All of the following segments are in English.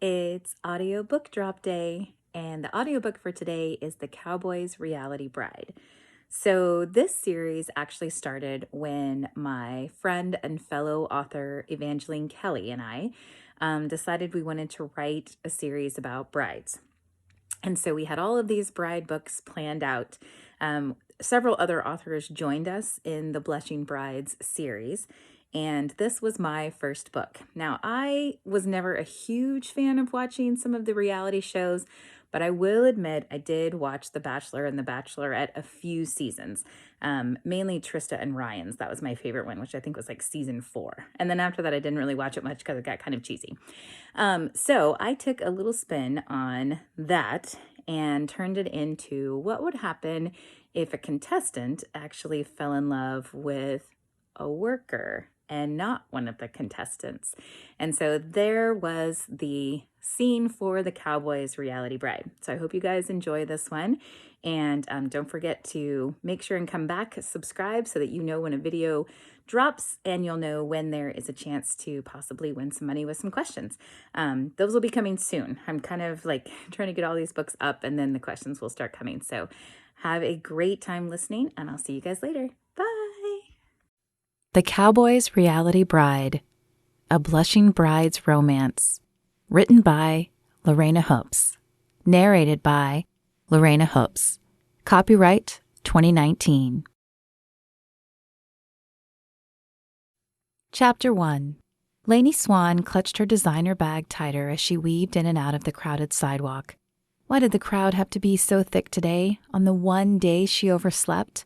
It's audiobook drop day, and the audiobook for today is The Cowboy's Reality Bride. So, this series actually started when my friend and fellow author Evangeline Kelly and I decided we wanted to write a series about brides. And so we had all of these bride books planned out. Several other authors joined us in the Blushing Brides series, and this was my first book. Now, I was never a huge fan of watching some of the reality shows, but I will admit I did watch The Bachelor and The Bachelorette a few seasons, mainly Trista and Ryan's. That was my favorite one, which I think was like season 4. And then after that, I didn't really watch it much because it got kind of cheesy. So I took a little spin on that and turned it into what would happen if a contestant actually fell in love with a worker and not one of the contestants. And so there was the scene for the Cowboy's Reality Bride. So I hope you guys enjoy this one. And don't forget to make sure and come back, subscribe so that you know when a video drops and you'll know when there is a chance to possibly win some money with some questions. Those will be coming soon. I'm kind of like trying to get all these books up and then the questions will start coming. So have a great time listening and I'll see you guys later. Bye. The Cowboy's Reality Bride, A Blushing Bride's Romance. Written by Lorana Hoopes. Narrated by Lorana Hoopes. Copyright 2019. Chapter 1. Lainey Swan clutched her designer bag tighter as she weaved in and out of the crowded sidewalk. Why did the crowd have to be so thick today, on the one day she overslept?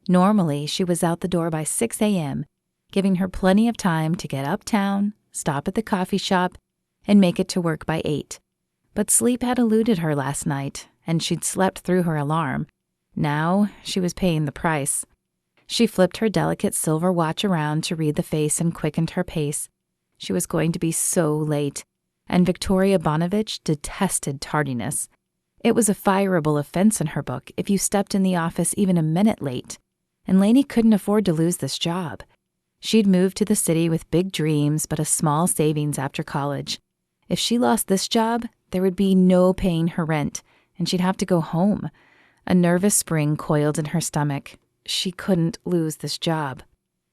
Normally, she was out the door by 6 a.m., giving her plenty of time to get uptown, stop at the coffee shop, and make it to work by 8. But sleep had eluded her last night, and she'd slept through her alarm. Now she was paying the price. She flipped her delicate silver watch around to read the face and quickened her pace. She was going to be so late, and Victoria Bonovich detested tardiness. It was a fireable offense in her book if you stepped in the office even a minute late, and Lainey couldn't afford to lose this job. She'd moved to the city with big dreams but a small savings after college. If she lost this job, there would be no paying her rent, and she'd have to go home. A nervous spring coiled in her stomach. She couldn't lose this job.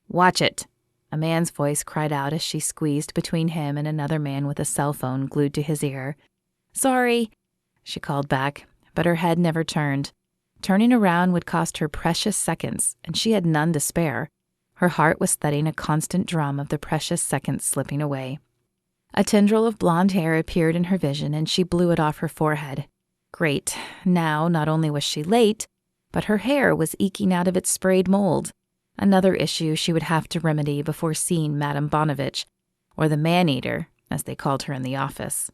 "Watch it," a man's voice cried out as she squeezed between him and another man with a cell phone glued to his ear. "Sorry," she called back, but her head never turned. Turning around would cost her precious seconds, and she had none to spare. Her heart was thudding a constant drum of the precious seconds slipping away. A tendril of blonde hair appeared in her vision, and she blew it off her forehead. Great. Now, not only was she late, but her hair was eking out of its sprayed mold. Another issue she would have to remedy before seeing Madame Bonovich, or the man-eater, as they called her in the office.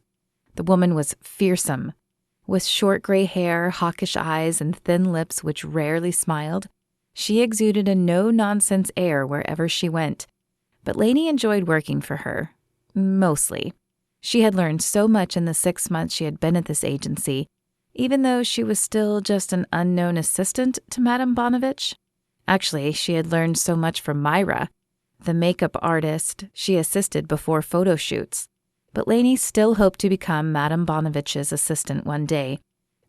The woman was fearsome. With short gray hair, hawkish eyes, and thin lips which rarely smiled, she exuded a no-nonsense air wherever she went. But Lainey enjoyed working for her. Mostly. She had learned so much in the 6 months she had been at this agency, even though she was still just an unknown assistant to Madame Bonovich. Actually, she had learned so much from Myra, the makeup artist she assisted before photo shoots. But Lainey still hoped to become Madame Bonovich's assistant one day.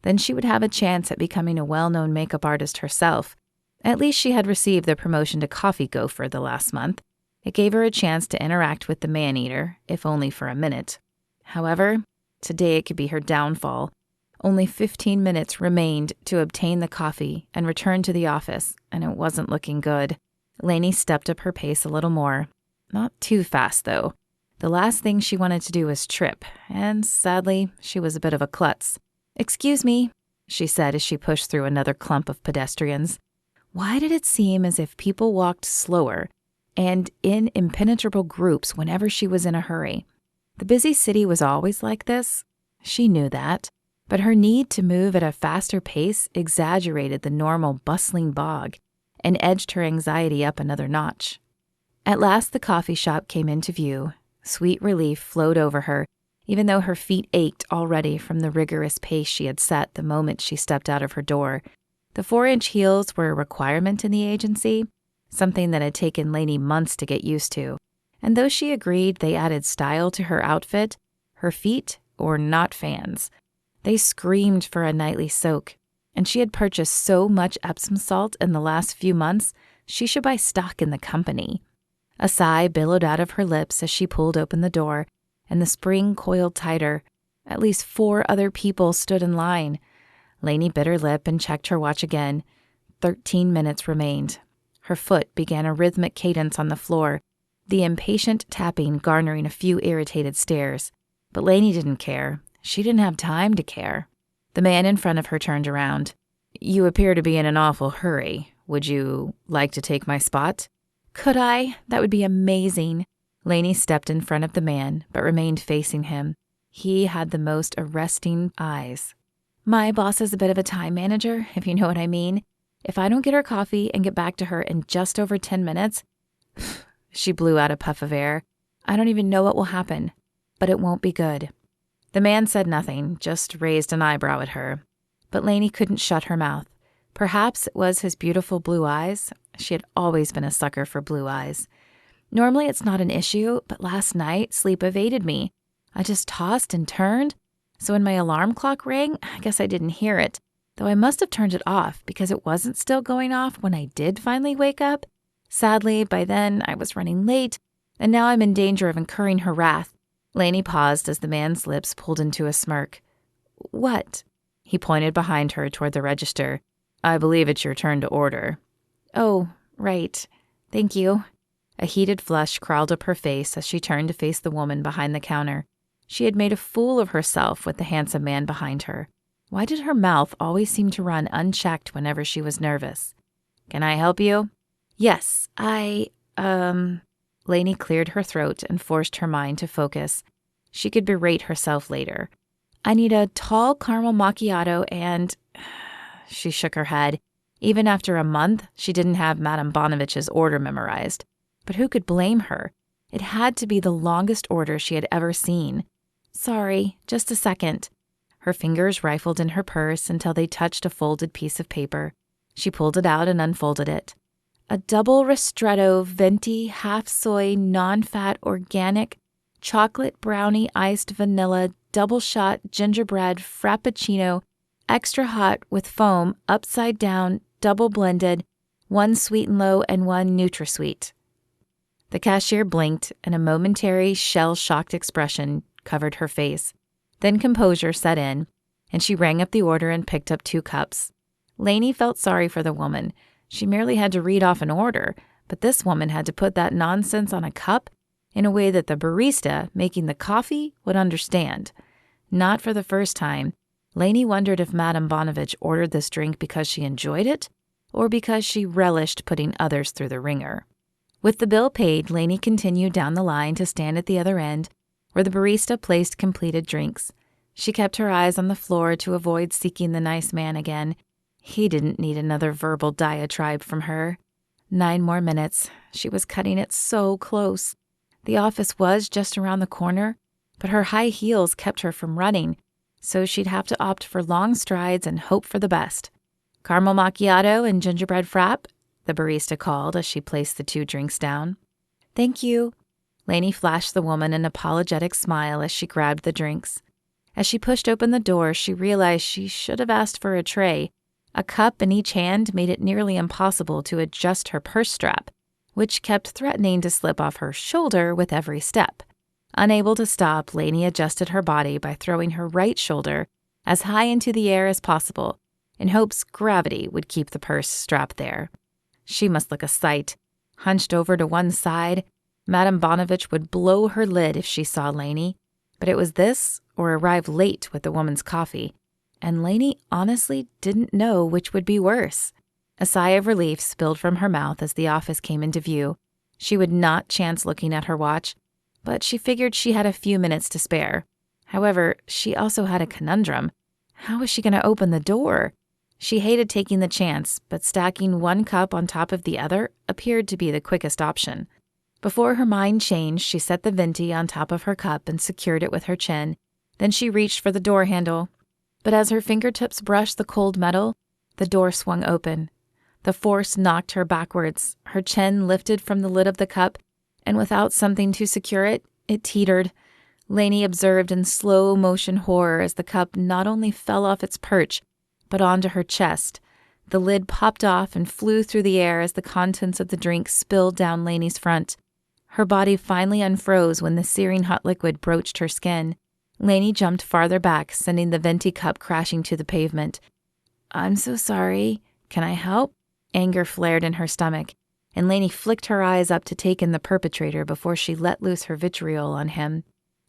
Then she would have a chance at becoming a well-known makeup artist herself. At least she had received the promotion to coffee gopher the last month. It gave her a chance to interact with the man-eater, if only for a minute. However, today it could be her downfall. Only 15 minutes remained to obtain the coffee and return to the office, and it wasn't looking good. Lainey stepped up her pace a little more. Not too fast, though. The last thing she wanted to do was trip, and sadly, she was a bit of a klutz. "Excuse me," she said as she pushed through another clump of pedestrians. Why did it seem as if people walked slower and in impenetrable groups whenever she was in a hurry? The busy city was always like this. She knew that. But her need to move at a faster pace exaggerated the normal bustling bog and edged her anxiety up another notch. At last the coffee shop came into view. Sweet relief flowed over her, even though her feet ached already from the rigorous pace she had set the moment she stepped out of her door. The 4-inch heels were a requirement in the agency, something that had taken Lainey months to get used to. And though she agreed they added style to her outfit, her feet or not fans. They screamed for a nightly soak, and she had purchased so much Epsom salt in the last few months, she should buy stock in the company. A sigh billowed out of her lips as she pulled open the door, and the spring coiled tighter. At least 4 other people stood in line. Lainey bit her lip and checked her watch again. 13 minutes remained. Her foot began a rhythmic cadence on the floor, the impatient tapping garnering a few irritated stares. But Lainey didn't care. She didn't have time to care. The man in front of her turned around. "You appear to be in an awful hurry. Would you like to take my spot?" "Could I? That would be amazing." Lainey stepped in front of the man, but remained facing him. He had the most arresting eyes. "My boss is a bit of a time manager, if you know what I mean. If I don't get her coffee and get back to her in just over 10 minutes, she blew out a puff of air, "I don't even know what will happen, but it won't be good." The man said nothing, just raised an eyebrow at her. But Lainey couldn't shut her mouth. Perhaps it was his beautiful blue eyes. She had always been a sucker for blue eyes. Normally it's not an issue, but last night sleep evaded me. I just tossed and turned. So when my alarm clock rang, I guess I didn't hear it, though I must have turned it off because it wasn't still going off when I did finally wake up. Sadly, by then I was running late, and now I'm in danger of incurring her wrath. Lainey paused as the man's lips pulled into a smirk. "What?" He pointed behind her toward the register. "I believe it's your turn to order." "Oh, right. Thank you." A heated flush crawled up her face as she turned to face the woman behind the counter. She had made a fool of herself with the handsome man behind her. Why did her mouth always seem to run unchecked whenever she was nervous? "Can I help you?" "Yes, Lainey cleared her throat and forced her mind to focus. She could berate herself later. "I need a tall caramel macchiato and—" She shook her head. Even after a month, she didn't have Madame Bonavich's order memorized. But who could blame her? It had to be the longest order she had ever seen. "Sorry, just a second." Her fingers rifled in her purse until they touched a folded piece of paper. She pulled it out and unfolded it. "A double ristretto venti half-soy non-fat organic chocolate brownie iced vanilla double shot gingerbread frappuccino extra hot with foam upside down double blended 1 sweet and low and 1 NutraSweet." The cashier blinked and a momentary shell-shocked expression covered her face. Then composure set in, and she rang up the order and picked up 2 cups. Lainey felt sorry for the woman. She merely had to read off an order, but this woman had to put that nonsense on a cup in a way that the barista making the coffee would understand. Not for the first time, Lainey wondered if Madame Bonavich ordered this drink because she enjoyed it or because she relished putting others through the ringer. With the bill paid, Lainey continued down the line to stand at the other end, where the barista placed completed drinks. She kept her eyes on the floor to avoid seeking the nice man again. He didn't need another verbal diatribe from her. 9 more minutes. She was cutting it so close. The office was just around the corner, but her high heels kept her from running, so she'd have to opt for long strides and hope for the best. "Caramel macchiato and gingerbread frap," the barista called as she placed the 2 drinks down. "Thank you." Lainey flashed the woman an apologetic smile as she grabbed the drinks. As she pushed open the door, she realized she should have asked for a tray. A cup in each hand made it nearly impossible to adjust her purse strap, which kept threatening to slip off her shoulder with every step. Unable to stop, Lainey adjusted her body by throwing her right shoulder as high into the air as possible, in hopes gravity would keep the purse strapped there. She must look a sight. Hunched over to one side, Madame Bonavich would blow her lid if she saw Lainey. But it was this or arrive late with the woman's coffee, and Lainey honestly didn't know which would be worse. A sigh of relief spilled from her mouth as the office came into view. She would not chance looking at her watch, but she figured she had a few minutes to spare. However, she also had a conundrum. How was she going to open the door? She hated taking the chance, but stacking one cup on top of the other appeared to be the quickest option. Before her mind changed, she set the venti on top of her cup and secured it with her chin. Then she reached for the door handle. But as her fingertips brushed the cold metal, the door swung open. The force knocked her backwards. Her chin lifted from the lid of the cup, and without something to secure it, it teetered. Lainey observed in slow motion horror as the cup not only fell off its perch, but onto her chest. The lid popped off and flew through the air as the contents of the drink spilled down Lainey's front. Her body finally unfroze when the searing hot liquid broached her skin. Lainey jumped farther back, sending the venti cup crashing to the pavement. "I'm so sorry. Can I help?" Anger flared in her stomach, and Lainey flicked her eyes up to take in the perpetrator before she let loose her vitriol on him.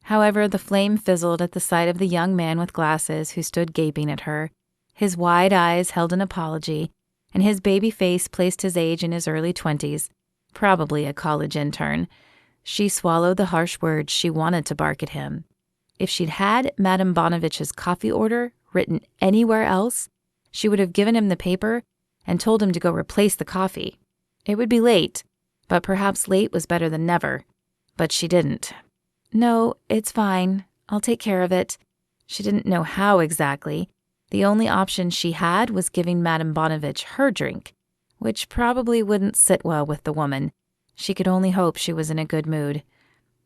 However, the flame fizzled at the sight of the young man with glasses who stood gaping at her. His wide eyes held an apology, and his baby face placed his age in his early 20s, probably a college intern. She swallowed the harsh words she wanted to bark at him. If she'd had Madame Bonavich's coffee order written anywhere else, she would have given him the paper and told him to go replace the coffee. It would be late, but perhaps late was better than never. But she didn't. "No, it's fine. I'll take care of it." She didn't know how exactly. The only option she had was giving Madame Bonavitch her drink, which probably wouldn't sit well with the woman. She could only hope she was in a good mood.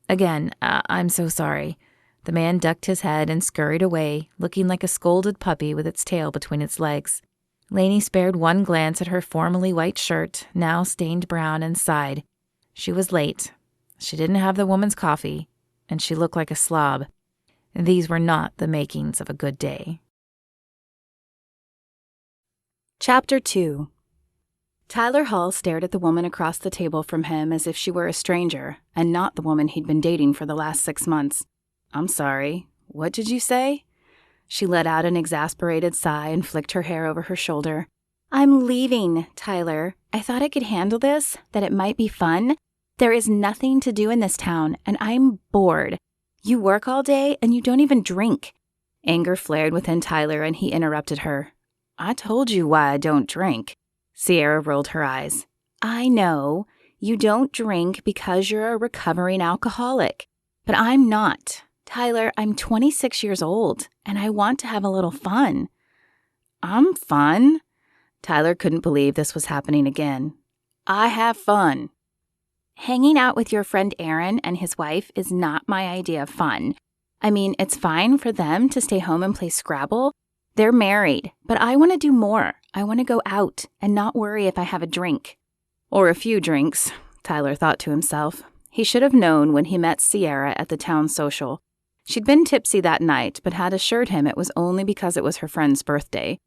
"Again, I'm so sorry." The man ducked his head and scurried away, looking like a scolded puppy with its tail between its legs. Lainey spared one glance at her formerly white shirt, now stained brown, and sighed. She was late. She didn't have the woman's coffee, and she looked like a slob. These were not the makings of a good day. Chapter 2. Tyler Hall stared at the woman across the table from him as if she were a stranger, and not the woman he'd been dating for the last 6 months. "I'm sorry. What did you say?" She let out an exasperated sigh and flicked her hair over her shoulder. "I'm leaving, Tyler. I thought I could handle this, that it might be fun. There is nothing to do in this town, and I'm bored. You work all day, and you don't even drink." Anger flared within Tyler, and he interrupted her. "I told you why I don't drink." Sierra rolled her eyes. "I know. You don't drink because you're a recovering alcoholic. But I'm not. Tyler, I'm 26 years old, and I want to have a little fun." "I'm fun?" Tyler couldn't believe this was happening again. "I have fun." "Hanging out with your friend Aaron and his wife is not my idea of fun. I mean, it's fine for them to stay home and play Scrabble. They're married, but I want to do more. I want to go out and not worry if I have a drink." Or a few drinks, Tyler thought to himself. He should have known when he met Sierra at the town social. She'd been tipsy that night, but had assured him it was only because it was her friend's birthday.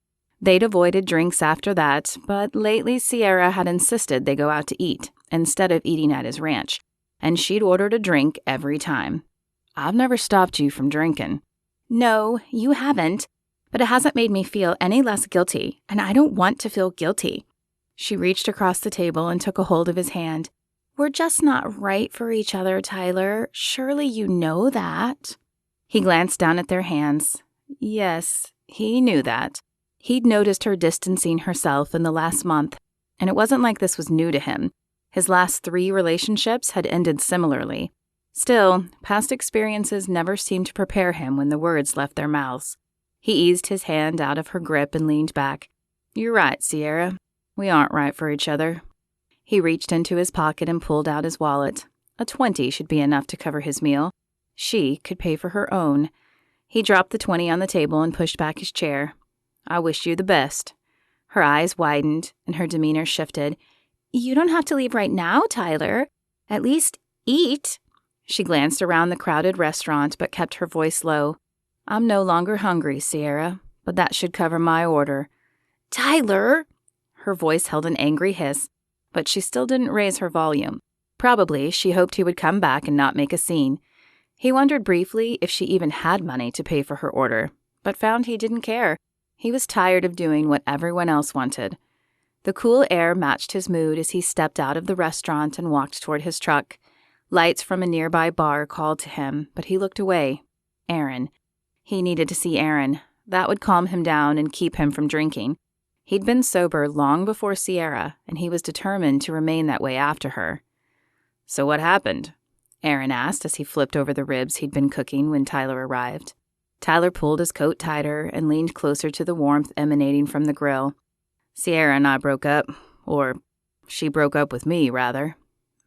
They'd avoided drinks after that, but lately Sierra had insisted they go out to eat, instead of eating at his ranch, and she'd ordered a drink every time. "I've never stopped you from drinking." "No, you haven't, but it hasn't made me feel any less guilty, and I don't want to feel guilty." She reached across the table and took a hold of his hand. "We're just not right for each other, Tyler. Surely you know that." He glanced down at their hands. Yes, he knew that. He'd noticed her distancing herself in the last month, and it wasn't like this was new to him. His last 3 relationships had ended similarly. Still, past experiences never seemed to prepare him when the words left their mouths. He eased his hand out of her grip and leaned back. "You're right, Sierra. We aren't right for each other." He reached into his pocket and pulled out his wallet. A 20 should be enough to cover his meal. She could pay for her own. He dropped the 20 on the table and pushed back his chair. "I wish you the best." Her eyes widened, and her demeanor shifted. "You don't have to leave right now, Tyler. At least eat." She glanced around the crowded restaurant, but kept her voice low. "I'm no longer hungry, Sierra, but that should cover my order." "Tyler!" Her voice held an angry hiss, but she still didn't raise her volume. Probably she hoped he would come back and not make a scene. He wondered briefly if she even had money to pay for her order, but found he didn't care. He was tired of doing what everyone else wanted. The cool air matched his mood as he stepped out of the restaurant and walked toward his truck. Lights from a nearby bar called to him, but he looked away. Aaron. He needed to see Aaron. That would calm him down and keep him from drinking. He'd been sober long before Sierra, and he was determined to remain that way after her. "So what happened?" Aaron asked as he flipped over the ribs he'd been cooking when Tyler arrived. Tyler pulled his coat tighter and leaned closer to the warmth emanating from the grill. "Sierra and I broke up. Or, she broke up with me, rather."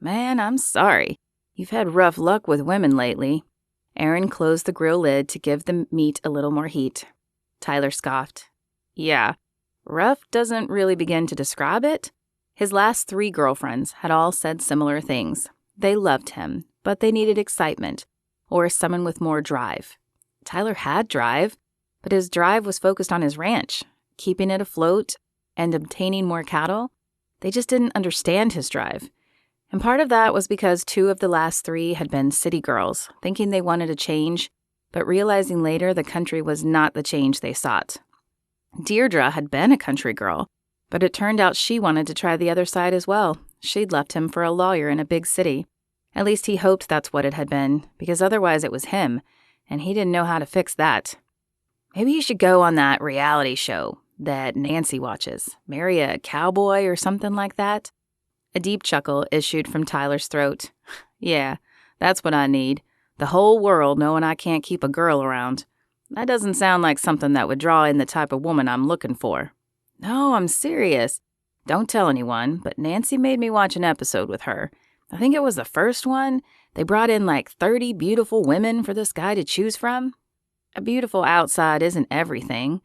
"Man, I'm sorry. You've had rough luck with women lately." Aaron closed the grill lid to give the meat a little more heat. Tyler scoffed. Yeah, rough doesn't really begin to describe it. His last 3 girlfriends had all said similar things. They loved him, but they needed excitement, or someone with more drive. Tyler had drive, but his drive was focused on his ranch, keeping it afloat and obtaining more cattle. They just didn't understand his drive. And part of that was because 2 of the last 3 had been city girls, thinking they wanted a change, but realizing later the country was not the change they sought. Deirdre had been a country girl, but it turned out she wanted to try the other side as well. She'd left him for a lawyer in a big city. At least he hoped that's what it had been, because otherwise it was him, and he didn't know how to fix that. Maybe you should go on that reality show that Nancy watches. Marry a cowboy or something like that. A deep chuckle issued from Tyler's throat. Yeah, that's what I need. The whole world knowing I can't keep a girl around. That doesn't sound like something that would draw in the type of woman I'm looking for. No, I'm serious. Don't tell anyone, but Nancy made me watch an episode with her. I think it was the first one. They brought in like 30 beautiful women for this guy to choose from. A beautiful outside isn't everything.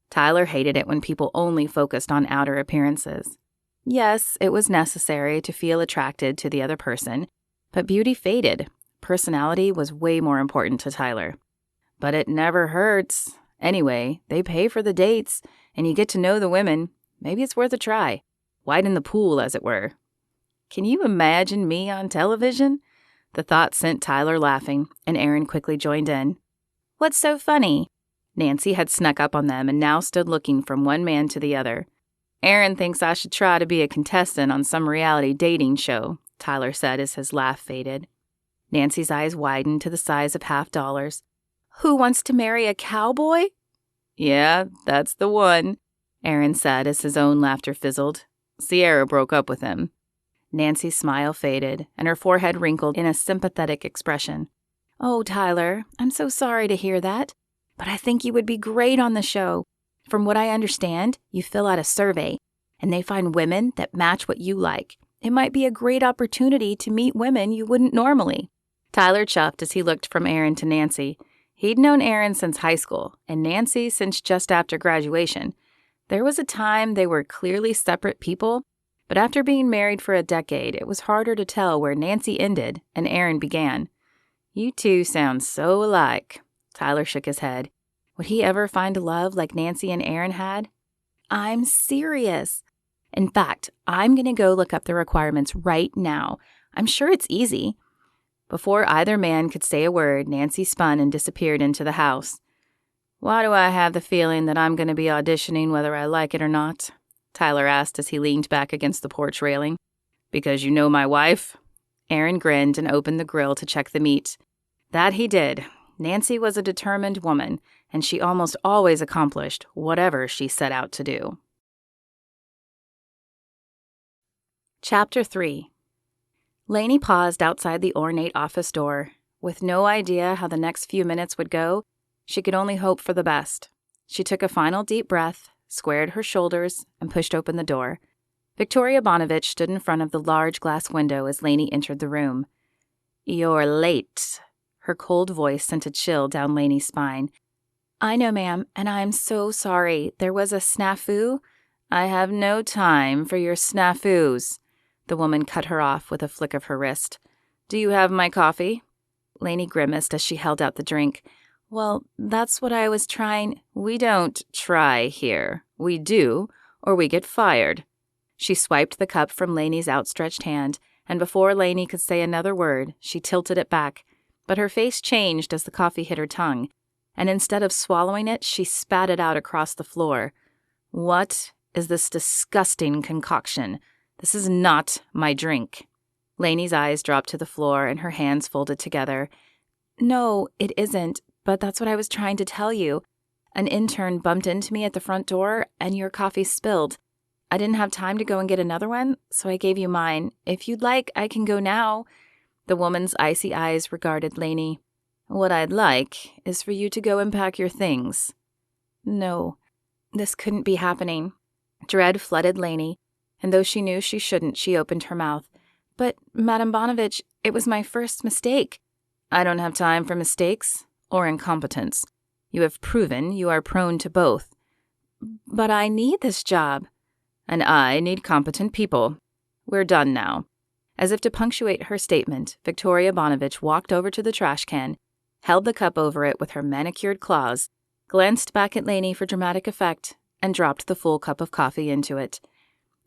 Tyler hated it when people only focused on outer appearances. Yes, it was necessary to feel attracted to the other person, but beauty faded. Personality was way more important to Tyler. But it never hurts. Anyway, they pay for the dates, and you get to know the women. Maybe it's worth a try. Widen the pool, as it were. Can you imagine me on television? The thought sent Tyler laughing, and Aaron quickly joined in. What's so funny? Nancy had snuck up on them and now stood looking from one man to the other. Aaron thinks I should try to be a contestant on some reality dating show, Tyler said as his laugh faded. Nancy's eyes widened to the size of $50. Who wants to marry a cowboy? Yeah, that's the one, Aaron said as his own laughter fizzled. Sierra broke up with him. Nancy's smile faded, and her forehead wrinkled in a sympathetic expression. Oh, Tyler, I'm so sorry to hear that, but I think you would be great on the show. From what I understand, you fill out a survey, and they find women that match what you like. It might be a great opportunity to meet women you wouldn't normally. Tyler chuffed as he looked from Aaron to Nancy. He'd known Aaron since high school, and Nancy since just after graduation. There was a time they were clearly separate people, but after being married for a decade, it was harder to tell where Nancy ended and Aaron began. You two sound so alike. Tyler shook his head. Would he ever find love like Nancy and Aaron had? I'm serious. In fact, I'm going to go look up the requirements right now. I'm sure it's easy. Before either man could say a word, Nancy spun and disappeared into the house. Why do I have the feeling that I'm going to be auditioning whether I like it or not? Tyler asked as he leaned back against the porch railing. Because you know my wife? Aaron grinned and opened the grill to check the meat. That he did. Nancy was a determined woman, and she almost always accomplished whatever she set out to do. Chapter 3. Lainey paused outside the ornate office door. With no idea how the next few minutes would go, she could only hope for the best. She took a final deep breath, squared her shoulders, and pushed open the door. Victoria Bonovich stood in front of the large glass window as Lainey entered the room. You're late. Her cold voice sent a chill down Lainey's spine. I know, ma'am, and I'm so sorry. There was a snafu. I have no time for your snafus. The woman cut her off with a flick of her wrist. Do you have my coffee? Lainey grimaced as she held out the drink. Well, that's what I was trying. We don't try here. We do, or we get fired. She swiped the cup from Lainey's outstretched hand, and before Lainey could say another word, she tilted it back. But her face changed as the coffee hit her tongue, and instead of swallowing it, she spat it out across the floor. What is this disgusting concoction? This is not my drink. Lainey's eyes dropped to the floor and her hands folded together. No, it isn't, but that's what I was trying to tell you. An intern bumped into me at the front door, and your coffee spilled. I didn't have time to go and get another one, so I gave you mine. If you'd like, I can go now. The woman's icy eyes regarded Lainey. What I'd like is for you to go and pack your things. No, this couldn't be happening. Dread flooded Lainey, and though she knew she shouldn't, she opened her mouth. But, Madame Bonovich, it was my first mistake. I don't have time for mistakes or incompetence. You have proven you are prone to both. But I need this job. And I need competent people. We're done now. As if to punctuate her statement, Victoria Bonovich walked over to the trash can, held the cup over it with her manicured claws, glanced back at Lainey for dramatic effect, and dropped the full cup of coffee into it.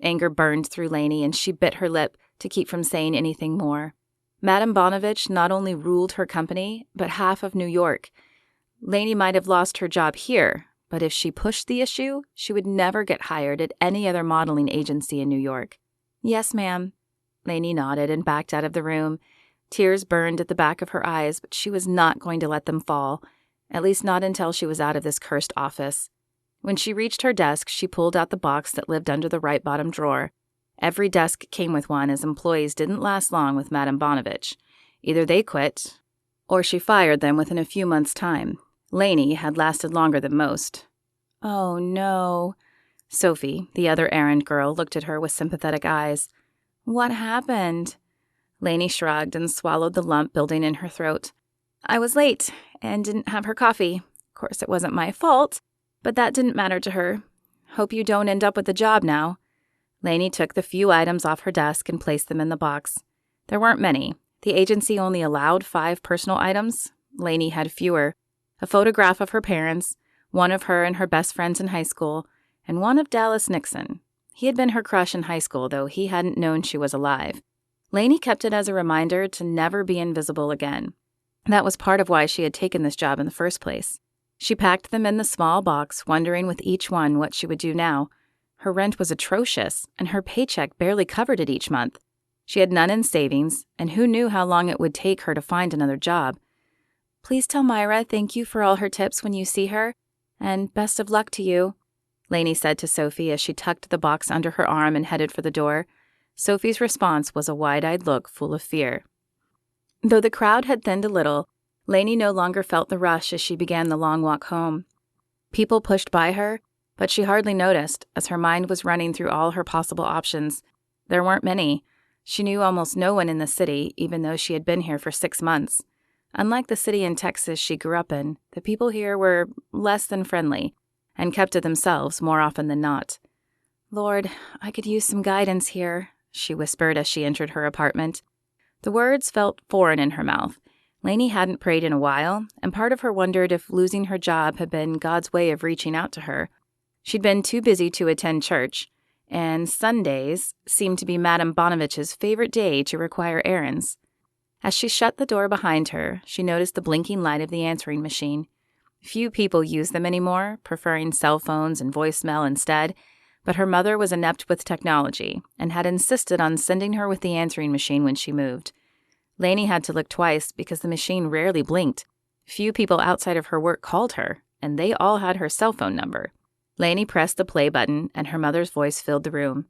Anger burned through Lainey, and she bit her lip to keep from saying anything more. Madame Bonovich not only ruled her company, but half of New York. Lainey might have lost her job here, but if she pushed the issue, she would never get hired at any other modeling agency in New York. Yes, ma'am. Lainey nodded and backed out of the room. Tears burned at the back of her eyes, but she was not going to let them fall, at least not until she was out of this cursed office. When she reached her desk, she pulled out the box that lived under the right bottom drawer. Every desk came with one, as employees didn't last long with Madame Bonovich. Either they quit, or she fired them within a few months' time. Lainey had lasted longer than most. Oh, no. Sophie, the other errand girl, looked at her with sympathetic eyes. What happened? Lainey shrugged and swallowed the lump building in her throat. I was late and didn't have her coffee. Of course, it wasn't my fault, but that didn't matter to her. Hope you don't end up with a job now. Lainey took the few items off her desk and placed them in the box. There weren't many. The agency only allowed 5 personal items. Lainey had fewer. A photograph of her parents, one of her and her best friends in high school, and one of Dallas Nixon. He had been her crush in high school, though he hadn't known she was alive. Lainey kept it as a reminder to never be invisible again. That was part of why she had taken this job in the first place. She packed them in the small box, wondering with each one what she would do now. Her rent was atrocious, and her paycheck barely covered it each month. She had none in savings, and who knew how long it would take her to find another job. Please tell Myra thank you for all her tips when you see her, and best of luck to you, Lainey said to Sophie as she tucked the box under her arm and headed for the door. Sophie's response was a wide-eyed look full of fear. Though the crowd had thinned a little, Lainey no longer felt the rush as she began the long walk home. People pushed by her, but she hardly noticed, as her mind was running through all her possible options. There weren't many. She knew almost no one in the city, even though she had been here for 6 months. Unlike the city in Texas she grew up in, the people here were less than friendly, and kept to themselves more often than not. Lord, I could use some guidance here, she whispered as she entered her apartment. The words felt foreign in her mouth. Lainey hadn't prayed in a while, and part of her wondered if losing her job had been God's way of reaching out to her. She'd been too busy to attend church, and Sundays seemed to be Madame Bonovich's favorite day to require errands. As she shut the door behind her, she noticed the blinking light of the answering machine. Few people use them anymore, preferring cell phones and voicemail instead, but her mother was inept with technology and had insisted on sending her with the answering machine when she moved. Lainey had to look twice because the machine rarely blinked. Few people outside of her work called her, and they all had her cell phone number. Lainey pressed the play button, and her mother's voice filled the room.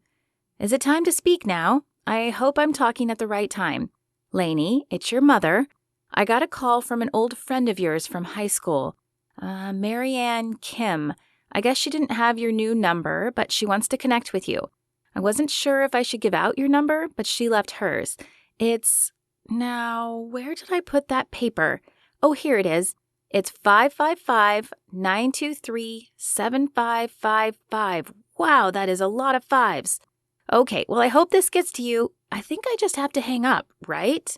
Is it time to speak now? I hope I'm talking at the right time. Lainey, it's your mother. I got a call from an old friend of yours from high school. Marianne Kim. I guess she didn't have your new number, but she wants to connect with you. I wasn't sure if I should give out your number, but she left hers. Now, where did I put that paper? Oh, here it is. It's 555-923-7555. Wow, that is a lot of fives. Okay, well, I hope this gets to you. I think I just have to hang up, right?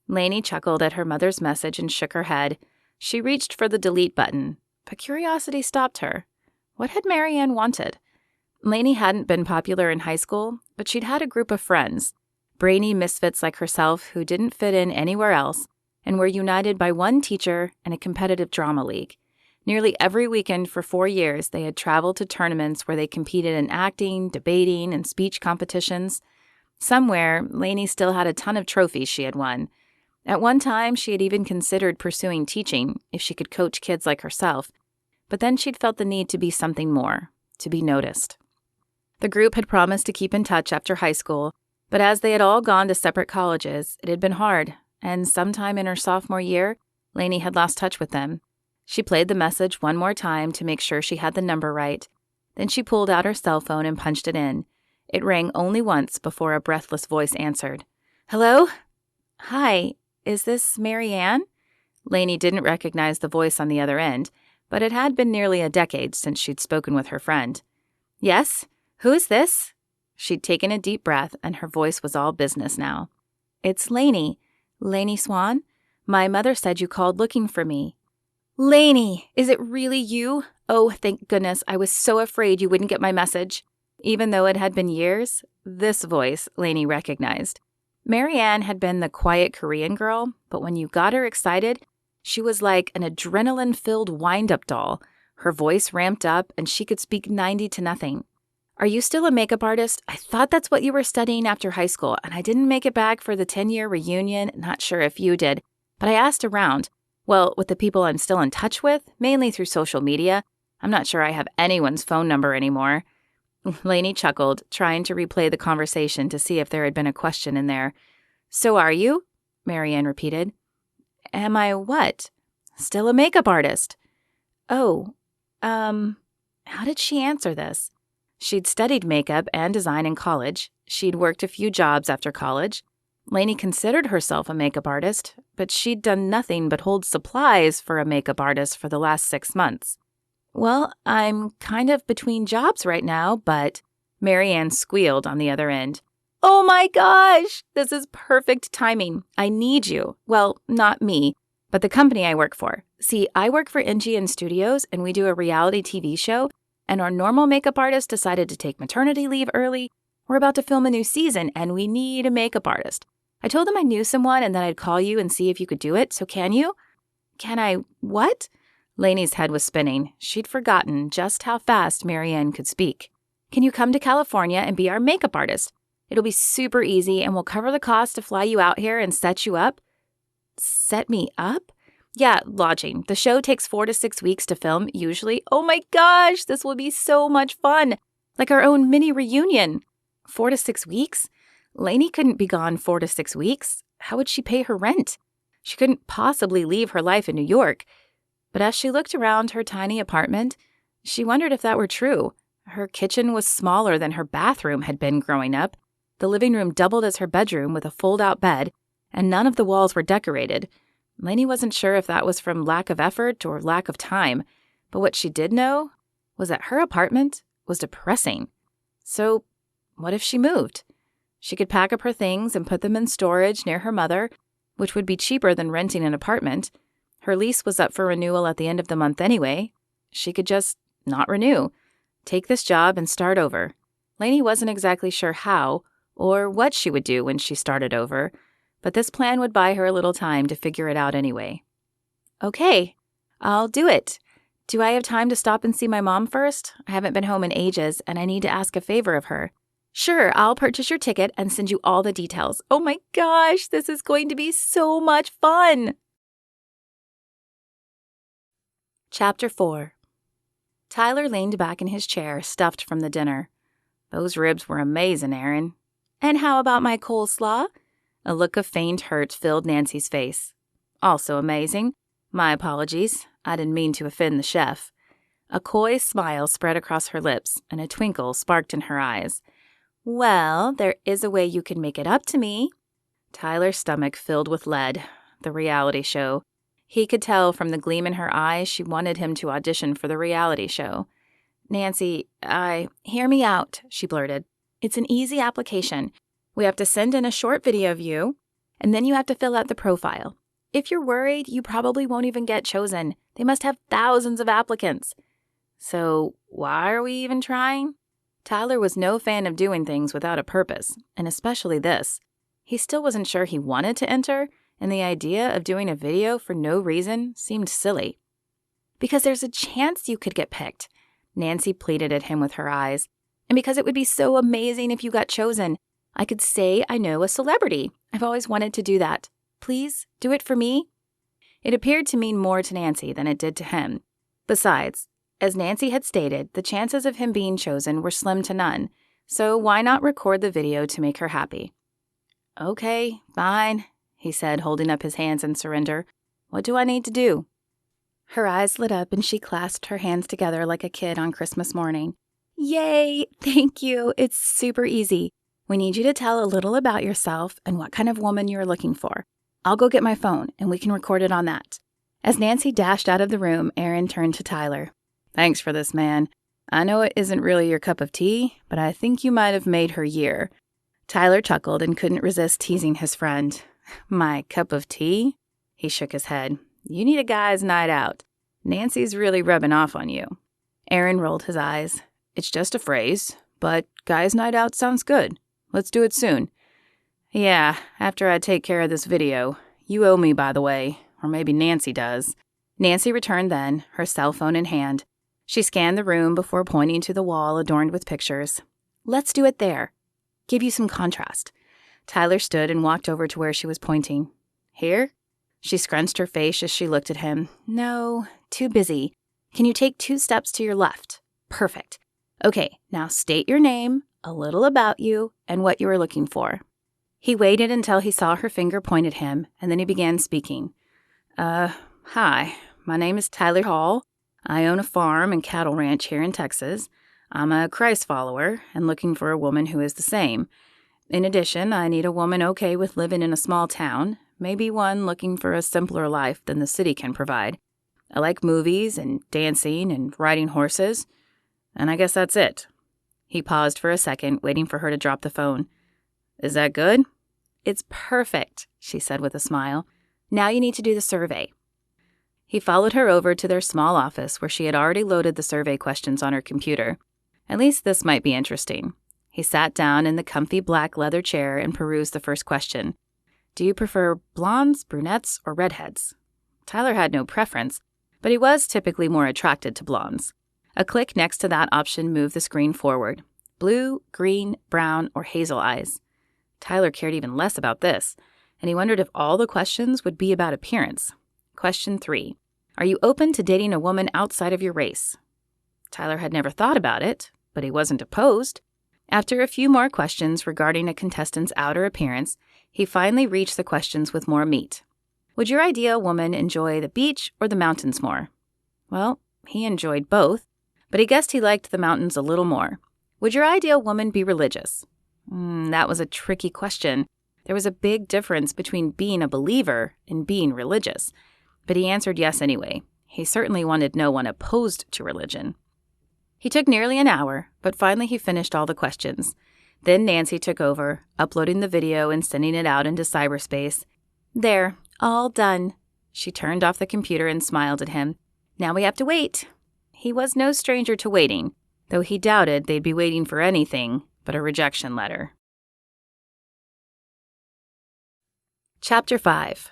Lainey chuckled at her mother's message and shook her head. She reached for the delete button, but curiosity stopped her. What had Marianne wanted? Lainey hadn't been popular in high school, but she'd had a group of friends, brainy misfits like herself who didn't fit in anywhere else and were united by one teacher and a competitive drama league. Nearly every weekend for 4 years, they had traveled to tournaments where they competed in acting, debating, and speech competitions. Somewhere, Lainey still had a ton of trophies she had won. At one time, she had even considered pursuing teaching if she could coach kids like herself, but then she'd felt the need to be something more, to be noticed. The group had promised to keep in touch after high school, but as they had all gone to separate colleges, it had been hard, and sometime in her sophomore year, Lainey had lost touch with them. She played the message one more time to make sure she had the number right. Then she pulled out her cell phone and punched it in. It rang only once before a breathless voice answered. Hello? Hi, is this Mary Ann? Lainey didn't recognize the voice on the other end, but it had been nearly a decade since she'd spoken with her friend. Yes? Who is this? She'd taken a deep breath, and her voice was all business now. It's Lainey. Lainey Swan? My mother said you called looking for me. Lainey, is it really you? Oh, thank goodness, I was so afraid you wouldn't get my message. Even though it had been years, this voice Lainey recognized. Mary Ann had been the quiet Korean girl, but when you got her excited, she was like an adrenaline-filled wind-up doll. Her voice ramped up, and she could speak 90 to nothing. Are you still a makeup artist? I thought that's what you were studying after high school, and I didn't make it back for the 10-year reunion. Not sure if you did, but I asked around. Well, with the people I'm still in touch with, mainly through social media. I'm not sure I have anyone's phone number anymore. Lainey chuckled, trying to replay the conversation to see if there had been a question in there. So are you? Mary Ann repeated. Am I what? Still a makeup artist. Oh, how did she answer this? She'd studied makeup and design in college. She'd worked a few jobs after college. Lainey considered herself a makeup artist, but she'd done nothing but hold supplies for a makeup artist for the last 6 months. Well, I'm kind of between jobs right now, but Mary Ann squealed on the other end. Oh my gosh, this is perfect timing. I need you. Well, not me, but the company I work for. See, I work for NGN Studios, and we do a reality TV show, and our normal makeup artist decided to take maternity leave early. We're about to film a new season, and we need a makeup artist. I told them I knew someone and that I'd call you and see if you could do it, so can you? Can I what? Lainey's head was spinning. She'd forgotten just how fast Mary Ann could speak. Can you come to California and be our makeup artist? It'll be super easy, and we'll cover the cost to fly you out here and set you up. Set me up? Yeah, lodging. The show takes 4 to 6 weeks to film, usually. Oh my gosh, this will be so much fun. Like our own mini reunion. 4 to 6 weeks? Lainey couldn't be gone 4 to 6 weeks. How would she pay her rent? She couldn't possibly leave her life in New York. But as she looked around her tiny apartment, she wondered if that were true. Her kitchen was smaller than her bathroom had been growing up. The living room doubled as her bedroom with a fold-out bed, and none of the walls were decorated. Lainey wasn't sure if that was from lack of effort or lack of time, but what she did know was that her apartment was depressing. So, what if she moved? She could pack up her things and put them in storage near her mother, which would be cheaper than renting an apartment. Her lease was up for renewal at the end of the month anyway. She could just not renew, take this job and start over. Lainey wasn't exactly sure how or what she would do when she started over, but this plan would buy her a little time to figure it out anyway. Okay, I'll do it. Do I have time to stop and see my mom first? I haven't been home in ages, and I need to ask a favor of her. Sure, I'll purchase your ticket and send you all the details. Oh my gosh, this is going to be so much fun! Chapter 4. Tyler leaned back in his chair, stuffed from the dinner. Those ribs were amazing, Aaron. And how about my coleslaw? A look of feigned hurt filled Nancy's face. Also amazing. My apologies. I didn't mean to offend the chef. A coy smile spread across her lips, and a twinkle sparked in her eyes. Well, there is a way you can make it up to me. Tyler's stomach filled with lead. The reality show. He could tell from the gleam in her eyes she wanted him to audition for the reality show. Nancy, hear me out, she blurted. It's an easy application. We have to send in a short video of you, and then you have to fill out the profile. If you're worried, you probably won't even get chosen. They must have thousands of applicants. So why are we even trying? Tyler was no fan of doing things without a purpose, and especially this. He still wasn't sure he wanted to enter, and the idea of doing a video for no reason seemed silly. Because there's a chance you could get picked. Nancy pleaded at him with her eyes. And because it would be so amazing if you got chosen. I could say I know a celebrity. I've always wanted to do that. Please, do it for me. It appeared to mean more to Nancy than it did to him. Besides, as Nancy had stated, the chances of him being chosen were slim to none. So why not record the video to make her happy? Okay, fine, he said, holding up his hands in surrender. What do I need to do? Her eyes lit up and she clasped her hands together like a kid on Christmas morning. Yay! Thank you. It's super easy. We need you to tell a little about yourself and what kind of woman you're looking for. I'll go get my phone, and we can record it on that." As Nancy dashed out of the room, Erin turned to Tyler. "Thanks for this, man. I know it isn't really your cup of tea, but I think you might have made her year." Tyler chuckled and couldn't resist teasing his friend. "My cup of tea?" He shook his head. "You need a guy's night out. Nancy's really rubbing off on you." Erin rolled his eyes. "It's just a phrase, but guy's night out sounds good. Let's do it soon." "Yeah, after I take care of this video. You owe me, by the way, or maybe Nancy does." Nancy returned then, her cell phone in hand. She scanned the room before pointing to the wall adorned with pictures. "Let's do it there. Give you some contrast." Tyler stood and walked over to where she was pointing. "Here?" She scrunched her face as she looked at him. "No, too busy. Can you take 2 steps to your left? Perfect. Okay, now state your name, a little about you, and what you are looking for." He waited until he saw her finger point at him, and then he began speaking. Hi, my name is Tyler Hall. I own a farm and cattle ranch here in Texas. I'm a Christ follower and looking for a woman who is the same. In addition, I need a woman okay with living in a small town, maybe one looking for a simpler life than the city can provide. I like movies and dancing and riding horses, and I guess that's it." He paused for a second, waiting for her to drop the phone. "Is that good?" "It's perfect," she said with a smile. "Now you need to do the survey." He followed her over to their small office where she had already loaded the survey questions on her computer. At least this might be interesting. He sat down in the comfy black leather chair and perused the first question. "Do you prefer blondes, brunettes, or redheads?" Tyler had no preference, but he was typically more attracted to blondes. A click next to that option moved the screen forward. Blue, green, brown, or hazel eyes. Tyler cared even less about this, and he wondered if all the questions would be about appearance. Question 3. Are you open to dating a woman outside of your race? Tyler had never thought about it, but he wasn't opposed. After a few more questions regarding a contestant's outer appearance, he finally reached the questions with more meat. Would your ideal woman enjoy the beach or the mountains more? Well, he enjoyed both, but he guessed he liked the mountains a little more. Would your ideal woman be religious? That was a tricky question. There was a big difference between being a believer and being religious. But he answered yes anyway. He certainly wanted no one opposed to religion. He took nearly an hour, but finally he finished all the questions. Then Nancy took over, uploading the video and sending it out into cyberspace. There, all done. She turned off the computer and smiled at him. Now we have to wait. He was no stranger to waiting, though he doubted they'd be waiting for anything but a rejection letter. Chapter 5.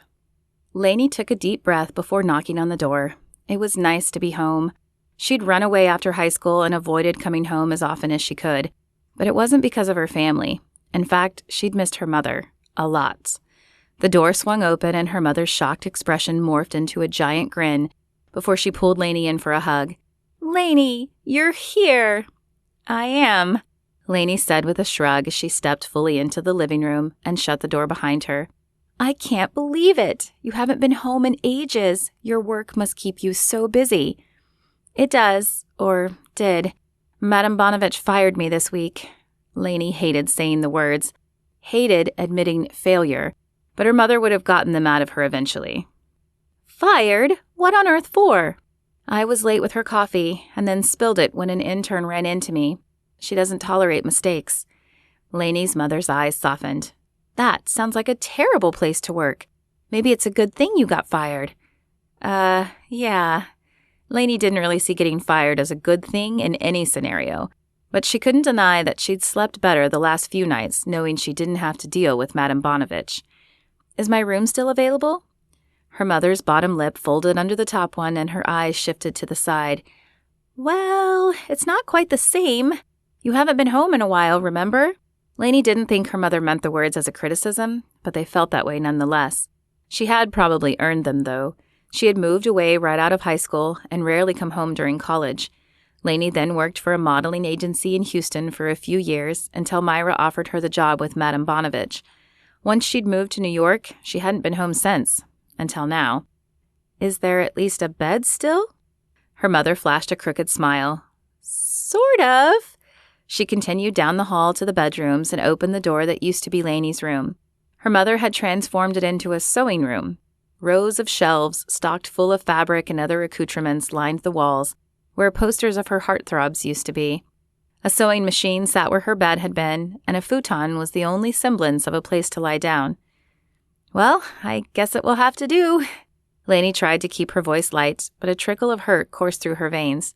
Lainey took a deep breath before knocking on the door. It was nice to be home. She'd run away after high school and avoided coming home as often as she could. But it wasn't because of her family. In fact, she'd missed her mother. A lot. The door swung open and her mother's shocked expression morphed into a giant grin before she pulled Lainey in for a hug. "Lainey, you're here." "I am," Lainey said with a shrug as she stepped fully into the living room and shut the door behind her. "I can't believe it. You haven't been home in ages. Your work must keep you so busy." "It does, or did. Madame Bonovich fired me this week." Lainey hated saying the words, hated admitting failure, but her mother would have gotten them out of her eventually. "Fired? What on earth for?" "I was late with her coffee and then spilled it when an intern ran into me. She doesn't tolerate mistakes." Lainey's mother's eyes softened. "That sounds like a terrible place to work. Maybe it's a good thing you got fired." Yeah. Lainey didn't really see getting fired as a good thing in any scenario, but she couldn't deny that she'd slept better the last few nights knowing she didn't have to deal with Madame Bonovich. "Is my room still available?" Her mother's bottom lip folded under the top one and her eyes shifted to the side. "Well, it's not quite the same. You haven't been home in a while, remember?" Lainey didn't think her mother meant the words as a criticism, but they felt that way nonetheless. She had probably earned them, though. She had moved away right out of high school and rarely come home during college. Lainey then worked for a modeling agency in Houston for a few years until Myra offered her the job with Madame Bonovich. Once she'd moved to New York, she hadn't been home since, until now. "Is there at least a bed still?" Her mother flashed a crooked smile. "Sort of." She continued down the hall to the bedrooms and opened the door that used to be Lainey's room. Her mother had transformed it into a sewing room. Rows of shelves stocked full of fabric and other accoutrements lined the walls, where posters of her heartthrobs used to be. A sewing machine sat where her bed had been, and a futon was the only semblance of a place to lie down. "Well, I guess it will have to do." Lainey tried to keep her voice light, but a trickle of hurt coursed through her veins.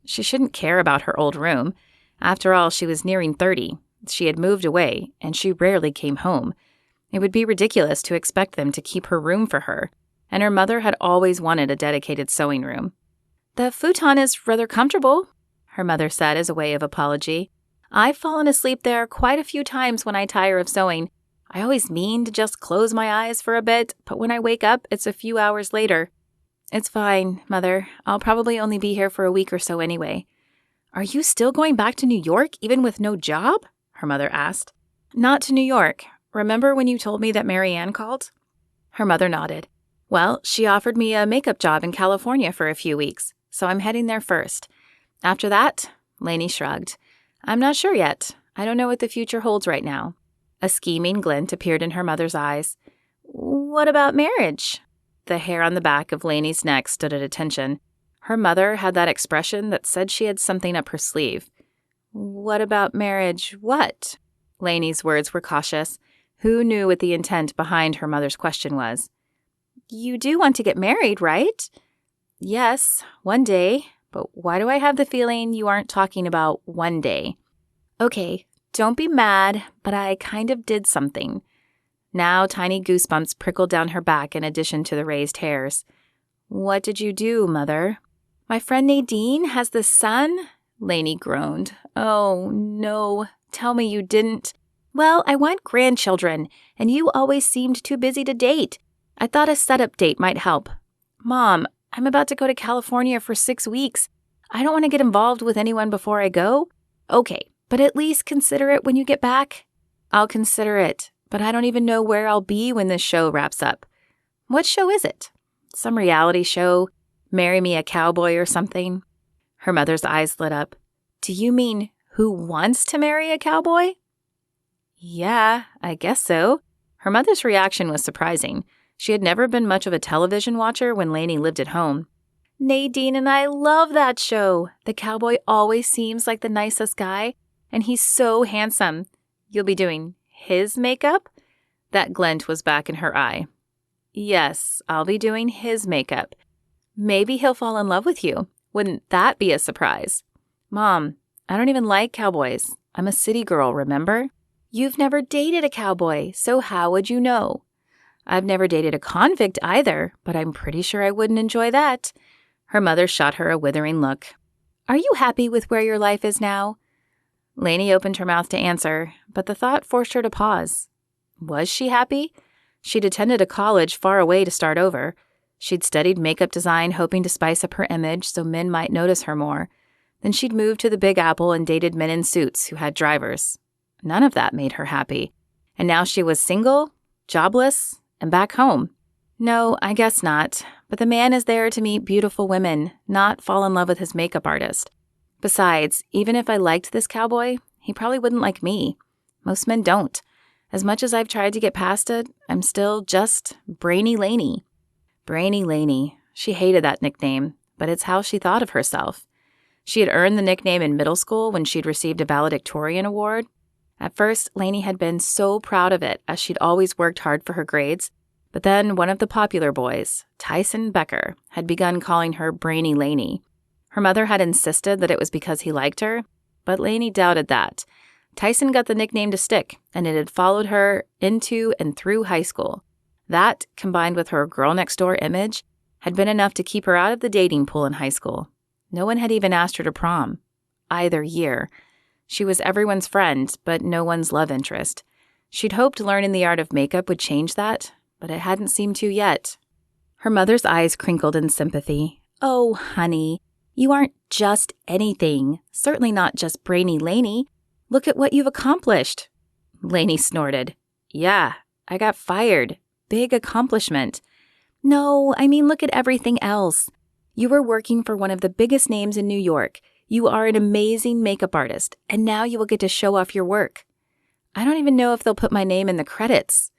She shouldn't care about her old room. After all, she was nearing 30. She had moved away, and she rarely came home. It would be ridiculous to expect them to keep her room for her, and her mother had always wanted a dedicated sewing room. "The futon is rather comfortable," her mother said as a way of apology. "I've fallen asleep there quite a few times when I tire of sewing. I always mean to just close my eyes for a bit, but when I wake up, it's a few hours later." "It's fine, Mother. I'll probably only be here for a week or so anyway." "Are you still going back to New York, even with no job?" her mother asked. "Not to New York. Remember when you told me that Mary Ann called?" Her mother nodded. "Well, she offered me a makeup job in California for a few weeks, so I'm heading there first. After that," Lainey shrugged, "I'm not sure yet. I don't know what the future holds right now." A scheming glint appeared in her mother's eyes. "What about marriage?" The hair on the back of Lainey's neck stood at attention. Her mother had that expression that said she had something up her sleeve. "What about marriage? What?" Lainey's words were cautious. Who knew what the intent behind her mother's question was? "You do want to get married, right?" "Yes, one day. But why do I have the feeling you aren't talking about one day?" "Okay, don't be mad, but I kind of did something." Now tiny goosebumps prickled down her back in addition to the raised hairs. "What did you do, Mother?" "My friend Nadine has this son," Lainey groaned. "Oh, no. Tell me you didn't." "Well, I want grandchildren, and you always seemed too busy to date. I thought a setup date might help." "Mom, I'm about to go to California for 6 weeks. I don't want to get involved with anyone before I go." "Okay, but at least consider it when you get back." "I'll consider it, but I don't even know where I'll be when this show wraps up." "What show is it? Some reality show? Marry Me a Cowboy or something?" Her mother's eyes lit up. "Do you mean Who Wants to Marry a Cowboy?" "Yeah, I guess so." Her mother's reaction was surprising. She had never been much of a television watcher when Lainey lived at home. "Nadine and I love that show. The cowboy always seems like the nicest guy, and he's so handsome. You'll be doing his makeup?" That glint was back in her eye. "Yes, I'll be doing his makeup. Maybe he'll fall in love with you. Wouldn't that be a surprise?" "Mom, I don't even like cowboys. I'm a city girl, remember?" "You've never dated a cowboy, so how would you know?" "I've never dated a convict either, but I'm pretty sure I wouldn't enjoy that." Her mother shot her a withering look. "Are you happy with where your life is now?" Lainey opened her mouth to answer, but the thought forced her to pause. Was she happy? She'd attended a college far away to start over. She'd studied makeup design, hoping to spice up her image so men might notice her more. Then she'd moved to the Big Apple and dated men in suits who had drivers. None of that made her happy. And now she was single, jobless, and back home. No, I guess not. But the man is there to meet beautiful women, not fall in love with his makeup artist. Besides, even if I liked this cowboy, he probably wouldn't like me. Most men don't. As much as I've tried to get past it, I'm still just Brainy Lainey. Brainy Lainey. She hated that nickname, but it's how she thought of herself. She had earned the nickname in middle school when she'd received a valedictorian award. At first, Lainey had been so proud of it as she'd always worked hard for her grades. But then one of the popular boys, Tyson Becker, had begun calling her Brainy Lainey. Her mother had insisted that it was because he liked her, but Lainey doubted that. Tyson got the nickname to stick, and it had followed her into and through high school. That, combined with her girl-next-door image, had been enough to keep her out of the dating pool in high school. No one had even asked her to prom, either year. She was everyone's friend, but no one's love interest. She'd hoped learning the art of makeup would change that, but it hadn't seemed to yet. Her mother's eyes crinkled in sympathy. "Oh, honey, you aren't just anything. Certainly not just Brainy Lainey. Look at what you've accomplished." Lainey snorted. "Yeah, I got fired. Big accomplishment." "No, I mean look at everything else. You were working for one of the biggest names in New York. You are an amazing makeup artist, and now you will get to show off your work." "I don't even know if they'll put my name in the credits."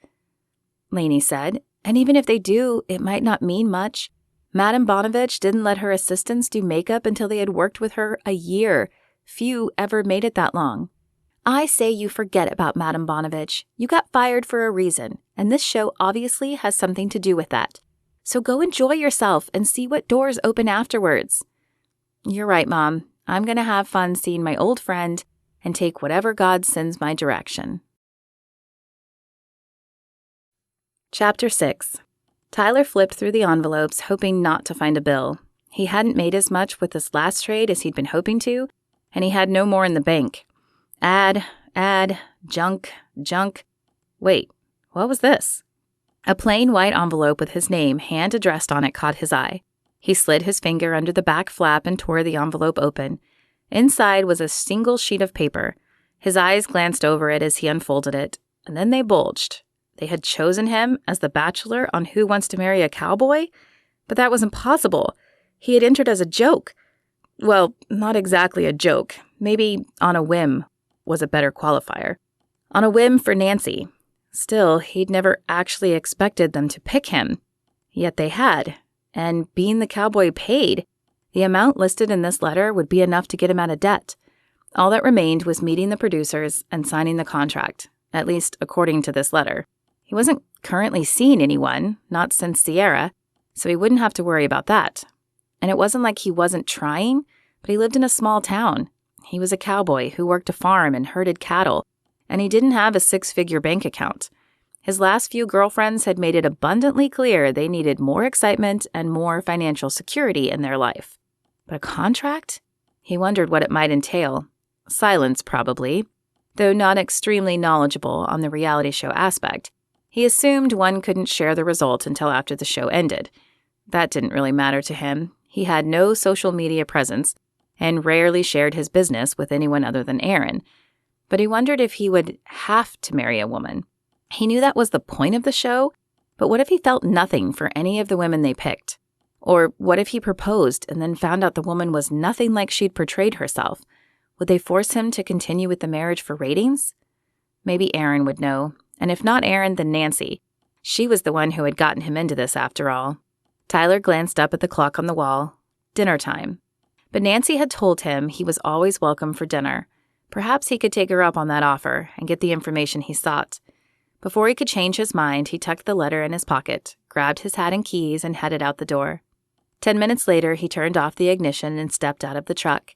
Lainey said. And even if they do, it might not mean much. Madame Bonovich didn't let her assistants do makeup until they had worked with her a year. Few ever made it that long. I say you forget about Madame Bonovich. You got fired for a reason, and this show obviously has something to do with that. So go enjoy yourself and see what doors open afterwards. You're right, Mom. I'm going to have fun seeing my old friend and take whatever God sends my direction. Chapter 6. Tyler flipped through the envelopes, hoping not to find a bill. He hadn't made as much with this last trade as he'd been hoping to, and he had no more in the bank. Ad, junk. Wait, what was this? A plain white envelope with his name hand-addressed on it caught his eye. He slid his finger under the back flap and tore the envelope open. Inside was a single sheet of paper. His eyes glanced over it as he unfolded it, and then they bulged. They had chosen him as the bachelor on Who Wants to Marry a Cowboy? But that was impossible. He had entered as a joke. Well, not exactly a joke. Maybe on a whim was a better qualifier. On a whim for Nancy. Still, he'd never actually expected them to pick him. Yet they had. And being the cowboy paid, the amount listed in this letter would be enough to get him out of debt. All that remained was meeting the producers and signing the contract, at least according to this letter. He wasn't currently seeing anyone, not since Sierra, so he wouldn't have to worry about that. And it wasn't like he wasn't trying, but he lived in a small town. He was a cowboy who worked a farm and herded cattle, and he didn't have a 6-figure bank account. His last few girlfriends had made it abundantly clear they needed more excitement and more financial security in their life. But a contract? He wondered what it might entail. Silence, probably. Though not extremely knowledgeable on the reality show aspect, he assumed one couldn't share the result until after the show ended. That didn't really matter to him. He had no social media presence and rarely shared his business with anyone other than Aaron. But he wondered if he would have to marry a woman. He knew that was the point of the show, but what if he felt nothing for any of the women they picked? Or what if he proposed and then found out the woman was nothing like she'd portrayed herself? Would they force him to continue with the marriage for ratings? Maybe Aaron would know, and if not Aaron, then Nancy. She was the one who had gotten him into this after all. Tyler glanced up at the clock on the wall. Dinner time. But Nancy had told him he was always welcome for dinner. Perhaps he could take her up on that offer and get the information he sought. Before he could change his mind, he tucked the letter in his pocket, grabbed his hat and keys, and headed out the door. 10 minutes later, he turned off the ignition and stepped out of the truck.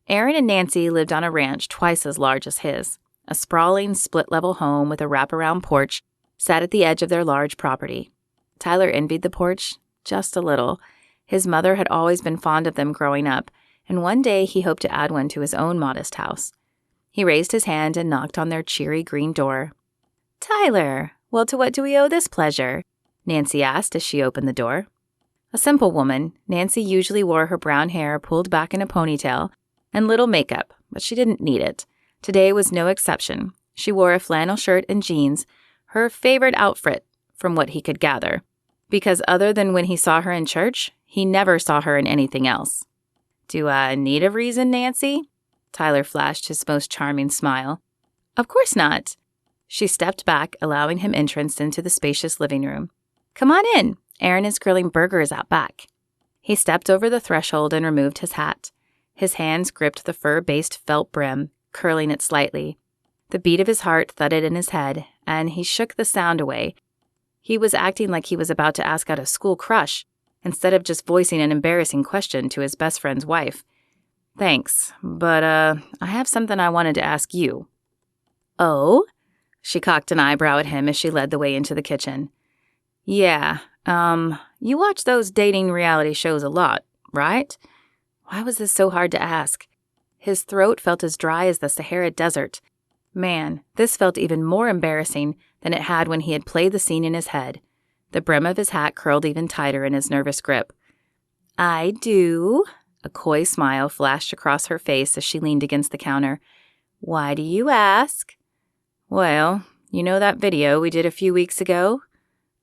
Aaron and Nancy lived on a ranch twice as large as his. A sprawling, split-level home with a wraparound porch sat at the edge of their large property. Tyler envied the porch, just a little. His mother had always been fond of them growing up, and one day he hoped to add one to his own modest house. He raised his hand and knocked on their cheery green door. "Tyler, well, to what do we owe this pleasure?" Nancy asked as she opened the door. A simple woman, Nancy usually wore her brown hair pulled back in a ponytail and little makeup, but she didn't need it. Today was no exception. She wore a flannel shirt and jeans, her favorite outfit, from what he could gather, because other than when he saw her in church, he never saw her in anything else. "Do I need a reason, Nancy?" Tyler flashed his most charming smile. "Of course not." She stepped back, allowing him entrance into the spacious living room. "Come on in. Aaron is grilling burgers out back." He stepped over the threshold and removed his hat. His hands gripped the fur-based felt brim, curling it slightly. The beat of his heart thudded in his head, and he shook the sound away. He was acting like he was about to ask out a school crush, instead of just voicing an embarrassing question to his best friend's wife. "Thanks, but I have something I wanted to ask you." "Oh?" She cocked an eyebrow at him as she led the way into the kitchen. "Yeah, you watch those dating reality shows a lot, right?" Why was this so hard to ask? His throat felt as dry as the Sahara Desert. Man, this felt even more embarrassing than it had when he had played the scene in his head. The brim of his hat curled even tighter in his nervous grip. "I do." A coy smile flashed across her face as she leaned against the counter. "Why do you ask?" "Well, you know that video we did a few weeks ago?"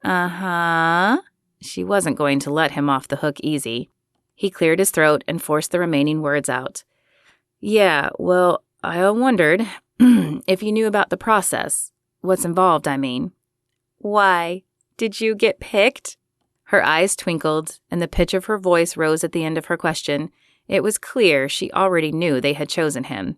"Uh-huh." She wasn't going to let him off the hook easy. He cleared his throat and forced the remaining words out. "Yeah, well, I wondered if you knew about the process. What's involved, I mean." "Why?" Did you get picked? Her eyes twinkled, and the pitch of her voice rose at the end of her question. It was clear she already knew they had chosen him.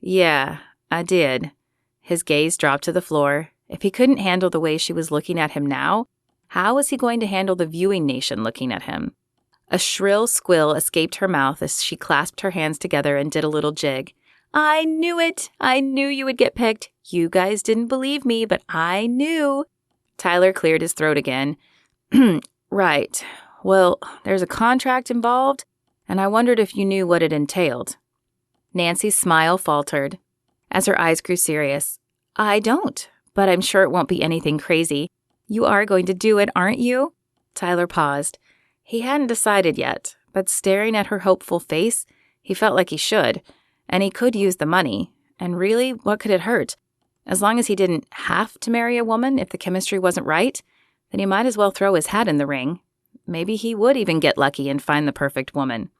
Yeah, I did. His gaze dropped to the floor. If he couldn't handle the way she was looking at him now, how was he going to handle the viewing nation looking at him? A shrill squill escaped her mouth as she clasped her hands together and did a little jig. I knew it! I knew you would get picked. You guys didn't believe me, but I knew. Tyler cleared his throat again. Right. Well, there's a contract involved, and I wondered if you knew what it entailed. Nancy's smile faltered as her eyes grew serious. I don't, but I'm sure it won't be anything crazy. You are going to do it, aren't you? Tyler paused. He hadn't decided yet, but staring at her hopeful face, he felt like he should, and he could use the money. And really, what could it hurt? As long as he didn't have to marry a woman if the chemistry wasn't right, then he might as well throw his hat in the ring. Maybe he would even get lucky and find the perfect woman.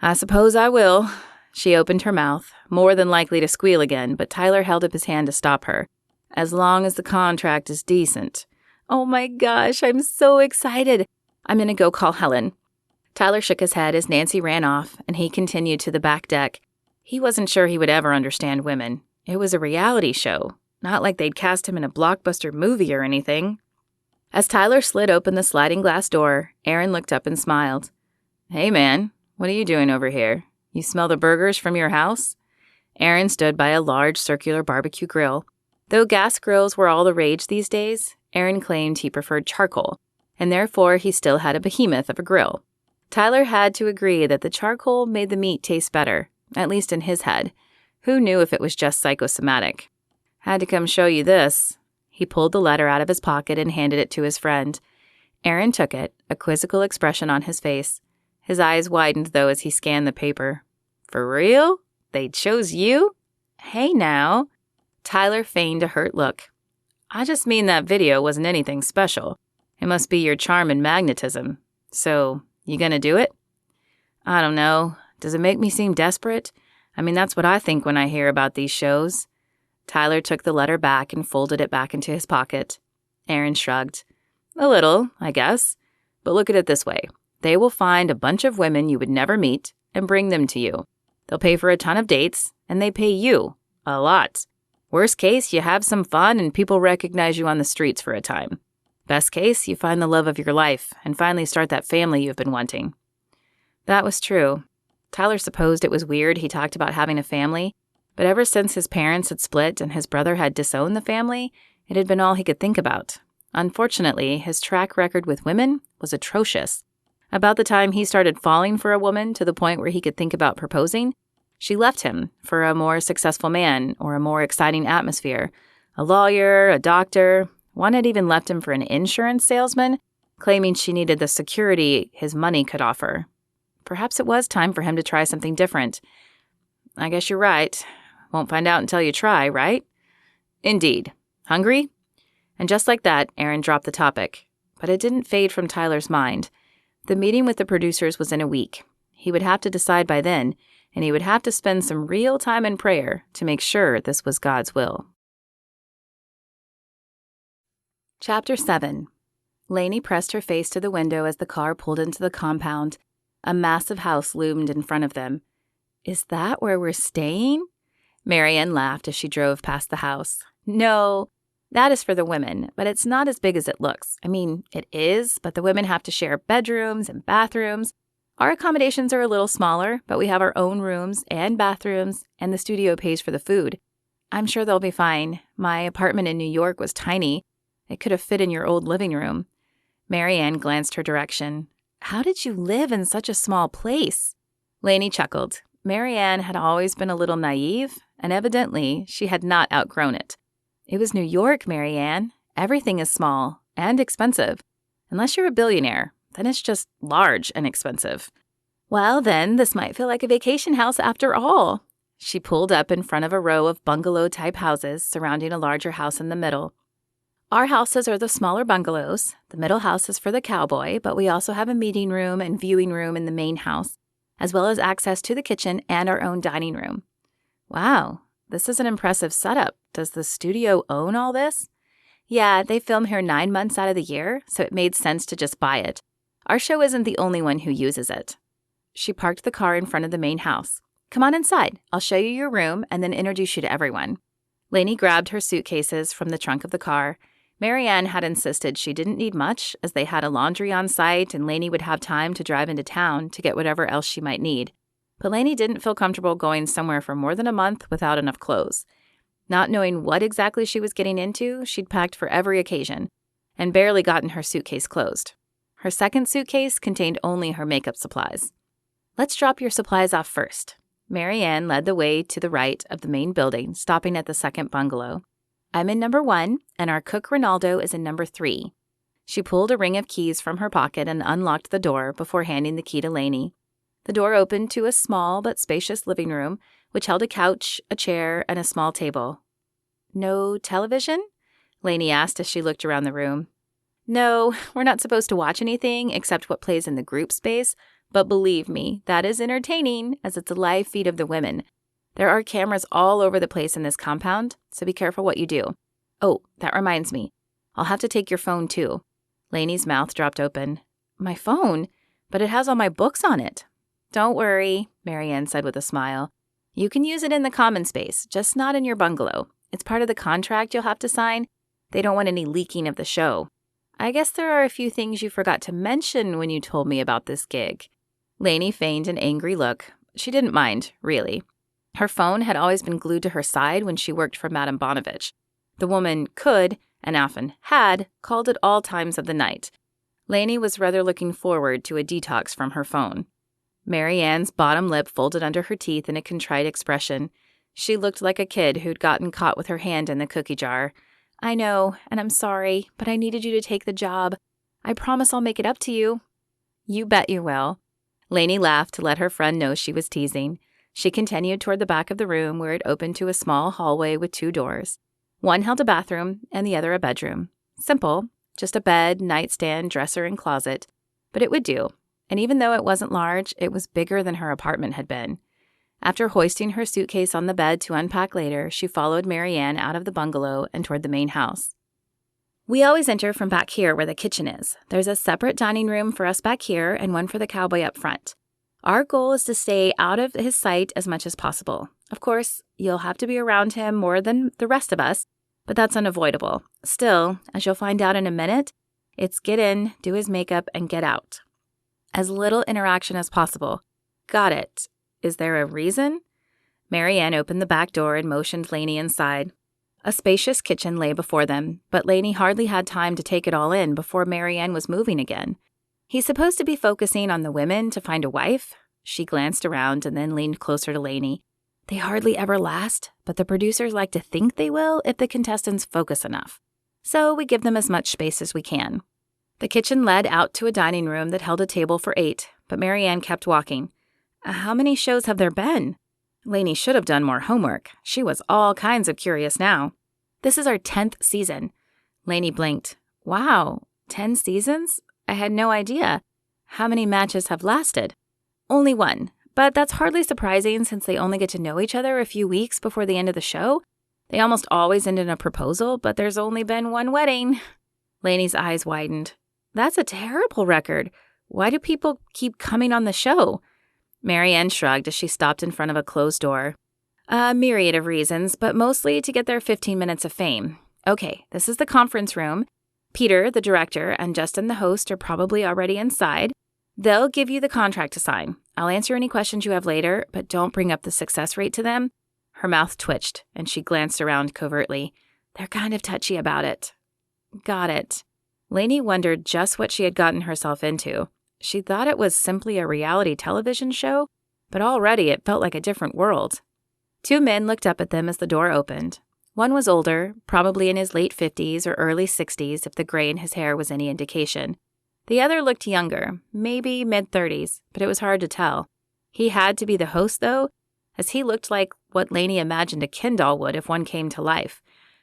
I suppose I will. She opened her mouth, more than likely to squeal again, but Tyler held up his hand to stop her. As long as the contract is decent. Oh my gosh, I'm so excited. I'm going to go call Helen. Tyler shook his head as Nancy ran off, and he continued to the back deck. He wasn't sure he would ever understand women. It was a reality show, not like they'd cast him in a blockbuster movie or anything. As Tyler slid open the sliding glass door, Aaron looked up and smiled. Hey man, what are you doing over here? You smell the burgers from your house? Aaron stood by a large circular barbecue grill. Though gas grills were all the rage these days, Aaron claimed he preferred charcoal, and therefore he still had a behemoth of a grill. Tyler had to agree that the charcoal made the meat taste better, at least in his head. Who knew if it was just psychosomatic? Had to come show you this. He pulled the letter out of his pocket and handed it to his friend. Aaron took it, a quizzical expression on his face. His eyes widened, though, as he scanned the paper. For real? They chose you? Hey, now. Tyler feigned a hurt look. I just mean that video wasn't anything special. It must be your charm and magnetism. So, you gonna do it? I don't know. Does it make me seem desperate? I mean, that's what I think when I hear about these shows. Tyler took the letter back and folded it back into his pocket. Aaron shrugged. A little, I guess. But look at it this way. They will find a bunch of women you would never meet and bring them to you. They'll pay for a ton of dates, and they pay you. A lot. Worst case, you have some fun and people recognize you on the streets for a time. Best case, you find the love of your life and finally start that family you've been wanting. That was true. Tyler supposed it was weird he talked about having a family, but ever since his parents had split and his brother had disowned the family, it had been all he could think about. Unfortunately, his track record with women was atrocious. About the time he started falling for a woman to the point where he could think about proposing, she left him for a more successful man or a more exciting atmosphere. A lawyer, a doctor. One had even left him for an insurance salesman, claiming she needed the security his money could offer. Perhaps it was time for him to try something different. I guess you're right. Won't find out until you try, right? Indeed. Hungry? And just like that, Aaron dropped the topic. But it didn't fade from Tyler's mind. The meeting with the producers was in a week. He would have to decide by then, and he would have to spend some real time in prayer to make sure this was God's will. Chapter 7. Lainey pressed her face to the window as the car pulled into the compound. A massive house loomed in front of them. Is that where we're staying? Marianne laughed as she drove past the house. No, that is for the women, but it's not as big as it looks. I mean, it is, but the women have to share bedrooms and bathrooms. Our accommodations are a little smaller, but we have our own rooms and bathrooms, and the studio pays for the food. I'm sure they'll be fine. My apartment in New York was tiny. It could have fit in your old living room. Marianne glanced her direction. How did you live in such a small place? Lainey chuckled. Marianne had always been a little naive, and evidently she had not outgrown it. It was New York, Marianne. Everything is small and expensive. Unless you're a billionaire, then it's just large and expensive. Well, then, this might feel like a vacation house after all. She pulled up in front of a row of bungalow-type houses surrounding a larger house in the middle. Our houses are the smaller bungalows. The middle house is for the Cowboy, but we also have a meeting room and viewing room in the main house, as well as access to the kitchen and our own dining room. Wow, this is an impressive setup. Does the studio own all this? Yeah, they film here 9 months out of the year, so it made sense to just buy it. Our show isn't the only one who uses it. She parked the car in front of the main house. Come on inside. I'll show you your room and then introduce you to everyone. Lainey grabbed her suitcases from the trunk of the car. Marianne had insisted she didn't need much, as they had a laundry on site and Lainey would have time to drive into town to get whatever else she might need. But Lainey didn't feel comfortable going somewhere for more than a month without enough clothes. Not knowing what exactly she was getting into, she'd packed for every occasion and barely gotten her suitcase closed. Her second suitcase contained only her makeup supplies. Let's drop your supplies off first. Marianne led the way to the right of the main building, stopping at the second bungalow. I'm in number 1, and our cook Ronaldo is in number 3. She pulled a ring of keys from her pocket and unlocked the door before handing the key to Lainey. The door opened to a small but spacious living room, which held a couch, a chair, and a small table. No television? Lainey asked as she looked around the room. No, we're not supposed to watch anything except what plays in the group space, but believe me, that is entertaining as it's a live feed of the women. There are cameras all over the place in this compound, so be careful what you do. Oh, that reminds me. I'll have to take your phone too. Lainey's mouth dropped open. My phone? But it has all my books on it. Don't worry, Marianne said with a smile. You can use it in the common space, just not in your bungalow. It's part of the contract you'll have to sign. They don't want any leaking of the show. I guess there are a few things you forgot to mention when you told me about this gig. Lainey feigned an angry look. She didn't mind, really. Her phone had always been glued to her side when she worked for Madame Bonovich. The woman could, and often had, called at all times of the night. Lainey was rather looking forward to a detox from her phone. Marianne's bottom lip folded under her teeth in a contrite expression. She looked like a kid who'd gotten caught with her hand in the cookie jar. I know, and I'm sorry, but I needed you to take the job. I promise I'll make it up to you. You bet you will. Lainey laughed to let her friend know she was teasing. She continued toward the back of the room where it opened to a small hallway with 2 doors. One held a bathroom and the other a bedroom. Simple, just a bed, nightstand, dresser, and closet. But it would do. And even though it wasn't large, it was bigger than her apartment had been. After hoisting her suitcase on the bed to unpack later, she followed Marianne out of the bungalow and toward the main house. We always enter from back here where the kitchen is. There's a separate dining room for us back here and one for the cowboy up front. Our goal is to stay out of his sight as much as possible. Of course, you'll have to be around him more than the rest of us, but that's unavoidable. Still, as you'll find out in a minute, it's get in, do his makeup, and get out. As little interaction as possible. Got it. Is there a reason? Marianne opened the back door and motioned Lainey inside. A spacious kitchen lay before them, but Lainey hardly had time to take it all in before Marianne was moving again. He's supposed to be focusing on the women to find a wife? She glanced around and then leaned closer to Lainey. They hardly ever last, but the producers like to think they will if the contestants focus enough. So we give them as much space as we can. The kitchen led out to a dining room that held a table for 8, but Marianne kept walking. How many shows have there been? Lainey should have done more homework. She was all kinds of curious now. This is our 10th season. Lainey blinked. Wow, 10 seasons? I had no idea. How many matches have lasted? Only 1, but that's hardly surprising since they only get to know each other a few weeks before the end of the show. They almost always end in a proposal, but there's only been 1 wedding. Lainey's eyes widened. That's a terrible record. Why do people keep coming on the show? Marianne shrugged as she stopped in front of a closed door. A myriad of reasons, but mostly to get their 15 minutes of fame. Okay, this is the conference room. Peter, the director, and Justin, the host, are probably already inside. They'll give you the contract to sign. I'll answer any questions you have later, but don't bring up the success rate to them. Her mouth twitched, and she glanced around covertly. They're kind of touchy about it. Got it. Lainey wondered just what she had gotten herself into. She thought it was simply a reality television show, but already it felt like a different world. 2 men looked up at them as the door opened. One was older, probably in his late 50s or early 60s if the gray in his hair was any indication. The other looked younger, maybe mid-30s, but it was hard to tell. He had to be the host, though, as he looked like what Lainey imagined a Ken doll would if one came to life.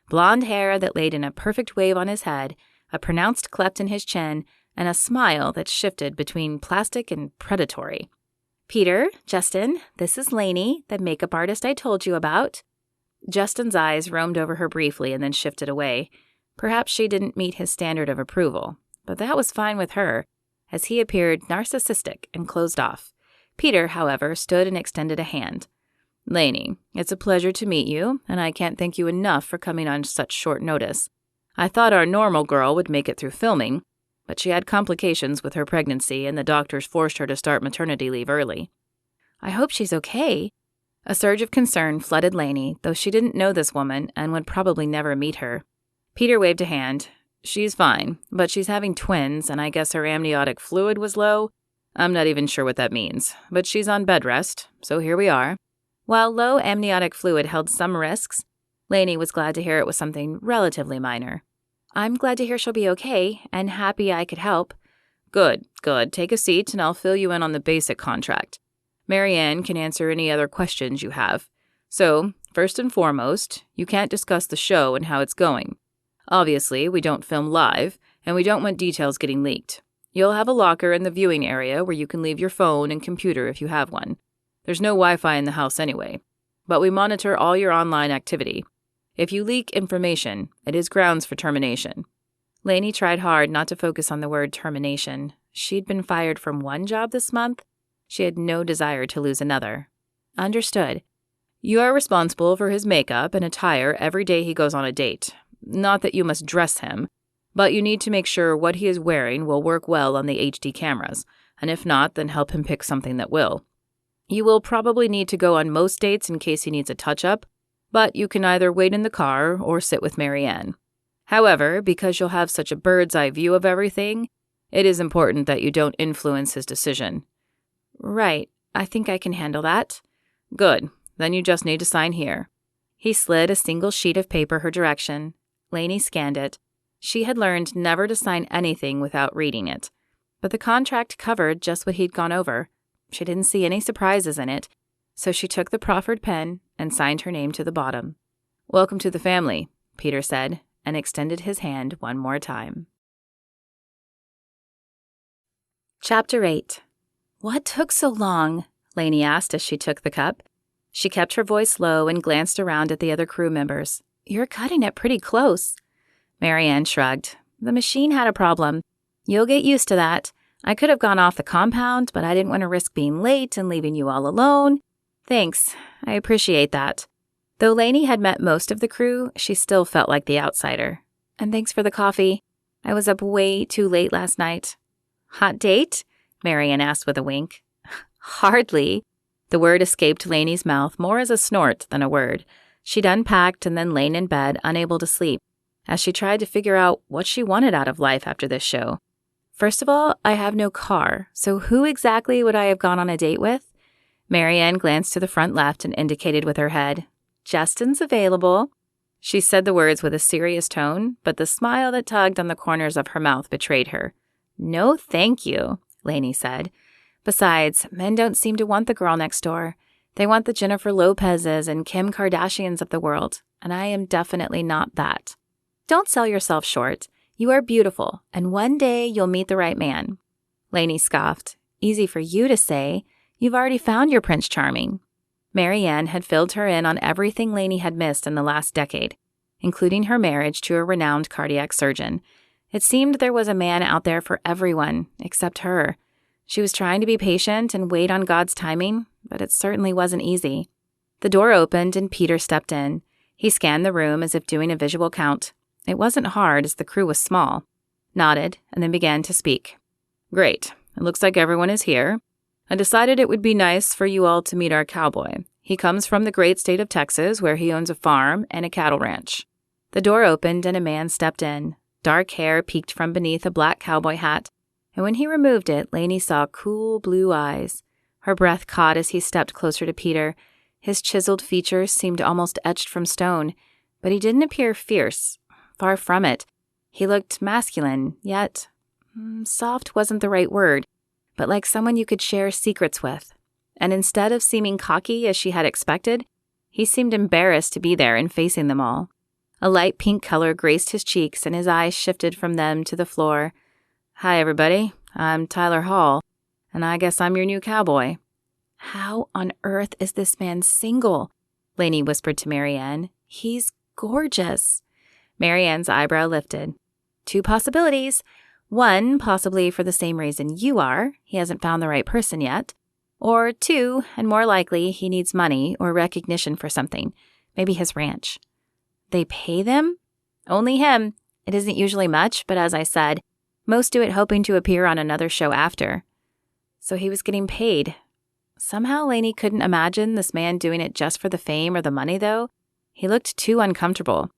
Blonde hair that laid in a perfect wave on his head, a pronounced cleft in his chin, and a smile that shifted between plastic and predatory. Peter, Justin, this is Lainey, the makeup artist I told you about. Justin's eyes roamed over her briefly and then shifted away. Perhaps she didn't meet his standard of approval, but that was fine with her, as he appeared narcissistic and closed off. Peter, however, stood and extended a hand. "Lainey, it's a pleasure to meet you, and I can't thank you enough for coming on such short notice. I thought our normal girl would make it through filming, but she had complications with her pregnancy, and the doctors forced her to start maternity leave early." "I hope she's okay." A surge of concern flooded Lainey, though she didn't know this woman and would probably never meet her. Peter waved a hand. "She's fine, but she's having twins, and I guess her amniotic fluid was low. I'm not even sure what that means, but she's on bed rest, so here we are." While low amniotic fluid held some risks, Lainey was glad to hear it was something relatively minor. "I'm glad to hear she'll be okay, and happy I could help." Good. Take a seat, and I'll fill you in on the basic contract. Marianne can answer any other questions you have. So, first and foremost, you can't discuss the show and how it's going. Obviously, we don't film live, and we don't want details getting leaked. You'll have a locker in the viewing area where you can leave your phone and computer if you have one. There's no Wi-Fi in the house anyway, but we monitor all your online activity. If you leak information, it is grounds for termination. Lainey tried hard not to focus on the word termination. She'd been fired from one job this month. She had no desire to lose another. Understood. You are responsible for his makeup and attire every day he goes on a date. Not that you must dress him, but you need to make sure what he is wearing will work well on the HD cameras, and if not, then help him pick something that will. You will probably need to go on most dates in case he needs a touch-up, but you can either wait in the car or sit with Marianne. However, because you'll have such a bird's-eye view of everything, it is important that you don't influence his decision. Right, I think I can handle that. Good, then you just need to sign here. He slid a single sheet of paper her direction. Lainey scanned it. She had learned never to sign anything without reading it. But the contract covered just what he'd gone over. She didn't see any surprises in it, so she took the proffered pen and signed her name to the bottom. "Welcome to the family," Peter said, and extended his hand one more time. Chapter 8. "What took so long?" Lainey asked as she took the cup. She kept her voice low and glanced around at the other crew members. "You're cutting it pretty close." Marianne shrugged. "The machine had a problem. You'll get used to that. I could have gone off the compound, but I didn't want to risk being late and leaving you all alone." "Thanks. I appreciate that." Though Lainey had met most of the crew, she still felt like the outsider. "And thanks for the coffee. I was up way too late last night." "Hot date?" Marianne asked with a wink. "Hardly." The word escaped Lainey's mouth more as a snort than a word. She'd unpacked and then lain in bed, unable to sleep, as she tried to figure out what she wanted out of life after this show. "First of all, I have no car, so who exactly would I have gone on a date with?" Marianne glanced to the front left and indicated with her head. "Justin's available." She said the words with a serious tone, but the smile that tugged on the corners of her mouth betrayed her. "No, thank you," Lainey said. "Besides, men don't seem to want the girl next door. They want the Jennifer Lopez's and Kim Kardashians of the world, and I am definitely not that. Don't sell yourself short. You are beautiful, and one day you'll meet the right man." Lainey scoffed. "Easy for you to say. You've already found your Prince Charming." Marianne had filled her in on everything Lainey had missed in the last decade, including her marriage to a renowned cardiac surgeon. It seemed there was a man out there for everyone, except her. She was trying to be patient and wait on God's timing, but it certainly wasn't easy. The door opened and Peter stepped in. He scanned the room as if doing a visual count. It wasn't hard as the crew was small. Nodded and then began to speak. "Great. It looks like everyone is here. I decided it would be nice for you all to meet our cowboy. He comes from the great state of Texas, where he owns a farm and a cattle ranch." The door opened and a man stepped in. Dark hair peeked from beneath a black cowboy hat, and when he removed it, Lainey saw cool blue eyes. Her breath caught as he stepped closer to Peter. His chiseled features seemed almost etched from stone, but he didn't appear fierce. Far from it. He looked masculine, yet soft wasn't the right word, but like someone you could share secrets with. And instead of seeming cocky as she had expected, he seemed embarrassed to be there and facing them all. A light pink color graced his cheeks, and his eyes shifted from them to the floor. "Hi, everybody. I'm Tyler Hall, and I guess I'm your new cowboy." "How on earth is this man single?" Lainey whispered to Marianne. "He's gorgeous." Marianne's eyebrow lifted. 2 possibilities. 1, possibly for the same reason you are. He hasn't found the right person yet. Or 2, and more likely, he needs money or recognition for something. Maybe his ranch. They pay them? Only him. It isn't usually much, but as I said, most do it hoping to appear on another show after. So he was getting paid. Somehow Lainey couldn't imagine this man doing it just for the fame or the money, though. He looked too uncomfortable.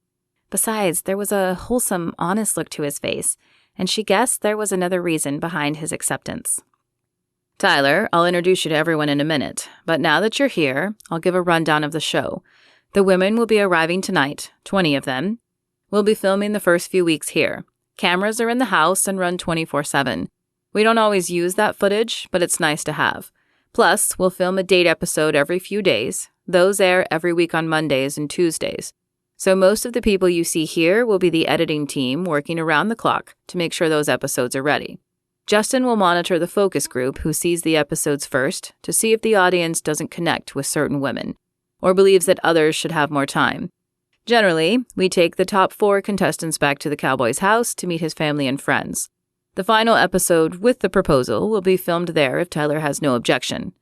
Besides, there was a wholesome, honest look to his face, and she guessed there was another reason behind his acceptance. Tyler, I'll introduce you to everyone in a minute, but now that you're here, I'll give a rundown of the show. The women will be arriving tonight, 20 of them. We'll be filming the first few weeks here. Cameras are in the house and run 24/7. We don't always use that footage, but it's nice to have. Plus, we'll film a date episode every few days. Those air every week on Mondays and Tuesdays. So most of the people you see here will be the editing team working around the clock to make sure those episodes are ready. Justin will monitor the focus group who sees the episodes first to see if the audience doesn't connect with certain women or believes that others should have more time. Generally, we take the top 4 contestants back to the Cowboy's house to meet his family and friends. The final episode with the proposal will be filmed there if Tyler has no objection.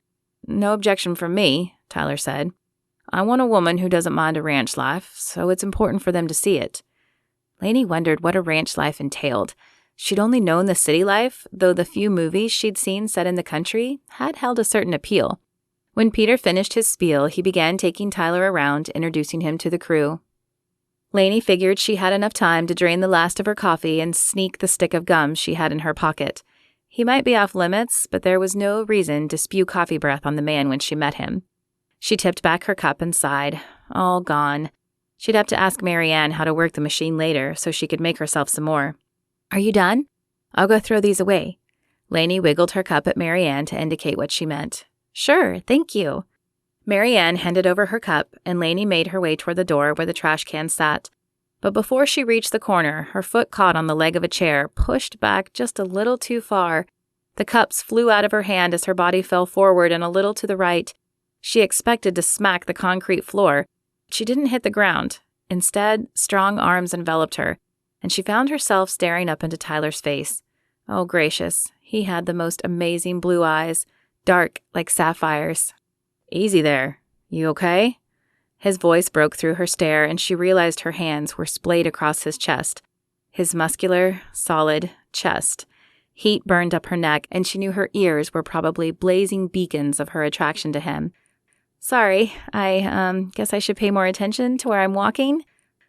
No objection from me, Tyler said. I want a woman who doesn't mind a ranch life, so it's important for them to see it. Lainey wondered what a ranch life entailed. She'd only known the city life, though the few movies she'd seen set in the country had held a certain appeal. When Peter finished his spiel, he began taking Tyler around, introducing him to the crew. Lainey figured she had enough time to drain the last of her coffee and sneak the stick of gum she had in her pocket. He might be off limits, but there was no reason to spew coffee breath on the man when she met him. She tipped back her cup and sighed. All gone. She'd have to ask Marianne how to work the machine later so she could make herself some more. Are you done? I'll go throw these away. Lainey wiggled her cup at Marianne to indicate what she meant. Sure, thank you. Marianne handed over her cup, and Lainey made her way toward the door where the trash can sat. But before she reached the corner, her foot caught on the leg of a chair, pushed back just a little too far. The cups flew out of her hand as her body fell forward and a little to the right. She expected to smack the concrete floor. She didn't hit the ground. Instead, strong arms enveloped her, and she found herself staring up into Tyler's face. Oh, gracious. He had the most amazing blue eyes, dark like sapphires. Easy there. You okay? His voice broke through her stare, and she realized her hands were splayed across his chest. His muscular, solid chest. Heat burned up her neck, and she knew her ears were probably blazing beacons of her attraction to him. Sorry, I guess I should pay more attention to where I'm walking.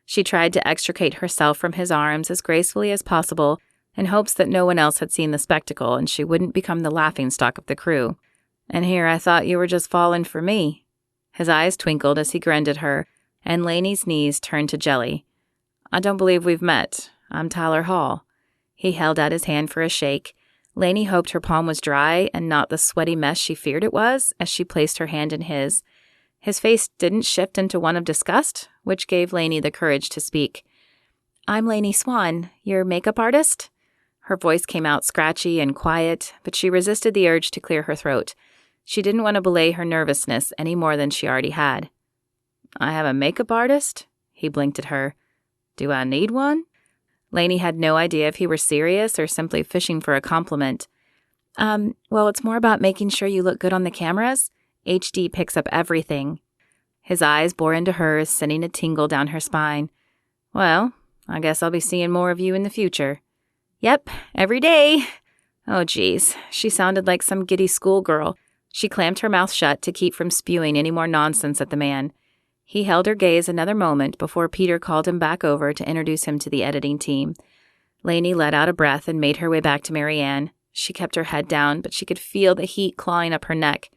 She tried to extricate herself from his arms as gracefully as possible in hopes that no one else had seen the spectacle and she wouldn't become the laughingstock of the crew. And here I thought you were just falling for me. His eyes twinkled as he grinned at her, and Lainey's knees turned to jelly. I don't believe we've met. I'm Tyler Hall. He held out his hand for a shake. Lainey hoped her palm was dry and not the sweaty mess she feared it was as she placed her hand in his. His face didn't shift into one of disgust, which gave Lainey the courage to speak. I'm Lainey Swan, your makeup artist? Her voice came out scratchy and quiet, but she resisted the urge to clear her throat. She didn't want to belay her nervousness any more than she already had. I have a makeup artist? He blinked at her. Do I need one? Lainey had no idea if he were serious or simply fishing for a compliment. Well, it's more about making sure you look good on the cameras. HD picks up everything. His eyes bore into hers, sending a tingle down her spine. Well, I guess I'll be seeing more of you in the future. Yep, every day. Oh, geez, she sounded like some giddy schoolgirl. She clamped her mouth shut to keep from spewing any more nonsense at the man. He held her gaze another moment before Peter called him back over to introduce him to the editing team. Lainey let out a breath and made her way back to Marianne. She kept her head down, but she could feel the heat clawing up her neck.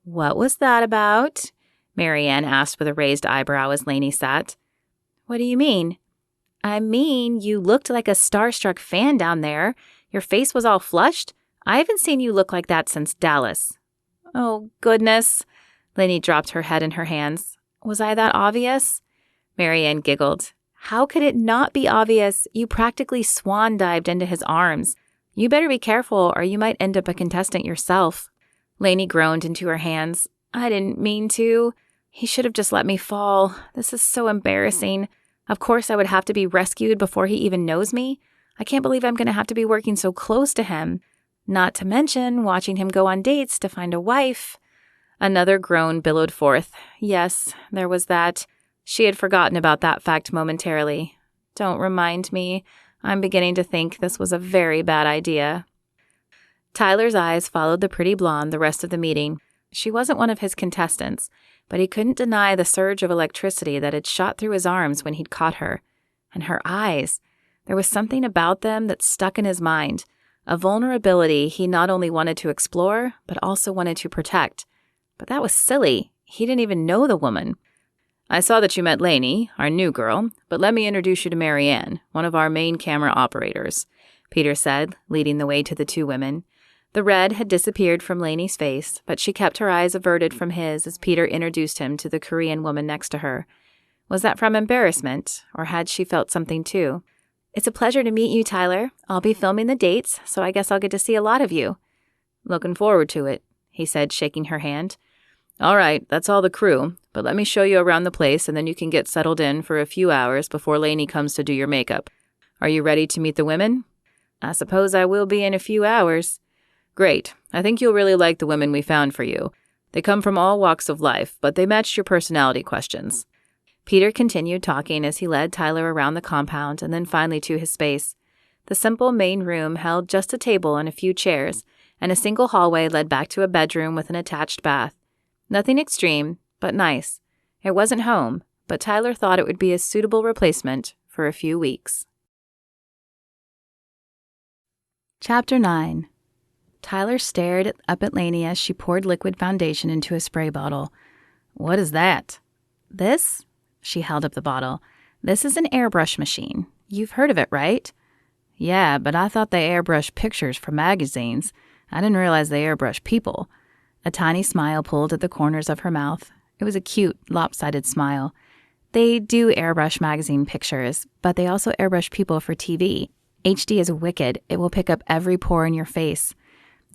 What was that about? Marianne asked with a raised eyebrow as Lainey sat. What do you mean? I mean, you looked like a starstruck fan down there. Your face was all flushed. I haven't seen you look like that since Dallas. Oh, goodness. Lainey dropped her head in her hands. Was I that obvious? Marianne giggled. How could it not be obvious? You practically swan dived into his arms. You better be careful or you might end up a contestant yourself. Lainey groaned into her hands. I didn't mean to. He should have just let me fall. This is so embarrassing. Of course, I would have to be rescued before he even knows me. I can't believe I'm going to have to be working so close to him. Not to mention watching him go on dates to find a wife. Another groan billowed forth. Yes, there was that. She had forgotten about that fact momentarily. Don't remind me. I'm beginning to think this was a very bad idea. Tyler's eyes followed the pretty blonde the rest of the meeting. She wasn't one of his contestants, but he couldn't deny the surge of electricity that had shot through his arms when he'd caught her. And her eyes. There was something about them that stuck in his mind, a vulnerability he not only wanted to explore, but also wanted to protect. But that was silly. He didn't even know the woman. I saw that you met Lainey, our new girl, but let me introduce you to Marianne, one of our main camera operators, Peter said, leading the way to the two women. The red had disappeared from Lainey's face, but she kept her eyes averted from his as Peter introduced him to the Korean woman next to her. Was that from embarrassment, or had she felt something too? It's a pleasure to meet you, Tyler. I'll be filming the dates, so I guess I'll get to see a lot of you. Looking forward to it, he said, shaking her hand. All right, that's all the crew, but let me show you around the place and then you can get settled in for a few hours before Lainey comes to do your makeup. Are you ready to meet the women? I suppose I will be in a few hours. Great. I think you'll really like the women we found for you. They come from all walks of life, but they matched your personality questions. Peter continued talking as he led Tyler around the compound and then finally to his space. The simple main room held just a table and a few chairs, and a single hallway led back to a bedroom with an attached bath. Nothing extreme, but nice. It wasn't home, but Tyler thought it would be a suitable replacement for a few weeks. Chapter 9. Tyler stared up at Lainey as she poured liquid foundation into a spray bottle. What is that? This? She held up the bottle. This is an airbrush machine. You've heard of it, right? Yeah, but I thought they airbrush pictures for magazines. I didn't realize they airbrush people. A tiny smile pulled at the corners of her mouth. It was a cute, lopsided smile. They do airbrush magazine pictures, but they also airbrush people for TV. HD is wicked. It will pick up every pore in your face.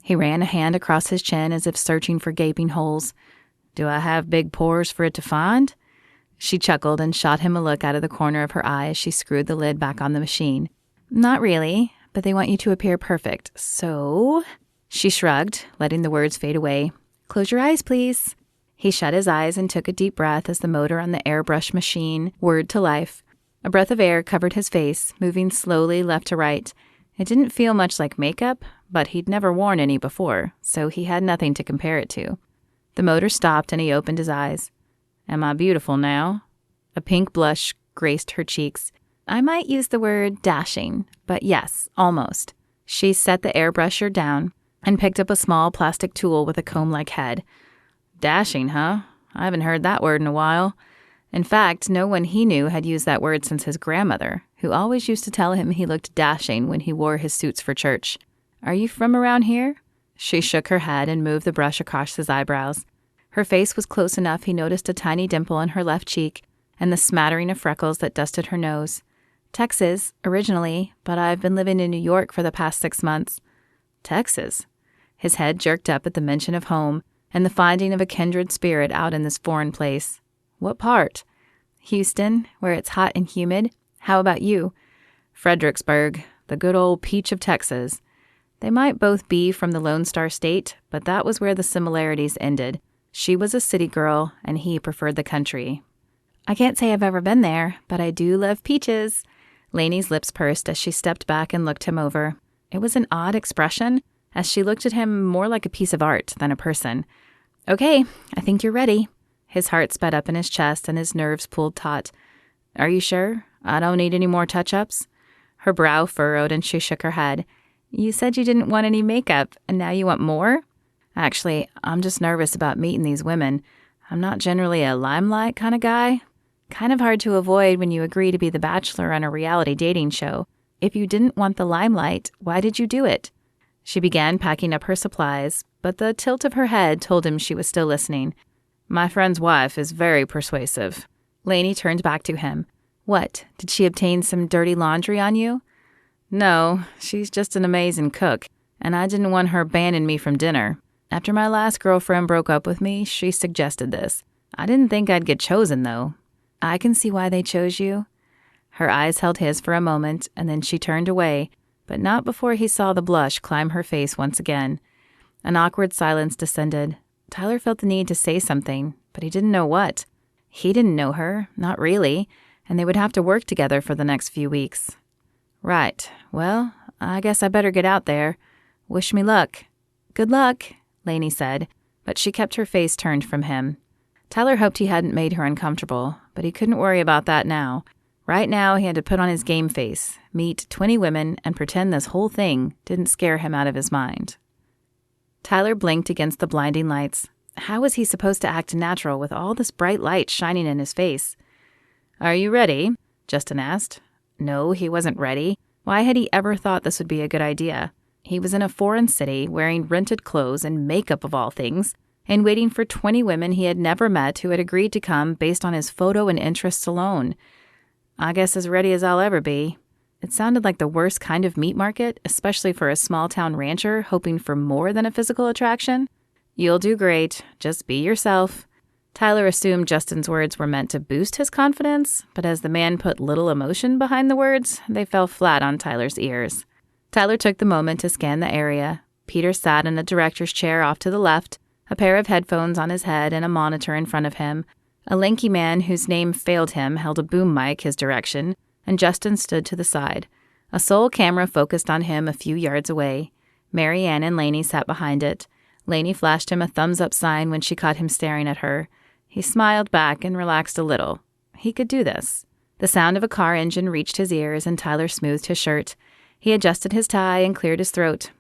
He ran a hand across his chin as if searching for gaping holes. Do I have big pores for it to find? She chuckled and shot him a look out of the corner of her eye as she screwed the lid back on the machine. Not really, but they want you to appear perfect, so... She shrugged, letting the words fade away. Close your eyes, please. He shut his eyes and took a deep breath as the motor on the airbrush machine whirred to life. A breath of air covered his face, moving slowly left to right. It didn't feel much like makeup, but he'd never worn any before, so he had nothing to compare it to. The motor stopped and he opened his eyes. Am I beautiful now? A pink blush graced her cheeks. I might use the word dashing, but yes, almost. She set the airbrusher down and picked up a small plastic tool with a comb-like head. Dashing, huh? I haven't heard that word in a while. In fact, no one he knew had used that word since his grandmother, who always used to tell him he looked dashing when he wore his suits for church. Are you from around here? She shook her head and moved the brush across his eyebrows. Her face was close enough he noticed a tiny dimple in her left cheek and the smattering of freckles that dusted her nose. Texas, originally, but I've been living in New York for the past 6 months. Texas? His head jerked up at the mention of home and the finding of a kindred spirit out in this foreign place. What part? Houston, where it's hot and humid. How about you? Fredericksburg, the good old peach of Texas. They might both be from the Lone Star State, but that was where the similarities ended. She was a city girl, and he preferred the country. I can't say I've ever been there, but I do love peaches. Lainey's lips pursed as she stepped back and looked him over. It was an odd expression, as she looked at him more like a piece of art than a person. Okay, I think you're ready. His heart sped up in his chest and his nerves pulled taut. Are you sure? I don't need any more touch-ups? Her brow furrowed and she shook her head. You said you didn't want any makeup, and now you want more? Actually, I'm just nervous about meeting these women. I'm not generally a limelight kind of guy. Kind of hard to avoid when you agree to be the bachelor on a reality dating show. If you didn't want the limelight, why did you do it? She began packing up her supplies, but the tilt of her head told him she was still listening. My friend's wife is very persuasive. Lainey turned back to him. What, did she obtain some dirty laundry on you? No, she's just an amazing cook, and I didn't want her banning me from dinner. After my last girlfriend broke up with me, she suggested this. I didn't think I'd get chosen, though. I can see why they chose you. Her eyes held his for a moment, and then she turned away, but not before he saw the blush climb her face once again. An awkward silence descended. Tyler felt the need to say something, but he didn't know what. He didn't know her, not really, and they would have to work together for the next few weeks. Right, well, I guess I better get out there. Wish me luck. Good luck, Lainey said, but she kept her face turned from him. Tyler hoped he hadn't made her uncomfortable, but he couldn't worry about that now. Right now, he had to put on his game face, meet 20 women, and pretend this whole thing didn't scare him out of his mind. Tyler blinked against the blinding lights. How was he supposed to act natural with all this bright light shining in his face? Are you ready? Justin asked. No, he wasn't ready. Why had he ever thought this would be a good idea? He was in a foreign city, wearing rented clothes and makeup of all things, and waiting for 20 women he had never met who had agreed to come based on his photo and interests alone. I guess as ready as I'll ever be. It sounded like the worst kind of meat market, especially for a small-town rancher hoping for more than a physical attraction. You'll do great. Just be yourself. Tyler assumed Justin's words were meant to boost his confidence, but as the man put little emotion behind the words, they fell flat on Tyler's ears. Tyler took the moment to scan the area. Peter sat in a director's chair off to the left, a pair of headphones on his head and a monitor in front of him. A lanky man whose name failed him held a boom mic his direction, and Justin stood to the side. A sole camera focused on him a few yards away. Mary Ann and Lainey sat behind it. Lainey flashed him a thumbs-up sign when she caught him staring at her. He smiled back and relaxed a little. He could do this. The sound of a car engine reached his ears, and Tyler smoothed his shirt. He adjusted his tie and cleared his throat.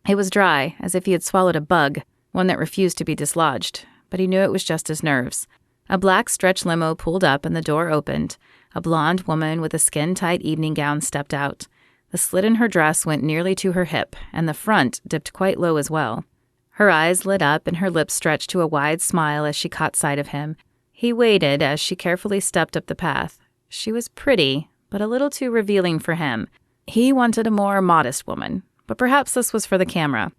It was dry, as if he had swallowed a bug, one that refused to be dislodged, but he knew it was just his nerves. A black stretch limo pulled up and the door opened. A blonde woman with a skin-tight evening gown stepped out. The slit in her dress went nearly to her hip, and the front dipped quite low as well. Her eyes lit up and her lips stretched to a wide smile as she caught sight of him. He waited as she carefully stepped up the path. She was pretty, but a little too revealing for him. He wanted a more modest woman, but perhaps this was for the camera.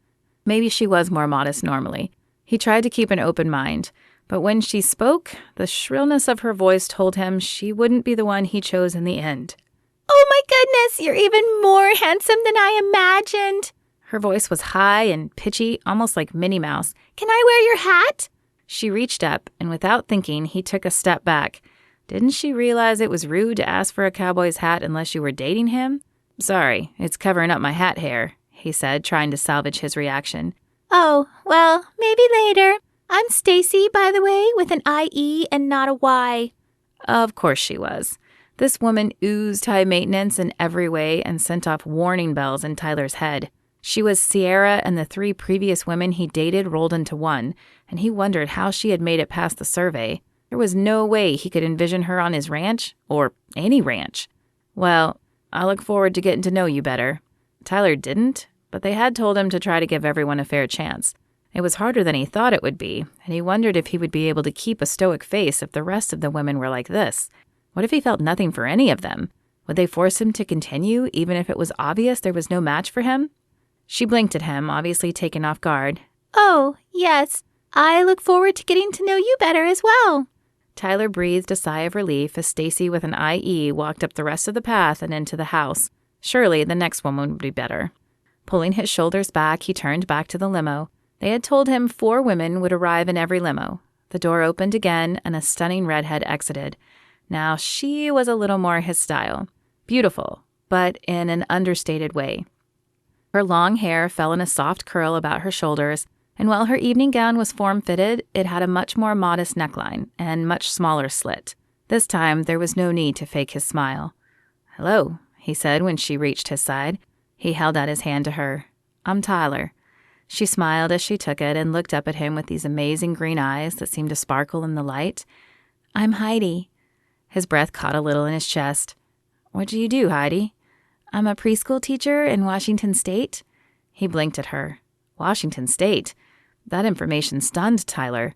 Maybe she was more modest normally. He tried to keep an open mind, but when she spoke, the shrillness of her voice told him she wouldn't be the one he chose in the end. Oh my goodness, you're even more handsome than I imagined. Her voice was high and pitchy, almost like Minnie Mouse. Can I wear your hat? She reached up, and without thinking, he took a step back. Didn't she realize it was rude to ask for a cowboy's hat unless you were dating him? Sorry, it's covering up my hat hair, he said, trying to salvage his reaction. Oh, well, maybe later. I'm Stacy, by the way, with an I-E and not a Y. Of course she was. This woman oozed high maintenance in every way and sent off warning bells in Tyler's head. She was Sierra, and the 3 previous women he dated rolled into one, and he wondered how she had made it past the survey. There was no way he could envision her on his ranch, or any ranch. Well, I look forward to getting to know you better. Tyler didn't, but they had told him to try to give everyone a fair chance. It was harder than he thought it would be, and he wondered if he would be able to keep a stoic face if the rest of the women were like this. What if he felt nothing for any of them? Would they force him to continue, even if it was obvious there was no match for him? She blinked at him, obviously taken off guard. Oh, yes. I look forward to getting to know you better as well. Tyler breathed a sigh of relief as Stacy with an IE walked up the rest of the path and into the house. Surely the next woman would be better. Pulling his shoulders back, he turned back to the limo. They had told him 4 women would arrive in every limo. The door opened again, and a stunning redhead exited. Now, she was a little more his style. Beautiful, but in an understated way. Her long hair fell in a soft curl about her shoulders, and while her evening gown was form-fitted, it had a much more modest neckline and much smaller slit. This time, there was no need to fake his smile. "Hello," he said when she reached his side. He held out his hand to her. "I'm Tyler." She smiled as she took it and looked up at him with these amazing green eyes that seemed to sparkle in the light. "I'm Heidi." His breath caught a little in his chest. "What do you do, Heidi?" "I'm a preschool teacher in Washington State." He blinked at her. Washington State? That information stunned Tyler.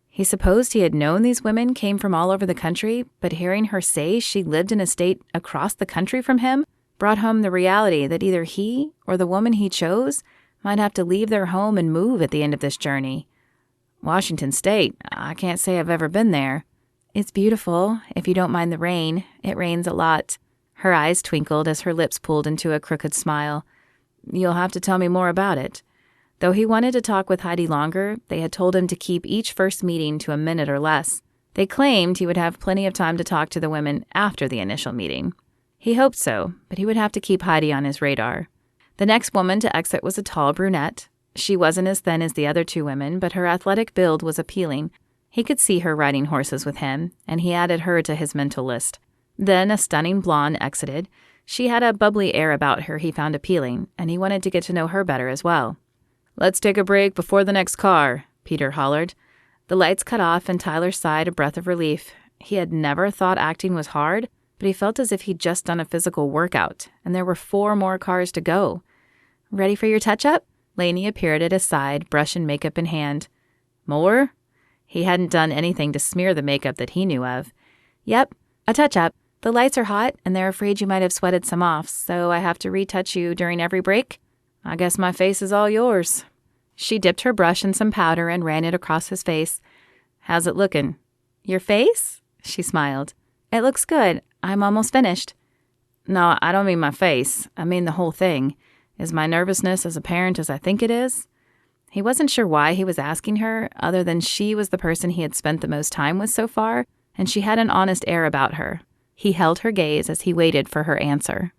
He supposed he had known these women came from all over the country, but hearing her say she lived in a state across the country from him brought home the reality that either he or the woman he chose might have to leave their home and move at the end of this journey. "Washington State? I can't say I've ever been there." "It's beautiful, if you don't mind the rain. It rains a lot." Her eyes twinkled as her lips pulled into a crooked smile. "You'll have to tell me more about it." Though he wanted to talk with Heidi longer, they had told him to keep each first meeting to a minute or less. They claimed he would have plenty of time to talk to the women after the initial meeting. He hoped so, but he would have to keep Heidi on his radar. The next woman to exit was a tall brunette. She wasn't as thin as the other two women, but her athletic build was appealing. He could see her riding horses with him, and he added her to his mental list. Then a stunning blonde exited. She had a bubbly air about her he found appealing, and he wanted to get to know her better as well. "Let's take a break before the next car," Peter hollered. The lights cut off, and Tyler sighed a breath of relief. He had never thought acting was hard, but he felt as if he'd just done a physical workout, and there were 4 more cars to go. "Ready for your touch-up?" Lainey appeared at his side, brush and makeup in hand. "More?" He hadn't done anything to smear the makeup that he knew of. "Yep, a touch-up. The lights are hot, and they're afraid you might have sweated some off, so I have to retouch you during every break. I guess my face is all yours." She dipped her brush in some powder and ran it across his face. "How's it looking?" "Your face?" She smiled. "It looks good. I'm almost finished." "No, I don't mean my face. I mean the whole thing. Is my nervousness as apparent as I think it is?" He wasn't sure why he was asking her, other than she was the person he had spent the most time with so far, and she had an honest air about her. He held her gaze as he waited for her answer.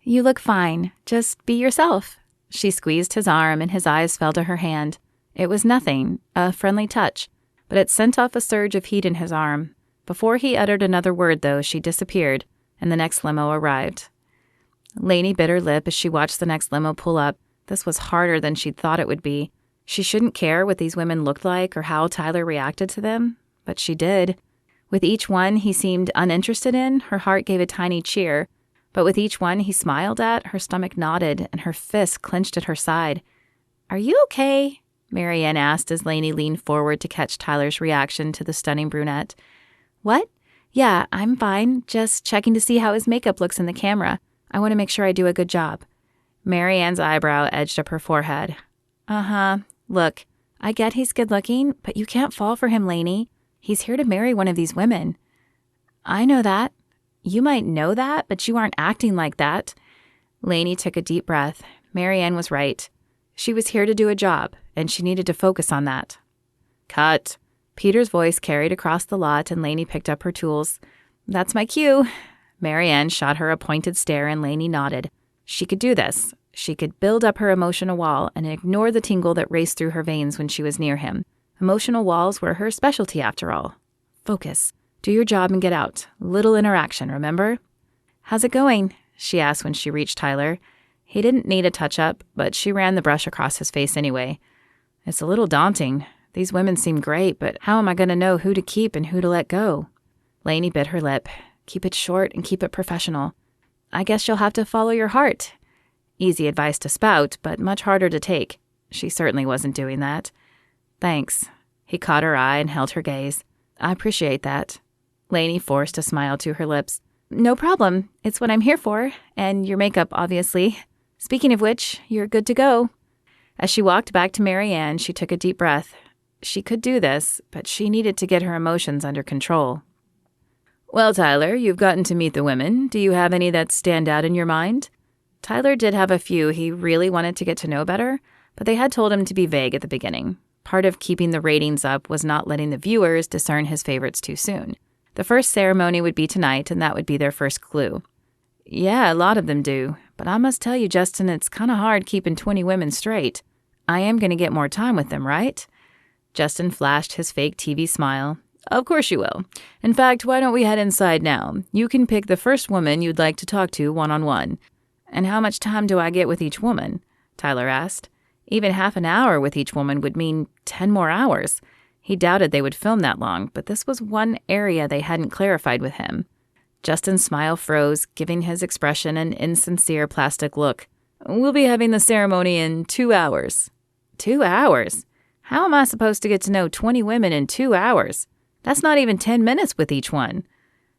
"You look fine. Just be yourself." She squeezed his arm, and his eyes fell to her hand. It was nothing, a friendly touch, but it sent off a surge of heat in his arm. Before he uttered another word, though, she disappeared, and the next limo arrived. Lainey bit her lip as she watched the next limo pull up. This was harder than she'd thought it would be. She shouldn't care what these women looked like or how Tyler reacted to them, but she did. With each one he seemed uninterested in, her heart gave a tiny cheer, but with each one he smiled at, her stomach knotted and her fist clenched at her side. "Are you okay?" Marianne asked as Lainey leaned forward to catch Tyler's reaction to the stunning brunette. "What? Yeah, I'm fine. Just checking to see how his makeup looks in the camera. I want to make sure I do a good job." Marianne's eyebrow edged up her forehead. "Uh-huh. Look, I get he's good-looking, but you can't fall for him, Lainey. He's here to marry one of these women." "I know that." "You might know that, but you aren't acting like that." Lainey took a deep breath. Marianne was right. She was here to do a job, and she needed to focus on that. "Cut." Peter's voice carried across the lot, and Lainey picked up her tools. "That's my cue." Marianne shot her a pointed stare, and Lainey nodded. She could do this. She could build up her emotional wall and ignore the tingle that raced through her veins when she was near him. Emotional walls were her specialty, after all. Focus. Do your job and get out. Little interaction, remember? "How's it going?" she asked when she reached Tyler. He didn't need a touch-up, but she ran the brush across his face anyway. "It's a little daunting. These women seem great, but how am I going to know who to keep and who to let go?" Lainey bit her lip. "Keep it short and keep it professional. I guess you'll have to follow your heart." Easy advice to spout, but much harder to take. She certainly wasn't doing that. "Thanks." He caught her eye and held her gaze. "I appreciate that." Lainey forced a smile to her lips. "No problem. It's what I'm here for. And your makeup, obviously. Speaking of which, you're good to go." As she walked back to Marianne, she took a deep breath. She could do this, but she needed to get her emotions under control. "Well, Tyler, you've gotten to meet the women. Do you have any that stand out in your mind?" Tyler did have a few he really wanted to get to know better, but they had told him to be vague at the beginning. Part of keeping the ratings up was not letting the viewers discern his favorites too soon. The first ceremony would be tonight, and that would be their first clue. "Yeah, a lot of them do. But I must tell you, Justin, it's kind of hard keeping 20 women straight. I am going to get more time with them, right?" Justin flashed his fake TV smile. "Of course you will. In fact, why don't we head inside now? You can pick the first woman you'd like to talk to one-on-one." "And how much time do I get with each woman?" Tyler asked. Even half an hour with each woman would mean 10 more hours. He doubted they would film that long, but this was one area they hadn't clarified with him. Justin's smile froze, giving his expression an insincere plastic look. "We'll be having the ceremony in 2 hours." 2 hours? How am I supposed to get to know 20 women in 2 hours? That's not even 10 minutes with each one.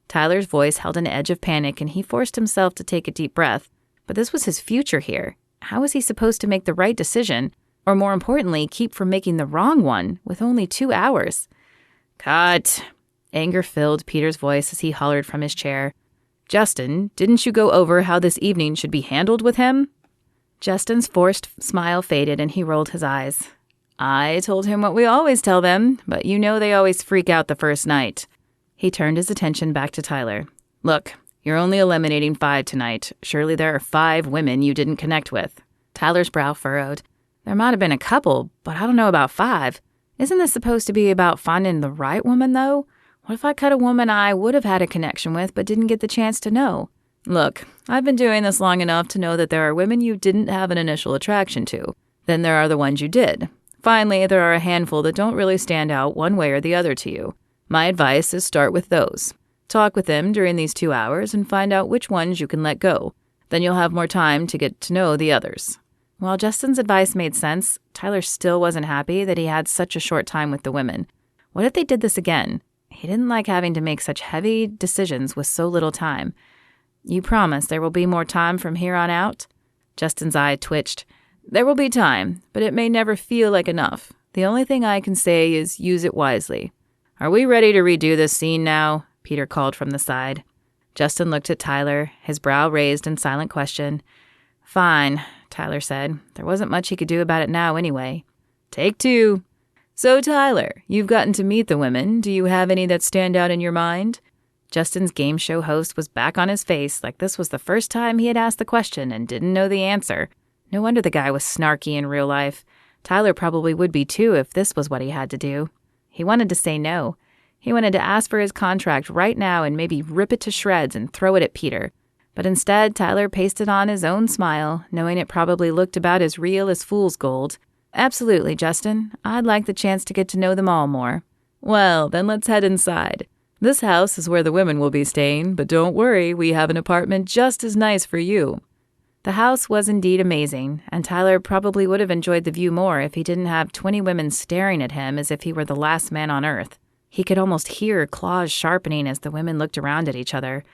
Tyler's voice held an edge of panic, and he forced himself to take a deep breath. But this was his future here. How was he supposed to make the right decision, or more importantly, keep from making the wrong one with only 2 hours? "Cut!" Anger filled Peter's voice as he hollered from his chair. Justin, didn't you go over how this evening should be handled with him? Justin's forced smile faded and he rolled his eyes. I told him what we always tell them, but you know they always freak out the first night. He turned his attention back to Tyler. Look, you're only eliminating 5 tonight. Surely there are 5 women you didn't connect with. Tyler's brow furrowed. There might have been a couple, but I don't know about 5. Isn't this supposed to be about finding the right woman, though? What if I cut a woman I would have had a connection with but didn't get the chance to know? Look, I've been doing this long enough to know that there are women you didn't have an initial attraction to. Then there are the ones you did. Finally, there are a handful that don't really stand out one way or the other to you. My advice is start with those. Talk with them during these 2 hours and find out which ones you can let go. Then you'll have more time to get to know the others. While Justin's advice made sense, Tyler still wasn't happy that he had such a short time with the women. What if they did this again? He didn't like having to make such heavy decisions with so little time. You promise there will be more time from here on out? Justin's eye twitched. There will be time, but it may never feel like enough. The only thing I can say is use it wisely. Are we ready to redo this scene now? Peter called from the side. Justin looked at Tyler, his brow raised in silent question. Fine, Tyler said. There wasn't much he could do about it now anyway. Take 2. So, Tyler, you've gotten to meet the women. Do you have any that stand out in your mind? Justin's game show host was back on his face like this was the first time he had asked the question and didn't know the answer. No wonder the guy was snarky in real life. Tyler probably would be too if this was what he had to do. He wanted to say no. He wanted to ask for his contract right now and maybe rip it to shreds and throw it at Peter. But instead, Tyler pasted on his own smile, knowing it probably looked about as real as fool's gold. Absolutely, Justin. I'd like the chance to get to know them all more. Well, then let's head inside. This house is where the women will be staying, but don't worry, we have an apartment just as nice for you. The house was indeed amazing, and Tyler probably would have enjoyed the view more if he didn't have 20 women staring at him as if he were the last man on earth. He could almost hear claws sharpening as the women looked around at each other.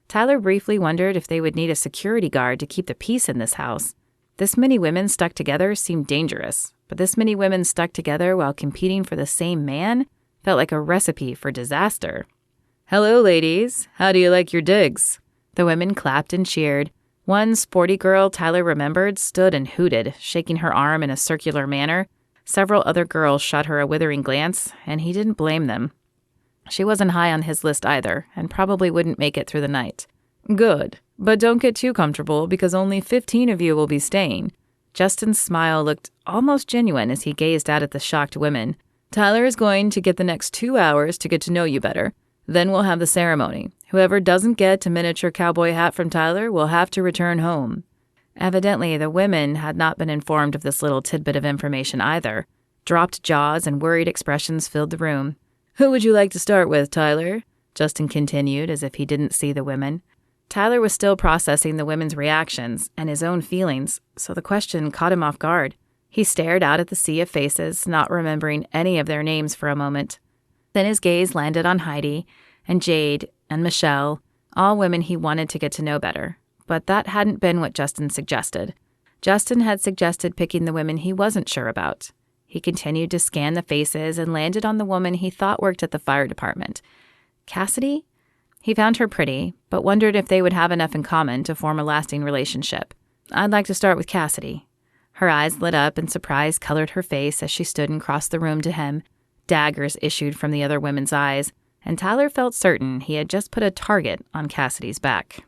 Tyler briefly wondered if they would need a security guard to keep the peace in this house. This many women stuck together seemed dangerous, but this many women stuck together while competing for the same man felt like a recipe for disaster. Hello, ladies. How do you like your digs? The women clapped and cheered. One sporty girl Tyler remembered stood and hooted, shaking her arm in a circular manner. Several other girls shot her a withering glance, and he didn't blame them. She wasn't high on his list either, and probably wouldn't make it through the night. Good, but don't get too comfortable because only 15 of you will be staying. Justin's smile looked almost genuine as he gazed out at the shocked women. Tyler is going to get the next 2 hours to get to know you better. Then we'll have the ceremony. Whoever doesn't get a miniature cowboy hat from Tyler will have to return home. Evidently, the women had not been informed of this little tidbit of information either. Dropped jaws and worried expressions filled the room. Who would you like to start with, Tyler? Justin continued as if he didn't see the women. Tyler was still processing the women's reactions and his own feelings, so the question caught him off guard. He stared out at the sea of faces, not remembering any of their names for a moment. Then his gaze landed on Heidi and Jade and Michelle, all women he wanted to get to know better. But that hadn't been what Justin suggested. Justin had suggested picking the women he wasn't sure about. He continued to scan the faces and landed on the woman he thought worked at the fire department. Cassidy? He found her pretty, but wondered if they would have enough in common to form a lasting relationship. I'd like to start with Cassidy. Her eyes lit up and surprise colored her face as she stood and crossed the room to him. Daggers issued from the other women's eyes, and Tyler felt certain he had just put a target on Cassidy's back.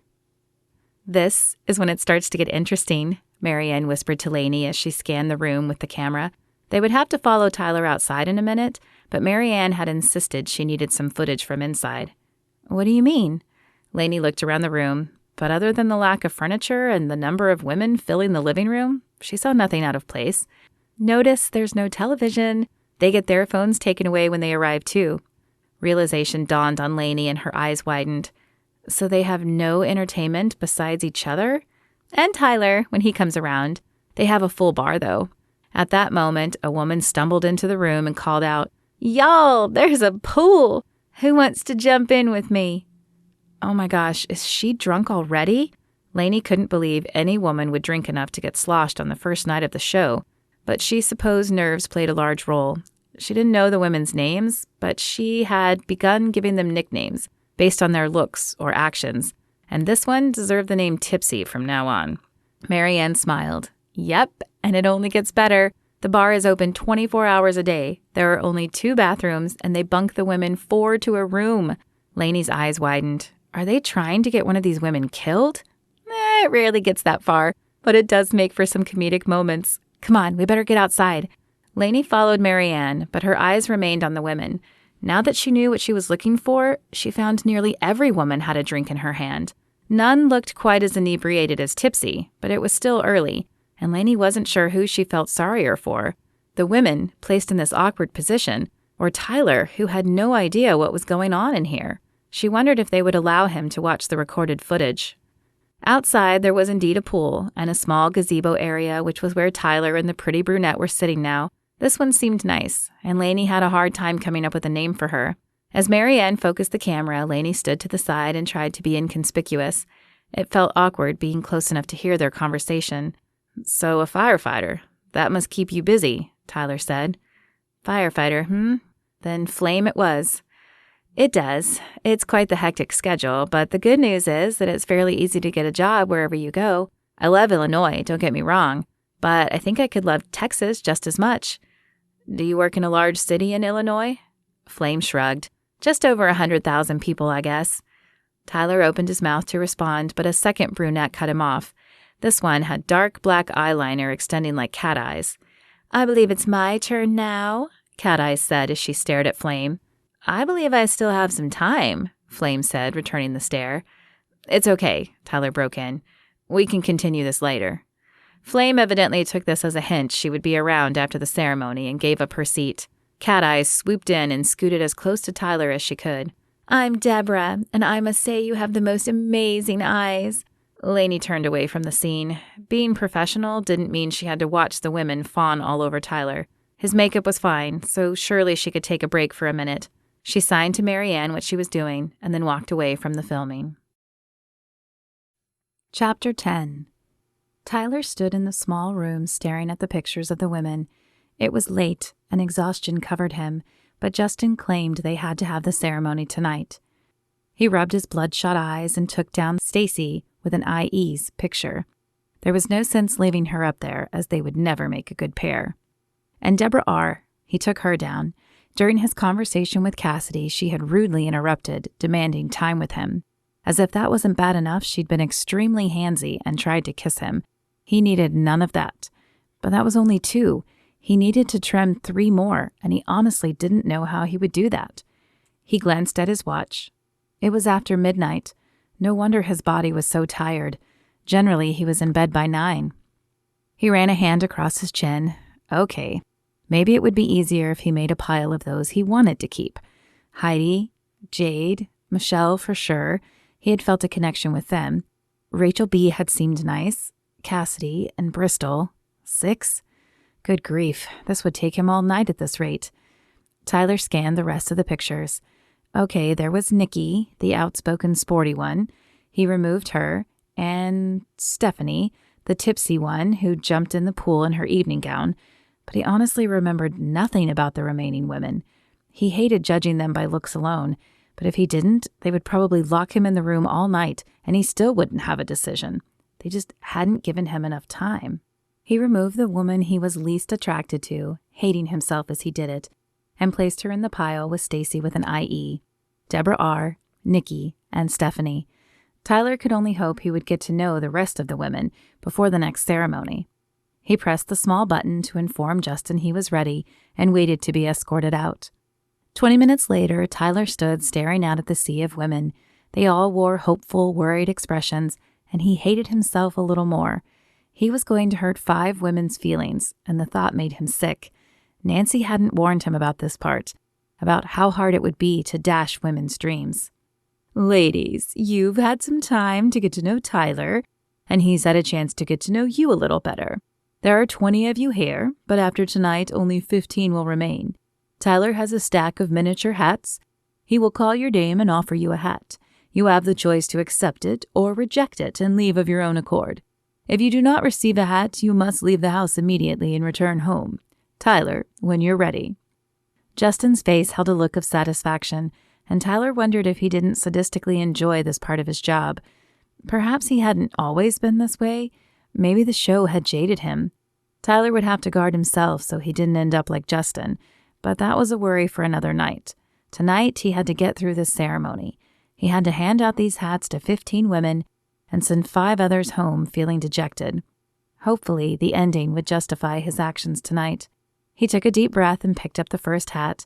This is when it starts to get interesting, Marianne whispered to Lainey as she scanned the room with the camera. They would have to follow Tyler outside in a minute, but Marianne had insisted she needed some footage from inside. What do you mean? Lainey looked around the room, but other than the lack of furniture and the number of women filling the living room, she saw nothing out of place. Notice there's no television. They get their phones taken away when they arrive, too. Realization dawned on Lainey and her eyes widened. So they have no entertainment besides each other? And Tyler, when he comes around. They have a full bar, though. At that moment, a woman stumbled into the room and called out, Y'all, there's a pool. Who wants to jump in with me? Oh my gosh, is she drunk already? Lainey couldn't believe any woman would drink enough to get sloshed on the first night of the show, but she supposed nerves played a large role. She didn't know the women's names, but she had begun giving them nicknames based on their looks or actions. and this one deserved the name Tipsy from now on. Marianne smiled. Yep, and it only gets better. The bar is open 24 hours a day. There are only 2 bathrooms, and they bunk the women 4 to a room. Lainey's eyes widened. Are they trying to get one of these women killed? It rarely gets that far, but it does make for some comedic moments. Come on, we better get outside. Lainey followed Marianne, but her eyes remained on the women. Now that she knew what she was looking for, she found nearly every woman had a drink in her hand. None looked quite as inebriated as Tipsy, but it was still early, and Lainey wasn't sure who she felt sorrier for. The women, placed in this awkward position, or Tyler, who had no idea what was going on in here. She wondered if they would allow him to watch the recorded footage. Outside, there was indeed a pool and a small gazebo area, which was where Tyler and the pretty brunette were sitting now. This one seemed nice, and Lainey had a hard time coming up with a name for her. As Marianne focused the camera, Lainey stood to the side and tried to be inconspicuous. It felt awkward being close enough to hear their conversation. So a firefighter. That must keep you busy, Tyler said. Firefighter, Then flame it was. It does. It's quite the hectic schedule, but the good news is that it's fairly easy to get a job wherever you go. I love Illinois, don't get me wrong, but I think I could love Texas just as much. Do you work in a large city in Illinois? Flame shrugged. Just over 100,000 people, I guess. Tyler opened his mouth to respond, but a second brunette cut him off. This one had dark black eyeliner extending like cat eyes. I believe it's my turn now, Cat Eyes said as she stared at Flame. I believe I still have some time, Flame said, returning the stare. It's okay, Tyler broke in. We can continue this later. Flame evidently took this as a hint she would be around after the ceremony and gave up her seat. Cat Eyes swooped in and scooted as close to Tyler as she could. I'm Deborah, and I must say you have the most amazing eyes. Lainey turned away from the scene. Being professional didn't mean she had to watch the women fawn all over Tyler. His makeup was fine, so surely she could take a break for a minute. She signed to Marianne what she was doing and then walked away from the filming. Chapter 10. Tyler stood in the small room staring at the pictures of the women. It was late and exhaustion covered him, but Justin claimed they had to have the ceremony tonight. He rubbed his bloodshot eyes and took down Stacy with an IE's picture. There was no sense leaving her up there, as they would never make a good pair. And Deborah R., he took her down. During his conversation with Cassidy, she had rudely interrupted, demanding time with him. As if that wasn't bad enough, she'd been extremely handsy and tried to kiss him. He needed none of that. But that was only 2. He needed to trim 3 more, and he honestly didn't know how he would do that. He glanced at his watch. It was after midnight. No wonder his body was so tired. Generally, he was in bed by 9. He ran a hand across his chin. Okay, maybe it would be easier if he made a pile of those he wanted to keep. Heidi, Jade, Michelle for sure. He had felt a connection with them. Rachel B. had seemed nice. Cassidy and Bristol. 6? Good grief, this would take him all night at this rate. Tyler scanned the rest of the pictures. Okay, there was Nikki, the outspoken sporty one. He removed her. And Stephanie, the tipsy one who jumped in the pool in her evening gown. But he honestly remembered nothing about the remaining women. He hated judging them by looks alone, but if he didn't, they would probably lock him in the room all night, and he still wouldn't have a decision. They just hadn't given him enough time. He removed the woman he was least attracted to, hating himself as he did it, and placed her in the pile with Stacy with an IE, Deborah R., Nikki, and Stephanie. Tyler could only hope he would get to know the rest of the women before the next ceremony. He pressed the small button to inform Justin he was ready and waited to be escorted out. 20 minutes later, Tyler stood staring out at the sea of women. They all wore hopeful, worried expressions, and he hated himself a little more. He was going to hurt 5 women's feelings, and the thought made him sick. Nancy hadn't warned him about this part, about how hard it would be to dash women's dreams. Ladies, you've had some time to get to know Tyler, and he's had a chance to get to know you a little better. There are 20 of you here, but after tonight, only 15 will remain. Tyler has a stack of miniature hats. He will call your name and offer you a hat. You have the choice to accept it or reject it and leave of your own accord. If you do not receive a hat, you must leave the house immediately and return home. Tyler, when you're ready. Justin's face held a look of satisfaction, and Tyler wondered if he didn't sadistically enjoy this part of his job. Perhaps he hadn't always been this way. Maybe the show had jaded him. Tyler would have to guard himself so he didn't end up like Justin, but that was a worry for another night. Tonight, he had to get through this ceremony. He had to hand out these hats to 15 women and send 5 others home feeling dejected. Hopefully, the ending would justify his actions tonight. He took a deep breath and picked up the first hat.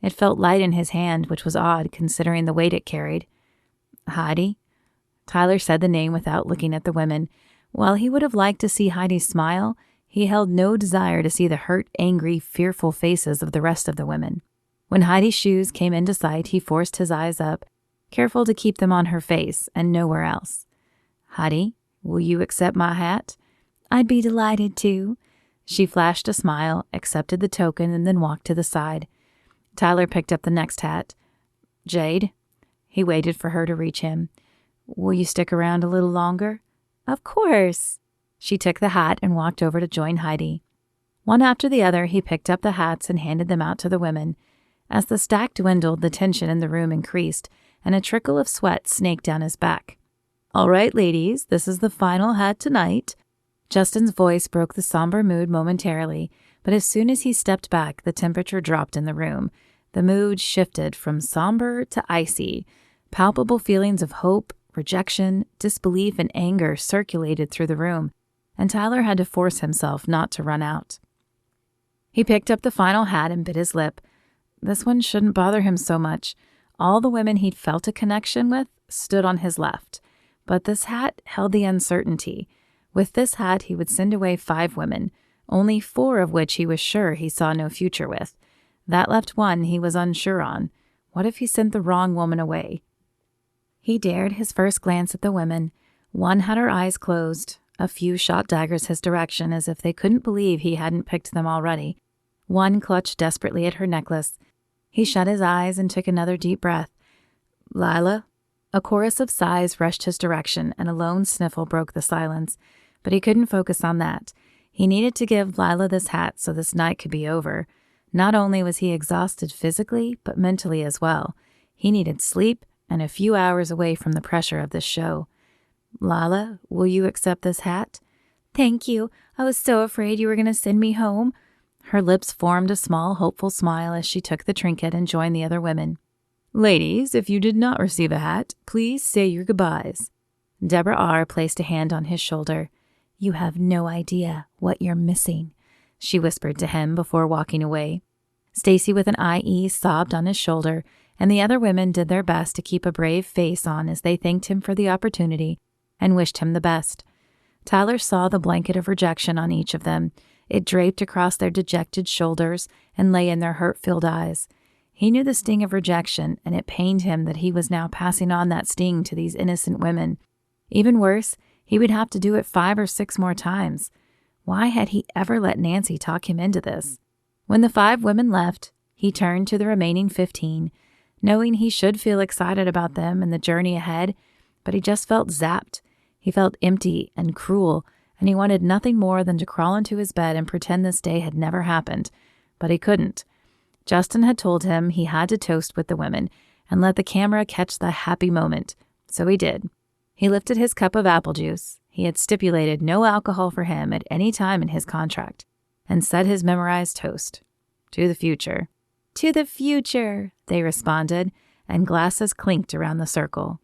It felt light in his hand, which was odd considering the weight it carried. Heidi? Tyler said the name without looking at the women. While he would have liked to see Heidi smile, he held no desire to see the hurt, angry, fearful faces of the rest of the women. When Heidi's shoes came into sight, he forced his eyes up, careful to keep them on her face and nowhere else. Heidi, will you accept my hat? I'd be delighted to. She flashed a smile, accepted the token, and then walked to the side. Tyler picked up the next hat. Jade? He waited for her to reach him. Will you stick around a little longer? Of course. She took the hat and walked over to join Heidi. One after the other, he picked up the hats and handed them out to the women. As the stack dwindled, the tension in the room increased, and a trickle of sweat snaked down his back. All right, ladies, this is the final hat tonight. Justin's voice broke the somber mood momentarily, but as soon as he stepped back, the temperature dropped in the room. The mood shifted from somber to icy. Palpable feelings of hope, rejection, disbelief, and anger circulated through the room, and Tyler had to force himself not to run out. He picked up the final hat and bit his lip. This one shouldn't bother him so much. All the women he'd felt a connection with stood on his left, but this hat held the uncertainty. With this hat, he would send away 5 women, only 4 of which he was sure he saw no future with. That left one he was unsure on. What if he sent the wrong woman away? He dared his first glance at the women. One had her eyes closed. A few shot daggers his direction as if they couldn't believe he hadn't picked them already. One clutched desperately at her necklace. He shut his eyes and took another deep breath. Lila? A chorus of sighs rushed his direction, and a lone sniffle broke the silence. But he couldn't focus on that. He needed to give Lila this hat so this night could be over. Not only was he exhausted physically, but mentally as well. He needed sleep and a few hours away from the pressure of this show. Lila, will you accept this hat? Thank you. I was so afraid you were going to send me home. Her lips formed a small, hopeful smile as she took the trinket and joined the other women. Ladies, if you did not receive a hat, please say your goodbyes. Deborah R. placed a hand on his shoulder. You have no idea what you're missing, she whispered to him before walking away. Stacy with an IE sobbed on his shoulder, and the other women did their best to keep a brave face on as they thanked him for the opportunity and wished him the best. Tyler saw the blanket of rejection on each of them. It draped across their dejected shoulders and lay in their hurt-filled eyes. He knew the sting of rejection, and it pained him that he was now passing on that sting to these innocent women. Even worse, he would have to do it 5 or 6 more times. Why had he ever let Nancy talk him into this? When the 5 women left, he turned to the remaining 15, knowing he should feel excited about them and the journey ahead, but he just felt zapped. He felt empty and cruel, and he wanted nothing more than to crawl into his bed and pretend this day had never happened. But he couldn't. Justin had told him he had to toast with the women and let the camera catch the happy moment, so he did. He lifted his cup of apple juice. He had stipulated no alcohol for him at any time in his contract, and said his memorized toast. To the future. To the future, they responded, and glasses clinked around the circle.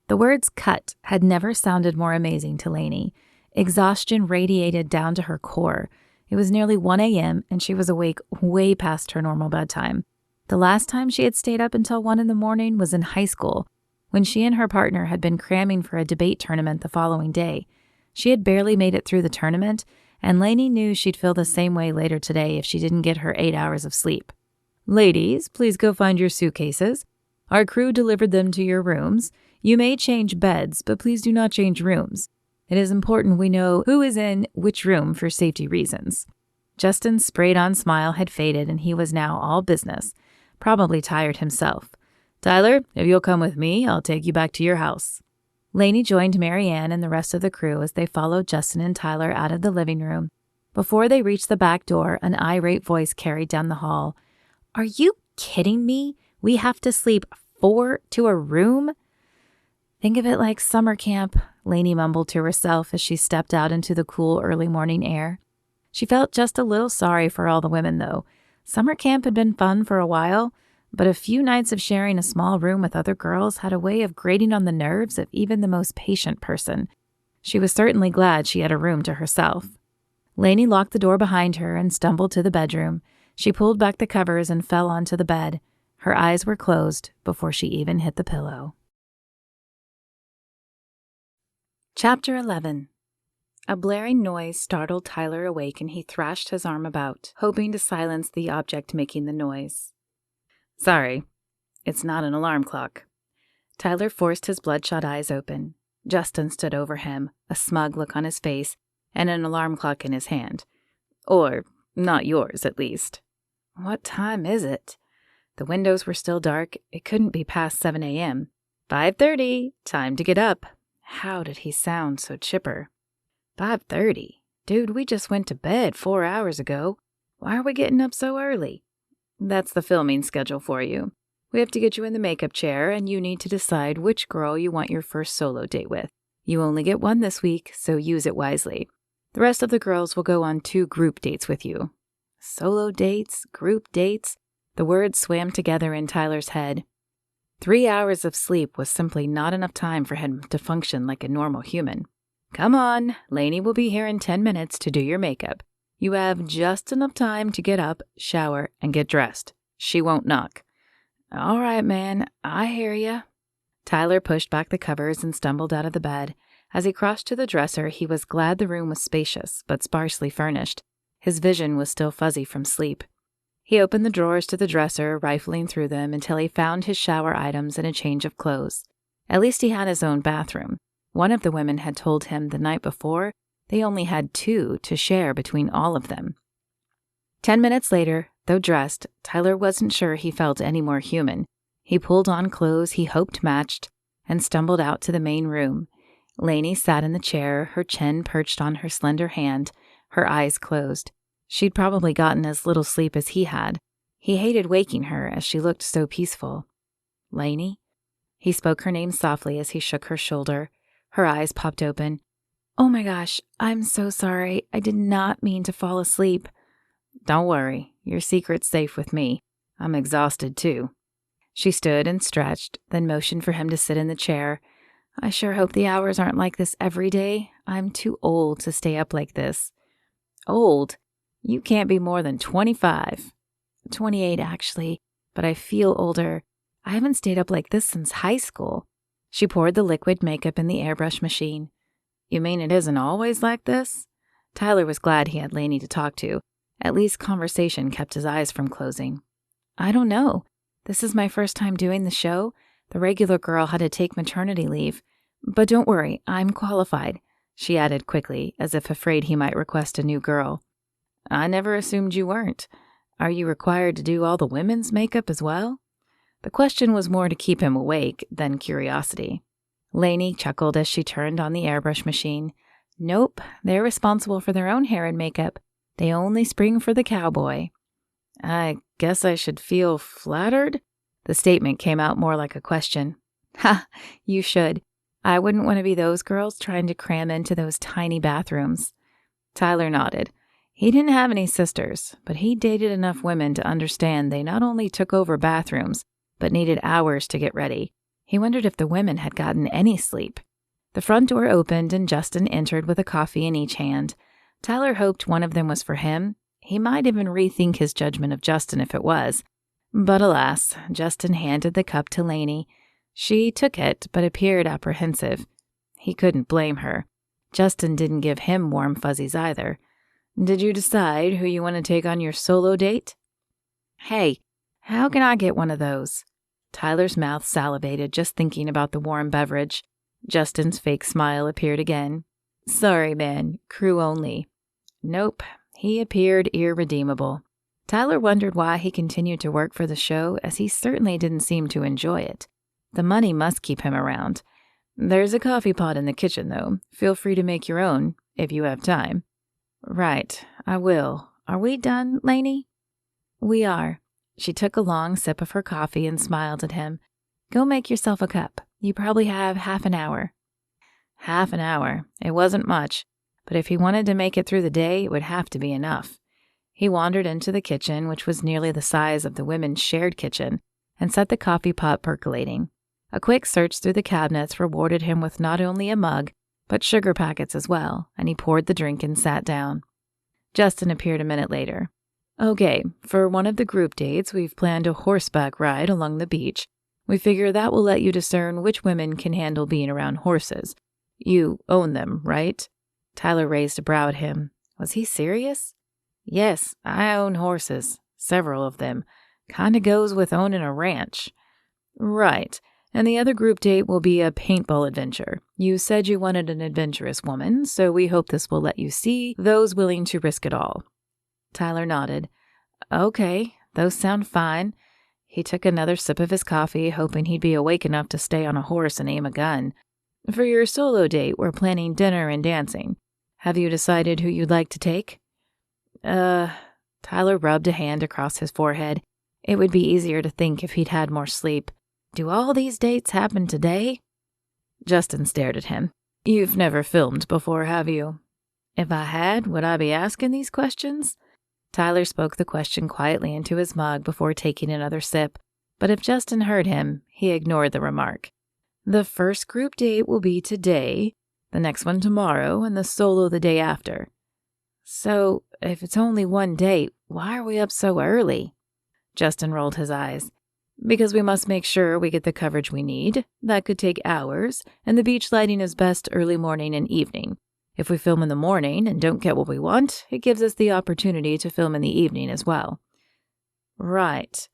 The words cut had never sounded more amazing to Lainey. Exhaustion radiated down to her core. It was nearly 1 a.m., and she was awake way past her normal bedtime. The last time she had stayed up until 1 in the morning was in high school, when she and her partner had been cramming for a debate tournament the following day. She had barely made it through the tournament, and Lainey knew she'd feel the same way later today if she didn't get her 8 hours of sleep. Ladies, please go find your suitcases. Our crew delivered them to your rooms. You may change beds, but please do not change rooms. It is important we know who is in which room for safety reasons. Justin's sprayed-on smile had faded, and he was now all business, probably tired himself. Tyler, if you'll come with me, I'll take you back to your house. Lainey joined Marianne and the rest of the crew as they followed Justin and Tyler out of the living room. Before they reached the back door, an irate voice carried down the hall. Are you kidding me? We have to sleep 4 to a room? Think of it like summer camp, Lainey mumbled to herself as she stepped out into the cool early morning air. She felt just a little sorry for all the women, though. Summer camp had been fun for a while, but a few nights of sharing a small room with other girls had a way of grating on the nerves of even the most patient person. She was certainly glad she had a room to herself. Lainey locked the door behind her and stumbled to the bedroom. She pulled back the covers and fell onto the bed. Her eyes were closed before she even hit the pillow. Chapter 11. A blaring noise startled Tyler awake, and he thrashed his arm about, hoping to silence the object making the noise. Sorry, it's not an alarm clock. Tyler forced his bloodshot eyes open. Justin stood over him, a smug look on his face, and an alarm clock in his hand. Or, not yours, at least. What time is it? The windows were still dark. It couldn't be past 7 a.m. 5:30. Time to get up. How did he sound so chipper? 5:30? Dude, we just went to bed 4 hours ago. Why are we getting up so early? That's the filming schedule for you. We have to get you in the makeup chair, and you need to decide which girl you want your first solo date with. You only get one this week, so use it wisely. The rest of the girls will go on 2 group dates with you. Solo dates? Group dates? The words swam together in Tyler's head. 3 hours of sleep was simply not enough time for him to function like a normal human. Come on, Lainey will be here in 10 minutes to do your makeup. You have just enough time to get up, shower, and get dressed. She won't knock. All right, man, I hear ya. Tyler pushed back the covers and stumbled out of the bed. As he crossed to the dresser, he was glad the room was spacious, but sparsely furnished. His vision was still fuzzy from sleep. He opened the drawers to the dresser, rifling through them until he found his shower items and a change of clothes. At least he had his own bathroom. One of the women had told him the night before they only had 2 to share between all of them. 10 minutes later, though dressed, Tyler wasn't sure he felt any more human. He pulled on clothes he hoped matched and stumbled out to the main room. Lainey sat in the chair, her chin perched on her slender hand, her eyes closed. She'd probably gotten as little sleep as he had. He hated waking her as she looked so peaceful. Lainey? He spoke her name softly as he shook her shoulder. Her eyes popped open. Oh my gosh, I'm so sorry. I did not mean to fall asleep. Don't worry, your secret's safe with me. I'm exhausted too. She stood and stretched, then motioned for him to sit in the chair. I sure hope the hours aren't like this every day. I'm too old to stay up like this. Old? You can't be more than 25. 28, actually, but I feel older. I haven't stayed up like this since high school. She poured the liquid makeup in the airbrush machine. You mean it isn't always like this? Tyler was glad he had Lainey to talk to. At least conversation kept his eyes from closing. I don't know. This is my first time doing the show. The regular girl had to take maternity leave. But don't worry, I'm qualified, she added quickly, as if afraid he might request a new girl. I never assumed you weren't. Are you required to do all the women's makeup as well? The question was more to keep him awake than curiosity. Lainey chuckled as she turned on the airbrush machine. Nope, they're responsible for their own hair and makeup. They only spring for the cowboy. I guess I should feel flattered? The statement came out more like a question. Ha, you should. I wouldn't want to be those girls trying to cram into those tiny bathrooms. Tyler nodded. He didn't have any sisters, but he dated enough women to understand they not only took over bathrooms, but needed hours to get ready. He wondered if the women had gotten any sleep. The front door opened and Justin entered with a coffee in each hand. Tyler hoped one of them was for him. He might even rethink his judgment of Justin if it was. But alas, Justin handed the cup to Lainey. She took it, but appeared apprehensive. He couldn't blame her. Justin didn't give him warm fuzzies either. Did you decide who you want to take on your solo date? Hey, how can I get one of those? Tyler's mouth salivated just thinking about the warm beverage. Justin's fake smile appeared again. Sorry, man, crew only. Nope, he appeared irredeemable. Tyler wondered why he continued to work for the show, as he certainly didn't seem to enjoy it. The money must keep him around. There's a coffee pot in the kitchen, though. Feel free to make your own, if you have time. Right, I will. Are we done, Lainey? We are. She took a long sip of her coffee and smiled at him. Go make yourself a cup. You probably have half an hour. Half an hour. It wasn't much, but if he wanted to make it through the day, it would have to be enough. He wandered into the kitchen, which was nearly the size of the women's shared kitchen, and set the coffee pot percolating. A quick search through the cabinets rewarded him with not only a mug, but sugar packets as well, and he poured the drink and sat down. Justin appeared a minute later. Okay, for one of the group dates, we've planned a horseback ride along the beach. We figure that will let you discern which women can handle being around horses. You own them, right? Tyler raised a brow at him. Was he serious? Yes, I own horses. Several of them. Kinda goes with owning a ranch. Right. And the other group date will be a paintball adventure. You said you wanted an adventurous woman, so we hope this will let you see those willing to risk it all. Tyler nodded. Okay, those sound fine. He took another sip of his coffee, hoping he'd be awake enough to stay on a horse and aim a gun. For your solo date, we're planning dinner and dancing. Have you decided who you'd like to take? Tyler rubbed a hand across his forehead. It would be easier to think if he'd had more sleep. Do all these dates happen today? Justin stared at him. You've never filmed before, have you? If I had, would I be asking these questions? Tyler spoke the question quietly into his mug before taking another sip, but if Justin heard him, he ignored the remark. The first group date will be today, the next one tomorrow, and the solo the day after. So, if it's only one date, why are we up so early? Justin rolled his eyes. Because we must make sure we get the coverage we need. That could take hours, and the beach lighting is best early morning and evening. If we film in the morning and don't get what we want, it gives us the opportunity to film in the evening as well. Right.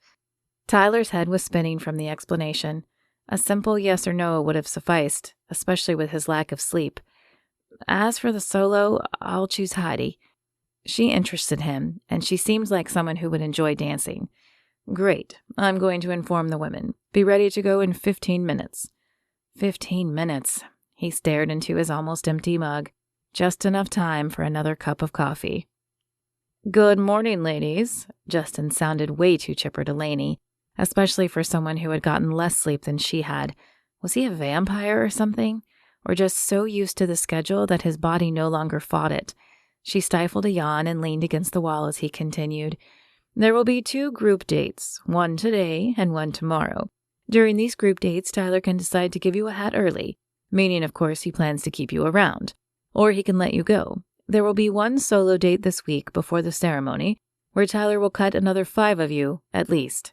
Tyler's head was spinning from the explanation. A simple yes or no would have sufficed, especially with his lack of sleep. As for the solo, I'll choose Heidi. She interested him, and she seemed like someone who would enjoy dancing. Great. I'm going to inform the women. Be ready to go in 15 minutes. 15 minutes. He stared into his almost empty mug. Just enough time for another cup of coffee. Good morning, ladies. Justin sounded way too chipper to Lainey, especially for someone who had gotten less sleep than she had. Was he a vampire or something? Or just so used to the schedule that his body no longer fought it? She stifled a yawn and leaned against the wall as he continued. There will be 2 group dates, one today and one tomorrow. During these group dates, Tyler can decide to give you a hat early, meaning, of course, he plans to keep you around. Or he can let you go. There will be one solo date this week before the ceremony, where Tyler will cut another 5 of you, at least.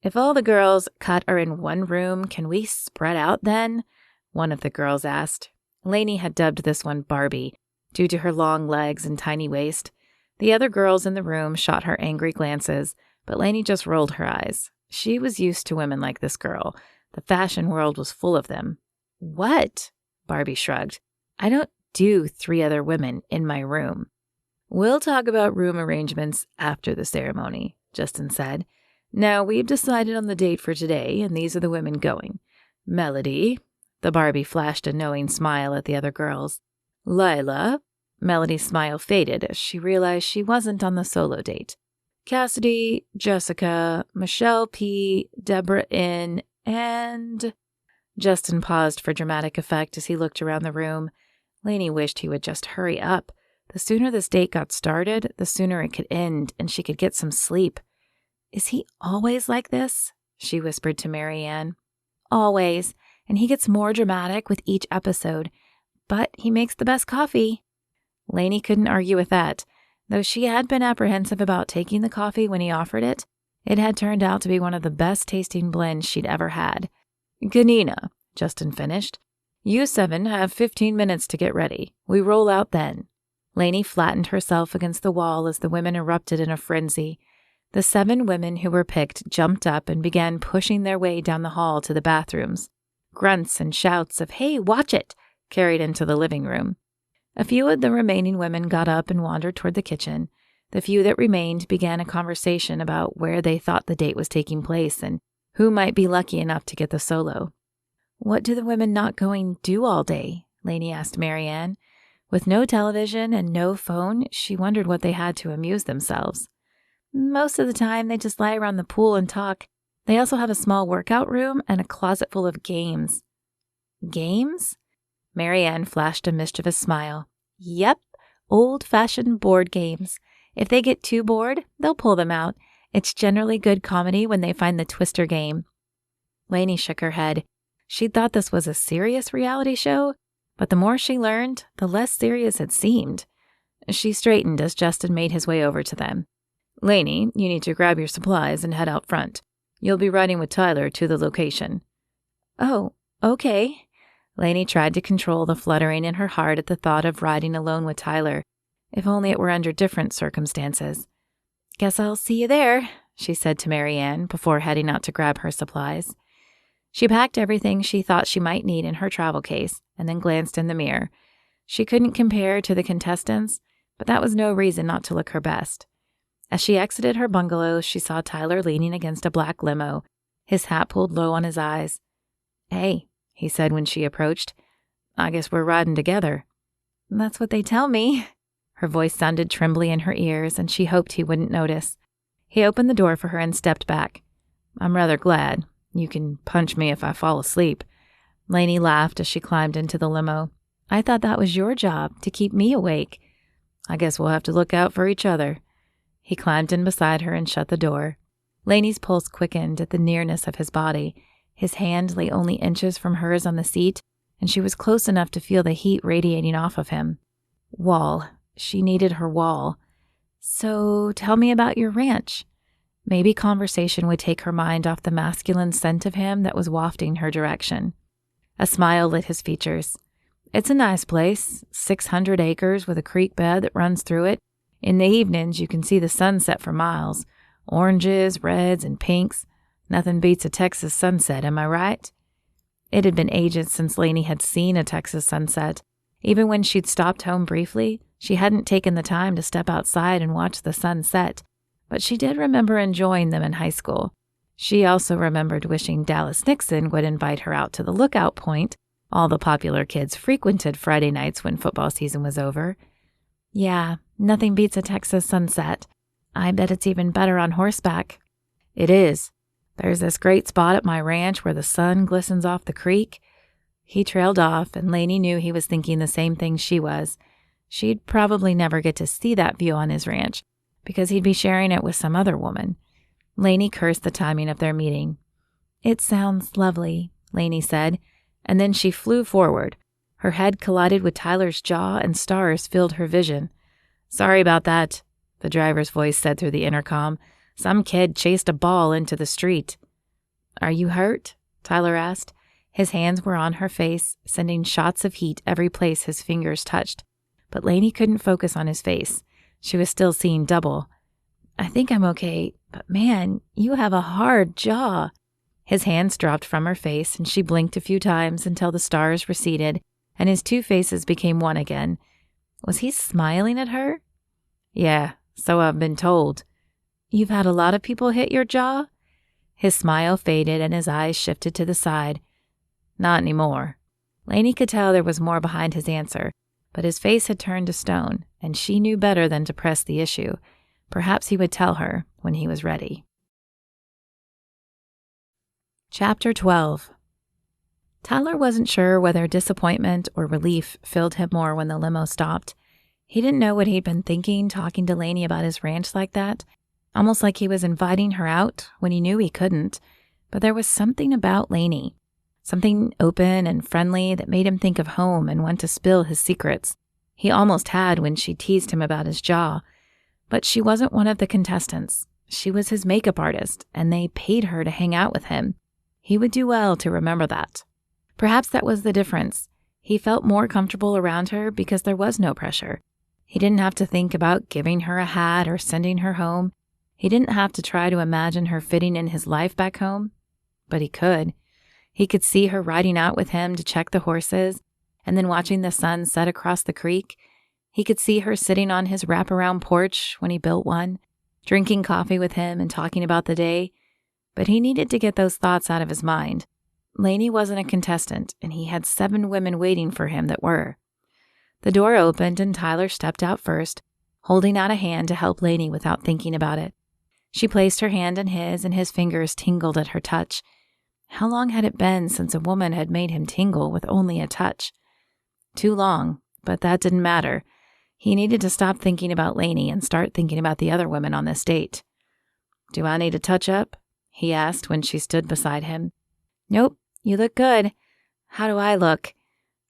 If all the girls cut are in one room, can we spread out then? One of the girls asked. Lainey had dubbed this one Barbie, due to her long legs and tiny waist. The other girls in the room shot her angry glances, but Lainey just rolled her eyes. She was used to women like this girl. The fashion world was full of them. What? Barbie shrugged. I don't do 3 other women in my room. We'll talk about room arrangements after the ceremony, Justin said. Now, we've decided on the date for today, and these are the women going. Melody. The Barbie flashed a knowing smile at the other girls. Lila. Melody's smile faded as she realized she wasn't on the solo date. Cassidy, Jessica, Michelle P., Deborah N., and... Justin paused for dramatic effect as he looked around the room. Lainey wished he would just hurry up. The sooner this date got started, the sooner it could end, and she could get some sleep. Is he always like this? She whispered to Marianne. Always, and he gets more dramatic with each episode. But he makes the best coffee. Lainey couldn't argue with that. Though she had been apprehensive about taking the coffee when he offered it, it had turned out to be one of the best tasting blends she'd ever had. Ganina, Justin finished. You 7 have 15 minutes to get ready. We roll out then. Lainey flattened herself against the wall as the women erupted in a frenzy. The 7 women who were picked jumped up and began pushing their way down the hall to the bathrooms. Grunts and shouts of, "Hey, watch it!" carried into the living room. A few of the remaining women got up and wandered toward the kitchen. The few that remained began a conversation about where they thought the date was taking place and who might be lucky enough to get the solo. What do the women not going do all day? Lainey asked Marianne. With no television and no phone, she wondered what they had to amuse themselves. Most of the time, they just lie around the pool and talk. They also have a small workout room and a closet full of games. Games? Marianne flashed a mischievous smile. Yep, old-fashioned board games. If they get too bored, they'll pull them out. It's generally good comedy when they find the twister game. Lainey shook her head. She'd thought this was a serious reality show, but the more she learned, the less serious it seemed. She straightened as Justin made his way over to them. Lainey, you need to grab your supplies and head out front. You'll be riding with Tyler to the location. Oh, okay. Lainey tried to control the fluttering in her heart at the thought of riding alone with Tyler, if only it were under different circumstances. Guess I'll see you there, she said to Marianne before heading out to grab her supplies. She packed everything she thought she might need in her travel case and then glanced in the mirror. She couldn't compare to the contestants, but that was no reason not to look her best. As she exited her bungalow, she saw Tyler leaning against a black limo, his hat pulled low on his eyes. Hey, he said when she approached. I guess we're riding together. That's what they tell me. Her voice sounded trembly in her ears, and she hoped he wouldn't notice. He opened the door for her and stepped back. I'm rather glad. You can punch me if I fall asleep. Lainey laughed as she climbed into the limo. I thought that was your job, to keep me awake. I guess we'll have to look out for each other. He climbed in beside her and shut the door. Lainey's pulse quickened at the nearness of his body. His hand lay only inches from hers on the seat, and she was close enough to feel the heat radiating off of him. Wall. She needed her wall. So, tell me about your ranch. Maybe conversation would take her mind off the masculine scent of him that was wafting her direction. A smile lit his features. It's a nice place, 600 acres with a creek bed that runs through it. In the evenings, you can see the sunset for miles. Oranges, reds, and pinks. Nothing beats a Texas sunset, am I right? It had been ages since Lainey had seen a Texas sunset. Even when she'd stopped home briefly, she hadn't taken the time to step outside and watch the sun set. But she did remember enjoying them in high school. She also remembered wishing Dallas Nixon would invite her out to the lookout point. All the popular kids frequented Friday nights when football season was over. Yeah, nothing beats a Texas sunset. I bet it's even better on horseback. It is. There's this great spot at my ranch where the sun glistens off the creek. He trailed off, and Lainey knew he was thinking the same thing she was. She'd probably never get to see that view on his ranch, because he'd be sharing it with some other woman. Lainey cursed the timing of their meeting. It sounds lovely, Lainey said, and then she flew forward. Her head collided with Tyler's jaw, and stars filled her vision. Sorry about that, the driver's voice said through the intercom. Some kid chased a ball into the street. Are you hurt? Tyler asked. His hands were on her face, sending shots of heat every place his fingers touched. But Lainey couldn't focus on his face. She was still seeing double. I think I'm okay, but man, you have a hard jaw. His hands dropped from her face, and she blinked a few times until the stars receded, and his two faces became one again. Was he smiling at her? Yeah, so I've been told. You've had a lot of people hit your jaw? His smile faded, and his eyes shifted to the side. Not anymore. Lainey could tell there was more behind his answer, but his face had turned to stone, and she knew better than to press the issue. Perhaps he would tell her when he was ready. Chapter 12. Tyler wasn't sure whether disappointment or relief filled him more when the limo stopped. He didn't know what he'd been thinking talking to Lainey about his ranch like that, almost like he was inviting her out when he knew he couldn't. But there was something about Lainey, something open and friendly that made him think of home and want to spill his secrets. He almost had when she teased him about his jaw. But she wasn't one of the contestants. She was his makeup artist, and they paid her to hang out with him. He would do well to remember that. Perhaps that was the difference. He felt more comfortable around her because there was no pressure. He didn't have to think about giving her a hat or sending her home. He didn't have to try to imagine her fitting in his life back home. But he could. He could see her riding out with him to check the horses, and then watching the sun set across the creek. He could see her sitting on his wraparound porch when he built one, drinking coffee with him and talking about the day. But he needed to get those thoughts out of his mind. Lainey wasn't a contestant, and he had 7 women waiting for him that were. The door opened, and Tyler stepped out first, holding out a hand to help Lainey without thinking about it. She placed her hand in his, and his fingers tingled at her touch. How long had it been since a woman had made him tingle with only a touch? Too long, but that didn't matter. He needed to stop thinking about Lainey and start thinking about the other women on this date. "Do I need a touch-up?" he asked when she stood beside him. "Nope, you look good. How do I look?"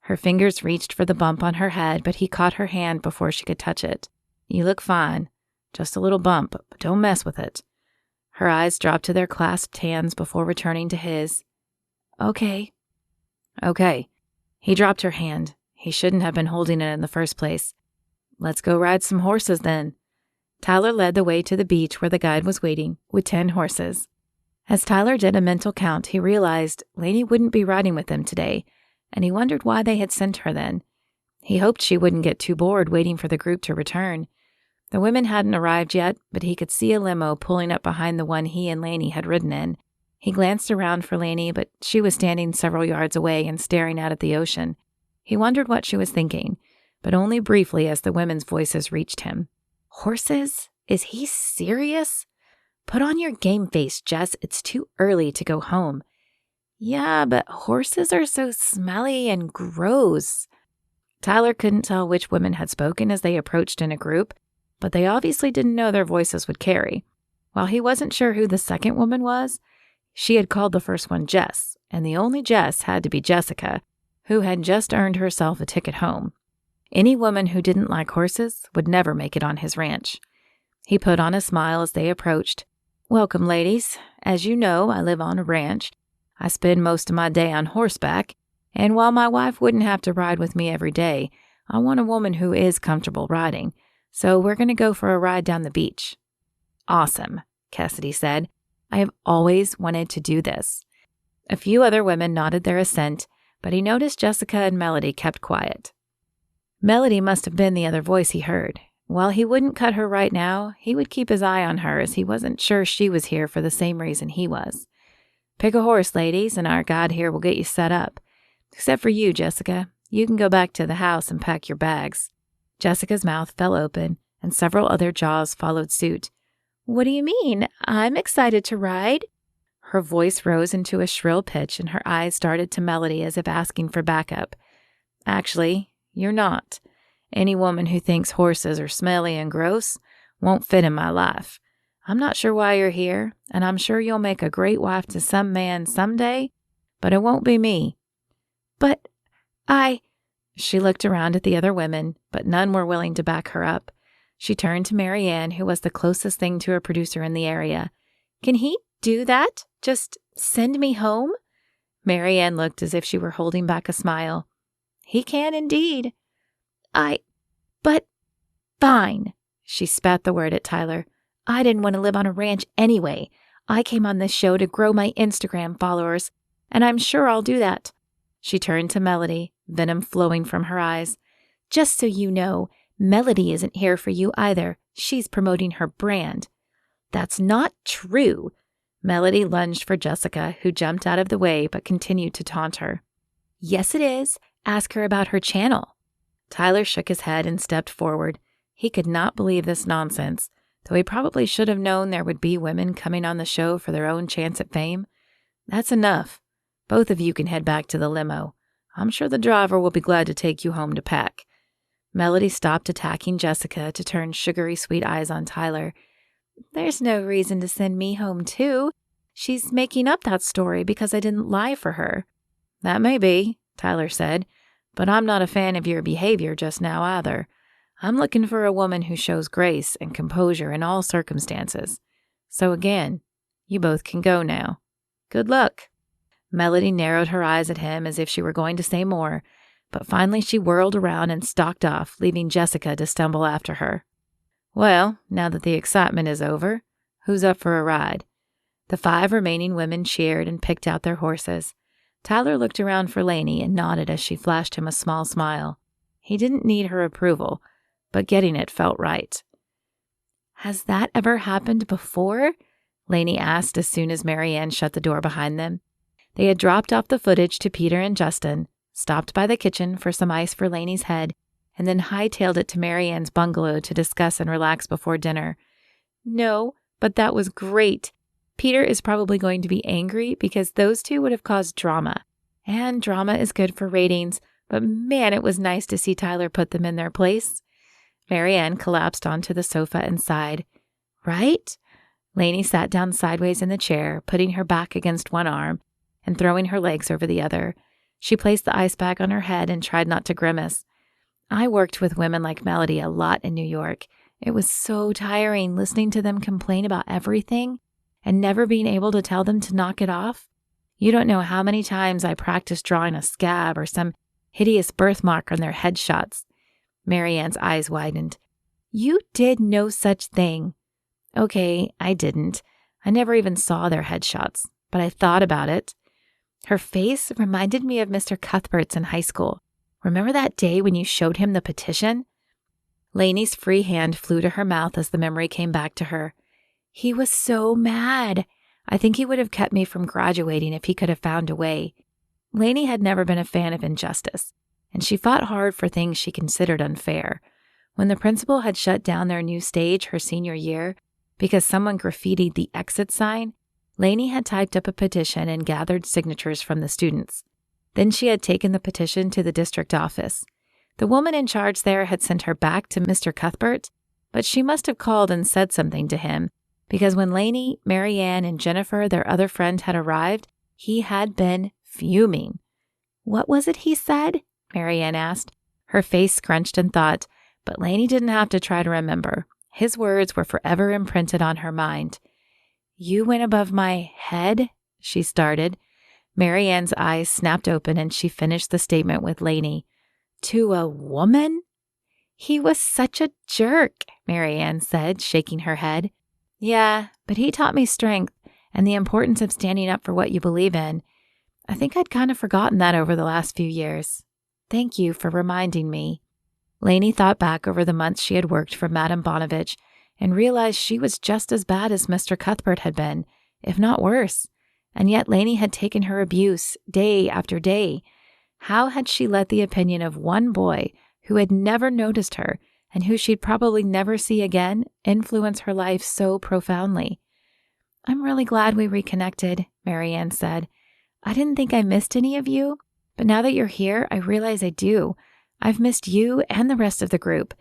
Her fingers reached for the bump on her head, but he caught her hand before she could touch it. "You look fine. Just a little bump, but don't mess with it." Her eyes dropped to their clasped hands before returning to his. Okay. He dropped her hand. He shouldn't have been holding it in the first place. "Let's go ride some horses then." Tyler led the way to the beach where the guide was waiting with 10 horses. As Tyler did a mental count, he realized Lainey wouldn't be riding with them today, and he wondered why they had sent her then. He hoped she wouldn't get too bored waiting for the group to return. The women hadn't arrived yet, but he could see a limo pulling up behind the one he and Lainey had ridden in. He glanced around for Lainey, but she was standing several yards away and staring out at the ocean. He wondered what she was thinking, but only briefly as the women's voices reached him. "Horses? Is he serious? Put on your game face, Jess. It's too early to go home." "Yeah, but horses are so smelly and gross." Tyler couldn't tell which women had spoken as they approached in a group, but they obviously didn't know their voices would carry. While he wasn't sure who the second woman was, she had called the first one Jess, and the only Jess had to be Jessica, who had just earned herself a ticket home. Any woman who didn't like horses would never make it on his ranch. He put on a smile as they approached. "Welcome, ladies. As you know, I live on a ranch. I spend most of my day on horseback, and while my wife wouldn't have to ride with me every day, I want a woman who is comfortable riding. So we're going to go for a ride down the beach." "Awesome," Cassidy said. "I have always wanted to do this." A few other women nodded their assent, but he noticed Jessica and Melody kept quiet. Melody must have been the other voice he heard. While he wouldn't cut her right now, he would keep his eye on her as he wasn't sure she was here for the same reason he was. "Pick a horse, ladies, and our guide here will get you set up. Except for you, Jessica. You can go back to the house and pack your bags." Jessica's mouth fell open, and several other jaws followed suit. "What do you mean? I'm excited to ride." Her voice rose into a shrill pitch, and her eyes darted to Melody as if asking for backup. "Actually, you're not. Any woman who thinks horses are smelly and gross won't fit in my life. I'm not sure why you're here, and I'm sure you'll make a great wife to some man someday, but it won't be me." "But She looked around at the other women, but none were willing to back her up. She turned to Mary Ann, who was the closest thing to a producer in the area. Can he do that? Just send me home?" Mary Ann looked as if she were holding back a smile. "He can indeed." But fine." She spat the word at Tyler. "I didn't want to live on a ranch anyway. I came on this show to grow my Instagram followers, and I'm sure I'll do that." She turned to Melody, venom flowing from her eyes. "Just so you know, Melody isn't here for you either. She's promoting her brand." "That's not true." Melody lunged for Jessica, who jumped out of the way but continued to taunt her. "Yes, it is. Ask her about her channel." Tyler shook his head and stepped forward. He could not believe this nonsense, though he probably should have known there would be women coming on the show for their own chance at fame. "That's enough. Both of you can head back to the limo. I'm sure the driver will be glad to take you home to pack." Melody stopped attacking Jessica to turn sugary sweet eyes on Tyler. "There's no reason to send me home too. She's making up that story because I didn't lie for her." "That may be," Tyler said, "but I'm not a fan of your behavior just now either. I'm looking for a woman who shows grace and composure in all circumstances. So again, you both can go now. Good luck." Melody narrowed her eyes at him as if she were going to say more, but finally she whirled around and stalked off, leaving Jessica to stumble after her. "Well, now that the excitement is over, who's up for a ride?" The 5 remaining women cheered and picked out their horses. Tyler looked around for Lainey and nodded as she flashed him a small smile. He didn't need her approval, but getting it felt right. "Has that ever happened before?" Lainey asked as soon as Mary Ann shut the door behind them. They had dropped off the footage to Peter and Justin, stopped by the kitchen for some ice for Lainey's head, and then hightailed it to Mary Ann's bungalow to discuss and relax before dinner. "No, but that was great. Peter is probably going to be angry because those two would have caused drama. And drama is good for ratings, but man, it was nice to see Tyler put them in their place. Marianne collapsed onto the sofa and sighed. Right? Lainey sat down sideways in the chair, putting her back against one arm and throwing her legs over the other. She placed the ice bag on her head and tried not to grimace. I worked with women like Melody a lot in New York. It was so tiring listening to them complain about everything and never being able to tell them to knock it off. You don't know how many times I practiced drawing a scab or some hideous birthmark on their headshots. Marianne's eyes widened. You did no such thing. Okay, I didn't. I never even saw their headshots, but I thought about it. Her face reminded me of Mr. Cuthbert's in high school. Remember that day when you showed him the petition? Lainey's free hand flew to her mouth as the memory came back to her. He was so mad. I think he would have kept me from graduating if he could have found a way. Lainey had never been a fan of injustice, and she fought hard for things she considered unfair. When the principal had shut down their new stage her senior year because someone graffitied the exit sign, Lainey had typed up a petition and gathered signatures from the students. Then she had taken the petition to the district office. The woman in charge there had sent her back to Mr. Cuthbert, but she must have called and said something to him, because when Lainey, Marianne, and Jennifer, their other friend, had arrived, he had been fuming. What was it he said? Marianne asked. Her face scrunched in thought, but Lainey didn't have to try to remember. His words were forever imprinted on her mind. You went above my head, she started. Marianne's eyes snapped open and she finished the statement with Lainey. To a woman? He was such a jerk, Marianne said, shaking her head. Yeah, but he taught me strength and the importance of standing up for what you believe in. I think I'd kind of forgotten that over the last few years. Thank you for reminding me. Lainey thought back over the months she had worked for Madame Bonovich and realized she was just as bad as Mr. Cuthbert had been, if not worse. And yet Lainey had taken her abuse day after day. How had she let the opinion of one boy who had never noticed her and who she'd probably never see again influence her life so profoundly? I'm really glad we reconnected, Marianne said. I didn't think I missed any of you, but now that you're here, I realize I do. I've missed you and the rest of the group.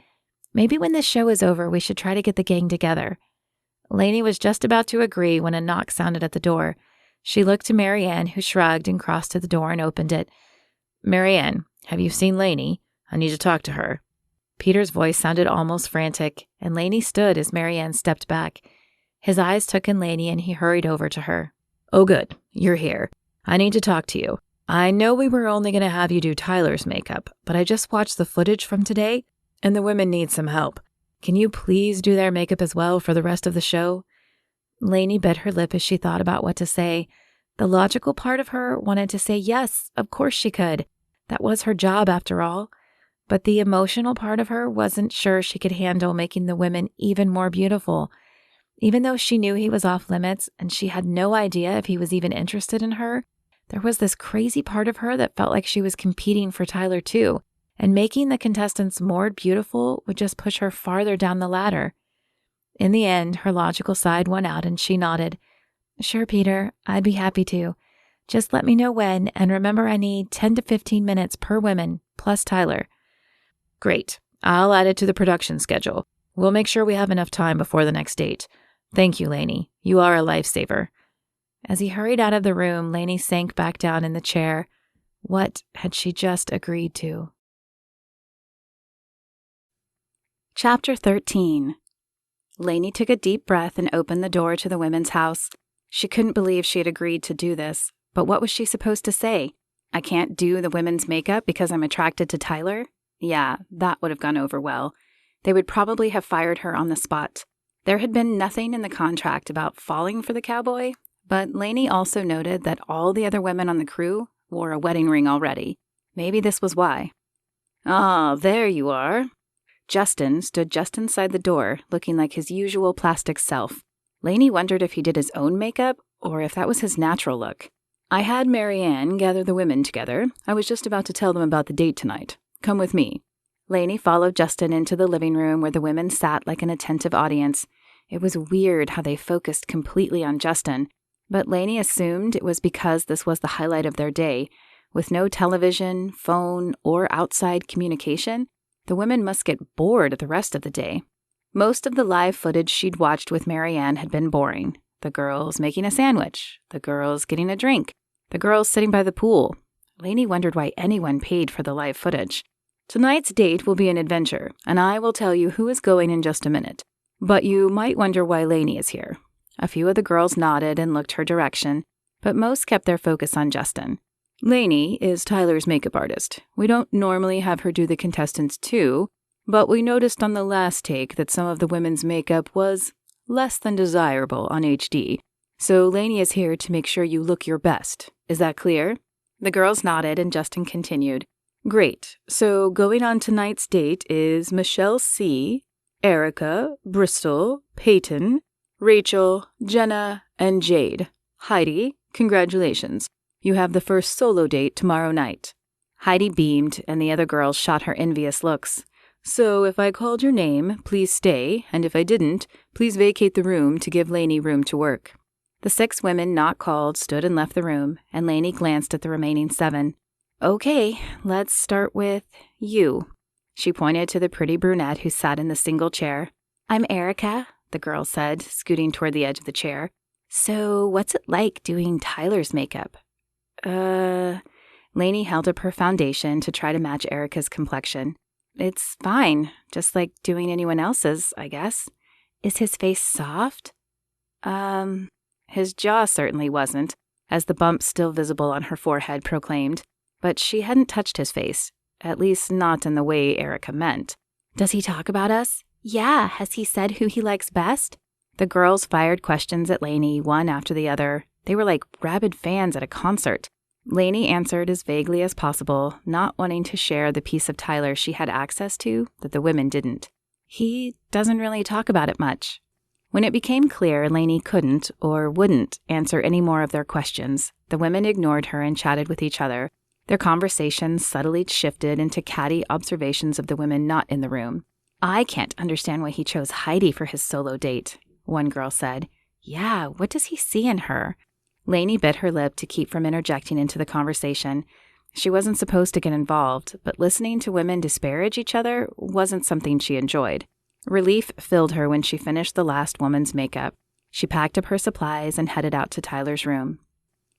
Maybe when this show is over, we should try to get the gang together. Lainey was just about to agree when a knock sounded at the door. She looked to Marianne, who shrugged and crossed to the door and opened it. Marianne, have you seen Lainey? I need to talk to her. Peter's voice sounded almost frantic, and Lainey stood as Marianne stepped back. His eyes took in Lainey, and he hurried over to her. Oh, good. You're here. I need to talk to you. I know we were only going to have you do Tyler's makeup, but I just watched the footage from today, and the women need some help. Can you please do their makeup as well for the rest of the show? Lainey bit her lip as she thought about what to say. The logical part of her wanted to say yes, of course she could. That was her job after all. But the emotional part of her wasn't sure she could handle making the women even more beautiful. Even though she knew he was off limits and she had no idea if he was even interested in her, there was this crazy part of her that felt like she was competing for Tyler too, and making the contestants more beautiful would just push her farther down the ladder. In the end, her logical side won out and she nodded. Sure, Peter, I'd be happy to. Just let me know when, and remember I need 10 to 15 minutes per woman, plus Tyler. Great. I'll add it to the production schedule. We'll make sure we have enough time before the next date. Thank you, Lainey. You are a lifesaver. As he hurried out of the room, Lainey sank back down in the chair. What had she just agreed to? Chapter 13. Lainey took a deep breath and opened the door to the women's house. She couldn't believe she had agreed to do this, but what was she supposed to say? I can't do the women's makeup because I'm attracted to Tyler? Yeah, that would have gone over well. They would probably have fired her on the spot. There had been nothing in the contract about falling for the cowboy, but Lainey also noted that all the other women on the crew wore a wedding ring already. Maybe this was why. Ah, there you are. Justin stood just inside the door, looking like his usual plastic self. Lainey wondered if he did his own makeup or if that was his natural look. I had Marianne gather the women together. I was just about to tell them about the date tonight. Come with me. Lainey followed Justin into the living room where the women sat like an attentive audience. It was weird how they focused completely on Justin, but Lainey assumed it was because this was the highlight of their day. With no television, phone, or outside communication, the women must get bored the rest of the day. Most of the live footage she'd watched with Marianne had been boring. The girls making a sandwich, the girls getting a drink, the girls sitting by the pool. Lainey wondered why anyone paid for the live footage. Tonight's date will be an adventure, and I will tell you who is going in just a minute. But you might wonder why Lainey is here. A few of the girls nodded and looked her direction, but most kept their focus on Justin. Lainey is Tyler's makeup artist. We don't normally have her do the contestants too, but we noticed on the last take that some of the women's makeup was less than desirable on HD. So Lainey is here to make sure you look your best. Is that clear? The girls nodded and Justin continued. Great. So going on tonight's date is Michelle C., Erica, Bristol, Peyton, Rachel, Jenna, and Jade. Heidi, congratulations. You have the first solo date tomorrow night. Heidi beamed, and the other girls shot her envious looks. So if I called your name, please stay, and if I didn't, please vacate the room to give Lainey room to work. The 6 women not called stood and left the room, and Lainey glanced at the remaining 7. Okay, let's start with you. She pointed to the pretty brunette who sat in the single chair. I'm Erica, the girl said, scooting toward the edge of the chair. So what's it like doing Tyler's makeup? Lainey held up her foundation to try to match Erica's complexion. It's fine, just like doing anyone else's, I guess. Is his face soft? His jaw certainly wasn't, as the bump still visible on her forehead proclaimed, but she hadn't touched his face, at least not in the way Erica meant. Does he talk about us? Yeah, has he said who he likes best? The girls fired questions at Lainey, one after the other. They were like rabid fans at a concert. Lainey answered as vaguely as possible, not wanting to share the piece of Tyler she had access to that the women didn't. He doesn't really talk about it much. When it became clear Lainey couldn't or wouldn't answer any more of their questions, the women ignored her and chatted with each other. Their conversations subtly shifted into catty observations of the women not in the room. I can't understand why he chose Heidi for his solo date, one girl said. Yeah, what does he see in her? Lainey bit her lip to keep from interjecting into the conversation. She wasn't supposed to get involved, but listening to women disparage each other wasn't something she enjoyed. Relief filled her when she finished the last woman's makeup. She packed up her supplies and headed out to Tyler's room.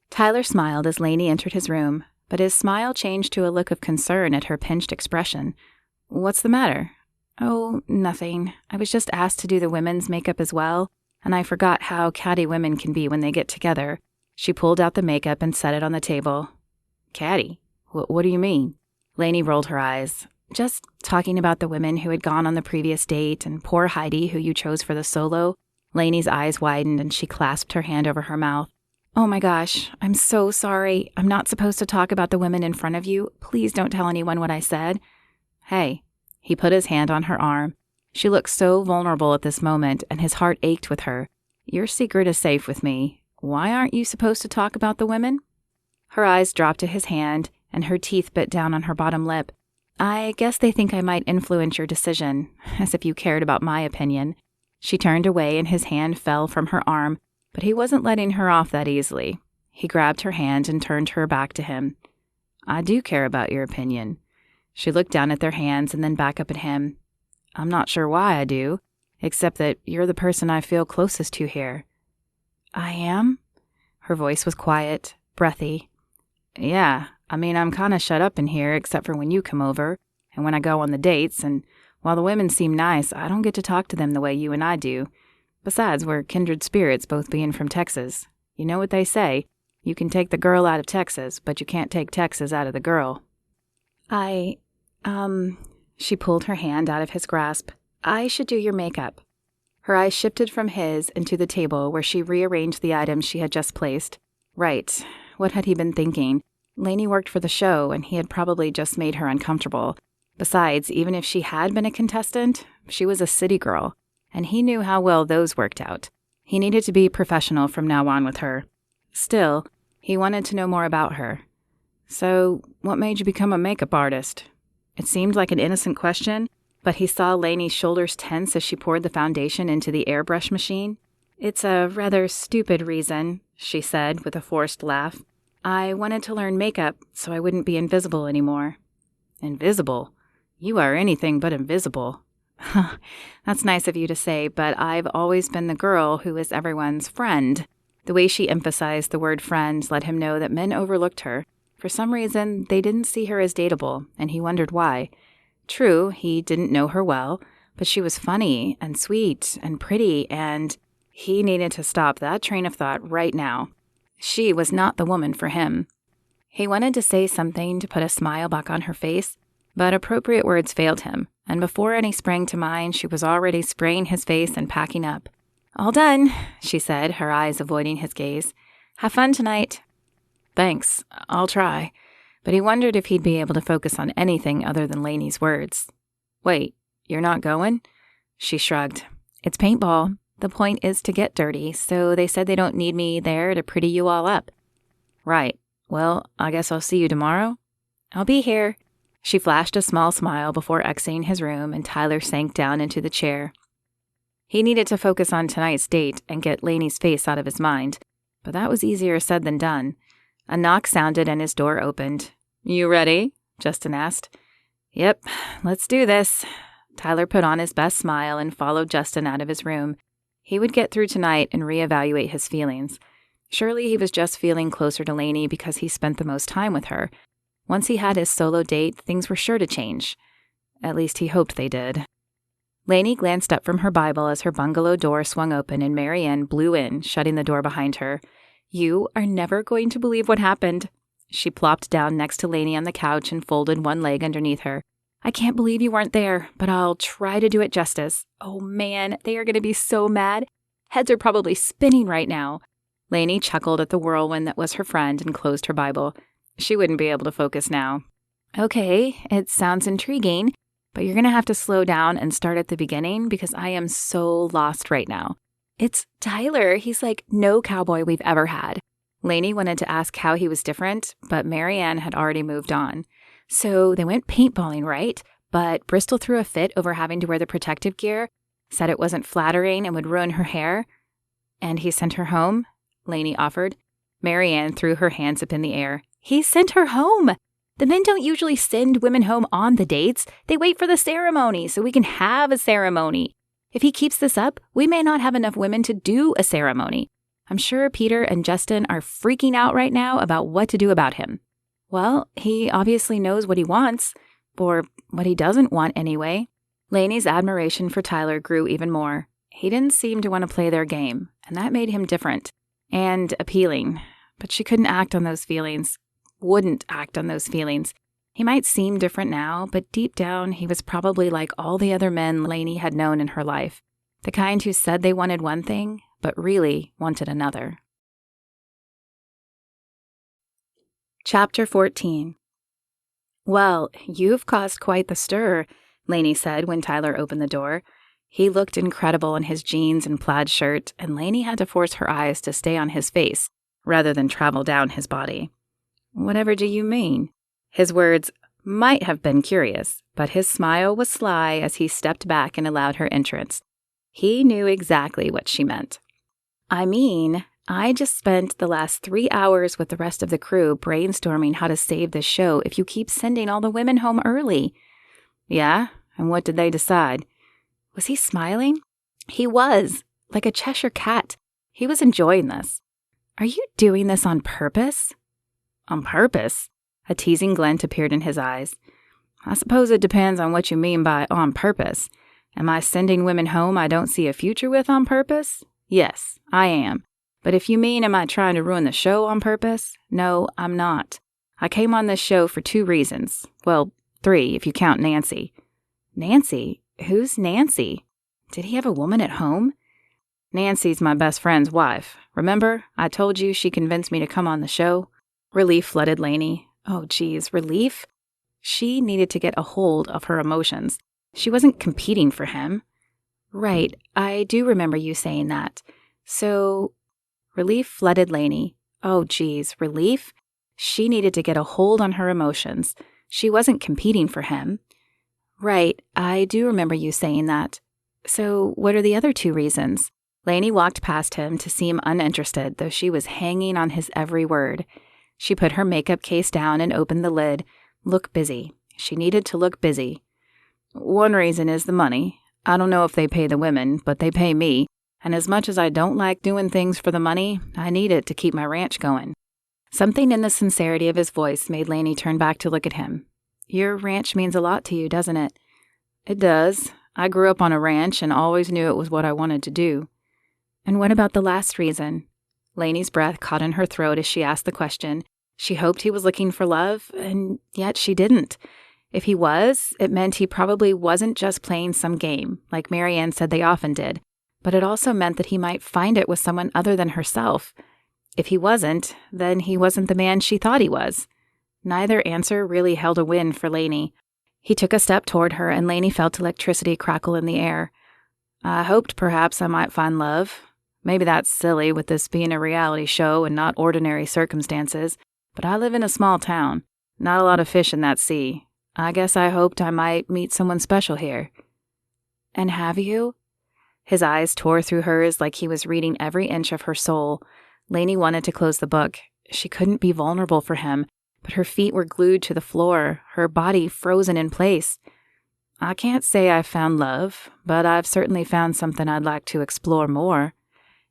Tyler smiled as Lainey entered his room, but his smile changed to a look of concern at her pinched expression. What's the matter? Oh, nothing. I was just asked to do the women's makeup as well, and I forgot how catty women can be when they get together. She pulled out the makeup and set it on the table. Catty? What do you mean? Lainey rolled her eyes. Just talking about the women who had gone on the previous date and poor Heidi who you chose for the solo. Lainey's eyes widened and she clasped her hand over her mouth. Oh my gosh, I'm so sorry. I'm not supposed to talk about the women in front of you. Please don't tell anyone what I said. Hey. He put his hand on her arm. She looked so vulnerable at this moment and his heart ached with her. Your secret is safe with me. Why aren't you supposed to talk about the women? Her eyes dropped to his hand and her teeth bit down on her bottom lip. I guess they think I might influence your decision, as if you cared about my opinion. She turned away and his hand fell from her arm, but he wasn't letting her off that easily. He grabbed her hand and turned her back to him. I do care about your opinion. She looked down at their hands and then back up at him. I'm not sure why I do, except that you're the person I feel closest to here. I am? Her voice was quiet, breathy. Yeah, I'm kind of shut up in here except for when you come over and when I go on the dates, and while the women seem nice, I don't get to talk to them the way you and I do. Besides, we're kindred spirits, both being from Texas. You know what they say, you can take the girl out of Texas, but you can't take Texas out of the girl. She pulled her hand out of his grasp. I should do your makeup. Her eyes shifted from his into the table where she rearranged the items she had just placed. Right. What had he been thinking? Lainey worked for the show, and he had probably just made her uncomfortable. Besides, even if she had been a contestant, she was a city girl, and he knew how well those worked out. He needed to be professional from now on with her. Still, he wanted to know more about her. So, what made you become a makeup artist? It seemed like an innocent question, but he saw Lainey's shoulders tense as she poured the foundation into the airbrush machine. "It's a rather stupid reason," she said with a forced laugh. "I wanted to learn makeup so I wouldn't be invisible anymore." "Invisible? You are anything but invisible." "That's nice of you to say, but I've always been the girl who is everyone's friend." The way she emphasized the word friend let him know that men overlooked her. For some reason, they didn't see her as dateable, and he wondered why. True, he didn't know her well, but she was funny and sweet and pretty, and he needed to stop that train of thought right now. She was not the woman for him. He wanted to say something to put a smile back on her face, but appropriate words failed him, and before any sprang to mind, she was already spraying his face and packing up. "All done," she said, her eyes avoiding his gaze. "Have fun tonight." "Thanks, I'll try." But he wondered if he'd be able to focus on anything other than Lainey's words. "Wait, you're not going?" She shrugged. "It's paintball. The point is to get dirty, so they said they don't need me there to pretty you all up." "Right. Well, I guess I'll see you tomorrow." "I'll be here." She flashed a small smile before exiting his room, and Tyler sank down into the chair. He needed to focus on tonight's date and get Lainey's face out of his mind, but that was easier said than done. A knock sounded and his door opened. "You ready?" Justin asked. "Yep, let's do this." Tyler put on his best smile and followed Justin out of his room. He would get through tonight and reevaluate his feelings. Surely he was just feeling closer to Lainey because he spent the most time with her. Once he had his solo date, things were sure to change. At least he hoped they did. Lainey glanced up from her Bible as her bungalow door swung open and Marianne blew in, shutting the door behind her. "You are never going to believe what happened." She plopped down next to Lainey on the couch and folded one leg underneath her. "I can't believe you weren't there, but I'll try to do it justice. Oh man, they are going to be so mad. Heads are probably spinning right now." Lainey chuckled at the whirlwind that was her friend and closed her Bible. She wouldn't be able to focus now. "Okay, it sounds intriguing, but you're going to have to slow down and start at the beginning because I am so lost right now. It's Tyler. He's like no cowboy we've ever had." Lainey wanted to ask how he was different, but Marianne had already moved on. "So they went paintballing, right? But Bristol threw a fit over having to wear the protective gear, said it wasn't flattering and would ruin her hair. And he sent her home?" Lainey offered. Marianne threw her hands up in the air. "He sent her home! The men don't usually send women home on the dates. They wait for the ceremony so we can have a ceremony. If he keeps this up, we may not have enough women to do a ceremony. I'm sure Peter and Justin are freaking out right now about what to do about him." "Well, he obviously knows what he wants, or what he doesn't want anyway." Lainey's admiration for Tyler grew even more. He didn't seem to want to play their game, and that made him different and appealing. But she couldn't act on those feelings. Wouldn't act on those feelings. He might seem different now, but deep down, he was probably like all the other men Lainey had known in her life. The kind who said they wanted one thing, but really wanted another. Chapter 14. "Well, you've caused quite the stir," Lainey said when Tyler opened the door. He looked incredible in his jeans and plaid shirt, and Lainey had to force her eyes to stay on his face rather than travel down his body. "Whatever do you mean?" His words might have been curious, but his smile was sly as he stepped back and allowed her entrance. He knew exactly what she meant. "I mean, I just spent the last 3 hours with the rest of the crew brainstorming how to save this show if you keep sending all the women home early." "Yeah? And what did they decide?" Was he smiling? He was, like a Cheshire cat. He was enjoying this. "Are you doing this on purpose?" "On purpose?" A teasing glint appeared in his eyes. "I suppose it depends on what you mean by on purpose. Am I sending women home I don't see a future with on purpose? Yes, I am. But if you mean am I trying to ruin the show on purpose? No, I'm not. I came on this show for 2 reasons. Well, 3 if you count Nancy." "Nancy? Who's Nancy? Did he have a woman at home?" "Nancy's my best friend's wife. Remember, I told you she convinced me to come on the show?" Relief flooded Lainey. Oh, geez, relief? She needed to get a hold of her emotions. She wasn't competing for him. "Right, I do remember you saying that. So..." Relief flooded Lainey. Oh, geez, relief? She needed to get a hold on her emotions. She wasn't competing for him. Right, I do remember you saying that. So, what are the other 2 reasons? Lainey walked past him to seem uninterested, though she was hanging on his every word. She put her makeup case down and opened the lid. Look busy. She needed to look busy. One reason is the money. I don't know if they pay the women, but they pay me. And as much as I don't like doing things for the money, I need it to keep my ranch going. Something in the sincerity of his voice made Lainey turn back to look at him. Your ranch means a lot to you, doesn't it? It does. I grew up on a ranch and always knew it was what I wanted to do. And what about the last reason? Lainey's breath caught in her throat as she asked the question. She hoped he was looking for love, and yet she didn't. If he was, it meant he probably wasn't just playing some game, like Marianne said they often did, but it also meant that he might find it with someone other than herself. If he wasn't, then he wasn't the man she thought he was. Neither answer really held a win for Lainey. He took a step toward her, and Lainey felt electricity crackle in the air. I hoped perhaps I might find love. Maybe that's silly with this being a reality show and not ordinary circumstances, but I live in a small town. Not a lot of fish in that sea. I guess I hoped I might meet someone special here. And have you? His eyes tore through hers like he was reading every inch of her soul. Lainey wanted to close the book. She couldn't be vulnerable for him, but her feet were glued to the floor, her body frozen in place. I can't say I've found love, but I've certainly found something I'd like to explore more.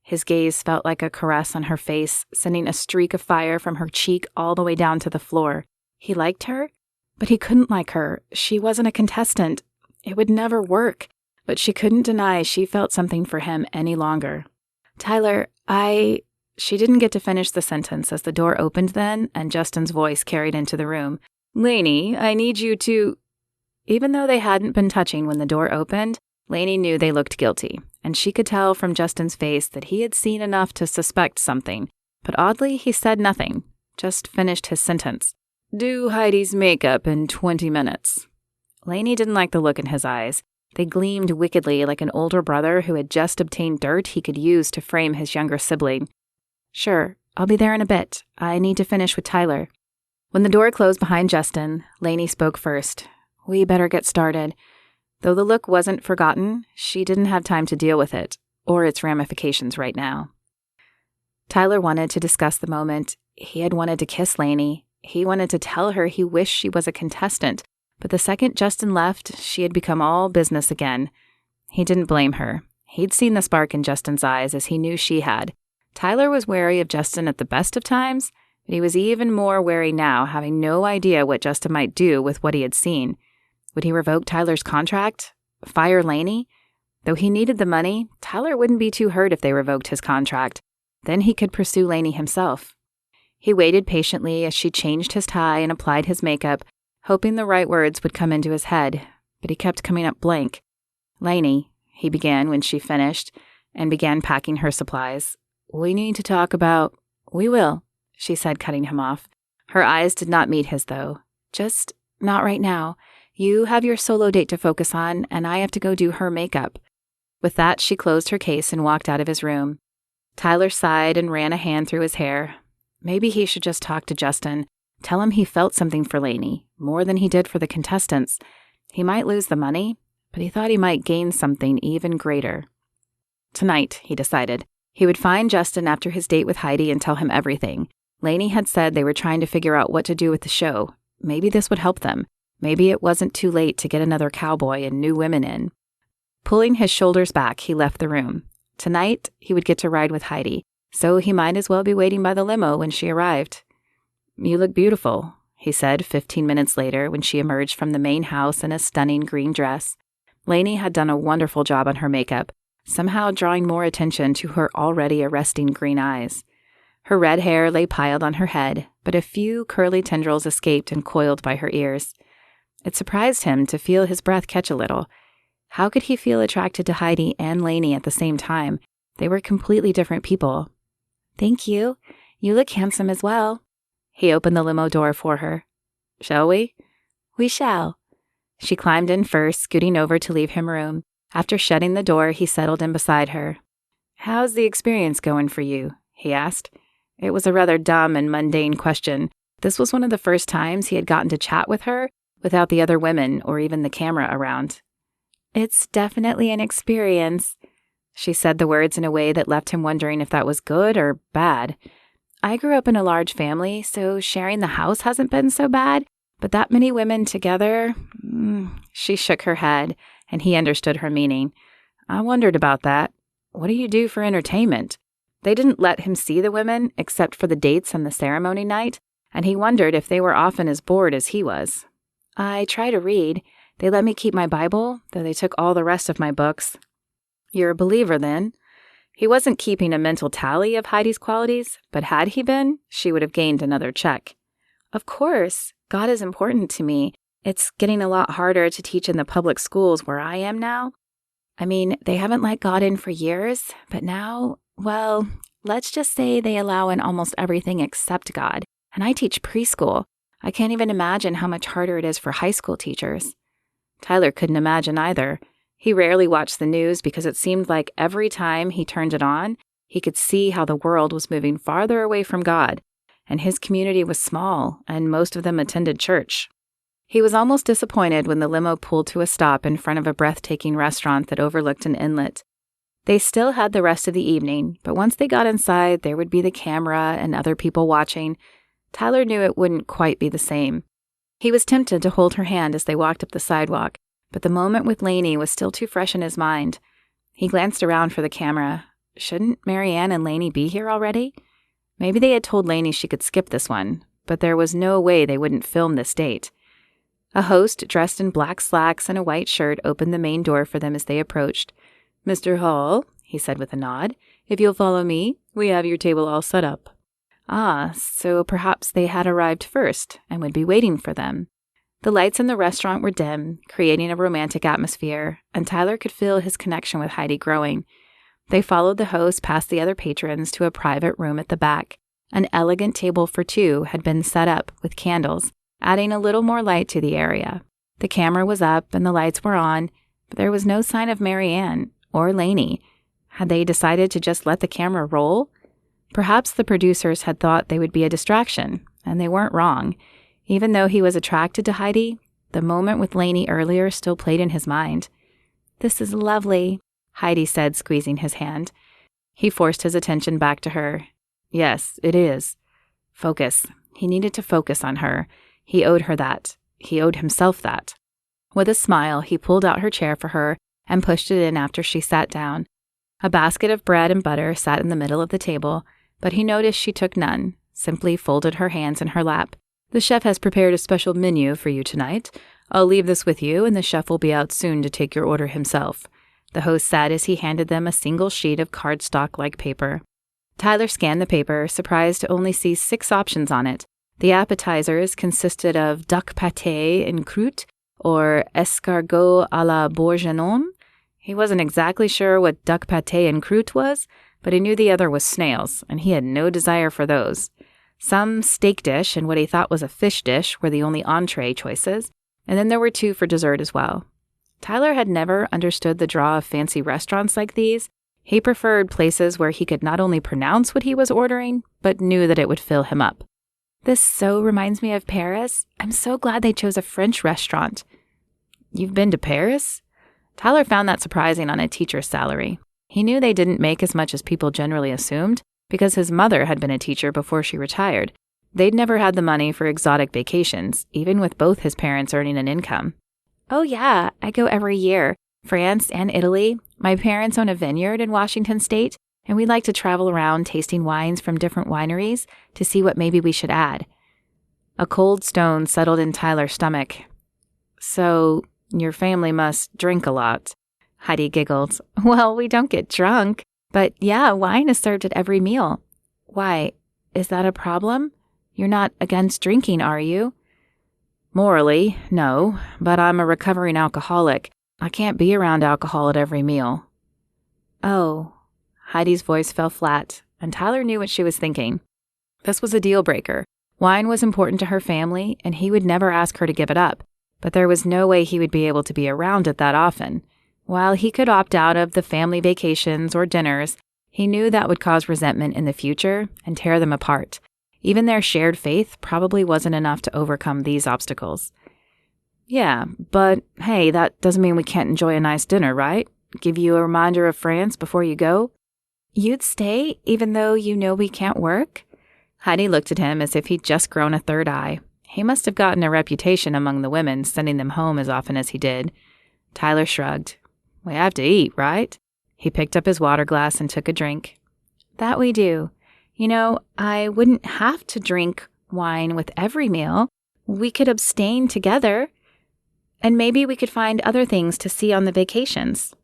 His gaze felt like a caress on her face, sending a streak of fire from her cheek all the way down to the floor. He liked her? But he couldn't like her. She wasn't a contestant. It would never work. But she couldn't deny she felt something for him any longer. Tyler, She didn't get to finish the sentence as the door opened then, and Justin's voice carried into the room. Lainey, I need you to... Even though they hadn't been touching when the door opened, Lainey knew they looked guilty, and she could tell from Justin's face that he had seen enough to suspect something. But oddly, he said nothing, just finished his sentence. Do Heidi's makeup in 20 minutes. Lainey didn't like the look in his eyes. They gleamed wickedly like an older brother who had just obtained dirt he could use to frame his younger sibling. Sure, I'll be there in a bit. I need to finish with Tyler. When the door closed behind Justin, Lainey spoke first. We better get started. Though the look wasn't forgotten, she didn't have time to deal with it, or its ramifications right now. Tyler wanted to discuss the moment. He had wanted to kiss Lainey. He wanted to tell her he wished she was a contestant, but the second Justin left, she had become all business again. He didn't blame her. He'd seen the spark in Justin's eyes as he knew she had. Tyler was wary of Justin at the best of times, but he was even more wary now, having no idea what Justin might do with what he had seen. Would he revoke Tyler's contract? Fire Lainey? Though he needed the money, Tyler wouldn't be too hurt if they revoked his contract. Then he could pursue Lainey himself. He waited patiently as she changed his tie and applied his makeup, hoping the right words would come into his head, but he kept coming up blank. Lainey, he began when she finished, and began packing her supplies. We need to talk about... We will, she said, cutting him off. Her eyes did not meet his, though. Just not right now. You have your solo date to focus on, and I have to go do her makeup. With that, she closed her case and walked out of his room. Tyler sighed and ran a hand through his hair. Maybe he should just talk to Justin. Tell him he felt something for Lainey, more than he did for the contestants. He might lose the money, but he thought he might gain something even greater. Tonight, he decided, he would find Justin after his date with Heidi and tell him everything. Lainey had said they were trying to figure out what to do with the show. Maybe this would help them. Maybe it wasn't too late to get another cowboy and new women in. Pulling his shoulders back, he left the room. Tonight, he would get to ride with Heidi, so he might as well be waiting by the limo when she arrived. You look beautiful, he said 15 minutes later when she emerged from the main house in a stunning green dress. Lainey had done a wonderful job on her makeup, somehow drawing more attention to her already arresting green eyes. Her red hair lay piled on her head, but a few curly tendrils escaped and coiled by her ears. It surprised him to feel his breath catch a little. How could he feel attracted to Heidi and Lainey at the same time? They were completely different people. Thank you. You look handsome as well. He opened the limo door for her. Shall we? We shall. She climbed in first, scooting over to leave him room. After shutting the door, he settled in beside her. How's the experience going for you? He asked. It was a rather dumb and mundane question. This was one of the first times he had gotten to chat with her, without the other women or even the camera around. "It's definitely an experience." She said the words in a way that left him wondering if that was good or bad. "I grew up in a large family, so sharing the house hasn't been so bad, but that many women together..." She shook her head, and he understood her meaning. "I wondered about that. What do you do for entertainment?" They didn't let him see the women except for the dates and the ceremony night, and he wondered if they were often as bored as he was. "I try to read. They let me keep my Bible, though they took all the rest of my books." "You're a believer, then?" He wasn't keeping a mental tally of Heidi's qualities, but had he been, she would have gained another check. "Of course. God is important to me. It's getting a lot harder to teach in the public schools where I am now. I mean, they haven't let God in for years, but now, well, let's just say they allow in almost everything except God. And I teach preschool. I can't even imagine how much harder it is for high school teachers." Tyler couldn't imagine either. He rarely watched the news because it seemed like every time he turned it on, he could see how the world was moving farther away from God, and his community was small, and most of them attended church. He was almost disappointed when the limo pulled to a stop in front of a breathtaking restaurant that overlooked an inlet. They still had the rest of the evening, but once they got inside, there would be the camera and other people watching. Tyler knew it wouldn't quite be the same. He was tempted to hold her hand as they walked up the sidewalk, but the moment with Lainey was still too fresh in his mind. He glanced around for the camera. Shouldn't Marianne and Lainey be here already? Maybe they had told Lainey she could skip this one, but there was no way they wouldn't film this date. A host dressed in black slacks and a white shirt opened the main door for them as they approached. "Mr. Hall," he said with a nod, "if you'll follow me, we have your table all set up." Ah, so perhaps they had arrived first and would be waiting for them. The lights in the restaurant were dim, creating a romantic atmosphere, and Tyler could feel his connection with Heidi growing. They followed the host past the other patrons to a private room at the back. An elegant table for two had been set up with candles, adding a little more light to the area. The camera was up and the lights were on, but there was no sign of Marianne or Lainey. Had they decided to just let the camera roll? Perhaps the producers had thought they would be a distraction, and they weren't wrong. Even though he was attracted to Heidi, the moment with Lainey earlier still played in his mind. "This is lovely," Heidi said, squeezing his hand. He forced his attention back to her. "Yes, it is." Focus. He needed to focus on her. He owed her that. He owed himself that. With a smile, he pulled out her chair for her and pushed it in after she sat down. A basket of bread and butter sat in the middle of the table, but he noticed she took none, simply folded her hands in her lap. "The chef has prepared a special menu for you tonight. I'll leave this with you, and the chef will be out soon to take your order himself," the host said as he handed them a single sheet of cardstock-like paper. Tyler scanned the paper, surprised to only see 6 options on it. The appetizers consisted of duck pâté en croûte or escargot à la bourguignon. He wasn't exactly sure what duck pâté en croûte was, but he knew the other was snails, and he had no desire for those. Some steak dish and what he thought was a fish dish were the only entree choices, and then there were 2 for dessert as well. Tyler had never understood the draw of fancy restaurants like these. He preferred places where he could not only pronounce what he was ordering, but knew that it would fill him up. "This so reminds me of Paris. I'm so glad they chose a French restaurant." "You've been to Paris?" Tyler found that surprising on a teacher's salary. He knew they didn't make as much as people generally assumed, because his mother had been a teacher before she retired. They'd never had the money for exotic vacations, even with both his parents earning an income. "Oh yeah, I go every year. France and Italy. My parents own a vineyard in Washington State, and we like to travel around tasting wines from different wineries to see what maybe we should add." A cold stone settled in Tyler's stomach. "So, your family must drink a lot." Heidi giggled. "Well, we don't get drunk, but yeah, wine is served at every meal." "Why, is that a problem? You're not against drinking, are you?" "Morally, no, but I'm a recovering alcoholic. I can't be around alcohol at every meal." "Oh." Heidi's voice fell flat, and Tyler knew what she was thinking. This was a deal breaker. Wine was important to her family, and he would never ask her to give it up, but there was no way he would be able to be around it that often. While he could opt out of the family vacations or dinners, he knew that would cause resentment in the future and tear them apart. Even their shared faith probably wasn't enough to overcome these obstacles. Yeah, but hey, that doesn't mean we can't enjoy a nice dinner, right? Give you a reminder of France before you go? You'd stay even though you know we can't work? Heidi looked at him as if he'd just grown a third eye. He must have gotten a reputation among the women, sending them home as often as he did. Tyler shrugged. We have to eat, right? He picked up his water glass and took a drink. That we do. You know, I wouldn't have to drink wine with every meal. We could abstain together. And maybe we could find other things to see on the vacations.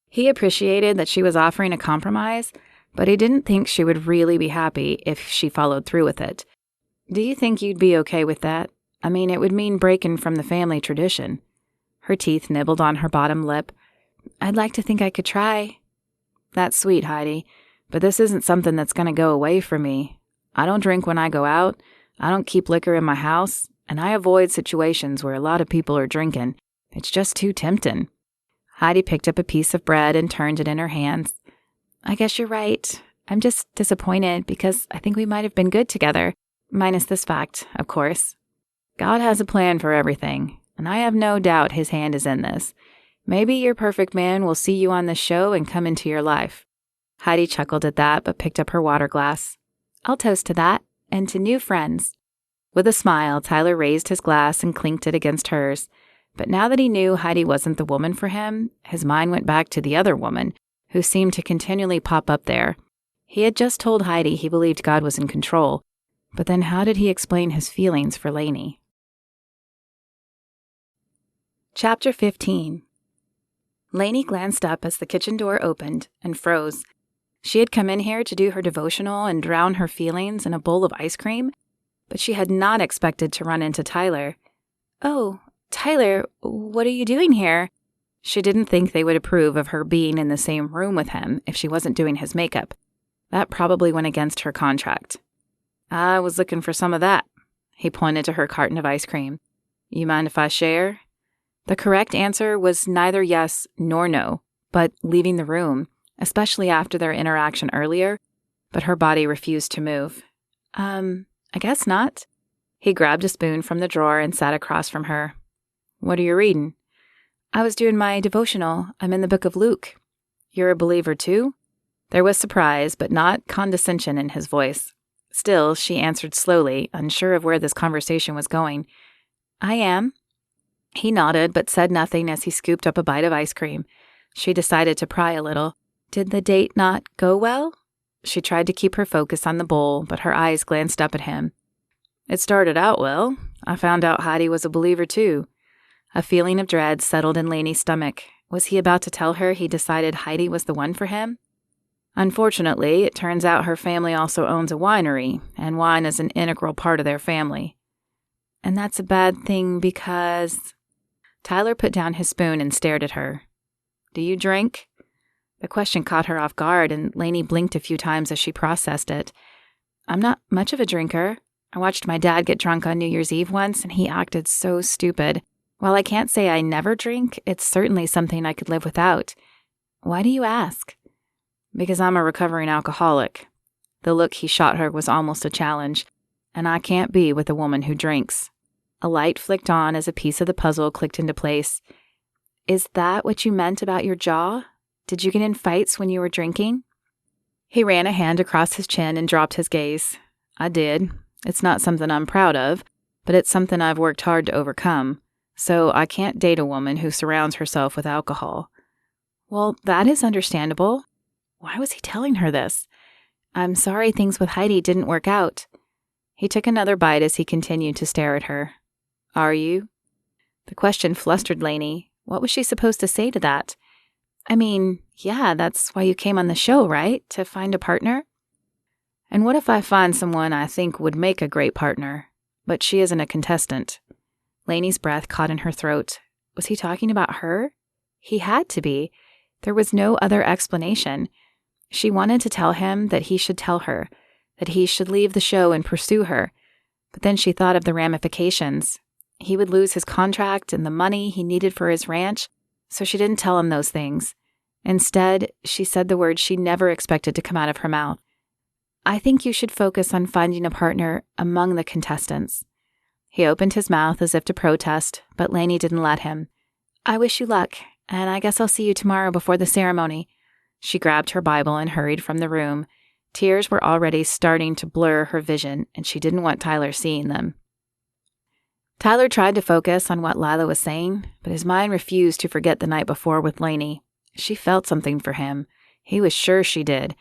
He appreciated that she was offering a compromise, but he didn't think she would really be happy if she followed through with it. Do you think you'd be okay with that? I mean, it would mean breaking from the family tradition. Her teeth nibbled on her bottom lip. I'd like to think I could try. That's sweet, Heidi, but this isn't something that's going to go away from me. I don't drink when I go out. I don't keep liquor in my house, and I avoid situations where a lot of people are drinking. It's just too tempting. Heidi picked up a piece of bread and turned it in her hands. I guess you're right. I'm just disappointed because I think we might have been good together. Minus this fact, of course. God has a plan for everything, and I have no doubt his hand is in this. Maybe your perfect man will see you on the show and come into your life. Heidi chuckled at that, but picked up her water glass. I'll toast to that, and to new friends. With a smile, Tyler raised his glass and clinked it against hers. But now that he knew Heidi wasn't the woman for him, his mind went back to the other woman, who seemed to continually pop up there. He had just told Heidi he believed God was in control, but then how did he explain his feelings for Lainey? Chapter 15. Lainey glanced up as the kitchen door opened and froze. She had come in here to do her devotional and drown her feelings in a bowl of ice cream, but she had not expected to run into Tyler. Oh, Tyler, what are you doing here? She didn't think they would approve of her being in the same room with him if she wasn't doing his makeup. That probably went against her contract. I was looking for some of that. He pointed to her carton of ice cream. You mind if I share? The correct answer was neither yes nor no, but leaving the room, especially after their interaction earlier, but her body refused to move. I guess not. He grabbed a spoon from the drawer and sat across from her. What are you reading? I was doing my devotional. I'm in the book of Luke. You're a believer too? There was surprise, but not condescension in his voice. Still, she answered slowly, unsure of where this conversation was going. I am. He nodded, but said nothing as he scooped up a bite of ice cream. She decided to pry a little. Did the date not go well? She tried to keep her focus on the bowl, but her eyes glanced up at him. It started out well. I found out Heidi was a believer too. A feeling of dread settled in Lainey's stomach. Was he about to tell her he decided Heidi was the one for him? Unfortunately, it turns out her family also owns a winery, and wine is an integral part of their family. And that's a bad thing because... Tyler put down his spoon and stared at her. Do you drink? The question caught her off guard, and Lainey blinked a few times as she processed it. I'm not much of a drinker. I watched my dad get drunk on New Year's Eve once, and he acted so stupid. While I can't say I never drink, it's certainly something I could live without. Why do you ask? Because I'm a recovering alcoholic. The look he shot her was almost a challenge, and I can't be with a woman who drinks. A light flicked on as a piece of the puzzle clicked into place. Is that what you meant about your jaw? Did you get in fights when you were drinking? He ran a hand across his chin and dropped his gaze. I did. It's not something I'm proud of, but it's something I've worked hard to overcome. So I can't date a woman who surrounds herself with alcohol. Well, that is understandable. Why was he telling her this? I'm sorry things with Heidi didn't work out. He took another bite as he continued to stare at her. Are you? The question flustered Lainey. What was she supposed to say to that? I mean, yeah, that's why you came on the show, right? To find a partner? And what if I find someone I think would make a great partner, but she isn't a contestant? Lainey's breath caught in her throat. Was he talking about her? He had to be. There was no other explanation. She wanted to tell him that he should tell her, that he should leave the show and pursue her. But then she thought of the ramifications. He would lose his contract and the money he needed for his ranch, so she didn't tell him those things. Instead, she said the words she never expected to come out of her mouth. I think you should focus on finding a partner among the contestants. He opened his mouth as if to protest, but Lainey didn't let him. I wish you luck, and I guess I'll see you tomorrow before the ceremony. She grabbed her Bible and hurried from the room. Tears were already starting to blur her vision, and she didn't want Tyler seeing them. Tyler tried to focus on what Lila was saying, but his mind refused to forget the night before with Lainey. She felt something for him. He was sure she did.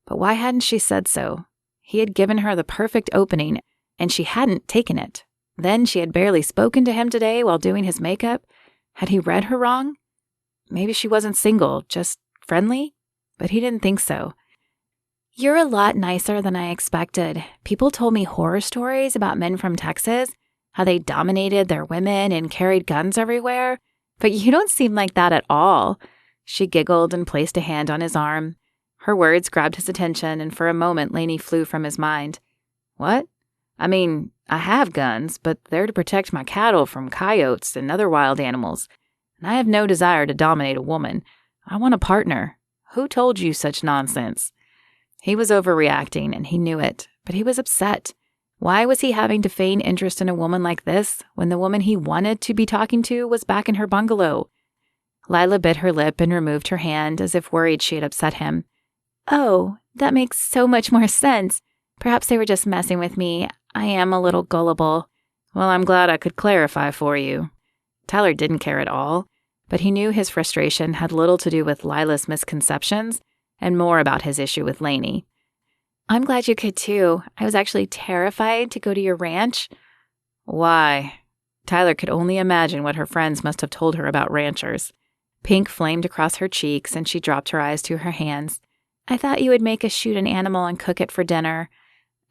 But why hadn't she said so? He had given her the perfect opening, and she hadn't taken it. Then she had barely spoken to him today while doing his makeup. Had he read her wrong? Maybe she wasn't single, just friendly? But he didn't think so. You're a lot nicer than I expected. People told me horror stories about men from Texas, how they dominated their women and carried guns everywhere. But you don't seem like that at all. She giggled and placed a hand on his arm. Her words grabbed his attention, and for a moment Lainey flew from his mind. What? I mean, I have guns, but they're to protect my cattle from coyotes and other wild animals. And I have no desire to dominate a woman. I want a partner. Who told you such nonsense? He was overreacting, and he knew it, but he was upset. Why was he having to feign interest in a woman like this when the woman he wanted to be talking to was back in her bungalow? Lila bit her lip and removed her hand as if worried she had upset him. Oh, that makes so much more sense. Perhaps they were just messing with me. I am a little gullible. Well, I'm glad I could clarify for you. Tyler didn't care at all, but he knew his frustration had little to do with Lila's misconceptions and more about his issue with Lainey. I'm glad you could too. I was actually terrified to go to your ranch. Why? Tyler could only imagine what her friends must have told her about ranchers. Pink flamed across her cheeks, and she dropped her eyes to her hands. I thought you would make us shoot an animal and cook it for dinner.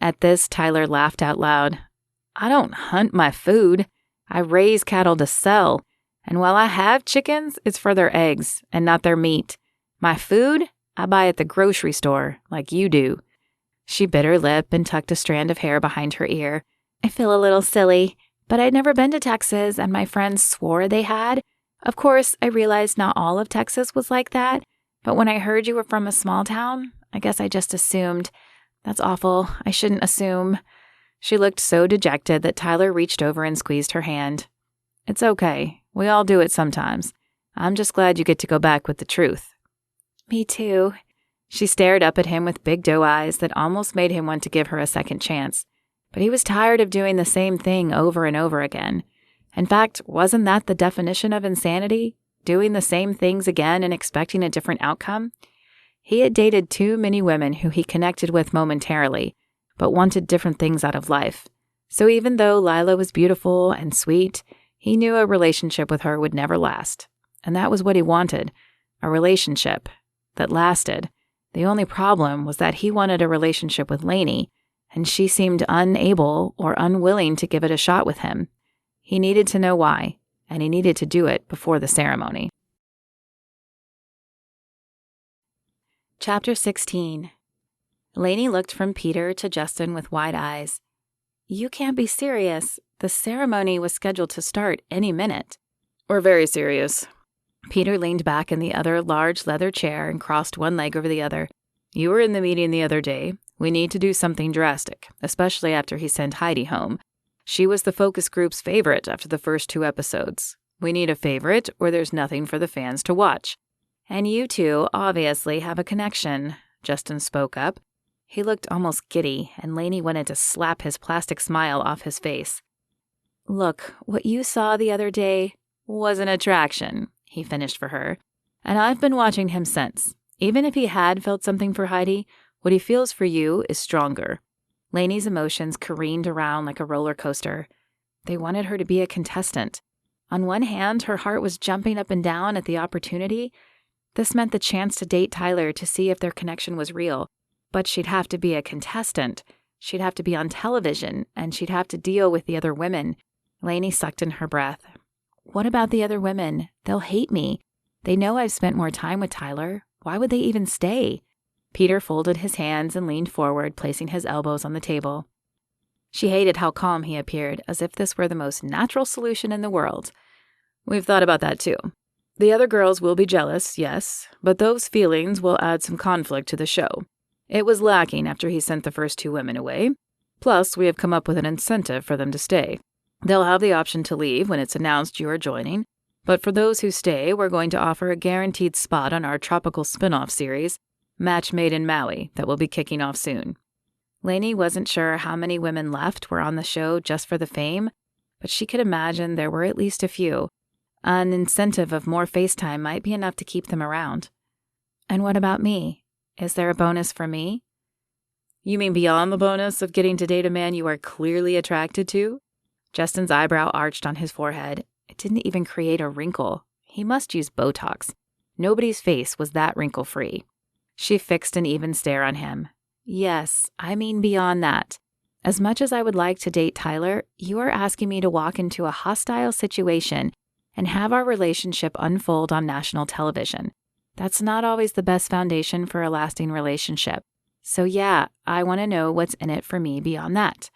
At this, Tyler laughed out loud. I don't hunt my food. I raise cattle to sell. And while I have chickens, it's for their eggs and not their meat. My food, I buy at the grocery store, like you do. She bit her lip and tucked a strand of hair behind her ear. I feel a little silly, but I'd never been to Texas, and my friends swore they had. Of course, I realized not all of Texas was like that, but when I heard you were from a small town, I guess I just assumed. That's awful. I shouldn't assume. She looked so dejected that Tyler reached over and squeezed her hand. It's okay. We all do it sometimes. I'm just glad you get to go back with the truth. Me too. She stared up at him with big doe eyes that almost made him want to give her a second chance. But he was tired of doing the same thing over and over again. In fact, wasn't that the definition of insanity? Doing the same things again and expecting a different outcome? He had dated too many women who he connected with momentarily, but wanted different things out of life. So even though Lila was beautiful and sweet, he knew a relationship with her would never last. And that was what he wanted, a relationship that lasted. The only problem was that he wanted a relationship with Lainey, and she seemed unable or unwilling to give it a shot with him. He needed to know why, and he needed to do it before the ceremony. Chapter 16. Lainey looked from Peter to Justin with wide eyes. You can't be serious. The ceremony was scheduled to start any minute. We're very serious. Peter leaned back in the other large leather chair and crossed one leg over the other. You were in the meeting the other day. We need to do something drastic, especially after he sent Heidi home. She was the focus group's favorite after the first 2 episodes. We need a favorite, or there's nothing for the fans to watch. And you two obviously have a connection, Justin spoke up. He looked almost giddy, and Lainey wanted to slap his plastic smile off his face. Look, what you saw the other day was an attraction, he finished for her. And I've been watching him since. Even if he had felt something for Heidi, what he feels for you is stronger. Lainey's emotions careened around like a roller coaster. They wanted her to be a contestant. On one hand, her heart was jumping up and down at the opportunity. This meant the chance to date Tyler to see if their connection was real. But she'd have to be a contestant. She'd have to be on television, and she'd have to deal with the other women. Lainey sucked in her breath. What about the other women? They'll hate me. They know I've spent more time with Tyler. Why would they even stay? Peter folded his hands and leaned forward, placing his elbows on the table. She hated how calm he appeared, as if this were the most natural solution in the world. We've thought about that too. The other girls will be jealous, yes, but those feelings will add some conflict to the show. It was lacking after he sent the first 2 women away. Plus, we have come up with an incentive for them to stay. They'll have the option to leave when it's announced you are joining, but for those who stay, we're going to offer a guaranteed spot on our tropical spin-off series, Match Made in Maui, that will be kicking off soon. Lainey wasn't sure how many women left were on the show just for the fame, but she could imagine there were at least a few. An incentive of more FaceTime might be enough to keep them around. And what about me? Is there a bonus for me? You mean beyond the bonus of getting to date a man you are clearly attracted to? Justin's eyebrow arched on his forehead. It didn't even create a wrinkle. He must use Botox. Nobody's face was that wrinkle-free. She fixed an even stare on him. Yes, I mean beyond that. As much as I would like to date Tyler, you are asking me to walk into a hostile situation and have our relationship unfold on national television. That's not always the best foundation for a lasting relationship. So yeah, I want to know what's in it for me beyond that.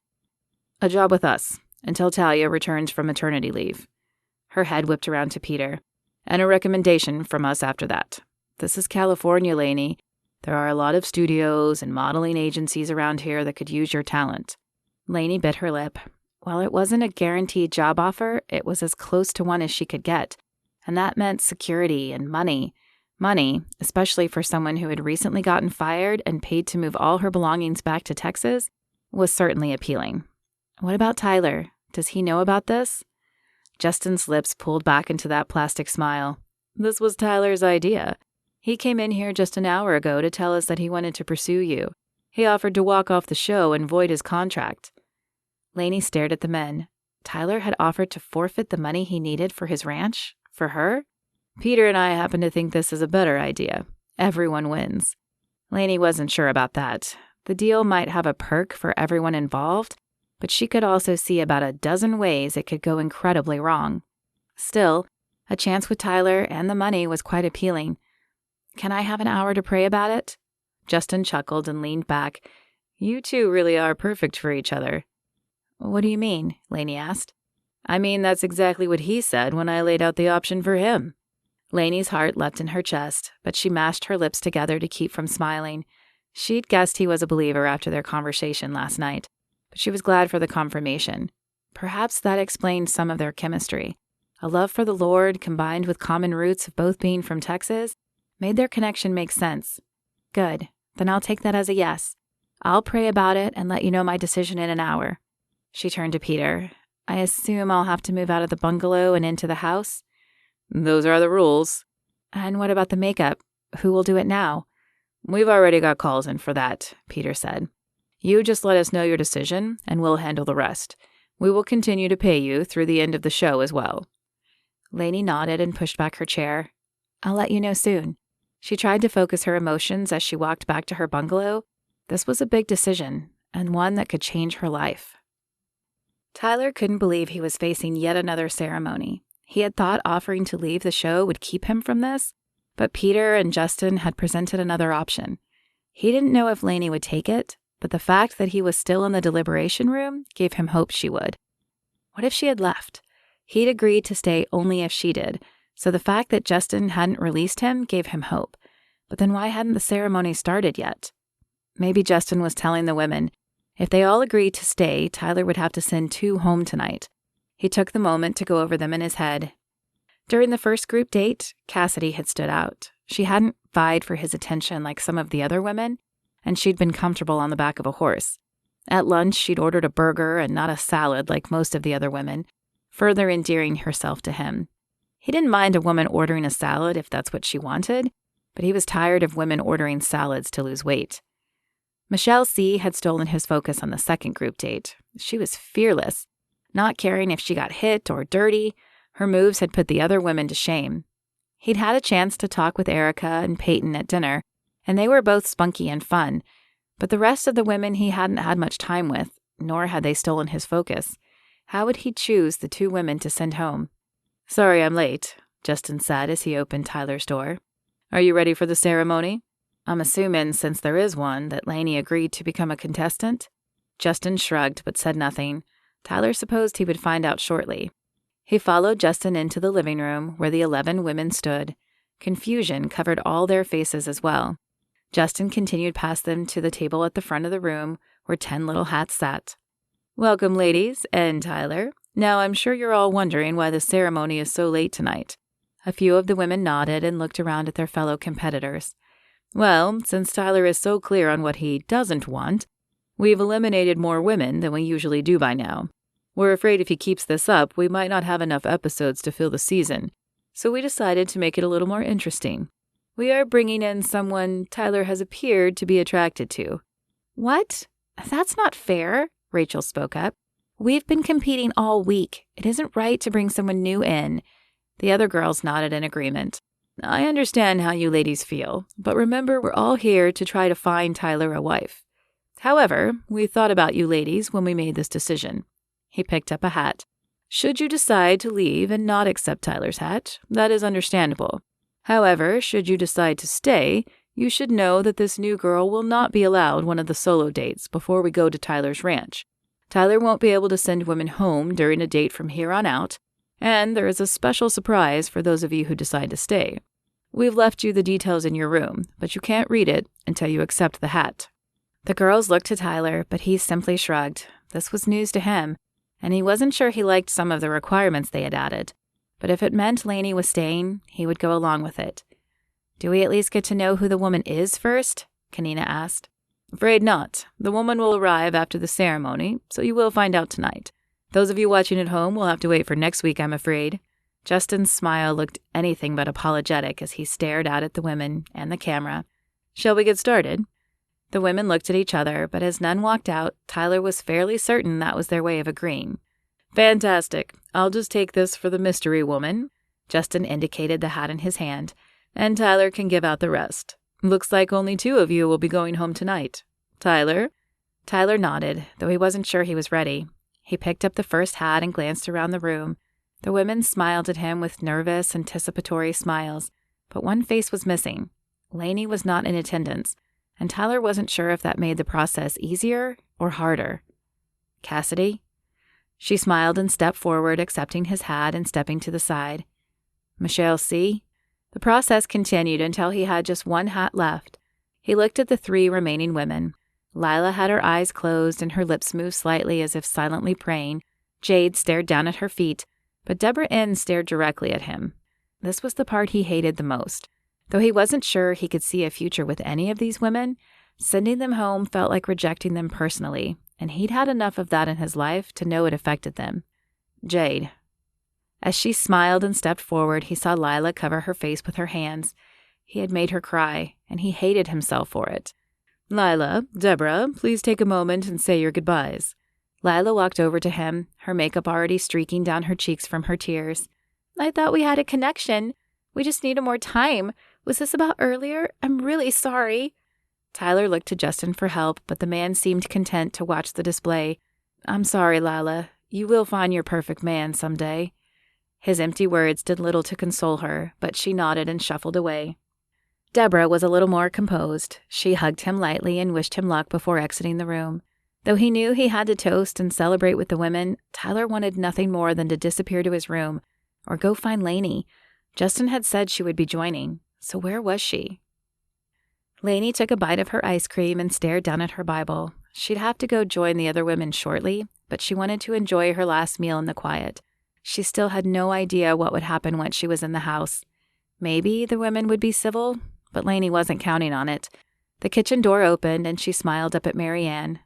A job with us, until Talia returns from maternity leave. Her head whipped around to Peter. And a recommendation from us after that. This is California, Lainey. There are a lot of studios and modeling agencies around here that could use your talent. Lainey bit her lip. While it wasn't a guaranteed job offer, it was as close to one as she could get. And that meant security and money. Money, especially for someone who had recently gotten fired and paid to move all her belongings back to Texas, was certainly appealing. What about Tyler? Does he know about this? Justin's lips pulled back into that plastic smile. This was Tyler's idea. He came in here just an hour ago to tell us that he wanted to pursue you. He offered to walk off the show and void his contract. Lainey stared at the men. Tyler had offered to forfeit the money he needed for his ranch? For her? Peter and I happen to think this is a better idea. Everyone wins. Lainey wasn't sure about that. The deal might have a perk for everyone involved, but she could also see about a dozen ways it could go incredibly wrong. Still, a chance with Tyler and the money was quite appealing. Can I have an hour to pray about it? Justin chuckled and leaned back. You two really are perfect for each other. What do you mean? Lainey asked. I mean, that's exactly what he said when I laid out the option for him. Lainey's heart leapt in her chest, but she mashed her lips together to keep from smiling. She'd guessed he was a believer after their conversation last night, but she was glad for the confirmation. Perhaps that explained some of their chemistry. A love for the Lord, combined with common roots of both being from Texas, made their connection make sense. Good. Then I'll take that as a yes. I'll pray about it and let you know my decision in an hour. She turned to Peter. I assume I'll have to move out of the bungalow and into the house? Those are the rules. And what about the makeup? Who will do it now? We've already got calls in for that, Peter said. You just let us know your decision, and we'll handle the rest. We will continue to pay you through the end of the show as well. Lainey nodded and pushed back her chair. I'll let you know soon. She tried to focus her emotions as she walked back to her bungalow. This was a big decision, and one that could change her life. Tyler couldn't believe he was facing yet another ceremony. He had thought offering to leave the show would keep him from this, but Peter and Justin had presented another option. He didn't know if Lainey would take it, but the fact that he was still in the deliberation room gave him hope she would. What if she had left? He'd agreed to stay only if she did, so the fact that Justin hadn't released him gave him hope. But then why hadn't the ceremony started yet? Maybe Justin was telling the women, if they all agreed to stay, Tyler would have to send 2 home tonight. He took the moment to go over them in his head. During the first group date, Cassidy had stood out. She hadn't vied for his attention like some of the other women, and she'd been comfortable on the back of a horse. At lunch, she'd ordered a burger and not a salad like most of the other women, further endearing herself to him. He didn't mind a woman ordering a salad if that's what she wanted, but he was tired of women ordering salads to lose weight. Michelle C. had stolen his focus on the second group date. She was fearless, not caring if she got hit or dirty. Her moves had put the other women to shame. He'd had a chance to talk with Erica and Peyton at dinner, and they were both spunky and fun, but the rest of the women he hadn't had much time with, nor had they stolen his focus. How would he choose the 2 women to send home? Sorry I'm late, Justin said as he opened Tyler's door. Are you ready for the ceremony? I'm assuming, since there is one, that Lainey agreed to become a contestant? Justin shrugged but said nothing. Tyler supposed he would find out shortly. He followed Justin into the living room where the 11 women stood. Confusion covered all their faces as well. Justin continued past them to the table at the front of the room where 10 little hats sat. Welcome, ladies, and Tyler. Now, I'm sure you're all wondering why the ceremony is so late tonight. A few of the women nodded and looked around at their fellow competitors. Well, since Tyler is so clear on what he doesn't want, we've eliminated more women than we usually do by now. We're afraid if he keeps this up, we might not have enough episodes to fill the season, so we decided to make it a little more interesting. We are bringing in someone Tyler has appeared to be attracted to. What? That's not fair, Rachel spoke up. We've been competing all week. It isn't right to bring someone new in. The other girls nodded in agreement. I understand how you ladies feel, but remember we're all here to try to find Tyler a wife. However, we thought about you ladies when we made this decision. He picked up a hat. Should you decide to leave and not accept Tyler's hat, that is understandable. However, should you decide to stay, you should know that this new girl will not be allowed one of the solo dates before we go to Tyler's ranch. Tyler won't be able to send women home during a date from here on out, and there is a special surprise for those of you who decide to stay. We've left you the details in your room, but you can't read it until you accept the hat. The girls looked to Tyler, but he simply shrugged. This was news to him, and he wasn't sure he liked some of the requirements they had added. But if it meant Lainey was staying, he would go along with it. Do we at least get to know who the woman is first? Kanina asked. Afraid not. The woman will arrive after the ceremony, so you will find out tonight. Those of you watching at home will have to wait for next week, I'm afraid. Justin's smile looked anything but apologetic as he stared out at the women and the camera. Shall we get started? The women looked at each other, but as none walked out, Tyler was fairly certain that was their way of agreeing. Fantastic. I'll just take this for the mystery woman. Justin indicated the hat in his hand, and Tyler can give out the rest. Looks like only 2 of you will be going home tonight. Tyler? Tyler nodded, though he wasn't sure he was ready. He picked up the first hat and glanced around the room. The women smiled at him with nervous, anticipatory smiles, but one face was missing. Lainey was not in attendance, and Tyler wasn't sure if that made the process easier or harder. Cassidy? She smiled and stepped forward, accepting his hat and stepping to the side. Michelle C.? The process continued until he had just one hat left. He looked at the 3 remaining women. Lila had her eyes closed and her lips moved slightly as if silently praying. Jade stared down at her feet, but Deborah N. stared directly at him. This was the part he hated the most. Though he wasn't sure he could see a future with any of these women, sending them home felt like rejecting them personally, and he'd had enough of that in his life to know it affected them. Jade. As she smiled and stepped forward, he saw Lila cover her face with her hands. He had made her cry, and he hated himself for it. Lila, Deborah, please take a moment and say your goodbyes. Lila walked over to him, her makeup already streaking down her cheeks from her tears. I thought we had a connection. We just needed more time. Was this about earlier? I'm really sorry. Tyler looked to Justin for help, but the man seemed content to watch the display. I'm sorry, Lila. You will find your perfect man someday. His empty words did little to console her, but she nodded and shuffled away. Deborah was a little more composed. She hugged him lightly and wished him luck before exiting the room. Though he knew he had to toast and celebrate with the women, Tyler wanted nothing more than to disappear to his room or go find Lainey. Justin had said she would be joining, so where was she? Lainey took a bite of her ice cream and stared down at her Bible. She'd have to go join the other women shortly, but she wanted to enjoy her last meal in the quiet. She still had no idea what would happen once she was in the house. Maybe the women would be civil, but Lainey wasn't counting on it. The kitchen door opened and she smiled up at Marianne.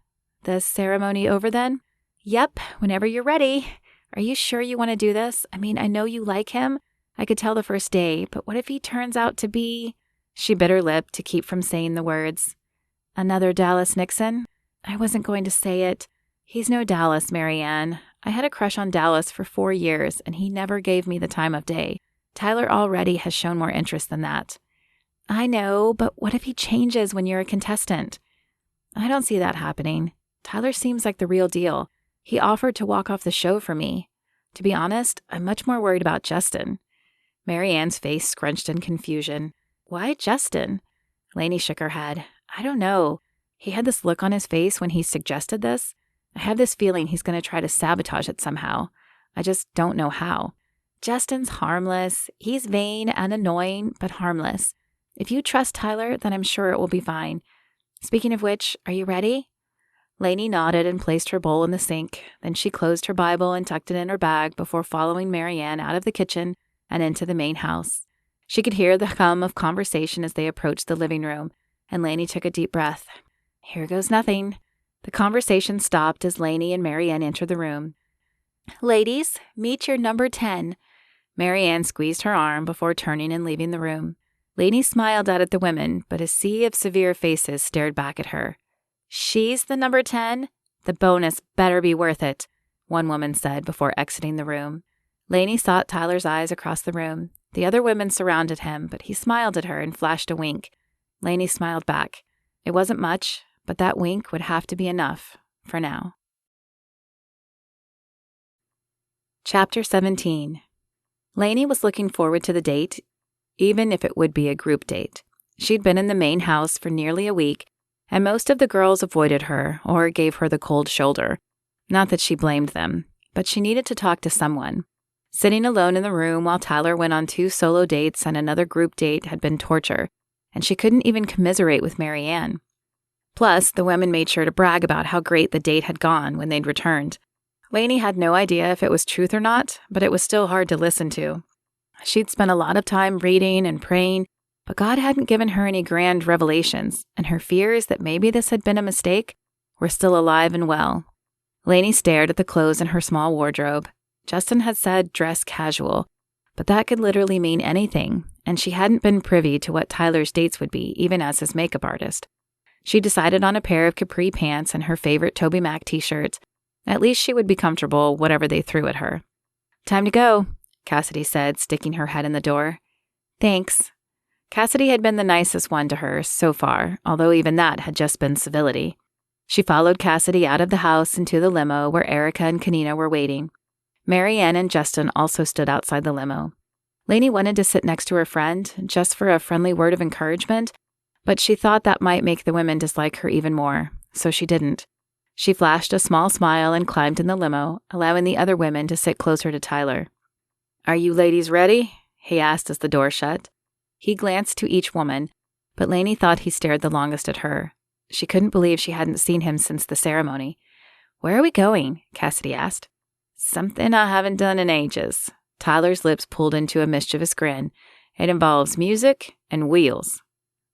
The ceremony over then? Yep, whenever you're ready. Are you sure you want to do this? I mean, I know you like him. I could tell the first day, but what if he turns out to be… She bit her lip to keep from saying the words. Another Dallas Nixon? I wasn't going to say it. He's no Dallas, Marianne. I had a crush on Dallas for 4 years, and he never gave me the time of day. Tyler already has shown more interest than that. I know, but what if he changes when you're a contestant? I don't see that happening. Tyler seems like the real deal. He offered to walk off the show for me. To be honest, I'm much more worried about Justin. Marianne's face scrunched in confusion. Why Justin? Lainey shook her head. I don't know. He had this look on his face when he suggested this. I have this feeling he's going to try to sabotage it somehow. I just don't know how. Justin's harmless. He's vain and annoying, but harmless. If you trust Tyler, then I'm sure it will be fine. Speaking of which, are you ready? Lainey nodded and placed her bowl in the sink. Then she closed her Bible and tucked it in her bag before following Marianne out of the kitchen and into the main house. She could hear the hum of conversation as they approached the living room, and Lainey took a deep breath. Here goes nothing. The conversation stopped as Lainey and Marianne entered the room. Ladies, meet your number 10. Marianne squeezed her arm before turning and leaving the room. Lainey smiled out at the women, but a sea of severe faces stared back at her. She's the number 10? The bonus better be worth it, one woman said before exiting the room. Lainey sought Tyler's eyes across the room. The other women surrounded him, but he smiled at her and flashed a wink. Lainey smiled back. It wasn't much, but that wink would have to be enough, for now. Chapter 17. Lainey was looking forward to the date, even if it would be a group date. She'd been in the main house for nearly a week, and most of the girls avoided her or gave her the cold shoulder. Not that she blamed them, but she needed to talk to someone. Sitting alone in the room while Tyler went on 2 solo dates and another group date had been torture, and she couldn't even commiserate with Marianne. Plus, the women made sure to brag about how great the date had gone when they'd returned. Lainey had no idea if it was truth or not, but it was still hard to listen to. She'd spent a lot of time reading and praying, but God hadn't given her any grand revelations, and her fears that maybe this had been a mistake were still alive and well. Lainey stared at the clothes in her small wardrobe. Justin had said dress casual, but that could literally mean anything, and she hadn't been privy to what Tyler's dates would be, even as his makeup artist. She decided on a pair of capri pants and her favorite Toby Mac t-shirt. At least she would be comfortable, whatever they threw at her. Time to go, Cassidy said, sticking her head in the door. Thanks. Cassidy had been the nicest one to her so far, although even that had just been civility. She followed Cassidy out of the house into the limo where Erica and Kanina were waiting. Marianne and Justin also stood outside the limo. Lainey wanted to sit next to her friend, just for a friendly word of encouragement, but she thought that might make the women dislike her even more, so she didn't. She flashed a small smile and climbed in the limo, allowing the other women to sit closer to Tyler. Are you ladies ready? He asked as the door shut. He glanced to each woman, but Lainey thought he stared the longest at her. She couldn't believe she hadn't seen him since the ceremony. Where are we going? Cassidy asked. Something I haven't done in ages. Tyler's lips pulled into a mischievous grin. It involves music and wheels.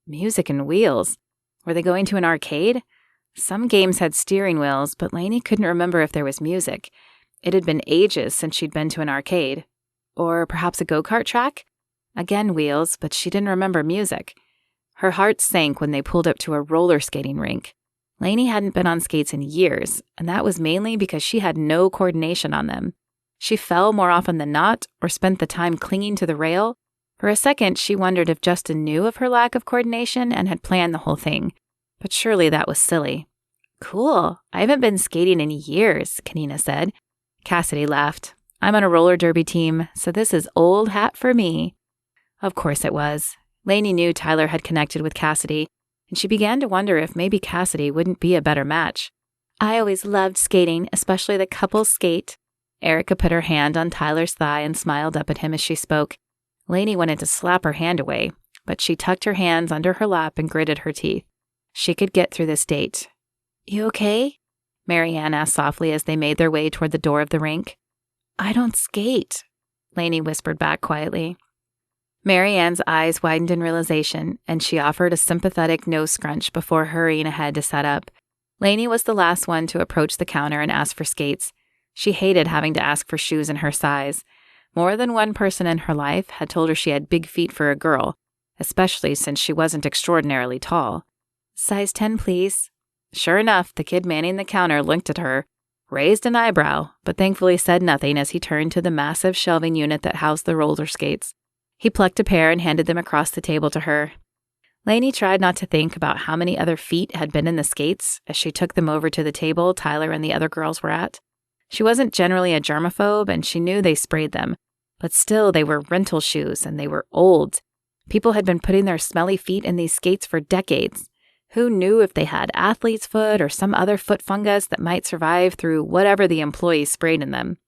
Music and wheels? Were they going to an arcade? Some games had steering wheels, but Lainey couldn't remember if there was music. It had been ages since she'd been to an arcade. Or perhaps a go-kart track? Again wheels, but she didn't remember music. Her heart sank when they pulled up to a roller skating rink. Lainey hadn't been on skates in years, and that was mainly because she had no coordination on them. She fell more often than not, or spent the time clinging to the rail. For a second, she wondered if Justin knew of her lack of coordination and had planned the whole thing. But surely that was silly. Cool. I haven't been skating in years, Kanina said. Cassidy laughed. I'm on a roller derby team, so this is old hat for me. Of course it was. Lainey knew Tyler had connected with Cassidy, and she began to wonder if maybe Cassidy wouldn't be a better match. I always loved skating, especially the couples skate. Erica put her hand on Tyler's thigh and smiled up at him as she spoke. Lainey wanted to slap her hand away, but she tucked her hands under her lap and gritted her teeth. She could get through this date. You okay? Marianne asked softly as they made their way toward the door of the rink. I don't skate, Lainey whispered back quietly. Marianne's eyes widened in realization, and she offered a sympathetic nose scrunch before hurrying ahead to set up. Lainey was the last one to approach the counter and ask for skates. She hated having to ask for shoes in her size. More than one person in her life had told her she had big feet for a girl, especially since she wasn't extraordinarily tall. Size 10, please. Sure enough, the kid manning the counter looked at her, raised an eyebrow, but thankfully said nothing as he turned to the massive shelving unit that housed the roller skates. He plucked a pair and handed them across the table to her. Lainey tried not to think about how many other feet had been in the skates as she took them over to the table Tyler and the other girls were at. She wasn't generally a germaphobe, and she knew they sprayed them, but still they were rental shoes and they were old. People had been putting their smelly feet in these skates for decades. Who knew if they had athlete's foot or some other foot fungus that might survive through whatever the employee sprayed in them?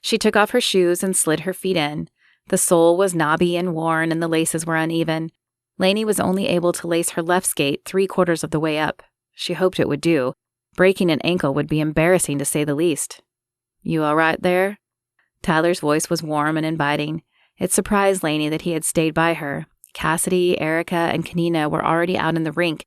She took off her shoes and slid her feet in. The sole was knobby and worn and the laces were uneven. Lainey was only able to lace her left skate 3/4 of the way up. She hoped it would do. Breaking an ankle would be embarrassing to say the least. You all right there? Tyler's voice was warm and inviting. It surprised Lainey that he had stayed by her. Cassidy, Erica, and Kanina were already out in the rink,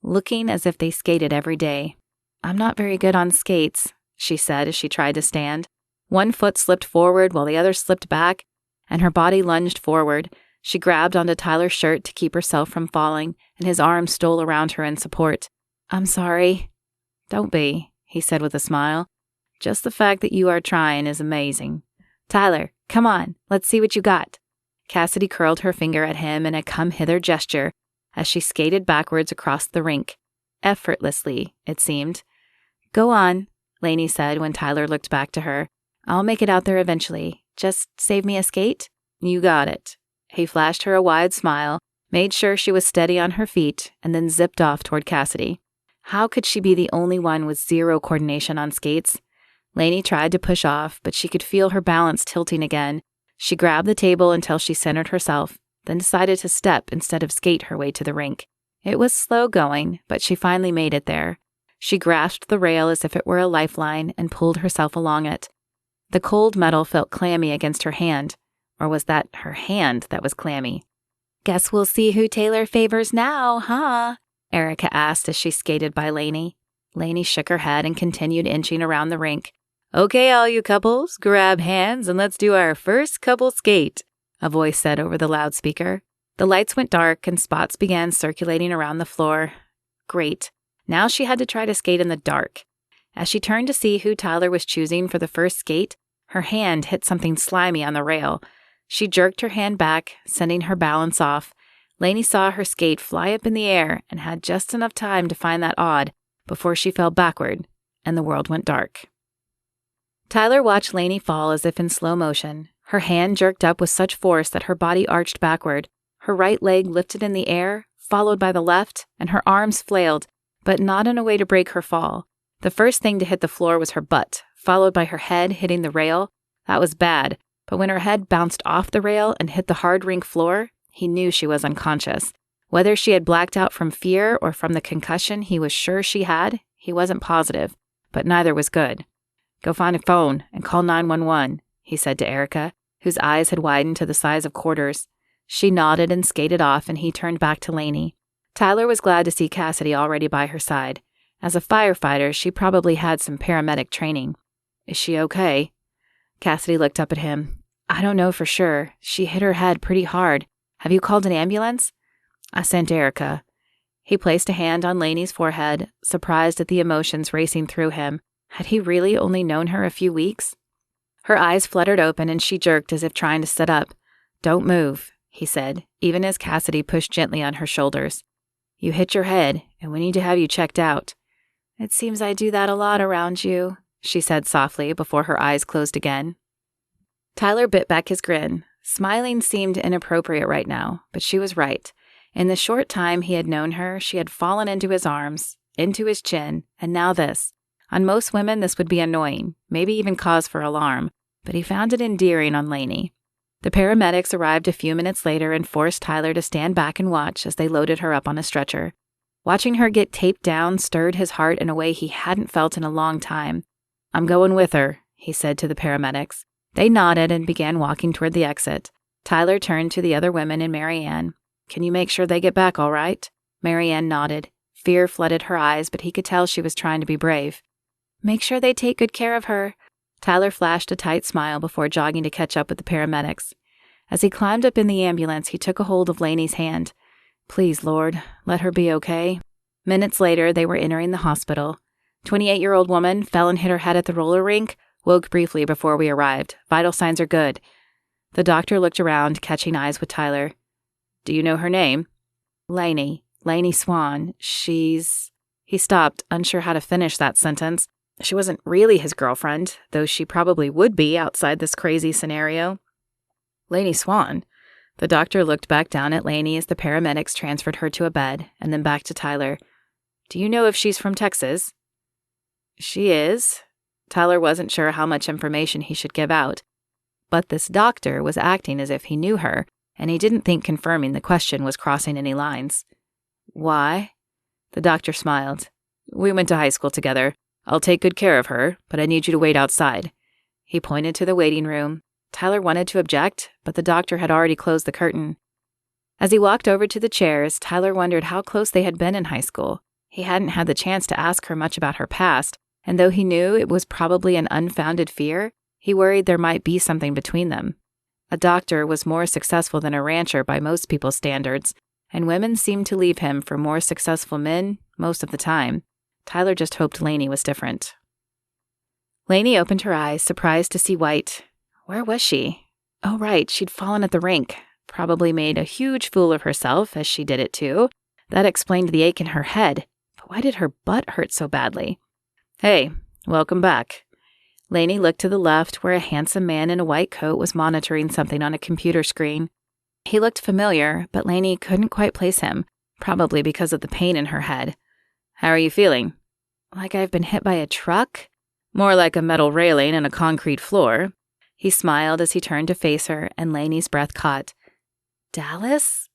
looking as if they skated every day. I'm not very good on skates, she said as she tried to stand. One foot slipped forward while the other slipped back, and her body lunged forward. She grabbed onto Tyler's shirt to keep herself from falling, and his arm stole around her in support. I'm sorry. Don't be, he said with a smile. Just the fact that you are trying is amazing. Tyler, come on, let's see what you got. Cassidy curled her finger at him in a come-hither gesture as she skated backwards across the rink. Effortlessly, it seemed. Go on, Lainey said when Tyler looked back to her. I'll make it out there eventually. Just save me a skate? You got it. He flashed her a wide smile, made sure she was steady on her feet, and then zipped off toward Cassidy. How could she be the only one with zero coordination on skates? Lainey tried to push off, but she could feel her balance tilting again. She grabbed the table until she centered herself, then decided to step instead of skate her way to the rink. It was slow going, but she finally made it there. She grasped the rail as if it were a lifeline and pulled herself along it. The cold metal felt clammy against her hand, or was that her hand that was clammy? Guess we'll see who Taylor favors now, huh? Erica asked as she skated by Lainey. Lainey shook her head and continued inching around the rink. Okay, all you couples, grab hands and let's do our first couple skate, a voice said over the loudspeaker. The lights went dark and spots began circulating around the floor. Great. Now she had to try to skate in the dark. As she turned to see who Tyler was choosing for the first skate, her hand hit something slimy on the rail. She jerked her hand back, sending her balance off. Lainey saw her skate fly up in the air and had just enough time to find that odd before she fell backward, and the world went dark. Tyler watched Lainey fall as if in slow motion. Her hand jerked up with such force that her body arched backward. Her right leg lifted in the air, followed by the left, and her arms flailed, but not in a way to break her fall. The first thing to hit the floor was her butt, followed by her head hitting the rail. That was bad, but when her head bounced off the rail and hit the hard rink floor, he knew she was unconscious. Whether she had blacked out from fear or from the concussion he was sure she had, he wasn't positive, but neither was good. Go find a phone and call 911, he said to Erica, whose eyes had widened to the size of quarters. She nodded and skated off, and he turned back to Lainey. Tyler was glad to see Cassidy already by her side. As a firefighter, she probably had some paramedic training. Is she okay? Cassidy looked up at him. I don't know for sure. She hit her head pretty hard. Have you called an ambulance? I sent Erica. He placed a hand on Lainey's forehead, surprised at the emotions racing through him. Had he really only known her a few weeks? Her eyes fluttered open and she jerked as if trying to sit up. Don't move, he said, even as Cassidy pushed gently on her shoulders. You hit your head, and we need to have you checked out. It seems I do that a lot around you, she said softly before her eyes closed again. Tyler bit back his grin. Smiling seemed inappropriate right now, but she was right. In the short time he had known her, she had fallen into his arms, into his chin, and now this. On most women, this would be annoying, maybe even cause for alarm, but he found it endearing on Lainey. The paramedics arrived a few minutes later and forced Tyler to stand back and watch as they loaded her up on a stretcher. Watching her get taped down stirred his heart in a way he hadn't felt in a long time. I'm going with her, he said to the paramedics. They nodded and began walking toward the exit. Tyler turned to the other women and Marianne. Can you make sure they get back all right? Marianne nodded. Fear flooded her eyes, but he could tell she was trying to be brave. Make sure they take good care of her. Tyler flashed a tight smile before jogging to catch up with the paramedics. As he climbed up in the ambulance, he took a hold of Lainey's hand. Please, Lord, let her be okay. Minutes later, they were entering the hospital. 28-year-old woman fell and hit her head at the roller rink, woke briefly before we arrived. Vital signs are good. The doctor looked around, catching eyes with Tyler. Do you know her name? Lainey Swan. She's... He stopped, unsure how to finish that sentence. She wasn't really his girlfriend, though she probably would be outside this crazy scenario. Lainey Swan. The doctor looked back down at Lainey as the paramedics transferred her to a bed, and then back to Tyler. Do you know if she's from Texas? She is. Tyler wasn't sure how much information he should give out. But this doctor was acting as if he knew her, and he didn't think confirming the question was crossing any lines. Why? The doctor smiled. We went to high school together. I'll take good care of her, but I need you to wait outside." He pointed to the waiting room. Tyler wanted to object, but the doctor had already closed the curtain. As he walked over to the chairs, Tyler wondered how close they had been in high school. He hadn't had the chance to ask her much about her past, and though he knew it was probably an unfounded fear, he worried there might be something between them. A doctor was more successful than a rancher by most people's standards, and women seemed to leave him for more successful men most of the time. Tyler just hoped Lainey was different. Lainey opened her eyes, surprised to see White. Where was she? Oh, right, she'd fallen at the rink. Probably made a huge fool of herself, as she did it too. That explained the ache in her head. But why did her butt hurt so badly? "Hey, welcome back." Lainey looked to the left, where a handsome man in a white coat was monitoring something on a computer screen. He looked familiar, but Lainey couldn't quite place him, probably because of the pain in her head. "How are you feeling?" "Like I've been hit by a truck?" "More like a metal railing and a concrete floor." He smiled as he turned to face her, and Lainey's breath caught. "Dallas?"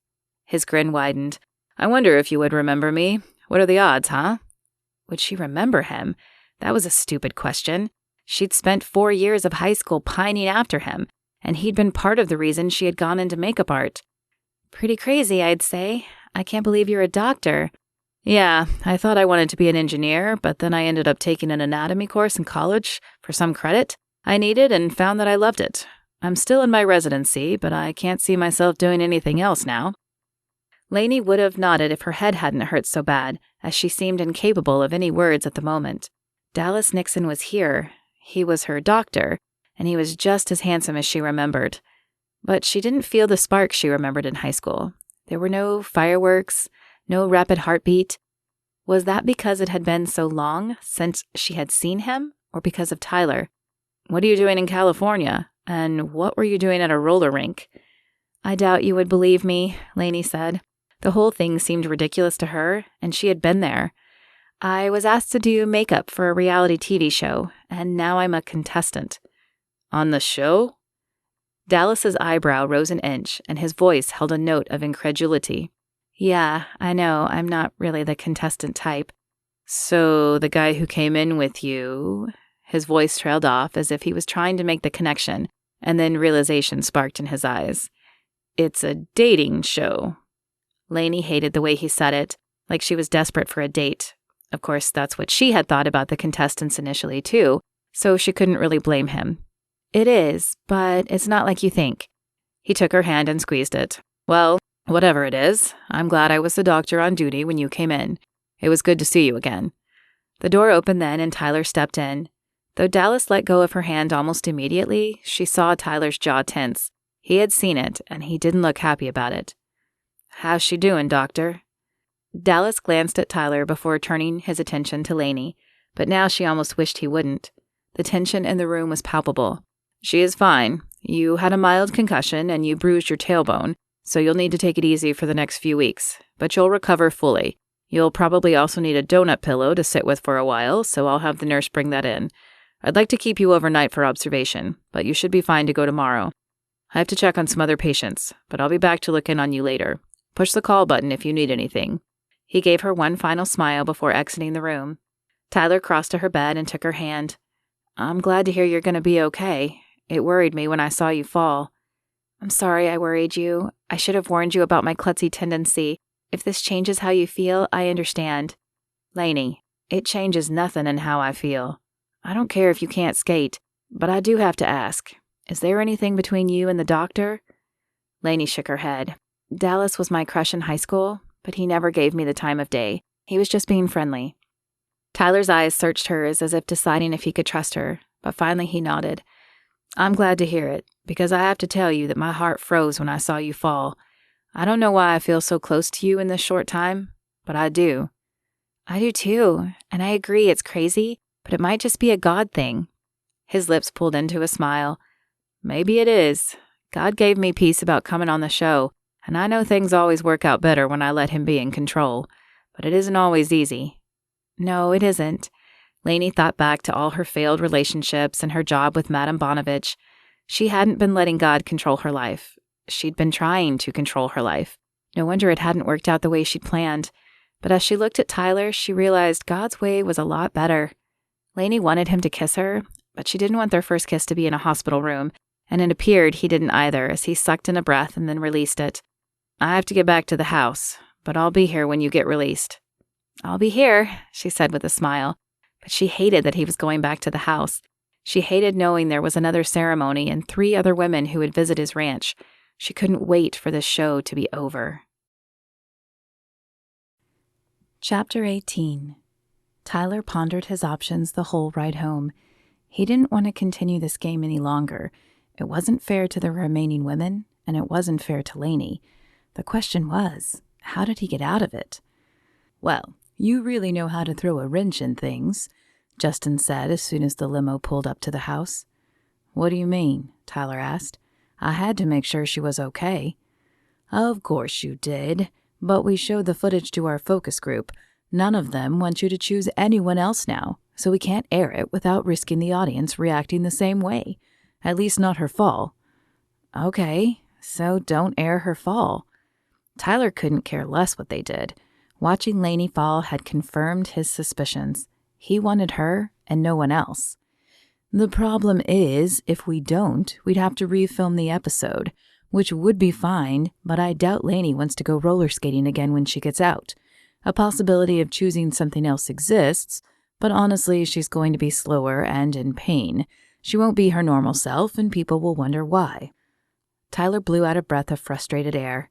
His grin widened. "I wonder if you would remember me. What are the odds, huh?" Would she remember him? That was a stupid question. She'd spent 4 years of high school pining after him, and he'd been part of the reason she had gone into makeup art. "Pretty crazy, I'd say. I can't believe you're a doctor." "Yeah, I thought I wanted to be an engineer, but then I ended up taking an anatomy course in college for some credit I needed and found that I loved it. I'm still in my residency, but I can't see myself doing anything else now." Lainey would have nodded if her head hadn't hurt so bad, as she seemed incapable of any words at the moment. Dallas Nixon was here. He was her doctor, and he was just as handsome as she remembered. But she didn't feel the spark she remembered in high school. There were no fireworks, no rapid heartbeat. Was that because it had been so long since she had seen him, or because of Tyler? "What are you doing in California? And what were you doing at a roller rink?" "I doubt you would believe me," Lainey said. The whole thing seemed ridiculous to her, and she had been there. "I was asked to do makeup for a reality TV show, and now I'm a contestant." "On the show?" Dallas's eyebrow rose an inch, and his voice held a note of incredulity. "Yeah, I know, I'm not really the contestant type." "So the guy who came in with you—" His voice trailed off as if he was trying to make the connection, and then realization sparked in his eyes. "It's a dating show." Lainey hated the way he said it, like she was desperate for a date. Of course, that's what she had thought about the contestants initially, too, so she couldn't really blame him. "It is, but it's not like you think." He took her hand and squeezed it. "Well, whatever it is, I'm glad I was the doctor on duty when you came in. It was good to see you again." The door opened then, and Tyler stepped in. Though Dallas let go of her hand almost immediately, she saw Tyler's jaw tense. He had seen it, and he didn't look happy about it. "How's she doing, doctor?" Dallas glanced at Tyler before turning his attention to Lainey, but now she almost wished he wouldn't. The tension in the room was palpable. "She is fine. You had a mild concussion and you bruised your tailbone, so you'll need to take it easy for the next few weeks, but you'll recover fully. You'll probably also need a donut pillow to sit with for a while, so I'll have the nurse bring that in. I'd like to keep you overnight for observation, but you should be fine to go tomorrow. I have to check on some other patients, but I'll be back to look in on you later. Push the call button if you need anything." He gave her one final smile before exiting the room. Tyler crossed to her bed and took her hand. "I'm glad to hear you're going to be okay. It worried me when I saw you fall." "I'm sorry I worried you. I should have warned you about my klutzy tendency. If this changes how you feel, I understand." "Lainey, it changes nothing in how I feel. I don't care if you can't skate, but I do have to ask. Is there anything between you and the doctor?" Lainey shook her head. "Dallas was my crush in high school, but he never gave me the time of day. He was just being friendly." Tyler's eyes searched hers as if deciding if he could trust her, but finally he nodded. "I'm glad to hear it, because I have to tell you that my heart froze when I saw you fall. I don't know why I feel so close to you in this short time, but I do." "I do too, and I agree it's crazy, but it might just be a God thing." His lips pulled into a smile. "Maybe it is. God gave me peace about coming on the show, and I know things always work out better when I let him be in control, but it isn't always easy." "No, it isn't." Lainey thought back to all her failed relationships and her job with Madame Bonovich. She hadn't been letting God control her life. She'd been trying to control her life. No wonder it hadn't worked out the way she'd planned. But as she looked at Tyler, she realized God's way was a lot better. Lainey wanted him to kiss her, but she didn't want their first kiss to be in a hospital room, and it appeared he didn't either as he sucked in a breath and then released it. I have to get back to the house, but I'll be here when you get released. I'll be here, she said with a smile, but she hated that he was going back to the house. She hated knowing there was another ceremony and 3 other women who would visit his ranch. She couldn't wait for this show to be over. Chapter 18. Tyler pondered his options the whole ride home. He didn't want to continue this game any longer. It wasn't fair to the remaining women, and it wasn't fair to Lainey. The question was, how did he get out of it? Well, you really know how to throw a wrench in things, Justin said as soon as the limo pulled up to the house. What do you mean? Tyler asked. I had to make sure she was okay. Of course you did, but we showed the footage to our focus group. None of them want you to choose anyone else now, so we can't air it without risking the audience reacting the same way. At least not her fall. Okay, so don't air her fall. Tyler couldn't care less what they did. Watching Lainey fall had confirmed his suspicions. He wanted her and no one else. The problem is, if we don't, we'd have to refilm the episode, which would be fine, but I doubt Lainey wants to go roller skating again when she gets out. A possibility of choosing something else exists, but honestly, she's going to be slower and in pain. She won't be her normal self, and people will wonder why. Tyler blew out a breath of frustrated air.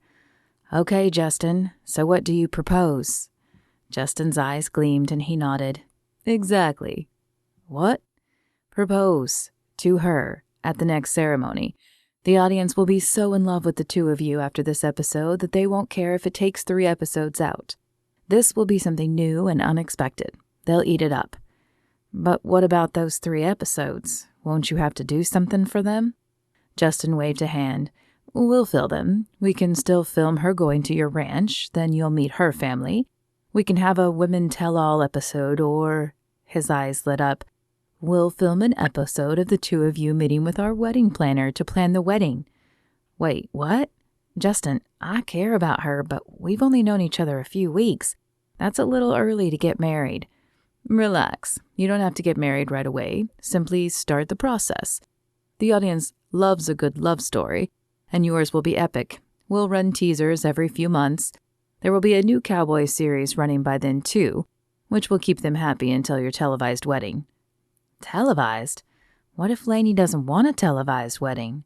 Okay, Justin, so what do you propose? Justin's eyes gleamed and he nodded. Exactly. What? Propose to her at the next ceremony. The audience will be so in love with the 2 of you after this episode that they won't care if it takes 3 episodes out. This will be something new and unexpected. They'll eat it up. But what about those 3 episodes? Won't you have to do something for them? Justin waved a hand. We'll fill them. We can still film her going to your ranch, then you'll meet her family. We can have a women tell-all episode, or... His eyes lit up. We'll film an episode of the 2 of you meeting with our wedding planner to plan the wedding. Wait, what? Justin, I care about her, but we've only known each other a few weeks. That's a little early to get married. Relax. You don't have to get married right away. Simply start the process. The audience loves a good love story, and yours will be epic. We'll run teasers every few months. There will be a new Cowboy series running by then, too, which will keep them happy until your televised wedding. Televised? What if Lainey doesn't want a televised wedding?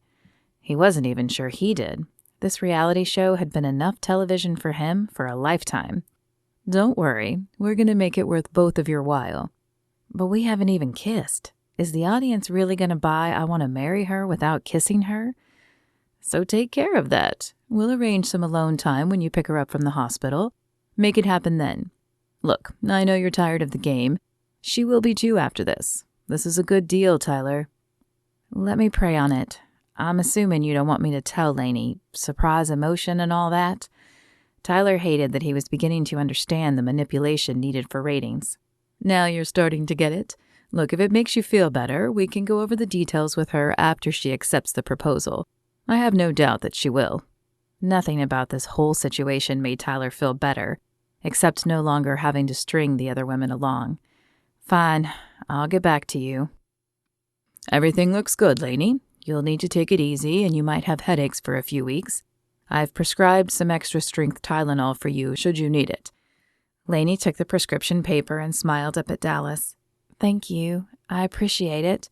He wasn't even sure he did. This reality show had been enough television for him for a lifetime. Don't worry, we're going to make it worth both of your while. But we haven't even kissed. Is the audience really going to buy I want to marry her without kissing her? So take care of that. We'll arrange some alone time when you pick her up from the hospital. Make it happen then. Look, I know you're tired of the game. She will be too after this. This is a good deal, Tyler. Let me pray on it. I'm assuming you don't want me to tell Lainey. Surprise emotion and all that. Tyler hated that he was beginning to understand the manipulation needed for ratings. Now you're starting to get it. Look, if it makes you feel better, we can go over the details with her after she accepts the proposal. I have no doubt that she will. Nothing about this whole situation made Tyler feel better, except no longer having to string the other women along. Fine, I'll get back to you. Everything looks good, Lainey. You'll need to take it easy, and you might have headaches for a few weeks. I've prescribed some extra-strength Tylenol for you should you need it. Lainey took the prescription paper and smiled up at Dallas. Thank you. I appreciate it.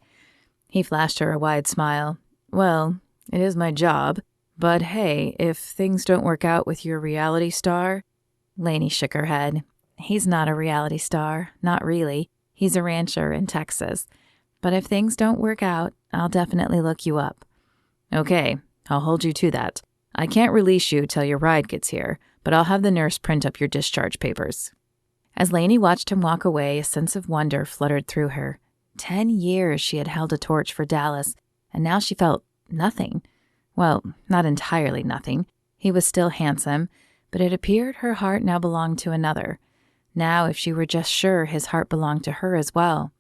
He flashed her a wide smile. Well, it is my job, but hey, if things don't work out with your reality star... Lainey shook her head. He's not a reality star, not really. He's a rancher in Texas. But if things don't work out, I'll definitely look you up. Okay, I'll hold you to that. I can't release you till your ride gets here, but I'll have the nurse print up your discharge papers. As Lainey watched him walk away, a sense of wonder fluttered through her. 10 years she had held a torch for Dallas, and now she felt nothing. Well, not entirely nothing. He was still handsome, but it appeared her heart now belonged to another. Now, if she were just sure his heart belonged to her as well.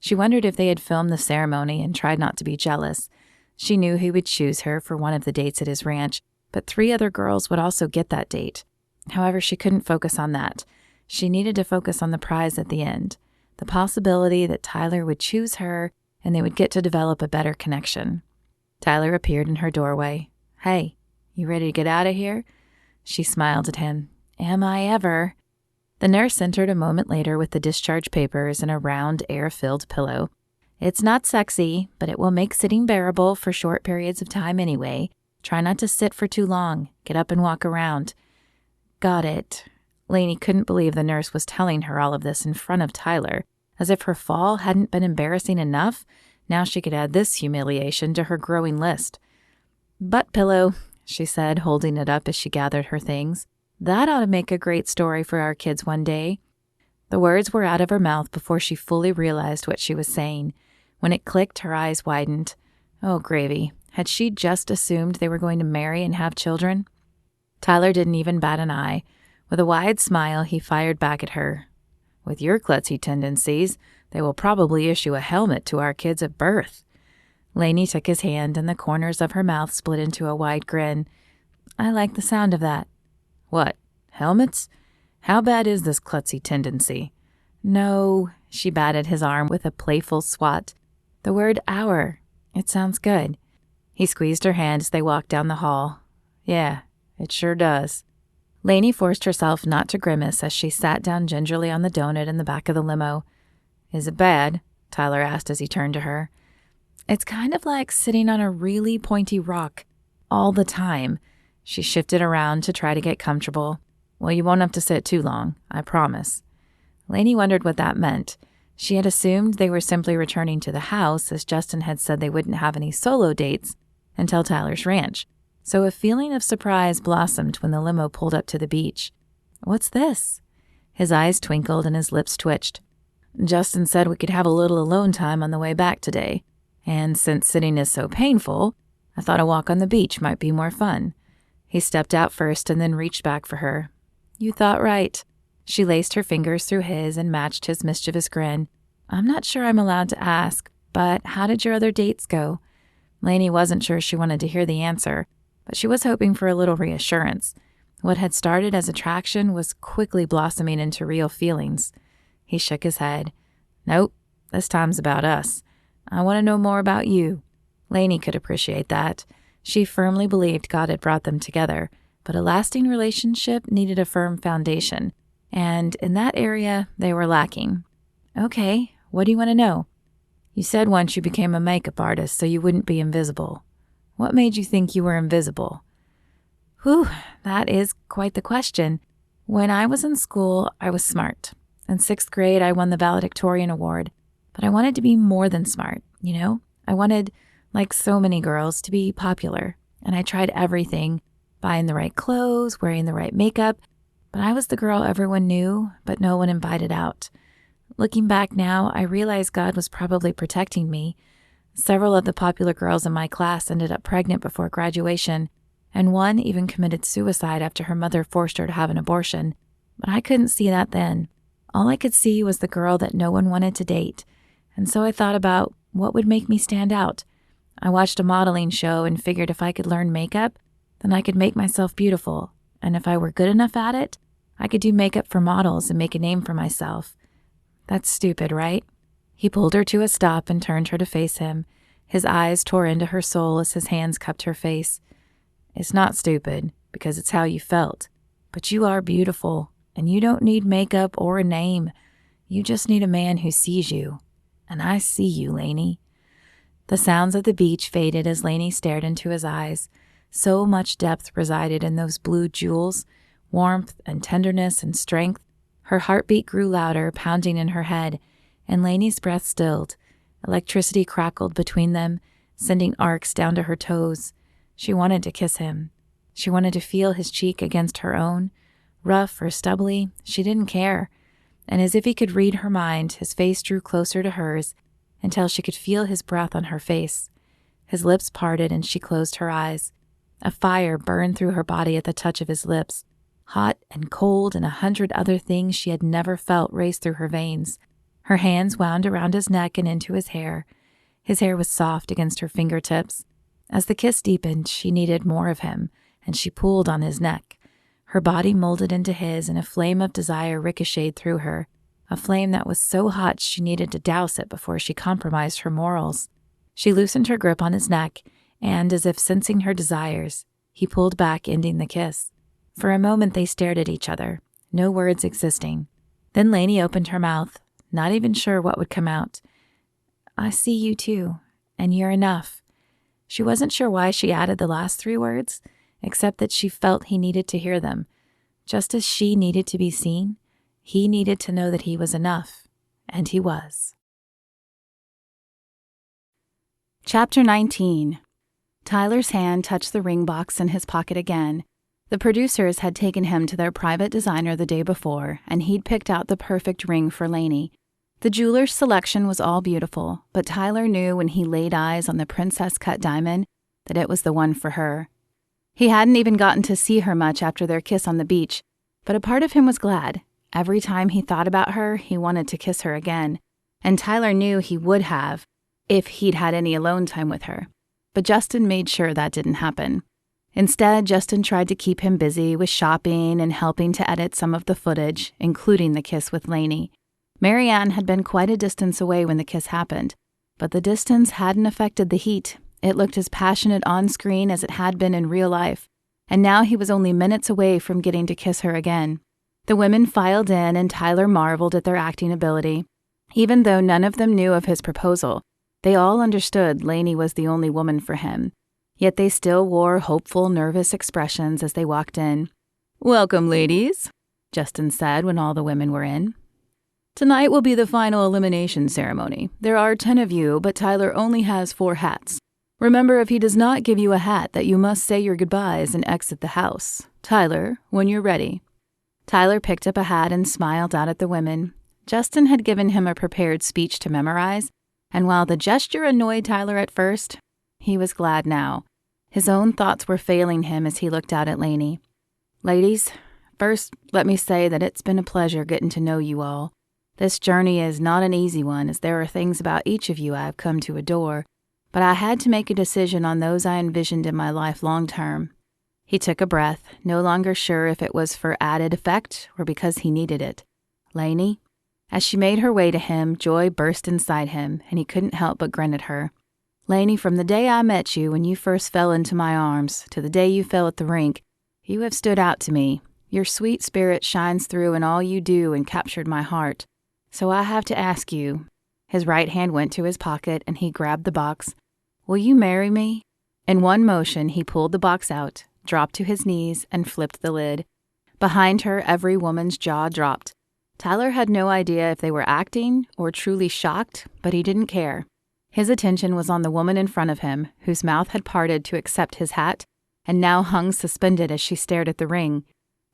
She wondered if they had filmed the ceremony and tried not to be jealous. She knew he would choose her for one of the dates at his ranch, but 3 other girls would also get that date. However, she couldn't focus on that. She needed to focus on the prize at the end, the possibility that Tyler would choose her and they would get to develop a better connection. Tyler appeared in her doorway. "Hey, you ready to get out of here?" She smiled at him. "Am I ever?" The nurse entered a moment later with the discharge papers and a round, air-filled pillow. "It's not sexy, but it will make sitting bearable for short periods of time anyway. Try not to sit for too long. Get up and walk around." "Got it." Lainey couldn't believe the nurse was telling her all of this in front of Tyler. As if her fall hadn't been embarrassing enough, now she could add this humiliation to her growing list. "Butt pillow," she said, holding it up as she gathered her things. "That ought to make a great story for our kids one day." The words were out of her mouth before she fully realized what she was saying. When it clicked, her eyes widened. Oh, gravy. Had she just assumed they were going to marry and have children? Tyler didn't even bat an eye. With a wide smile, he fired back at her. "With your klutzy tendencies, they will probably issue a helmet to our kids at birth." Lainey took his hand, and the corners of her mouth split into a wide grin. "I like the sound of that." "What, helmets? How bad is this klutzy tendency?" "No," she batted his arm with a playful swat. "The word our. It sounds good." He squeezed her hand as they walked down the hall. "Yeah, it sure does." Lainey forced herself not to grimace as she sat down gingerly on the donut in the back of the limo. "Is it bad?" Tyler asked as he turned to her. "It's kind of like sitting on a really pointy rock all the time." She shifted around to try to get comfortable. "Well, you won't have to sit too long, I promise." Lainey wondered what that meant. She had assumed they were simply returning to the house, as Justin had said they wouldn't have any solo dates until Tyler's ranch. So a feeling of surprise blossomed when the limo pulled up to the beach. "What's this?" His eyes twinkled and his lips twitched. "Justin said we could have a little alone time on the way back today. And since sitting is so painful, I thought a walk on the beach might be more fun." He stepped out first and then reached back for her. "You thought right." She laced her fingers through his and matched his mischievous grin. "I'm not sure I'm allowed to ask, but how did your other dates go?" Lainey wasn't sure she wanted to hear the answer, but she was hoping for a little reassurance. What had started as attraction was quickly blossoming into real feelings. He shook his head. "Nope, this time's about us. I want to know more about you." Lainey could appreciate that. She firmly believed God had brought them together, but a lasting relationship needed a firm foundation, and in that area, they were lacking. "Okay, what do you want to know?" "You said once you became a makeup artist so you wouldn't be invisible. What made you think you were invisible?" "Whew, that is quite the question. When I was in school, I was smart. In 6th grade, I won the valedictorian award. But I wanted to be more than smart, you know? I wanted, like so many girls, to be popular. And I tried everything, buying the right clothes, wearing the right makeup. But I was the girl everyone knew, but no one invited out. Looking back now, I realize God was probably protecting me. Several of the popular girls in my class ended up pregnant before graduation, and one even committed suicide after her mother forced her to have an abortion. But I couldn't see that then. All I could see was the girl that no one wanted to date. And so I thought about what would make me stand out. I watched a modeling show and figured if I could learn makeup, then I could make myself beautiful. And if I were good enough at it, I could do makeup for models and make a name for myself. That's stupid, right? He pulled her to a stop and turned her to face him. His eyes tore into her soul as his hands cupped her face. "It's not stupid, because it's how you felt. But you are beautiful, and you don't need makeup or a name. You just need a man who sees you. And I see you, Lainey." The sounds of the beach faded as Lainey stared into his eyes. So much depth resided in those blue jewels, warmth and tenderness and strength. Her heartbeat grew louder, pounding in her head, and Lainey's breath stilled. Electricity crackled between them, sending arcs down to her toes. She wanted to kiss him. She wanted to feel his cheek against her own. Rough or stubbly, she didn't care. And as if he could read her mind, his face drew closer to hers until she could feel his breath on her face. His lips parted and she closed her eyes. A fire burned through her body at the touch of his lips. Hot and cold and 100 other things she had never felt raced through her veins. Her hands wound around his neck and into his hair. His hair was soft against her fingertips. As the kiss deepened, she needed more of him, and she pulled on his neck. Her body molded into his, and a flame of desire ricocheted through her, a flame that was so hot she needed to douse it before she compromised her morals. She loosened her grip on his neck, and, as if sensing her desires, he pulled back, ending the kiss. For a moment they stared at each other, no words existing. Then Lainey opened her mouth, not even sure what would come out. "I see you too, and you're enough." She wasn't sure why she added the last 3 words, except that she felt he needed to hear them. Just as she needed to be seen, he needed to know that he was enough, and he was. Chapter 19. Tyler's hand touched the ring box in his pocket again. The producers had taken him to their private designer the day before, and he'd picked out the perfect ring for Lainey. The jeweler's selection was all beautiful, but Tyler knew when he laid eyes on the princess-cut diamond that it was the one for her. He hadn't even gotten to see her much after their kiss on the beach, but a part of him was glad. Every time he thought about her, he wanted to kiss her again, and Tyler knew he would have if he'd had any alone time with her. But Justin made sure that didn't happen. Instead, Justin tried to keep him busy with shopping and helping to edit some of the footage, including the kiss with Lainey. Marianne had been quite a distance away when the kiss happened, but the distance hadn't affected the heat. It looked as passionate on screen as it had been in real life, and now he was only minutes away from getting to kiss her again. The women filed in, and Tyler marveled at their acting ability. Even though none of them knew of his proposal, they all understood Lainey was the only woman for him. Yet they still wore hopeful, nervous expressions as they walked in. "Welcome, ladies," Justin said when all the women were in. "Tonight will be the final elimination ceremony. There are 10 of you, but Tyler only has 4 hats. Remember, if he does not give you a hat, that you must say your goodbyes and exit the house. Tyler, when you're ready." Tyler picked up a hat and smiled out at the women. Justin had given him a prepared speech to memorize, and while the gesture annoyed Tyler at first, he was glad now. His own thoughts were failing him as he looked out at Lainey. "Ladies, first let me say that it's been a pleasure getting to know you all. This journey is not an easy one, as there are things about each of you I have come to adore, but I had to make a decision on those I envisioned in my life long term." He took a breath, no longer sure if it was for added effect or because he needed it. "Lainey?" As she made her way to him, joy burst inside him, and he couldn't help but grin at her. "Lainey, from the day I met you when you first fell into my arms to the day you fell at the rink, you have stood out to me. Your sweet spirit shines through in all you do and captured my heart. So I have to ask you," his right hand went to his pocket and he grabbed the box, "will you marry me?" In one motion, he pulled the box out, dropped to his knees, and flipped the lid. Behind her, every woman's jaw dropped. Tyler had no idea if they were acting or truly shocked, but he didn't care. His attention was on the woman in front of him, whose mouth had parted to accept his hat, and now hung suspended as she stared at the ring.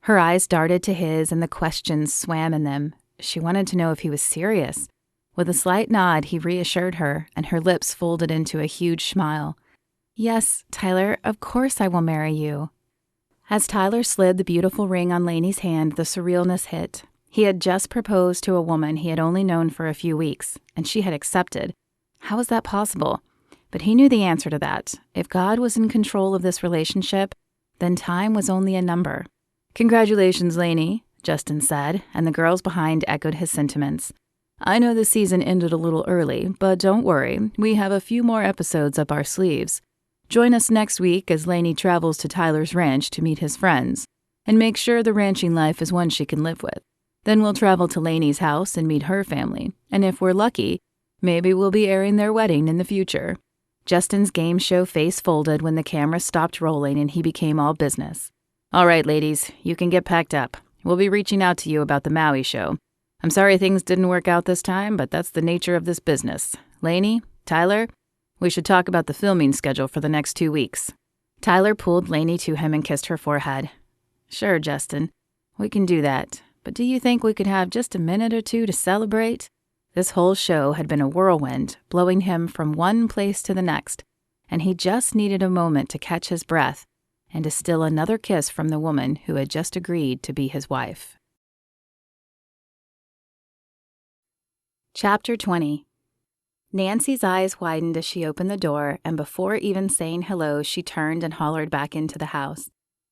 Her eyes darted to his, and the questions swam in them. She wanted to know if he was serious. With a slight nod, he reassured her, and her lips folded into a huge smile. "Yes, Tyler, of course I will marry you." As Tyler slid the beautiful ring on Lainey's hand, the surrealness hit. He had just proposed to a woman he had only known for a few weeks, and she had accepted. How was that possible? But he knew the answer to that. If God was in control of this relationship, then time was only a number. "Congratulations, Lainey," Justin said, and the girls behind echoed his sentiments. "I know the season ended a little early, but don't worry, we have a few more episodes up our sleeves. Join us next week as Lainey travels to Tyler's ranch to meet his friends, and make sure the ranching life is one she can live with. Then we'll travel to Lainey's house and meet her family, and if we're lucky, maybe we'll be airing their wedding in the future." Justin's game show face folded when the camera stopped rolling and he became all business. "All right, ladies, you can get packed up. We'll be reaching out to you about the Maui show. I'm sorry things didn't work out this time, but that's the nature of this business. Lainey, Tyler, we should talk about the filming schedule for the next 2 weeks." Tyler pulled Lainey to him and kissed her forehead. "Sure, Justin, we can do that. But do you think we could have just a minute or two to celebrate?" This whole show had been a whirlwind, blowing him from one place to the next, and he just needed a moment to catch his breath and to steal another kiss from the woman who had just agreed to be his wife. Chapter 20. Nancy's eyes widened as she opened the door, and before even saying hello, she turned and hollered back into the house.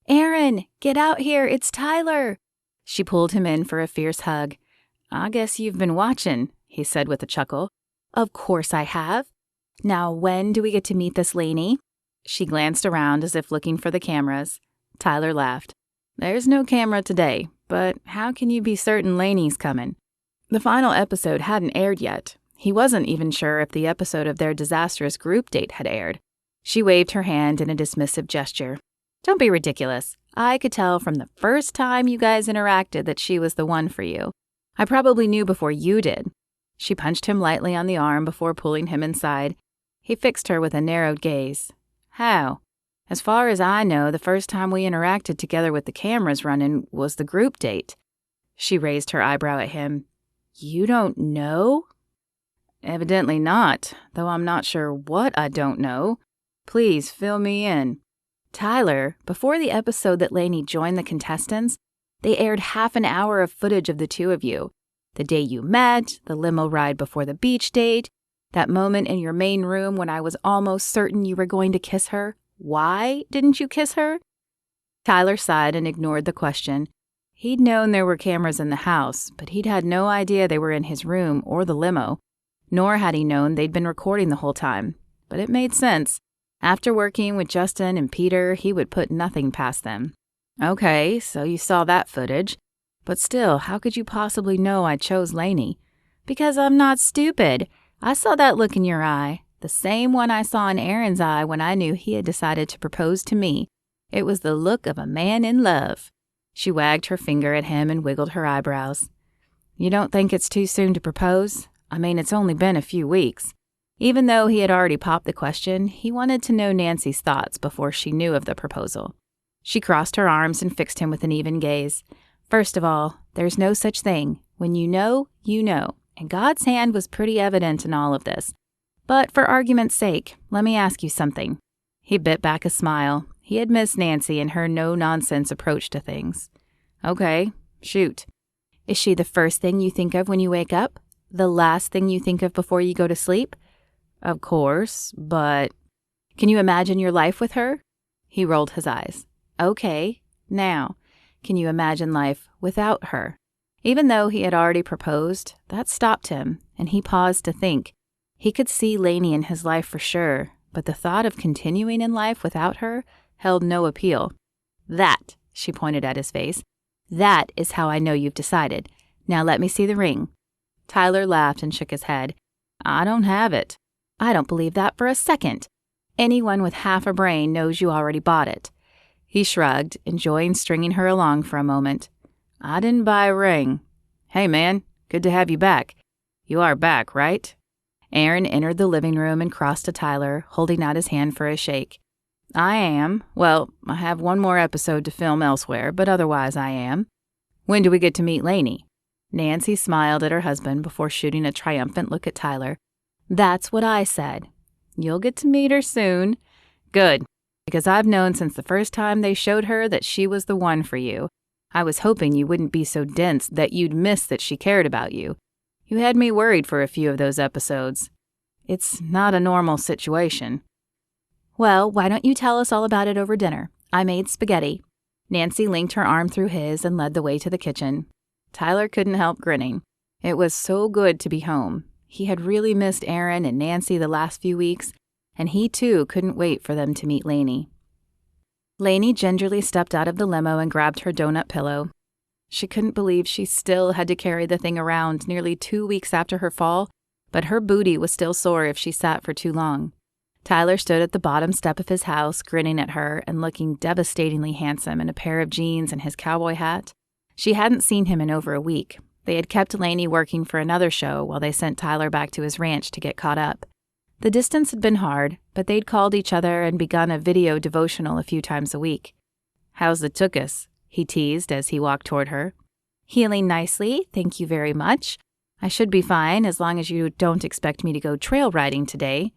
Aaron, get out here, it's Tyler. She pulled him in for a fierce hug. I guess you've been watching, he said with a chuckle. Of course I have. Now, when do we get to meet this Lainey? She glanced around as if looking for the cameras. Tyler laughed. There's no camera today, but how can you be certain Lainey's coming? The final episode hadn't aired yet. He wasn't even sure if the episode of their disastrous group date had aired. She waved her hand in a dismissive gesture. Don't be ridiculous. I could tell from the first time you guys interacted that she was the one for you. I probably knew before you did. She punched him lightly on the arm before pulling him inside. He fixed her with a narrowed gaze. How? As far as I know, the first time we interacted together with the cameras running was the group date. She raised her eyebrow at him. You don't know? Evidently not, though I'm not sure what I don't know. Please fill me in. Tyler, before the episode that Lainey joined the contestants, they aired half an hour of footage of the two of you. The day you met, the limo ride before the beach date, that moment in your main room when I was almost certain you were going to kiss her. Why didn't you kiss her? Tyler sighed and ignored the question. He'd known there were cameras in the house, but he'd had no idea they were in his room or the limo, nor had he known they'd been recording the whole time. But it made sense. After working with Justin and Peter, he would put nothing past them. Okay, so you saw that footage. But still, how could you possibly know I chose Lainey? Because I'm not stupid. I saw that look in your eye, the same one I saw in Aaron's eye when I knew he had decided to propose to me. It was the look of a man in love. She wagged her finger at him and wiggled her eyebrows. You don't think it's too soon to propose? I mean, it's only been a few weeks. Even though he had already popped the question, he wanted to know Nancy's thoughts before she knew of the proposal. She crossed her arms and fixed him with an even gaze. First of all, there's no such thing. When you know, and God's hand was pretty evident in all of this. But for argument's sake, let me ask you something. He bit back a smile. He had missed Nancy and her no-nonsense approach to things. Okay, shoot. Is she the first thing you think of when you wake up? The last thing you think of before you go to sleep? Of course, but... Can you imagine your life with her? He rolled his eyes. Okay, now, can you imagine life without her? Even though he had already proposed, that stopped him, and he paused to think. He could see Lainey in his life for sure, but the thought of continuing in life without her held no appeal. That, she pointed at his face, that is how I know you've decided. Now let me see the ring. Tyler laughed and shook his head. I don't have it. I don't believe that for a second. Anyone with half a brain knows you already bought it. He shrugged, enjoying stringing her along for a moment. I didn't buy a ring. Hey, man, good to have you back. You are back, right? Aaron entered the living room and crossed to Tyler, holding out his hand for a shake. I am. Well, I have one more episode to film elsewhere, but otherwise I am. When do we get to meet Lainey? Nancy smiled at her husband before shooting a triumphant look at Tyler. That's what I said. You'll get to meet her soon. Good, because I've known since the first time they showed her that she was the one for you. I was hoping you wouldn't be so dense that you'd miss that she cared about you. You had me worried for a few of those episodes. It's not a normal situation. Well, why don't you tell us all about it over dinner? I made spaghetti. Nancy linked her arm through his and led the way to the kitchen. Tyler couldn't help grinning. It was so good to be home. He had really missed Aaron and Nancy the last few weeks, and he too couldn't wait for them to meet Lainey. Lainey gingerly stepped out of the limo and grabbed her donut pillow. She couldn't believe she still had to carry the thing around nearly 2 weeks after her fall, but her booty was still sore if she sat for too long. Tyler stood at the bottom step of his house, grinning at her and looking devastatingly handsome in a pair of jeans and his cowboy hat. She hadn't seen him in over a week. They had kept Lainey working for another show while they sent Tyler back to his ranch to get caught up. The distance had been hard, but they'd called each other and begun a video devotional a few times a week. How's the tuchus? He teased as he walked toward her. Healing nicely, thank you very much. I should be fine as long as you don't expect me to go trail riding today.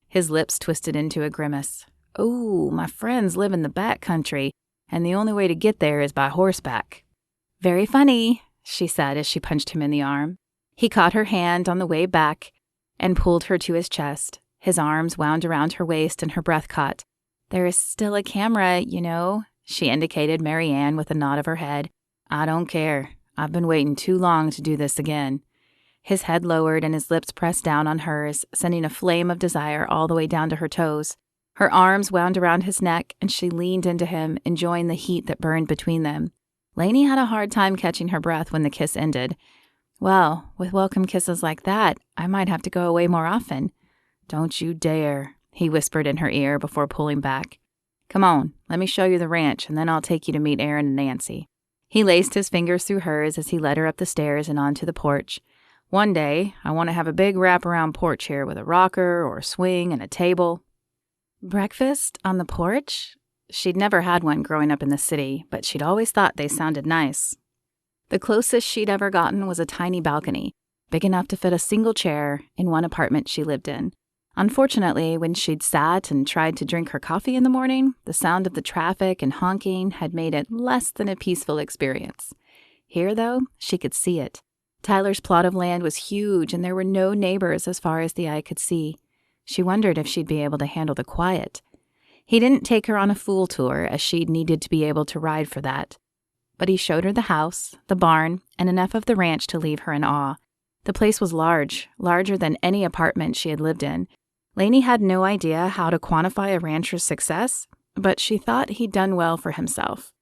His lips twisted into a grimace. Oh, my friends live in the back country, and the only way to get there is by horseback. Very funny, she said as she punched him in the arm. He caught her hand on the way back and pulled her to his chest. His arms wound around her waist and her breath caught. There is still a camera, you know, She indicated Mary Ann with a nod of her head. I don't care. I've been waiting too long to do this again. His head lowered and his lips pressed down on hers, sending a flame of desire all the way down to her toes. Her arms wound around his neck, and she leaned into him, enjoying the heat that burned between them. Lainey had a hard time catching her breath when the kiss ended. Well, with welcome kisses like that, I might have to go away more often. Don't you dare, he whispered in her ear before pulling back. Come on, let me show you the ranch, and then I'll take you to meet Aaron and Nancy. He laced his fingers through hers as he led her up the stairs and onto the porch. One day, I want to have a big wraparound porch here with a rocker or a swing and a table. Breakfast on the porch? She'd never had one growing up in the city, but she'd always thought they sounded nice. The closest she'd ever gotten was a tiny balcony, big enough to fit a single chair in one apartment she lived in. Unfortunately, when she'd sat and tried to drink her coffee in the morning, the sound of the traffic and honking had made it less than a peaceful experience. Here, though, she could see it. Tyler's plot of land was huge, and there were no neighbors as far as the eye could see. She wondered if she'd be able to handle the quiet. He didn't take her on a fool tour, as she'd needed to be able to ride for that. But he showed her the house, the barn, and enough of the ranch to leave her in awe. The place was large, larger than any apartment she had lived in. Lainey had no idea how to quantify a rancher's success, but she thought he'd done well for himself.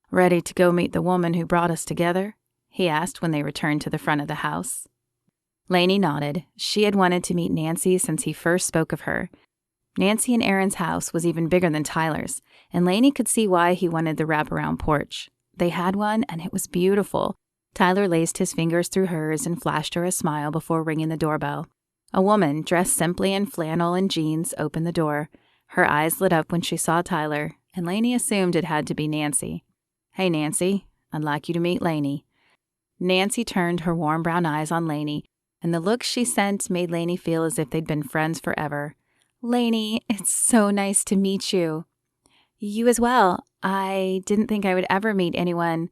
Ready to go meet the woman who brought us together? He asked when they returned to the front of the house. Lainey nodded. She had wanted to meet Nancy since he first spoke of her. Nancy and Aaron's house was even bigger than Tyler's, and Lainey could see why he wanted the wraparound porch. They had one, and it was beautiful. Tyler laced his fingers through hers and flashed her a smile before ringing the doorbell. A woman, dressed simply in flannel and jeans, opened the door. Her eyes lit up when she saw Tyler, and Lainey assumed it had to be Nancy. Hey, Nancy, I'd like you to meet Lainey. Nancy turned her warm brown eyes on Lainey, and the look she sent made Lainey feel as if they'd been friends forever. Lainey, it's so nice to meet you. You as well. I didn't think I would ever meet anyone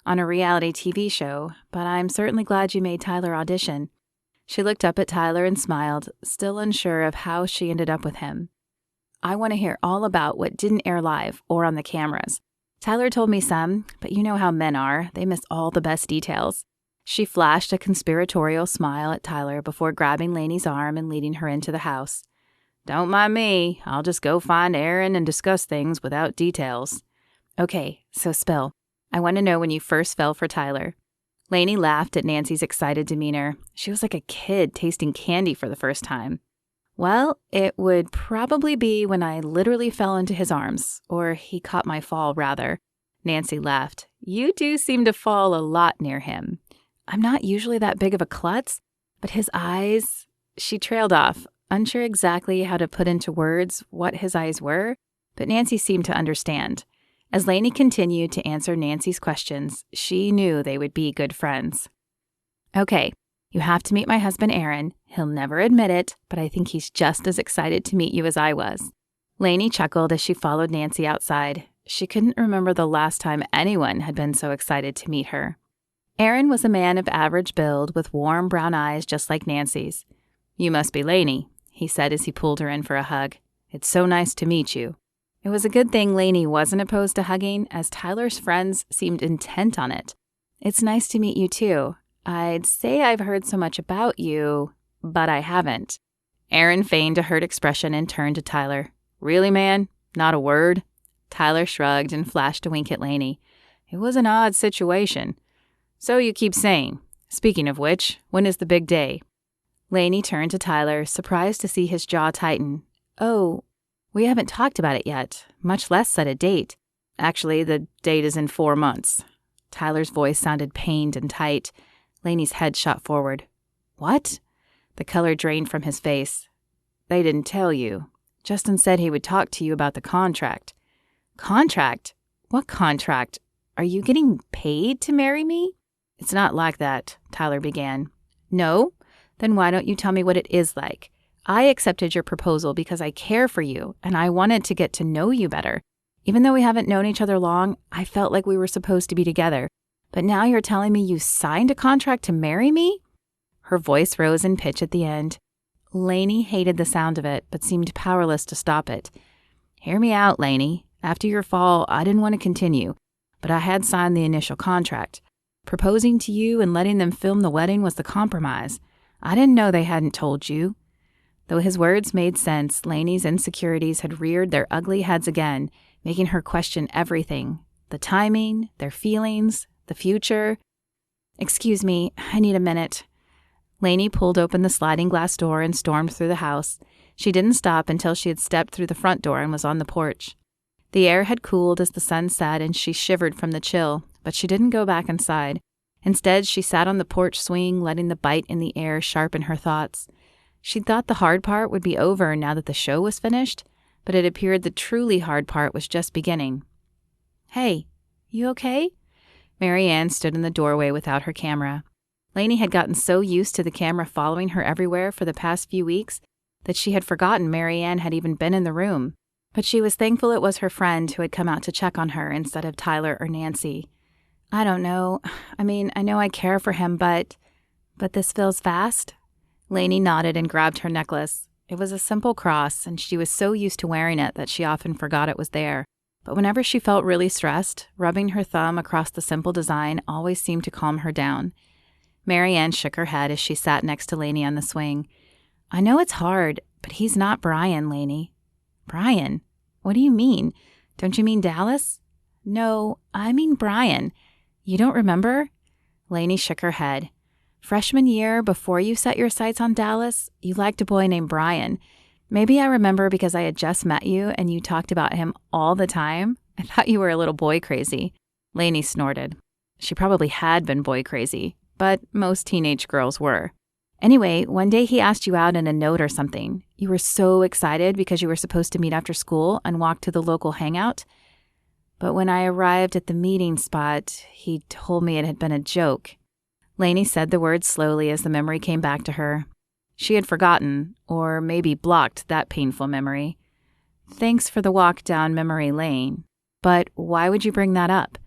on a reality TV show, but I'm certainly glad you made Tyler audition. She looked up at Tyler and smiled, still unsure of how she ended up with him. I want to hear all about what didn't air live or on the cameras. Tyler told me some, but you know how men are. They miss all the best details. She flashed a conspiratorial smile at Tyler before grabbing Lainey's arm and leading her into the house. Don't mind me. I'll just go find Aaron and discuss things without details. Okay, so spill. I want to know when you first fell for Tyler. Lainey laughed at Nancy's excited demeanor. She was like a kid tasting candy for the first time. Well, it would probably be when I literally fell into his arms, or he caught my fall, rather. Nancy laughed. You do seem to fall a lot near him. I'm not usually that big of a klutz, but his eyes... She trailed off, unsure exactly how to put into words what his eyes were, but Nancy seemed to understand. As Lainey continued to answer Nancy's questions, she knew they would be good friends. Okay, you have to meet my husband, Aaron. He'll never admit it, but I think he's just as excited to meet you as I was. Lainey chuckled as she followed Nancy outside. She couldn't remember the last time anyone had been so excited to meet her. Aaron was a man of average build with warm brown eyes just like Nancy's. You must be Lainey, he said as he pulled her in for a hug. It's so nice to meet you. It was a good thing Lainey wasn't opposed to hugging, as Tyler's friends seemed intent on it. It's nice to meet you, too. I'd say I've heard so much about you, but I haven't. Aaron feigned a hurt expression and turned to Tyler. Really, man? Not a word? Tyler shrugged and flashed a wink at Lainey. It was an odd situation. So you keep saying. Speaking of which, when is the big day? Lainey turned to Tyler, surprised to see his jaw tighten. Oh, we haven't talked about it yet, much less set a date. Actually, the date is in 4 months. Tyler's voice sounded pained and tight. Lainey's head shot forward. What? The color drained from his face. They didn't tell you. Justin said he would talk to you about the contract. Contract? What contract? Are you getting paid to marry me? It's not like that, Tyler began. No? Then why don't you tell me what it is like? I accepted your proposal because I care for you, and I wanted to get to know you better. Even though we haven't known each other long, I felt like we were supposed to be together. But now you're telling me you signed a contract to marry me? Her voice rose in pitch at the end. Lainey hated the sound of it, but seemed powerless to stop it. Hear me out, Lainey. After your fall, I didn't want to continue, but I had signed the initial contract. Proposing to you and letting them film the wedding was the compromise. I didn't know they hadn't told you." Though his words made sense, Lainey's insecurities had reared their ugly heads again, making her question everything. The timing, their feelings, the future. "Excuse me, I need a minute." Lainey pulled open the sliding glass door and stormed through the house. She didn't stop until she had stepped through the front door and was on the porch. The air had cooled as the sun set, and she shivered from the chill, but she didn't go back inside. Instead, she sat on the porch swing, letting the bite in the air sharpen her thoughts. She'd thought the hard part would be over now that the show was finished, but it appeared the truly hard part was just beginning. "Hey, you okay?" Mary Ann stood in the doorway without her camera. Lainey had gotten so used to the camera following her everywhere for the past few weeks that she had forgotten Mary Ann had even been in the room. But she was thankful it was her friend who had come out to check on her instead of Tyler or Nancy. "I don't know. I mean, I know I care for him, but this feels fast?" Lainey nodded and grabbed her necklace. It was a simple cross, and she was so used to wearing it that she often forgot it was there. But whenever she felt really stressed, rubbing her thumb across the simple design always seemed to calm her down. Mary Ann shook her head as she sat next to Lainey on the swing. "I know it's hard, but he's not Brian, Lainey." "Brian? What do you mean? Don't you mean Dallas?" "No, I mean Brian. You don't remember?" Lainey shook her head. "Freshman year, before you set your sights on Dallas, you liked a boy named Brian. Maybe I remember because I had just met you and you talked about him all the time. I thought you were a little boy crazy." Lainey snorted. She probably had been boy crazy, but most teenage girls were. "Anyway, one day he asked you out in a note or something. You were so excited because you were supposed to meet after school and walk to the local hangout. But when I arrived at the meeting spot, he told me it had been a joke." Lainey said the words slowly as the memory came back to her. She had forgotten, or maybe blocked, that painful memory. "Thanks for the walk down memory lane. But why would you bring that up?"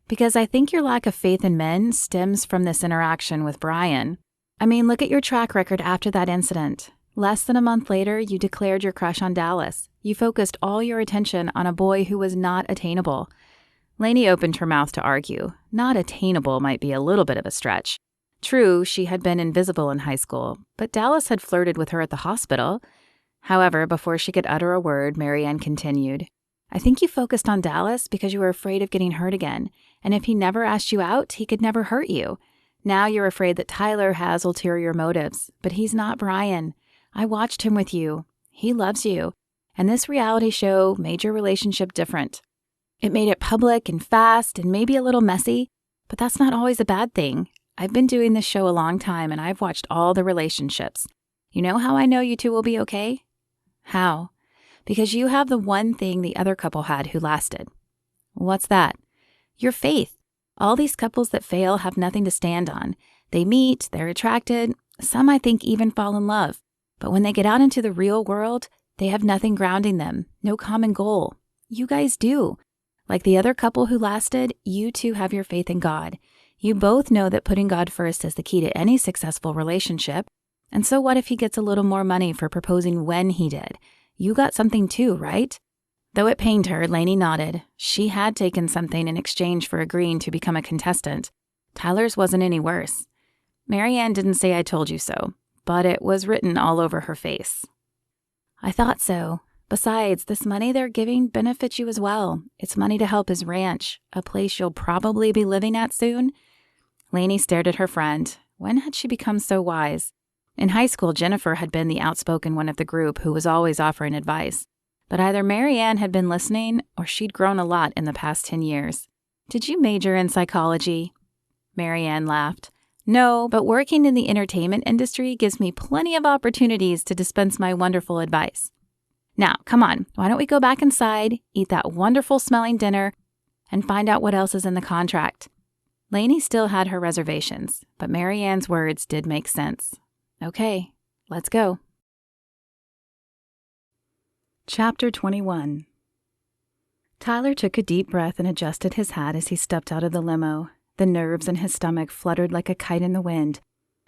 "Because I think your lack of faith in men stems from this interaction with Brian. I mean, look at your track record after that incident. Less than a month later, you declared your crush on Dallas. You focused all your attention on a boy who was not attainable." Lainey opened her mouth to argue. Not attainable might be a little bit of a stretch. True, she had been invisible in high school, but Dallas had flirted with her at the hospital. However, before she could utter a word, Mary Ann continued. "I think you focused on Dallas because you were afraid of getting hurt again, and if he never asked you out, he could never hurt you. Now you're afraid that Tyler has ulterior motives, but he's not Brian. I watched him with you. He loves you, and this reality show made your relationship different. It made it public and fast and maybe a little messy, but that's not always a bad thing. I've been doing this show a long time, and I've watched all the relationships. You know how I know you two will be okay?" "How?" "Because you have the one thing the other couple had who lasted." "What's that?" "Your faith. All these couples that fail have nothing to stand on. They meet, they're attracted, some I think even fall in love. But when they get out into the real world, they have nothing grounding them, no common goal. You guys do. Like the other couple who lasted, you two have your faith in God. You both know that putting God first is the key to any successful relationship. And so what if he gets a little more money for proposing when he did? You got something too, right?" Though it pained her, Lainey nodded. She had taken something in exchange for agreeing to become a contestant. Tyler's wasn't any worse. Mary Ann didn't say "I told you so," but it was written all over her face. "I thought so. Besides, this money they're giving benefits you as well. It's money to help his ranch, a place you'll probably be living at soon." Lainey stared at her friend. When had she become so wise? In high school, Jennifer had been the outspoken one of the group who was always offering advice. But either Mary Ann had been listening, or she'd grown a lot in the past 10 years. "Did you major in psychology?" Mary Ann laughed. "No, but working in the entertainment industry gives me plenty of opportunities to dispense my wonderful advice. Now, come on, why don't we go back inside, eat that wonderful smelling dinner, and find out what else is in the contract?" Lainey still had her reservations, but Mary Ann's words did make sense. "Okay, let's go." Chapter 21. Tyler took a deep breath and adjusted his hat as he stepped out of the limo. The nerves in his stomach fluttered like a kite in the wind,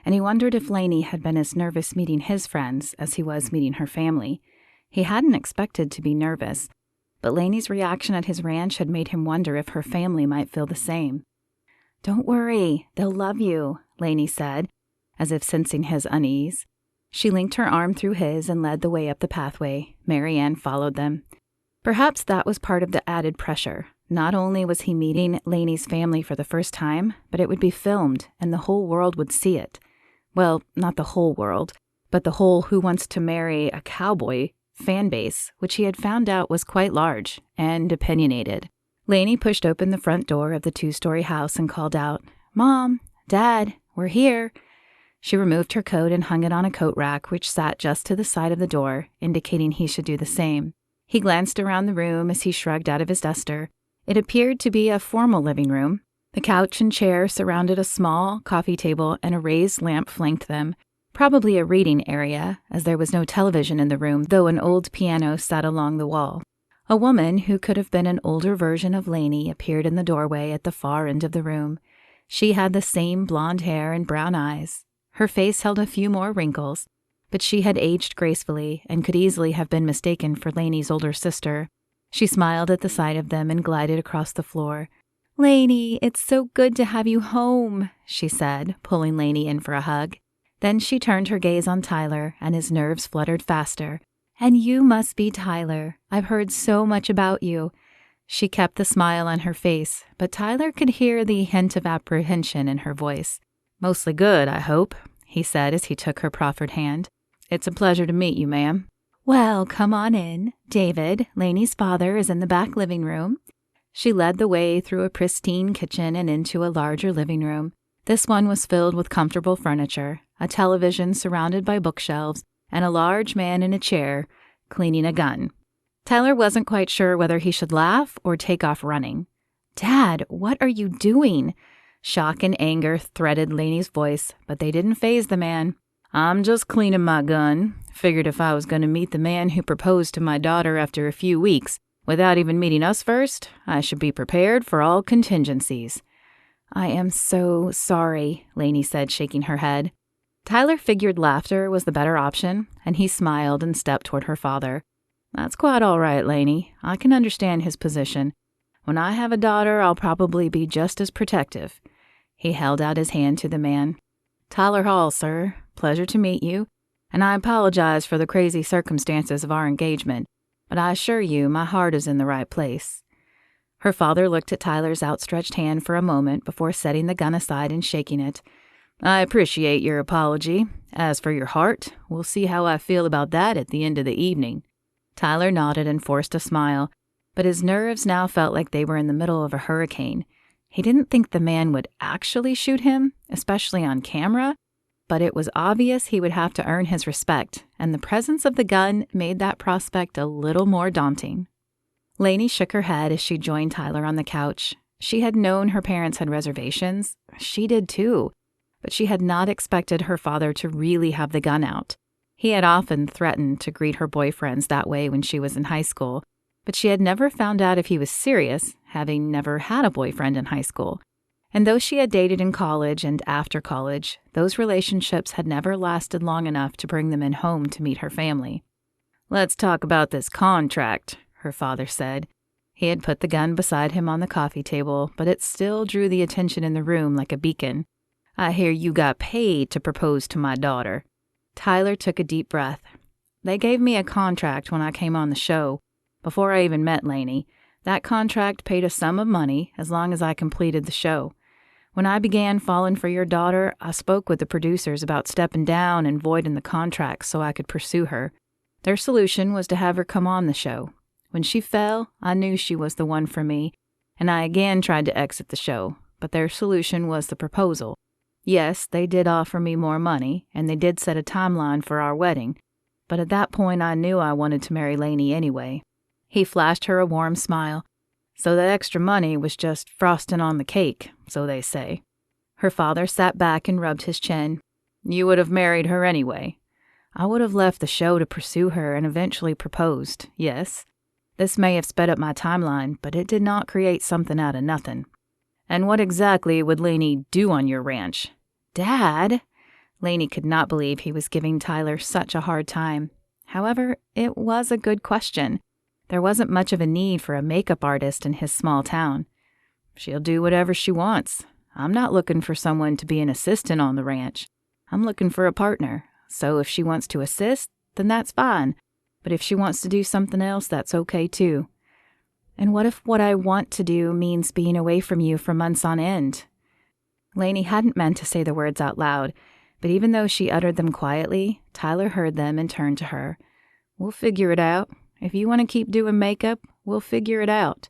and he wondered if Lainey had been as nervous meeting his friends as he was meeting her family. He hadn't expected to be nervous, but Lainey's reaction at his ranch had made him wonder if her family might feel the same. "Don't worry, they'll love you," Lainey said, as if sensing his unease. She linked her arm through his and led the way up the pathway. Mary Ann followed them. Perhaps that was part of the added pressure. Not only was he meeting Lainey's family for the first time, but it would be filmed and the whole world would see it. Well, not the whole world, but the whole Who Wants to Marry a Cowboy fan base, which he had found out was quite large and opinionated. Lainey pushed open the front door of the 2-story house and called out, "Mom, Dad, we're here." She removed her coat and hung it on a coat rack which sat just to the side of the door, indicating he should do the same. He glanced around the room as he shrugged out of his duster. It appeared to be a formal living room. The couch and chair surrounded a small coffee table and a raised lamp flanked them. Probably a reading area, as there was no television in the room, though an old piano sat along the wall. A woman who could have been an older version of Lainey appeared in the doorway at the far end of the room. She had the same blonde hair and brown eyes. Her face held a few more wrinkles, but she had aged gracefully and could easily have been mistaken for Lainey's older sister. She smiled at the sight of them and glided across the floor. "Lainey, it's so good to have you home," she said, pulling Lainey in for a hug. Then she turned her gaze on Tyler, and his nerves fluttered faster. "And you must be Tyler. I've heard so much about you." She kept the smile on her face, but Tyler could hear the hint of apprehension in her voice. "Mostly good, I hope," he said as he took her proffered hand. "It's a pleasure to meet you, ma'am." "Well, come on in. David, Lainey's father, is in the back living room." She led the way through a pristine kitchen and into a larger living room. This one was filled with comfortable furniture, a television surrounded by bookshelves, and a large man in a chair, cleaning a gun. Tyler wasn't quite sure whether he should laugh or take off running. "Dad, what are you doing?" Shock and anger threaded Lainey's voice, but they didn't faze the man. "I'm just cleaning my gun. Figured if I was going to meet the man who proposed to my daughter after a few weeks, without even meeting us first, I should be prepared for all contingencies." "I am so sorry," Lainey said, shaking her head. Tyler figured laughter was the better option, and he smiled and stepped toward her father. "That's quite all right, Lainey. I can understand his position. When I have a daughter, I'll probably be just as protective." He held out his hand to the man. "Tyler Hall, sir. Pleasure to meet you. And I apologize for the crazy circumstances of our engagement, but I assure you my heart is in the right place." Her father looked at Tyler's outstretched hand for a moment before setting the gun aside and shaking it. "I appreciate your apology. As for your heart, we'll see how I feel about that at the end of the evening." Tyler nodded and forced a smile, but his nerves now felt like they were in the middle of a hurricane. He didn't think the man would actually shoot him, especially on camera, but it was obvious he would have to earn his respect, and the presence of the gun made that prospect a little more daunting. Lainey shook her head as she joined Tyler on the couch. She had known her parents had reservations. She did too, but she had not expected her father to really have the gun out. He had often threatened to greet her boyfriends that way when she was in high school, but she had never found out if he was serious, having never had a boyfriend in high school. And though she had dated in college and after college, those relationships had never lasted long enough to bring them in home to meet her family. "Let's talk about this contract," her father said. He had put the gun beside him on the coffee table, but it still drew the attention in the room like a beacon. "I hear you got paid to propose to my daughter." Tyler took a deep breath. "They gave me a contract when I came on the show, before I even met Lainey. That contract paid a sum of money as long as I completed the show. When I began falling for your daughter, I spoke with the producers about stepping down and voiding the contract so I could pursue her. Their solution was to have her come on the show. When she fell, I knew she was the one for me, and I again tried to exit the show, but their solution was the proposal. Yes, they did offer me more money, and they did set a timeline for our wedding, but at that point I knew I wanted to marry Lainey anyway." He flashed her a warm smile. "So that extra money was just frosting on the cake, so they say." Her father sat back and rubbed his chin. "You would have married her anyway." "I would have left the show to pursue her and eventually proposed, yes. This may have sped up my timeline, but it did not create something out of nothing." "And what exactly would Lainey do on your ranch?" "Dad!" Lainey could not believe he was giving Tyler such a hard time. However, it was a good question. There wasn't much of a need for a makeup artist in his small town. She'll do whatever she wants. I'm not looking for someone to be an assistant on the ranch. I'm looking for a partner. So if she wants to assist, then that's fine. But if she wants to do something else, that's okay too. And what if what I want to do means being away from you for months on end? Lainey hadn't meant to say the words out loud, but even though she uttered them quietly, Tyler heard them and turned to her. We'll figure it out. If you want to keep doing makeup, we'll figure it out.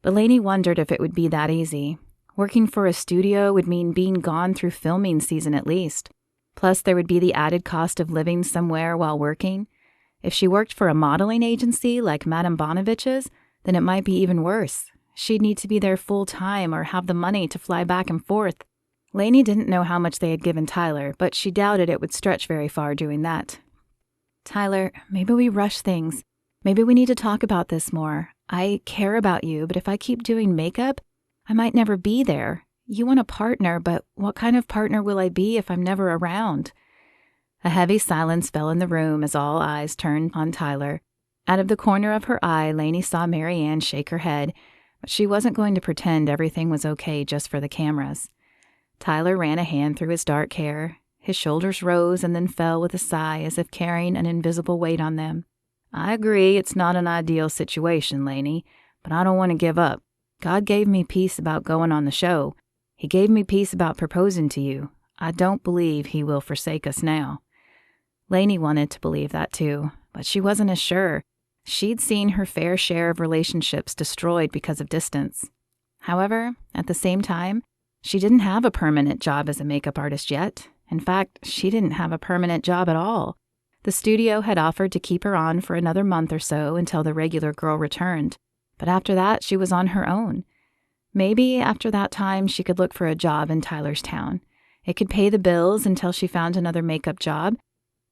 But Lainey wondered if it would be that easy. Working for a studio would mean being gone through filming season at least. Plus, there would be the added cost of living somewhere while working. If she worked for a modeling agency like Madame Bonavich's, then it might be even worse. She'd need to be there full time or have the money to fly back and forth. Lainey didn't know how much they had given Tyler, but she doubted it would stretch very far doing that. Tyler, maybe we rush things. Maybe we need to talk about this more. I care about you, but if I keep doing makeup, I might never be there. You want a partner, but what kind of partner will I be if I'm never around? A heavy silence fell in the room as all eyes turned on Tyler. Out of the corner of her eye, Lainey saw Mary Ann shake her head, but she wasn't going to pretend everything was okay just for the cameras. Tyler ran a hand through his dark hair. His shoulders rose and then fell with a sigh as if carrying an invisible weight on them. I agree it's not an ideal situation, Lainey, but I don't want to give up. God gave me peace about going on the show. He gave me peace about proposing to you. I don't believe he will forsake us now. Lainey wanted to believe that too, but she wasn't as sure. She'd seen her fair share of relationships destroyed because of distance. However, at the same time, she didn't have a permanent job as a makeup artist yet. In fact, she didn't have a permanent job at all. The studio had offered to keep her on for another month or so until the regular girl returned, but after that she was on her own. Maybe after that time she could look for a job in Tyler's town. It could pay the bills until she found another makeup job,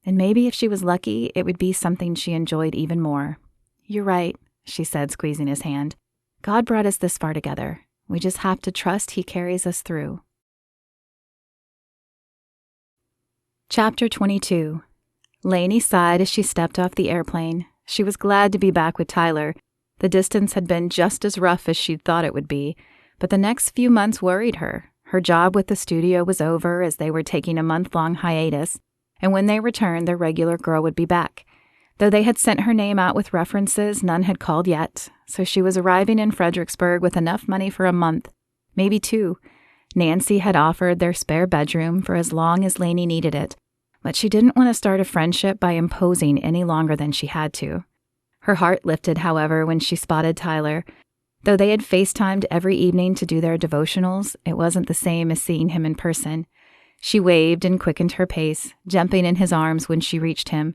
and maybe if she was lucky, it would be something she enjoyed even more. You're right, she said, squeezing his hand. God brought us this far together. We just have to trust he carries us through. Chapter 22. Lainey sighed as she stepped off the airplane. She was glad to be back with Tyler. The distance had been just as rough as she'd thought it would be, but the next few months worried her. Her job with the studio was over as they were taking a month-long hiatus, and when they returned, their regular girl would be back. Though they had sent her name out with references, none had called yet, so she was arriving in Fredericksburg with enough money for a month, maybe 2. Nancy had offered their spare bedroom for as long as Lainey needed it, but she didn't want to start a friendship by imposing any longer than she had to. Her heart lifted, however, when she spotted Tyler. Though they had FaceTimed every evening to do their devotionals, it wasn't the same as seeing him in person. She waved and quickened her pace, jumping in his arms when she reached him.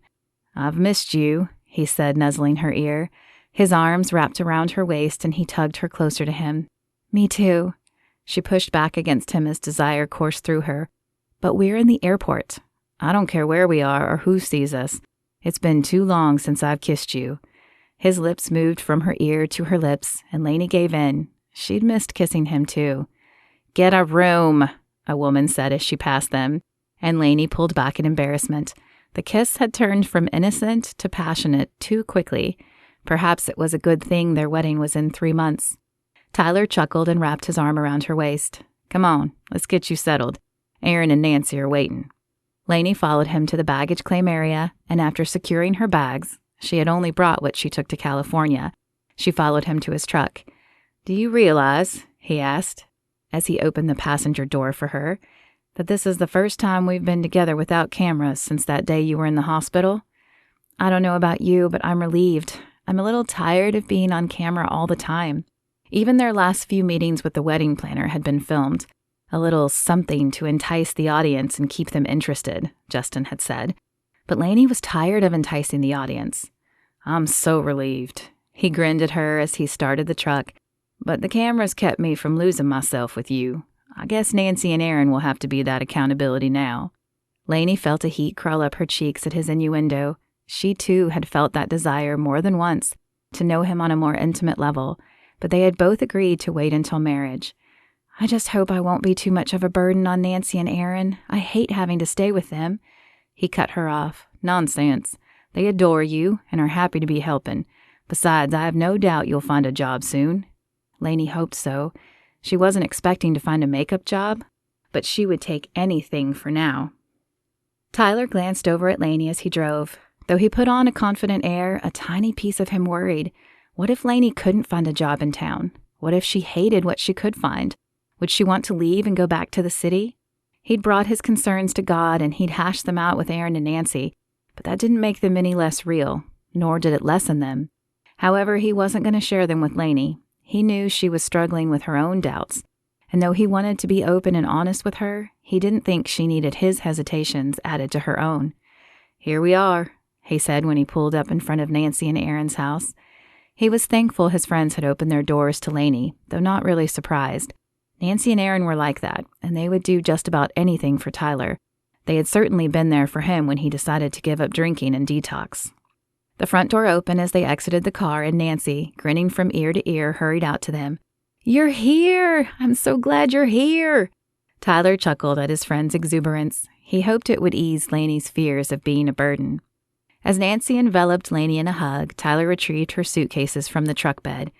I've missed you, he said, nuzzling her ear. His arms wrapped around her waist and he tugged her closer to him. Me too. She pushed back against him as desire coursed through her. But we're in the airport. I don't care where we are or who sees us. It's been too long since I've kissed you. His lips moved from her ear to her lips, and Lainey gave in. She'd missed kissing him too. Get a room, a woman said as she passed them, and Lainey pulled back in embarrassment. The kiss had turned from innocent to passionate too quickly. Perhaps it was a good thing their wedding was in 3 months. Tyler chuckled and wrapped his arm around her waist. Come on, let's get you settled. Aaron and Nancy are waiting. Lainey followed him to the baggage claim area, and after securing her bags, she had only brought what she took to California, she followed him to his truck. Do you realize, he asked, as he opened the passenger door for her, that this is the first time we've been together without cameras since that day you were in the hospital? I don't know about you, but I'm relieved. I'm a little tired of being on camera all the time. Even their last few meetings with the wedding planner had been filmed. A little something to entice the audience and keep them interested, Justin had said. But Lainey was tired of enticing the audience. I'm so relieved. He grinned at her as he started the truck. But the cameras kept me from losing myself with you. I guess Nancy and Aaron will have to be that accountability now. Lainey felt a heat crawl up her cheeks at his innuendo. She too had felt that desire more than once, to know him on a more intimate level, but they had both agreed to wait until marriage. I just hope I won't be too much of a burden on Nancy and Aaron. I hate having to stay with them. He cut her off. Nonsense. They adore you and are happy to be helping. Besides, I have no doubt you'll find a job soon. Lainey hoped so. She wasn't expecting to find a makeup job, but she would take anything for now. Tyler glanced over at Lainey as he drove. Though he put on a confident air, a tiny piece of him worried. What if Lainey couldn't find a job in town? What if she hated what she could find? Would she want to leave and go back to the city? He'd brought his concerns to God and he'd hashed them out with Aaron and Nancy, but that didn't make them any less real, nor did it lessen them. However, he wasn't going to share them with Lainey. He knew she was struggling with her own doubts, and though he wanted to be open and honest with her, he didn't think she needed his hesitations added to her own. "Here we are," he said when he pulled up in front of Nancy and Aaron's house. He was thankful his friends had opened their doors to Lainey, though not really surprised. Nancy and Aaron were like that, and they would do just about anything for Tyler. They had certainly been there for him when he decided to give up drinking and detox. The front door opened as they exited the car, and Nancy, grinning from ear to ear, hurried out to them. "You're here! I'm so glad you're here!" Tyler chuckled at his friend's exuberance. He hoped it would ease Lainey's fears of being a burden. As Nancy enveloped Lainey in a hug, Tyler retrieved her suitcases from the truck bed.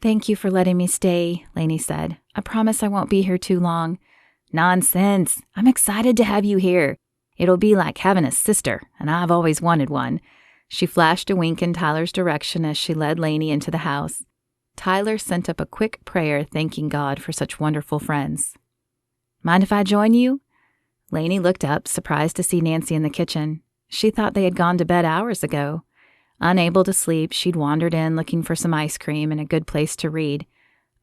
"Thank you for letting me stay," Lainey said. "I promise I won't be here too long." "Nonsense! I'm excited to have you here. It'll be like having a sister, and I've always wanted one." She flashed a wink in Tyler's direction as she led Lainey into the house. Tyler sent up a quick prayer thanking God for such wonderful friends. "Mind if I join you?" Lainey looked up, surprised to see Nancy in the kitchen. She thought they had gone to bed hours ago. Unable to sleep, she'd wandered in looking for some ice cream and a good place to read.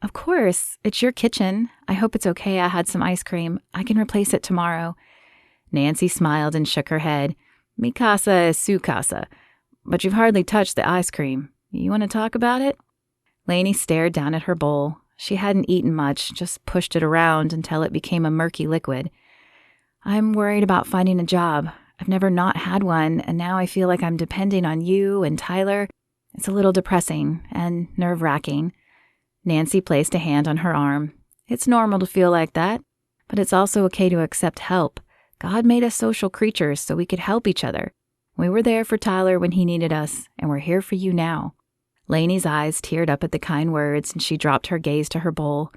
"Of course, it's your kitchen. I hope it's okay I had some ice cream. I can replace it tomorrow." Nancy smiled and shook her head. "Mi casa es su casa. But you've hardly touched the ice cream. You want to talk about it?" Lainey stared down at her bowl. She hadn't eaten much, just pushed it around until it became a murky liquid. "I'm worried about finding a job. I've never not had one, and now I feel like I'm depending on you and Tyler. It's a little depressing and nerve-wracking." Nancy placed a hand on her arm. "It's normal to feel like that, but it's also okay to accept help. God made us social creatures so we could help each other. We were there for Tyler when he needed us, and we're here for you now." Lainey's eyes teared up at the kind words, and she dropped her gaze to her bowl.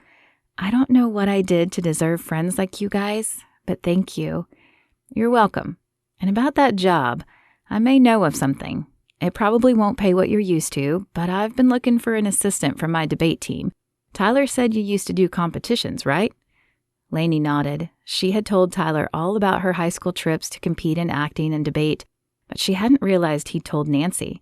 "I don't know what I did to deserve friends like you guys, but thank you." "You're welcome. And about that job, I may know of something. It probably won't pay what you're used to, but I've been looking for an assistant for my debate team. Tyler said you used to do competitions, right?" Lainey nodded. She had told Tyler all about her high school trips to compete in acting and debate, but she hadn't realized he'd told Nancy.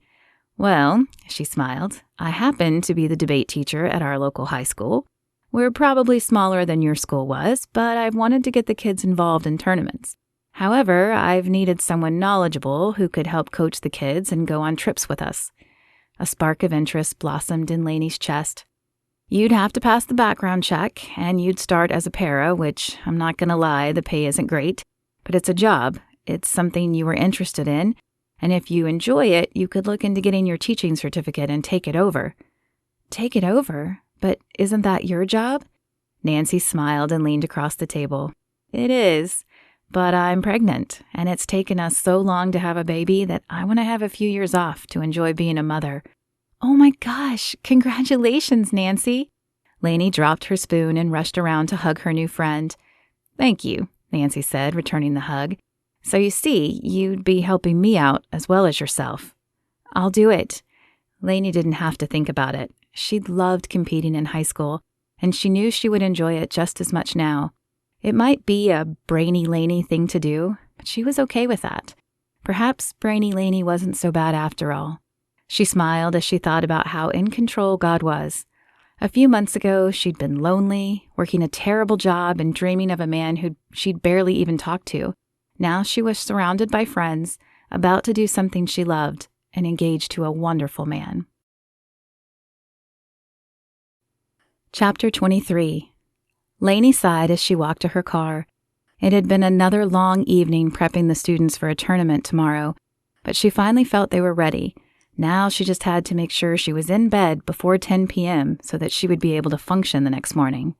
"Well," she smiled, "I happen to be the debate teacher at our local high school. We're probably smaller than your school was, but I've wanted to get the kids involved in tournaments. However, I've needed someone knowledgeable who could help coach the kids and go on trips with us." A spark of interest blossomed in Lainey's chest. "You'd have to pass the background check, and you'd start as a para, which, I'm not going to lie, the pay isn't great. But it's a job. It's something you were interested in, and if you enjoy it, you could look into getting your teaching certificate and take it over." "Take it over? But isn't that your job?" Nancy smiled and leaned across the table. "It is. But I'm pregnant, and it's taken us so long to have a baby that I want to have a few years off to enjoy being a mother." "Oh my gosh, congratulations, Nancy." Lainey dropped her spoon and rushed around to hug her new friend. "Thank you," Nancy said, returning the hug. "So you see, you'd be helping me out as well as yourself." "I'll do it." Lainey didn't have to think about it. She'd loved competing in high school, and she knew she would enjoy it just as much now. It might be a brainy Lainey thing to do, but she was okay with that. Perhaps brainy Lainey wasn't so bad after all. She smiled as she thought about how in control God was. A few months ago, she'd been lonely, working a terrible job and dreaming of a man who she'd barely even talked to. Now she was surrounded by friends, about to do something she loved, and engaged to a wonderful man. Chapter 23. Lainey sighed as she walked to her car. It had been another long evening prepping the students for a tournament tomorrow, but she finally felt they were ready. Now she just had to make sure she was in bed before 10 p.m. so that she would be able to function the next morning.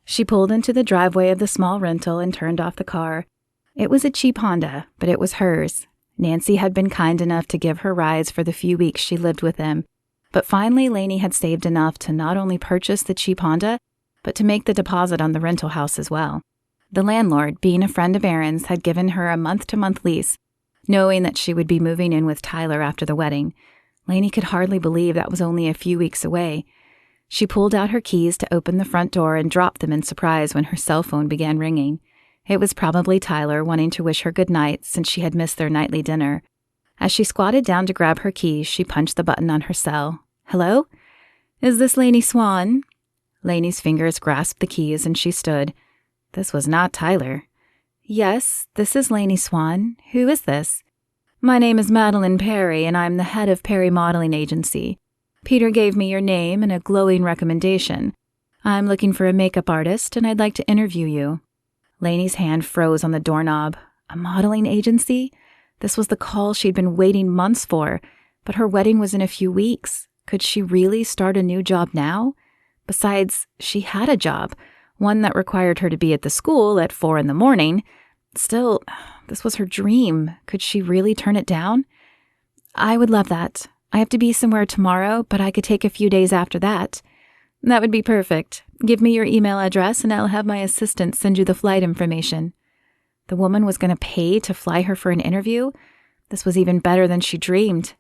She pulled into the driveway of the small rental and turned off the car. It was a cheap Honda, but it was hers. Nancy had been kind enough to give her rides for the few weeks she lived with them. But finally, Lainey had saved enough to not only purchase the cheap Honda, but to make the deposit on the rental house as well. The landlord, being a friend of Aaron's, had given her a month-to-month lease, knowing that she would be moving in with Tyler after the wedding. Lainey could hardly believe that was only a few weeks away. She pulled out her keys to open the front door and dropped them in surprise when her cell phone began ringing. It was probably Tyler wanting to wish her good night since she had missed their nightly dinner. As she squatted down to grab her keys, she punched the button on her cell. "Hello? Is this Lainey Swan?" Lainey's fingers grasped the keys and she stood. This was not Tyler. "Yes, this is Lainey Swan. Who is this?" "My name is Madeline Perry, and I'm the head of Perry Modeling Agency. Peter gave me your name and a glowing recommendation. I'm looking for a makeup artist, and I'd like to interview you." Lainey's hand froze on the doorknob. A modeling agency? This was the call she'd been waiting months for, but her wedding was in a few weeks. Could she really start a new job now? Besides, she had a job, one that required her to be at the school at 4 a.m. Still, this was her dream. Could she really turn it down? "I would love that. I have to be somewhere tomorrow, but I could take a few days after that." "That would be perfect. Give me your email address and I'll have my assistant send you the flight information." The woman was going to pay to fly her for an interview? This was even better than she dreamed.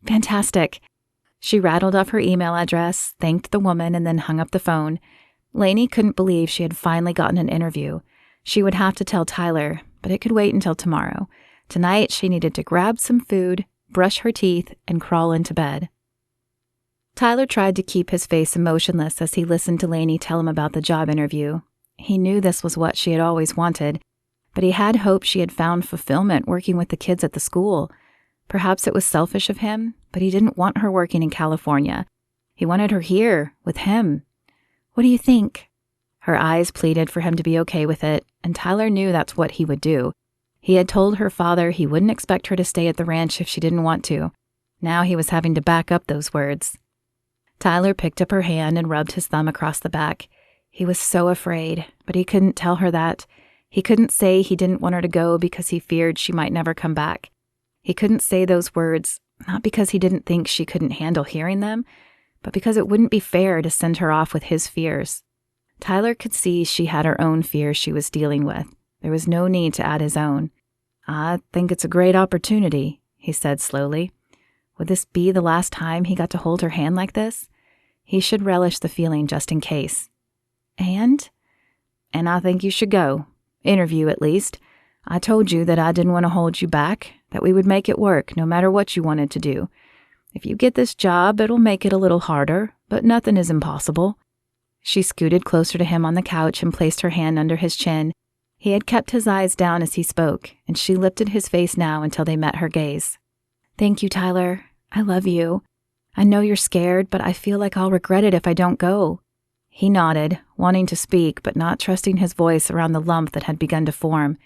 Fantastic. She rattled off her email address, thanked the woman, and then hung up the phone. Lainey couldn't believe she had finally gotten an interview. She would have to tell Tyler, but it could wait until tomorrow. Tonight, she needed to grab some food, brush her teeth, and crawl into bed. Tyler tried to keep his face emotionless as he listened to Lainey tell him about the job interview. He knew this was what she had always wanted, but he had hoped she had found fulfillment working with the kids at the school. Perhaps it was selfish of him, but he didn't want her working in California. He wanted her here, with him. "What do you think?" Her eyes pleaded for him to be okay with it, and Tyler knew that's what he would do. He had told her father he wouldn't expect her to stay at the ranch if she didn't want to. Now he was having to back up those words. Tyler picked up her hand and rubbed his thumb across the back. He was so afraid, but he couldn't tell her that. He couldn't say he didn't want her to go because he feared she might never come back. He couldn't say those words, not because he didn't think she couldn't handle hearing them, but because it wouldn't be fair to send her off with his fears. Tyler could see she had her own fears she was dealing with. There was no need to add his own. "I think it's a great opportunity," he said slowly. Would this be the last time he got to hold her hand like this? He should relish the feeling just in case. And I think you should go. Interview, at least. I told you that I didn't want to hold you back, that we would make it work no matter what you wanted to do. If you get this job, it'll make it a little harder, but nothing is impossible." She scooted closer to him on the couch and placed her hand under his chin. He had kept his eyes down as he spoke, and she lifted his face now until they met her gaze. "Thank you, Tyler. I love you. I know you're scared, but I feel like I'll regret it if I don't go." He nodded, wanting to speak, but not trusting his voice around the lump that had begun to form.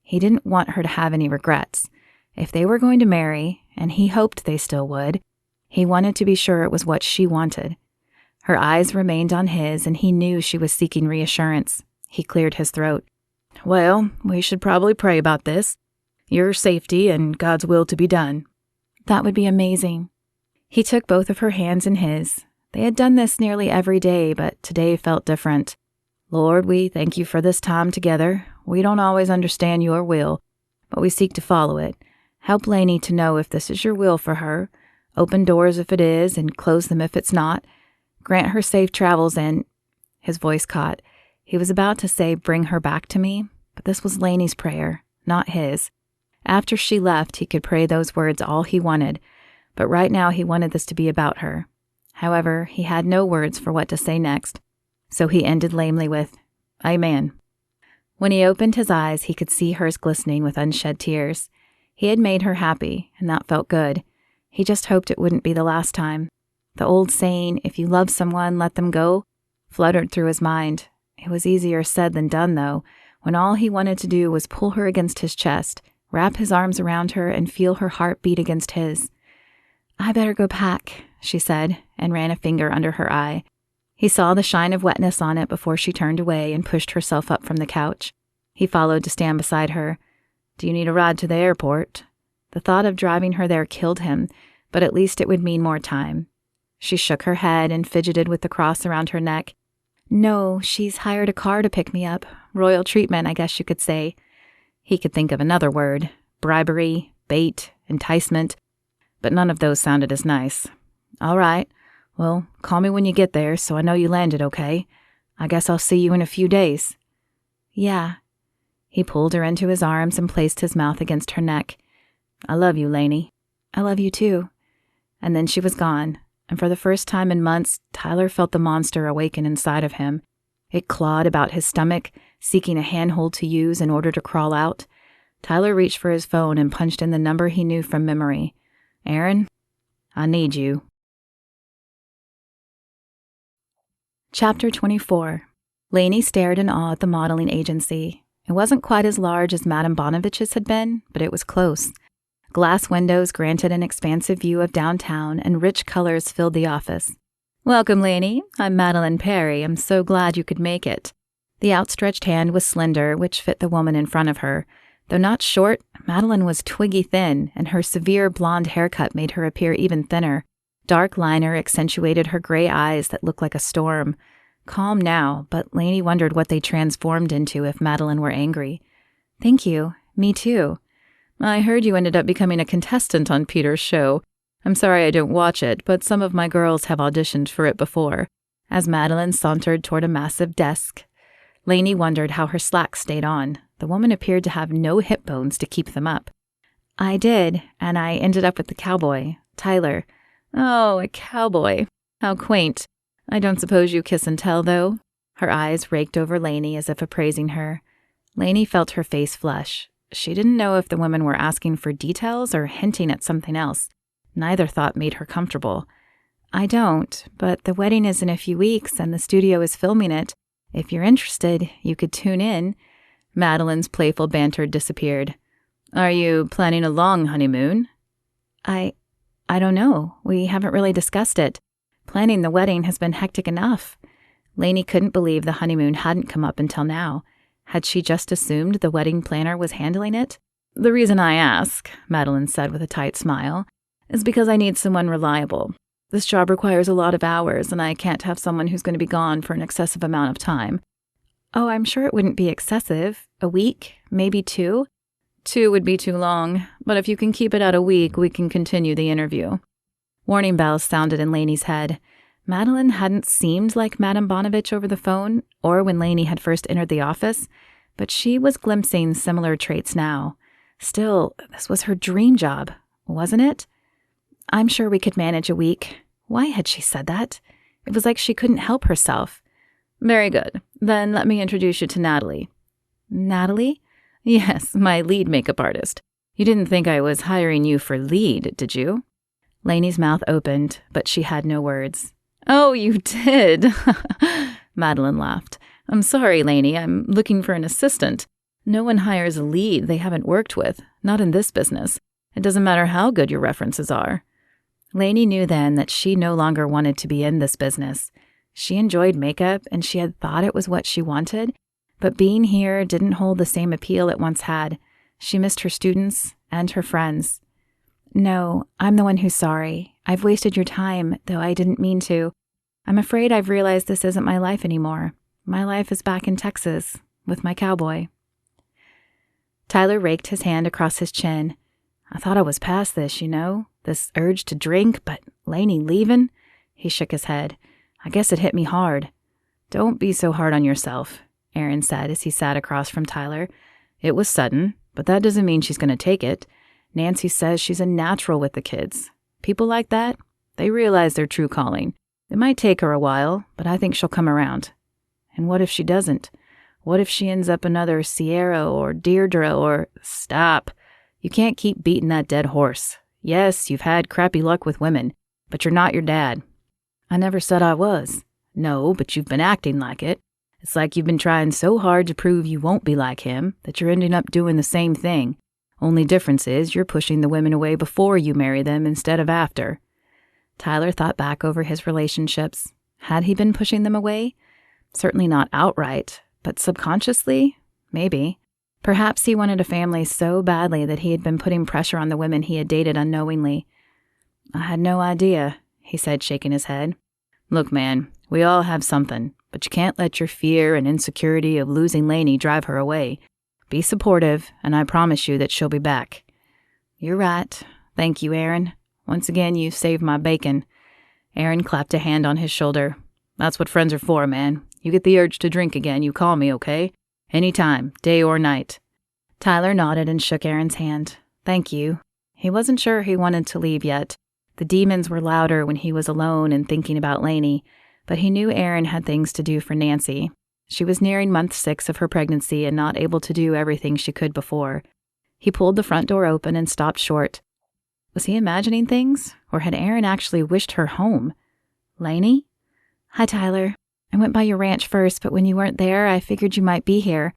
He didn't want her to have any regrets. If they were going to marry, and he hoped they still would, he wanted to be sure it was what she wanted. Her eyes remained on his, and he knew she was seeking reassurance. He cleared his throat. "Well, we should probably pray about this. Your safety and God's will to be done." "That would be amazing." He took both of her hands in his. They had done this nearly every day, but today felt different. "Lord, we thank you for this time together. We don't always understand your will, but we seek to follow it. Help Lainey to know if this is your will for her. Open doors if it is, and close them if it's not. Grant her safe travels and—" His voice caught. He was about to say, "Bring her back to me," but this was Lainey's prayer, not his. After she left, he could pray those words all he wanted, but right now he wanted this to be about her. However, he had no words for what to say next, so he ended lamely with, "Amen." When he opened his eyes, he could see hers glistening with unshed tears. He had made her happy, and that felt good. He just hoped it wouldn't be the last time. The old saying, "If you love someone, let them go," fluttered through his mind. It was easier said than done, though, when all he wanted to do was pull her against his chest, wrap his arms around her, and feel her heart beat against his. "I better go pack," she said, and ran a finger under her eye. He saw the shine of wetness on it before she turned away and pushed herself up from the couch. He followed to stand beside her. "Do you need a ride to the airport?" The thought of driving her there killed him, but at least it would mean more time. She shook her head and fidgeted with the cross around her neck. No, she's hired a car to pick me up. Royal treatment, I guess you could say. He could think of another word. Bribery, bait, enticement. But none of those sounded as nice. All right. Well, call me when you get there so I know you landed okay. I guess I'll see you in a few days. Yeah. He pulled her into his arms and placed his mouth against her neck. I love you, Lainey. I love you too. And then she was gone, and for the first time in months, Tyler felt the monster awaken inside of him. It clawed about his stomach, seeking a handhold to use in order to crawl out. Tyler reached for his phone and punched in the number he knew from memory. Aaron, I need you. Chapter 24. Lainey stared in awe at the modeling agency. It wasn't quite as large as Madame Bonavich's had been, but it was close. Glass windows granted an expansive view of downtown, and rich colors filled the office. Welcome, Lainey. I'm Madeline Perry. I'm so glad you could make it. The outstretched hand was slender, which fit the woman in front of her. Though not short, Madeline was twiggy thin, and her severe blonde haircut made her appear even thinner. Dark liner accentuated her gray eyes that looked like a storm. Calm now, but Lainey wondered what they transformed into if Madeline were angry. Thank you. Me too. I heard you ended up becoming a contestant on Peter's show. I'm sorry I don't watch it, but some of my girls have auditioned for it before. As Madeline sauntered toward a massive desk, Lainey wondered how her slacks stayed on. The woman appeared to have no hip bones to keep them up. I did, and I ended up with the cowboy, Tyler. Oh, a cowboy. How quaint. I don't suppose you kiss and tell, though? Her eyes raked over Lainey as if appraising her. Lainey felt her face flush. She didn't know if the women were asking for details or hinting at something else. Neither thought made her comfortable. I don't, but the wedding is in a few weeks and the studio is filming it. If you're interested, you could tune in. Madeline's playful banter disappeared. Are you planning a long honeymoon? I don't know. We haven't really discussed it. Planning the wedding has been hectic enough. Lainey couldn't believe the honeymoon hadn't come up until now. Had she just assumed the wedding planner was handling it? The reason I ask, Madeline said with a tight smile, is because I need someone reliable. This job requires a lot of hours, and I can't have someone who's going to be gone for an excessive amount of time. Oh, I'm sure it wouldn't be excessive. A week? Maybe 2? 2 would be too long, but if you can keep it at a week, we can continue the interview. Warning bells sounded in Lainey's head. Madeline hadn't seemed like Madame Bonavich over the phone, or when Lainey had first entered the office, but she was glimpsing similar traits now. Still, this was her dream job, wasn't it? I'm sure we could manage a week. Why had she said that? It was like she couldn't help herself. Very good. Then let me introduce you to Natalie. Natalie? Yes, my lead makeup artist. You didn't think I was hiring you for lead, did you? Lainey's mouth opened, but she had no words. Oh, you did? Madeline laughed. I'm sorry, Lainey. I'm looking for an assistant. No one hires a lead they haven't worked with, not in this business. It doesn't matter how good your references are. Lainey knew then that she no longer wanted to be in this business. She enjoyed makeup, and she had thought it was what she wanted, but being here didn't hold the same appeal it once had. She missed her students and her friends. No, I'm the one who's sorry. I've wasted your time, though I didn't mean to. I'm afraid I've realized this isn't my life anymore. My life is back in Texas, with my cowboy. Tyler raked his hand across his chin. I thought I was past this, this urge to drink, but Lainey leaving? He shook his head. I guess it hit me hard. Don't be so hard on yourself, Aaron said as he sat across from Tyler. It was sudden, but that doesn't mean she's going to take it. Nancy says she's a natural with the kids. People like that, they realize their true calling. It might take her a while, but I think she'll come around. And what if she doesn't? What if she ends up another Sierra or Deirdre or... Stop. You can't keep beating that dead horse. Yes, you've had crappy luck with women, but you're not your dad. I never said I was. No, but you've been acting like it. It's like you've been trying so hard to prove you won't be like him that you're ending up doing the same thing. Only difference is you're pushing the women away before you marry them instead of after. Tyler thought back over his relationships. Had he been pushing them away? Certainly not outright, but subconsciously? Maybe. Perhaps he wanted a family so badly that he had been putting pressure on the women he had dated unknowingly. I had no idea, he said, shaking his head. Look, man, we all have something, but you can't let your fear and insecurity of losing Lainey drive her away. Be supportive, and I promise you that she'll be back. You're right. Thank you, Aaron. Once again, you saved my bacon. Aaron clapped a hand on his shoulder. That's what friends are for, man. You get the urge to drink again, you call me, okay? Anytime, day or night. Tyler nodded and shook Aaron's hand. Thank you. He wasn't sure he wanted to leave yet. The demons were louder when he was alone and thinking about Lainey, but he knew Aaron had things to do for Nancy. She was nearing month 6 of her pregnancy and not able to do everything she could before. He pulled the front door open and stopped short. Was he imagining things, or had Aaron actually wished her home? Lainey? Hi, Tyler. I went by your ranch first, but when you weren't there, I figured you might be here.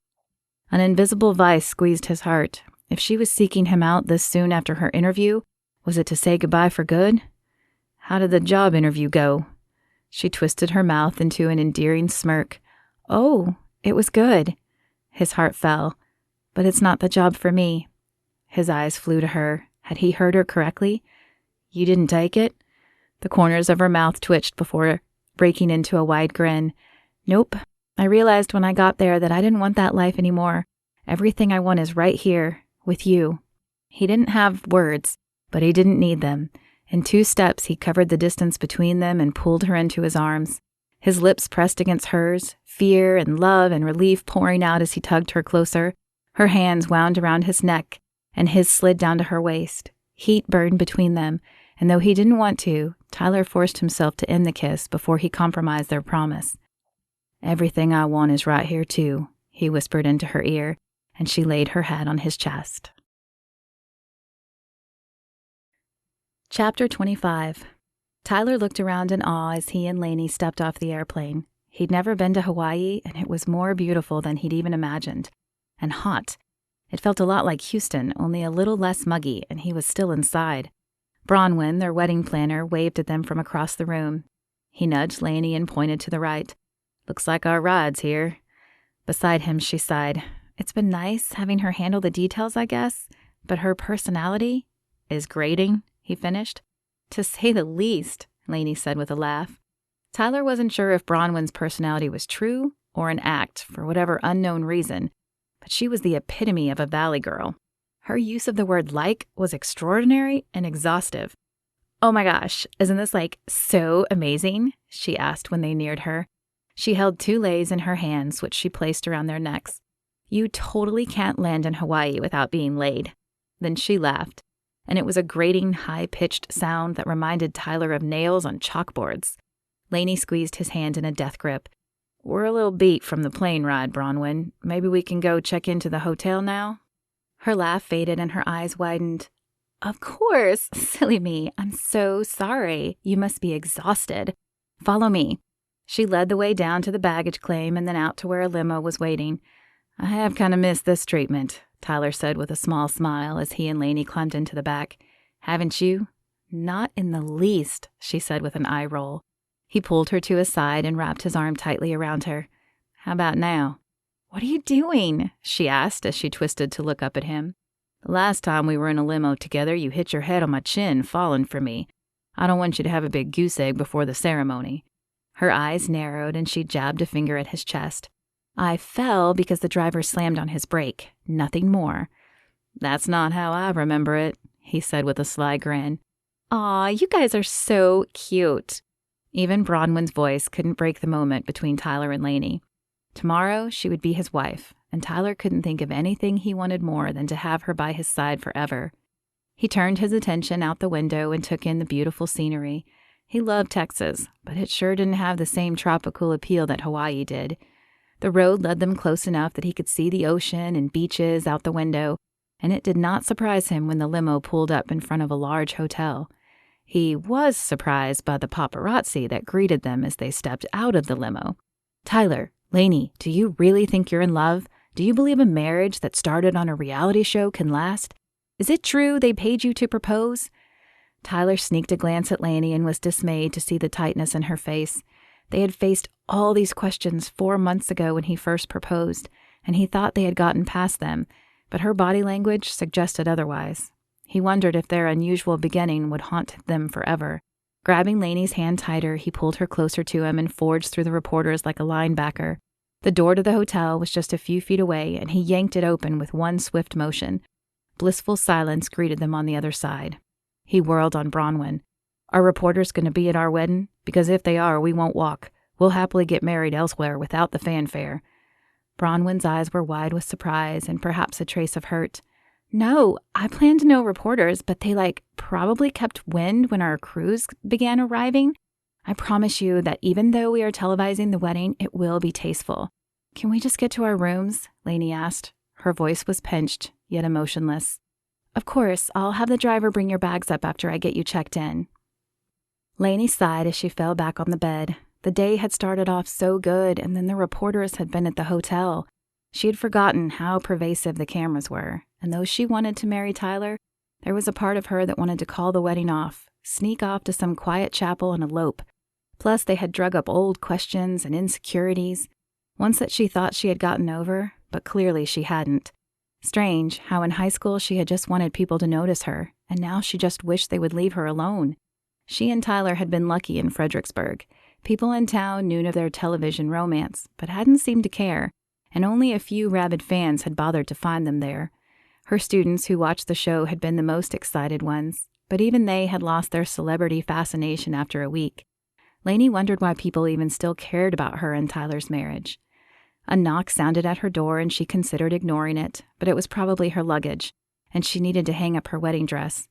An invisible vice squeezed his heart. If she was seeking him out this soon after her interview, was it to say goodbye for good? How did the job interview go? She twisted her mouth into an endearing smirk. Oh, it was good. His heart fell. But it's not the job for me. His eyes flew to her. Had he heard her correctly? You didn't take it? The corners of her mouth twitched before breaking into a wide grin. Nope. I realized when I got there that I didn't want that life anymore. Everything I want is right here, with you. He didn't have words, but he didn't need them. In 2 steps, he covered the distance between them and pulled her into his arms. His lips pressed against hers, fear and love and relief pouring out as he tugged her closer. Her hands wound around his neck, and his slid down to her waist. Heat burned between them, and though he didn't want to, Tyler forced himself to end the kiss before he compromised their promise. Everything I want is right here, too, he whispered into her ear, and she laid her head on his chest. Chapter 25. Tyler looked around in awe as he and Lainey stepped off the airplane. He'd never been to Hawaii, and it was more beautiful than he'd even imagined. And hot. It felt a lot like Houston, only a little less muggy, and he was still inside. Bronwyn, their wedding planner, waved at them from across the room. He nudged Lainey and pointed to the right. Looks like our ride's here. Beside him, she sighed. It's been nice having her handle the details, I guess, but her personality is grating, he finished. To say the least, Lainey said with a laugh. Tyler wasn't sure if Bronwyn's personality was true or an act for whatever unknown reason, but she was the epitome of a valley girl. Her use of the word like was extraordinary and exhaustive. Oh my gosh, isn't this so amazing? She asked when they neared her. She held 2 leis in her hands, which she placed around their necks. You totally can't land in Hawaii without being laid. Then she laughed, and it was a grating, high-pitched sound that reminded Tyler of nails on chalkboards. Lainey squeezed his hand in a death grip. We're a little beat from the plane ride, Bronwyn. Maybe we can go check into the hotel now? Her laugh faded and her eyes widened. Of course. Silly me. I'm so sorry. You must be exhausted. Follow me. She led the way down to the baggage claim and then out to where a limo was waiting. I have kind of missed this treatment, Tyler said with a small smile as he and Lainey climbed into the back. Haven't you? Not in the least, she said with an eye roll. He pulled her to his side and wrapped his arm tightly around her. How about now? What are you doing? She asked as she twisted to look up at him. The last time we were in a limo together, you hit your head on my chin, falling for me. I don't want you to have a big goose egg before the ceremony. Her eyes narrowed and she jabbed a finger at his chest. I fell because the driver slammed on his brake. Nothing more. That's not how I remember it, he said with a sly grin. Aw, you guys are so cute. Even Bronwyn's voice couldn't break the moment between Tyler and Lainey. Tomorrow, she would be his wife, and Tyler couldn't think of anything he wanted more than to have her by his side forever. He turned his attention out the window and took in the beautiful scenery. He loved Texas, but it sure didn't have the same tropical appeal that Hawaii did. The road led them close enough that he could see the ocean and beaches out the window, and it did not surprise him when the limo pulled up in front of a large hotel. He was surprised by the paparazzi that greeted them as they stepped out of the limo. Tyler, Lainey, do you really think you're in love? Do you believe a marriage that started on a reality show can last? Is it true they paid you to propose? Tyler sneaked a glance at Lainey and was dismayed to see the tightness in her face. They had faced all these questions 4 months ago when he first proposed, and he thought they had gotten past them, but her body language suggested otherwise. He wondered if their unusual beginning would haunt them forever. Grabbing Lainey's hand tighter, he pulled her closer to him and forged through the reporters like a linebacker. The door to the hotel was just a few feet away, and he yanked it open with one swift motion. Blissful silence greeted them on the other side. He whirled on Bronwyn. "Are reporters going to be at our wedding? Because if they are, we won't walk. We'll happily get married elsewhere without the fanfare." Bronwyn's eyes were wide with surprise and perhaps a trace of hurt. "No, I planned to know reporters, but they probably kept wind when our crews began arriving. I promise you that even though we are televising the wedding, it will be tasteful. Can we just get to our rooms?" Lainey asked. Her voice was pinched, yet emotionless. "Of course, I'll have the driver bring your bags up after I get you checked in." Lainey sighed as she fell back on the bed. The day had started off so good, and then the reporters had been at the hotel. She had forgotten how pervasive the cameras were, and though she wanted to marry Tyler, there was a part of her that wanted to call the wedding off, sneak off to some quiet chapel and elope. Plus, they had drug up old questions and insecurities, ones that she thought she had gotten over, but clearly she hadn't. Strange how in high school she had just wanted people to notice her, and now she just wished they would leave her alone. She and Tyler had been lucky in Fredericksburg. People in town knew of their television romance, but hadn't seemed to care, and only a few rabid fans had bothered to find them there. Her students who watched the show had been the most excited ones, but even they had lost their celebrity fascination after a week. Lainey wondered why people even still cared about her and Tyler's marriage. A knock sounded at her door and she considered ignoring it, but it was probably her luggage, and she needed to hang up her wedding dress.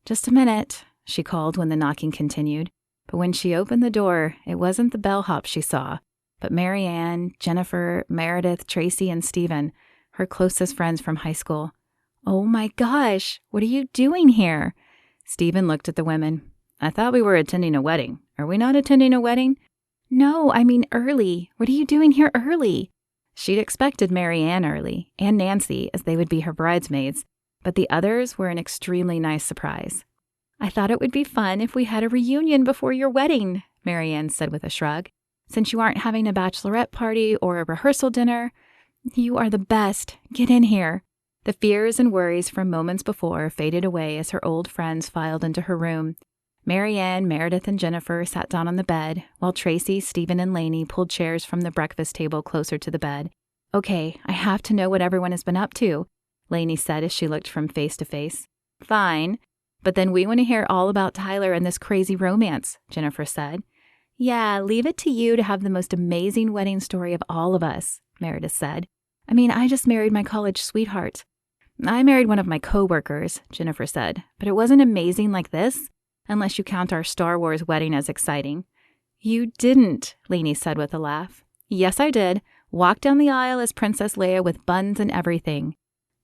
"Just a minute," she called when the knocking continued. But when she opened the door, it wasn't the bellhop she saw, but Mary Ann, Jennifer, Meredith, Tracy, and Stephen, her closest friends from high school. "Oh my gosh, what are you doing here?" Stephen looked at the women. "I thought we were attending a wedding. Are we not attending a wedding?" "No, I mean early. What are you doing here early?" She'd expected Mary Ann early, and Nancy, as they would be her bridesmaids, but the others were an extremely nice surprise. "I thought it would be fun if we had a reunion before your wedding," Mary Ann said with a shrug. "Since you aren't having a bachelorette party or a rehearsal dinner, you are the best. Get in here." The fears and worries from moments before faded away as her old friends filed into her room. Mary Ann, Meredith, and Jennifer sat down on the bed, while Tracy, Stephen, and Lainey pulled chairs from the breakfast table closer to the bed. "Okay, I have to know what everyone has been up to," Lainey said as she looked from face to face. "Fine. But then we want to hear all about Tyler and this crazy romance," Jennifer said. "Yeah, leave it to you to have the most amazing wedding story of all of us," Meredith said. "I mean, I just married my college sweetheart." "I married one of my coworkers," Jennifer said, "but it wasn't amazing like this, unless you count our Star Wars wedding as exciting." "You didn't," Lainey said with a laugh. "Yes, I did. Walked down the aisle as Princess Leia with buns and everything."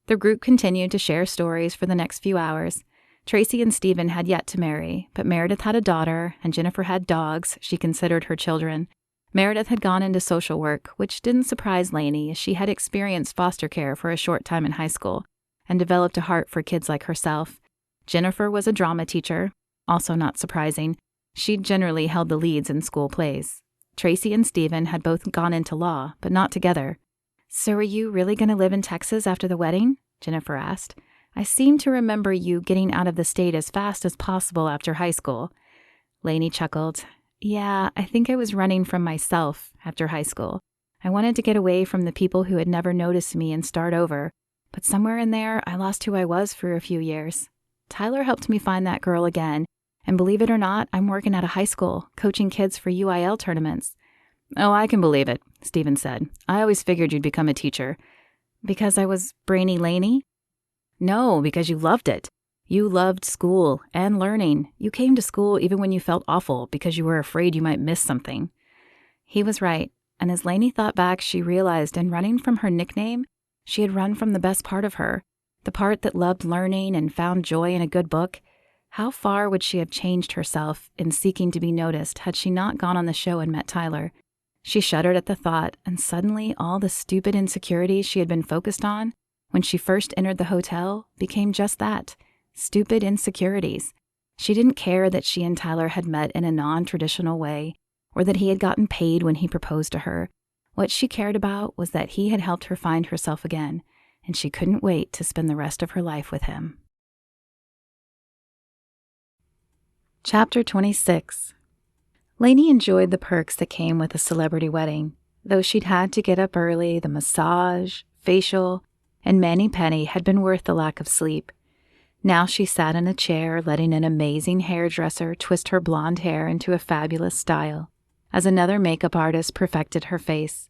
The group continued to share stories for the next few hours. Tracy and Stephen had yet to marry, but Meredith had a daughter, and Jennifer had dogs she considered her children. Meredith had gone into social work, which didn't surprise Lainey, as she had experienced foster care for a short time in high school, and developed a heart for kids like herself. Jennifer was a drama teacher, also not surprising. She'd generally held the leads in school plays. Tracy and Stephen had both gone into law, but not together. "So are you really going to live in Texas after the wedding?" Jennifer asked. "I seem to remember you getting out of the state as fast as possible after high school." Lainey chuckled. "Yeah, I think I was running from myself after high school. I wanted to get away from the people who had never noticed me and start over. But somewhere in there, I lost who I was for a few years. Tyler helped me find that girl again, and believe it or not, I'm working at a high school, coaching kids for UIL tournaments." "Oh, I can believe it," Stephen said. "I always figured you'd become a teacher." "Because I was brainy Lainey?" "No, because you loved it. You loved school and learning. You came to school even when you felt awful because you were afraid you might miss something." He was right, and as Lainey thought back, she realized in running from her nickname, she had run from the best part of her, the part that loved learning and found joy in a good book. How far would she have changed herself in seeking to be noticed had she not gone on the show and met Tyler? She shuddered at the thought, and suddenly all the stupid insecurities she had been focused on when she first entered the hotel became just that, stupid insecurities. She didn't care that she and Tyler had met in a non-traditional way, or that he had gotten paid when he proposed to her. What she cared about was that he had helped her find herself again, and she couldn't wait to spend the rest of her life with him. Chapter 26. Lainey enjoyed the perks that came with a celebrity wedding, though she'd had to get up early. The massage, facial, and mani-pedi had been worth the lack of sleep. Now she sat in a chair, letting an amazing hairdresser twist her blonde hair into a fabulous style, as another makeup artist perfected her face.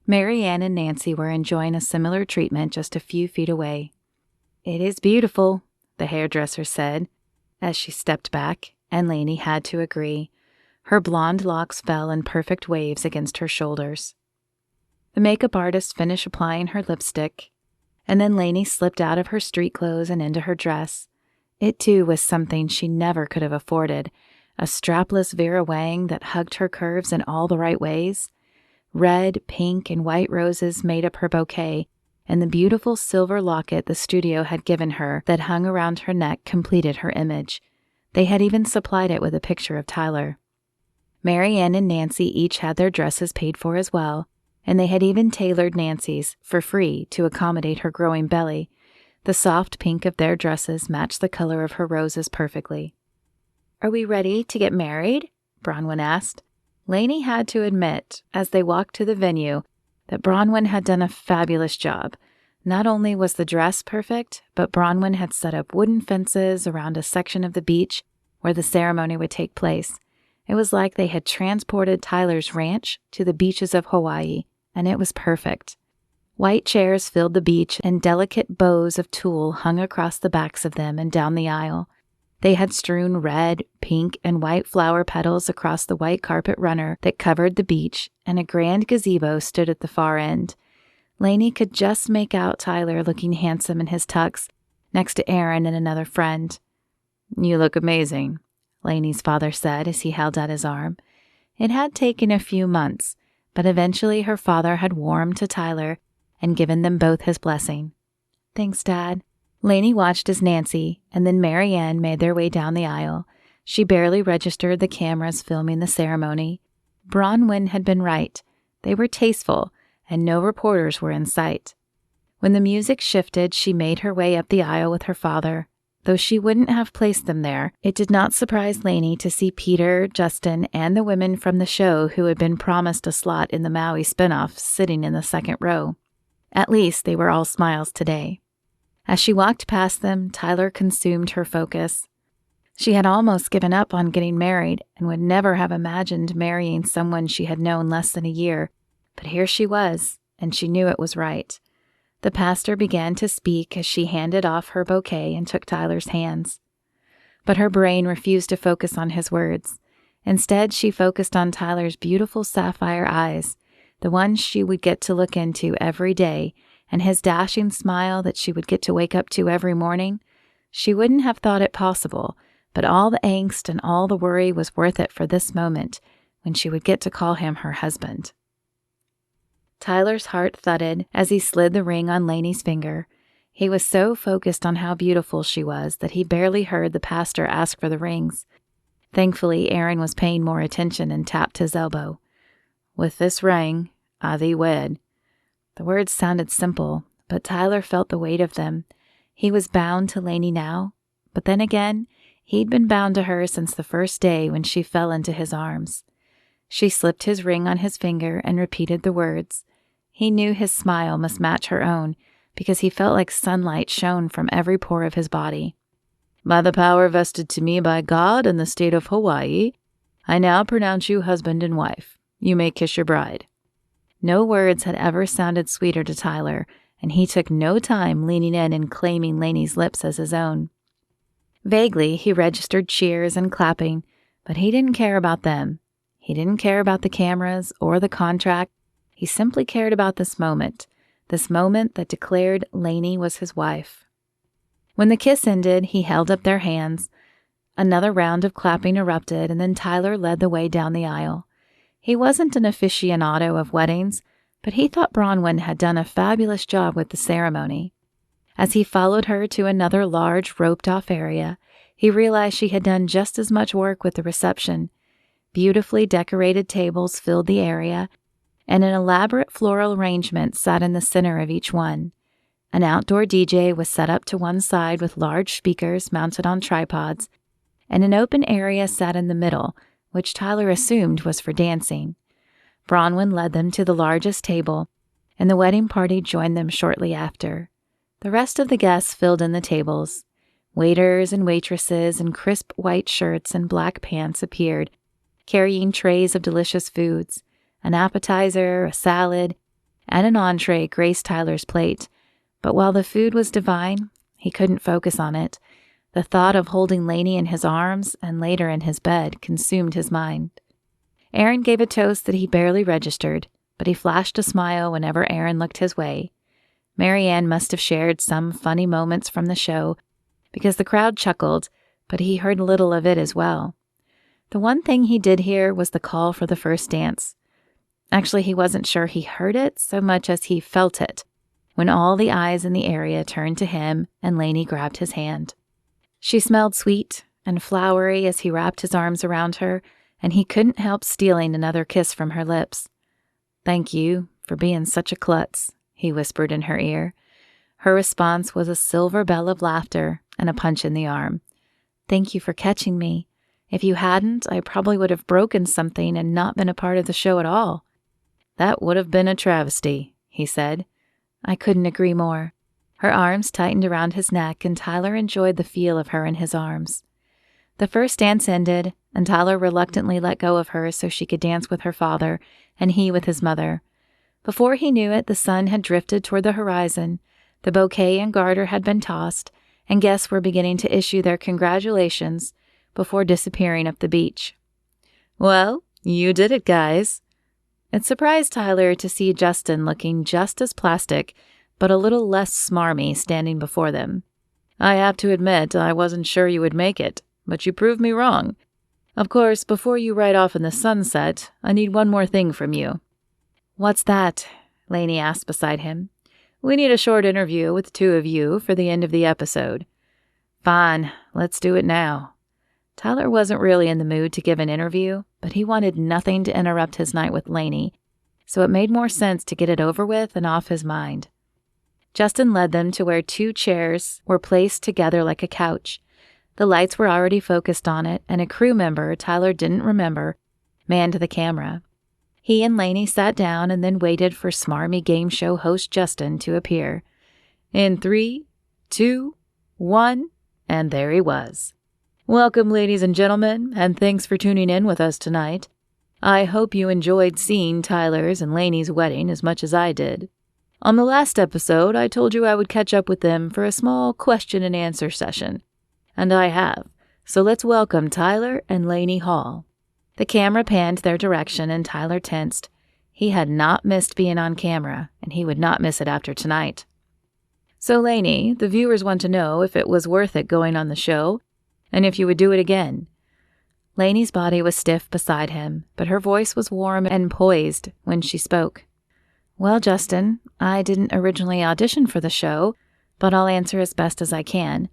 Mary Ann and Nancy were enjoying a similar treatment just a few feet away. "It is beautiful," the hairdresser said, as she stepped back, and Lainey had to agree. Her blonde locks fell in perfect waves against her shoulders. The makeup artist finished applying her lipstick, and then Lainey slipped out of her street clothes and into her dress. It, too, was something she never could have afforded, a strapless Vera Wang that hugged her curves in all the right ways. Red, pink, and white roses made up her bouquet, and the beautiful silver locket the studio had given her that hung around her neck completed her image. They had even supplied it with a picture of Tyler. Mary Ann and Nancy each had their dresses paid for as well, and they had even tailored Nancy's for free to accommodate her growing belly. The soft pink of their dresses matched the color of her roses perfectly. "Are we ready to get married?" Bronwyn asked. Lainey had to admit, as they walked to the venue, that Bronwyn had done a fabulous job. Not only was the dress perfect, but Bronwyn had set up wooden fences around a section of the beach where the ceremony would take place. It was like they had transported Tyler's ranch to the beaches of Hawaii, and it was perfect. White chairs filled the beach, and delicate bows of tulle hung across the backs of them and down the aisle. They had strewn red, pink, and white flower petals across the white carpet runner that covered the beach, and a grand gazebo stood at the far end. Lainey could just make out Tyler looking handsome in his tux, next to Aaron and another friend. "You look amazing," Lainey's father said as he held out his arm. It had taken a few months, but eventually her father had warmed to Tyler and given them both his blessing. "Thanks, Dad." Lainey watched as Nancy and then Mary Ann made their way down the aisle. She barely registered the cameras filming the ceremony. Bronwyn had been right. They were tasteful, and no reporters were in sight. When the music shifted, she made her way up the aisle with her father. Though she wouldn't have placed them there, it did not surprise Lainey to see Peter, Justin, and the women from the show who had been promised a slot in the Maui spinoff sitting in the second row. At least they were all smiles today. As she walked past them, Tyler consumed her focus. She had almost given up on getting married and would never have imagined marrying someone she had known less than a year, but here she was, and she knew it was right. The pastor began to speak as she handed off her bouquet and took Tyler's hands. But her brain refused to focus on his words. Instead, she focused on Tyler's beautiful sapphire eyes, the ones she would get to look into every day, and his dashing smile that she would get to wake up to every morning. She wouldn't have thought it possible, but all the angst and all the worry was worth it for this moment, when she would get to call him her husband. Tyler's heart thudded as he slid the ring on Lainey's finger. He was so focused on how beautiful she was that he barely heard the pastor ask for the rings. Thankfully, Aaron was paying more attention and tapped his elbow. "With this ring, I thee wed." The words sounded simple, but Tyler felt the weight of them. He was bound to Lainey now, but then again, he'd been bound to her since the first day when she fell into his arms. She slipped his ring on his finger and repeated the words. He knew his smile must match her own, because he felt like sunlight shone from every pore of his body. "By the power vested to me by God and the state of Hawaii, I now pronounce you husband and wife. You may kiss your bride." No words had ever sounded sweeter to Tyler, and he took no time leaning in and claiming Lainey's lips as his own. Vaguely, he registered cheers and clapping, but he didn't care about them. He didn't care about the cameras or the contract. He simply cared about this moment that declared Lainey was his wife. When the kiss ended, he held up their hands. Another round of clapping erupted, and then Tyler led the way down the aisle. He wasn't an aficionado of weddings, but he thought Bronwyn had done a fabulous job with the ceremony. As he followed her to another large roped-off area, he realized she had done just as much work with the reception. Beautifully decorated tables filled the area, and an elaborate floral arrangement sat in the center of each one. An outdoor DJ was set up to one side with large speakers mounted on tripods, and an open area sat in the middle, which Tyler assumed was for dancing. Bronwyn led them to the largest table, and the wedding party joined them shortly after. The rest of the guests filled in the tables. Waiters and waitresses in crisp white shirts and black pants appeared, carrying trays of delicious foods. An appetizer, a salad, and an entree graced Tyler's plate. But while the food was divine, he couldn't focus on it. The thought of holding Lainey in his arms and later in his bed consumed his mind. Aaron gave a toast that he barely registered, but he flashed a smile whenever Aaron looked his way. Marianne must have shared some funny moments from the show, because the crowd chuckled, but he heard little of it as well. The one thing he did hear was the call for the first dance. Actually, he wasn't sure he heard it so much as he felt it, when all the eyes in the area turned to him and Lainey grabbed his hand. She smelled sweet and flowery as he wrapped his arms around her, and he couldn't help stealing another kiss from her lips. "Thank you for being such a klutz," he whispered in her ear. Her response was a silver bell of laughter and a punch in the arm. "Thank you for catching me. If you hadn't, I probably would have broken something and not been a part of the show at all." "That would have been a travesty," he said. I couldn't agree more. Her arms tightened around his neck, and Tyler enjoyed the feel of her in his arms. The first dance ended, and Tyler reluctantly let go of her so she could dance with her father, and he with his mother. Before he knew it, the sun had drifted toward the horizon, the bouquet and garter had been tossed, and guests were beginning to issue their congratulations before disappearing up the beach. "Well, you did it, guys." It surprised Tyler to see Justin looking just as plastic, but a little less smarmy standing before them. "I have to admit I wasn't sure you would make it, but you proved me wrong. Of course, before you ride off in the sunset, I need one more thing from you." "What's that?" Lainey asked beside him. "We need a short interview with the two of you for the end of the episode." "Fine, let's do it now." Tyler wasn't really in the mood to give an interview, but he wanted nothing to interrupt his night with Lainey, so it made more sense to get it over with and off his mind. Justin led them to where 2 chairs were placed together like a couch. The lights were already focused on it, and a crew member Tyler didn't remember manned the camera. He and Lainey sat down and then waited for smarmy game show host Justin to appear. In 3, 2, 1, and there he was. "Welcome, ladies and gentlemen, and thanks for tuning in with us tonight. I hope you enjoyed seeing Tyler's and Lainey's wedding as much as I did. On the last episode, I told you I would catch up with them for a small question and answer session, and I have. So let's welcome Tyler and Lainey Hall." The camera panned their direction, and Tyler tensed. He had not missed being on camera, and he would not miss it after tonight. "So, Lainey, the viewers want to know if it was worth it going on the show, and if you would do it again." Lainey's body was stiff beside him, but her voice was warm and poised when she spoke. "Well, Justin, I didn't originally audition for the show, but I'll answer as best as I can.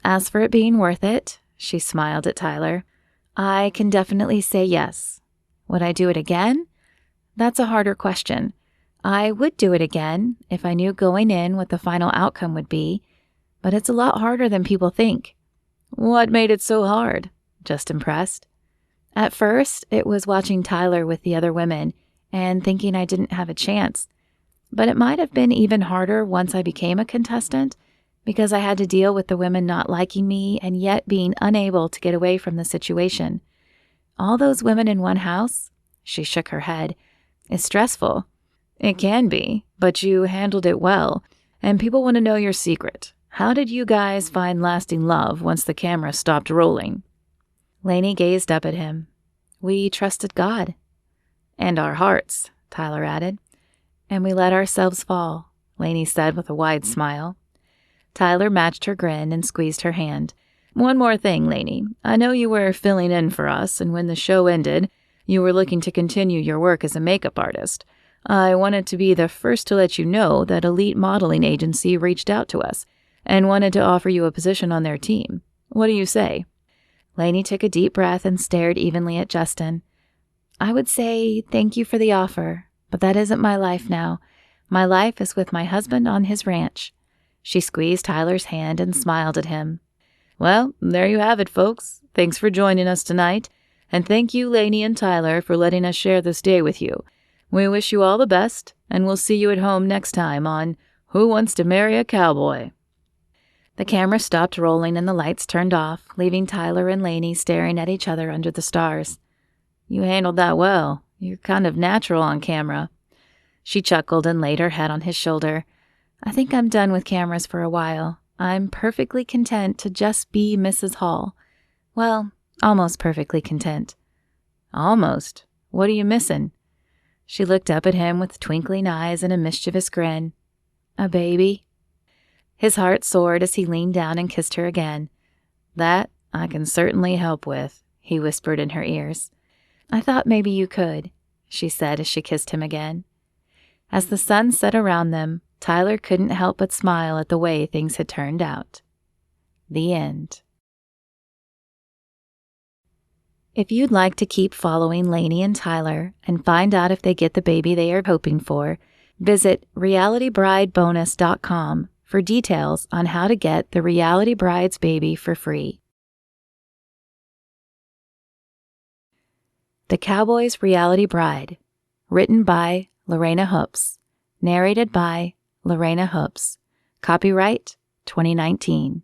As for it being worth it," she smiled at Tyler, "I can definitely say yes. Would I do it again? That's a harder question. I would do it again if I knew going in what the final outcome would be, but it's a lot harder than people think." "What made it so hard?" Justin pressed. "At first, it was watching Tyler with the other women and thinking I didn't have a chance. But it might have been even harder once I became a contestant, because I had to deal with the women not liking me and yet being unable to get away from the situation. All those women in one house," she shook her head, "is stressful." "It can be, but you handled it well, and people want to know your secret. How did you guys find lasting love once the camera stopped rolling?" Lainey gazed up at him. "We trusted God." "And our hearts," Tyler added. "And we let ourselves fall," Lainey said with a wide smile. Tyler matched her grin and squeezed her hand. "One more thing, Lainey. I know you were filling in for us, and when the show ended, you were looking to continue your work as a makeup artist. I wanted to be the first to let you know that Elite Modeling Agency reached out to us and wanted to offer you a position on their team. What do you say?" Lainey took a deep breath and stared evenly at Justin. "I would say thank you for the offer, but that isn't my life now. My life is with my husband on his ranch." She squeezed Tyler's hand and smiled at him. Well, there you have it, folks. Thanks for joining us tonight. And thank you, Lainey and Tyler, for letting us share this day with you. We wish you all the best, and we'll see you at home next time on Who Wants to Marry a Cowboy? The camera stopped rolling and the lights turned off, leaving Tyler and Lainey staring at each other under the stars. You handled that well. You're kind of natural on camera. She chuckled and laid her head on his shoulder. I think I'm done with cameras for a while. I'm perfectly content to just be Mrs. Hall. Well, almost perfectly content. Almost? What are you missing? She looked up at him with twinkling eyes and a mischievous grin. A baby. His heart soared as he leaned down and kissed her again. That I can certainly help with, he whispered in her ears. I thought maybe you could, she said as she kissed him again. As the sun set around them, Tyler couldn't help but smile at the way things had turned out. The end. If you'd like to keep following Lainey and Tyler and find out if they get the baby they are hoping for, visit realitybridebonus.com for details on how to get the Reality Bride's baby for free. The Cowboy's Reality Bride, written by Lorana Hoopes, narrated by Lorana Hoopes. Copyright 2019.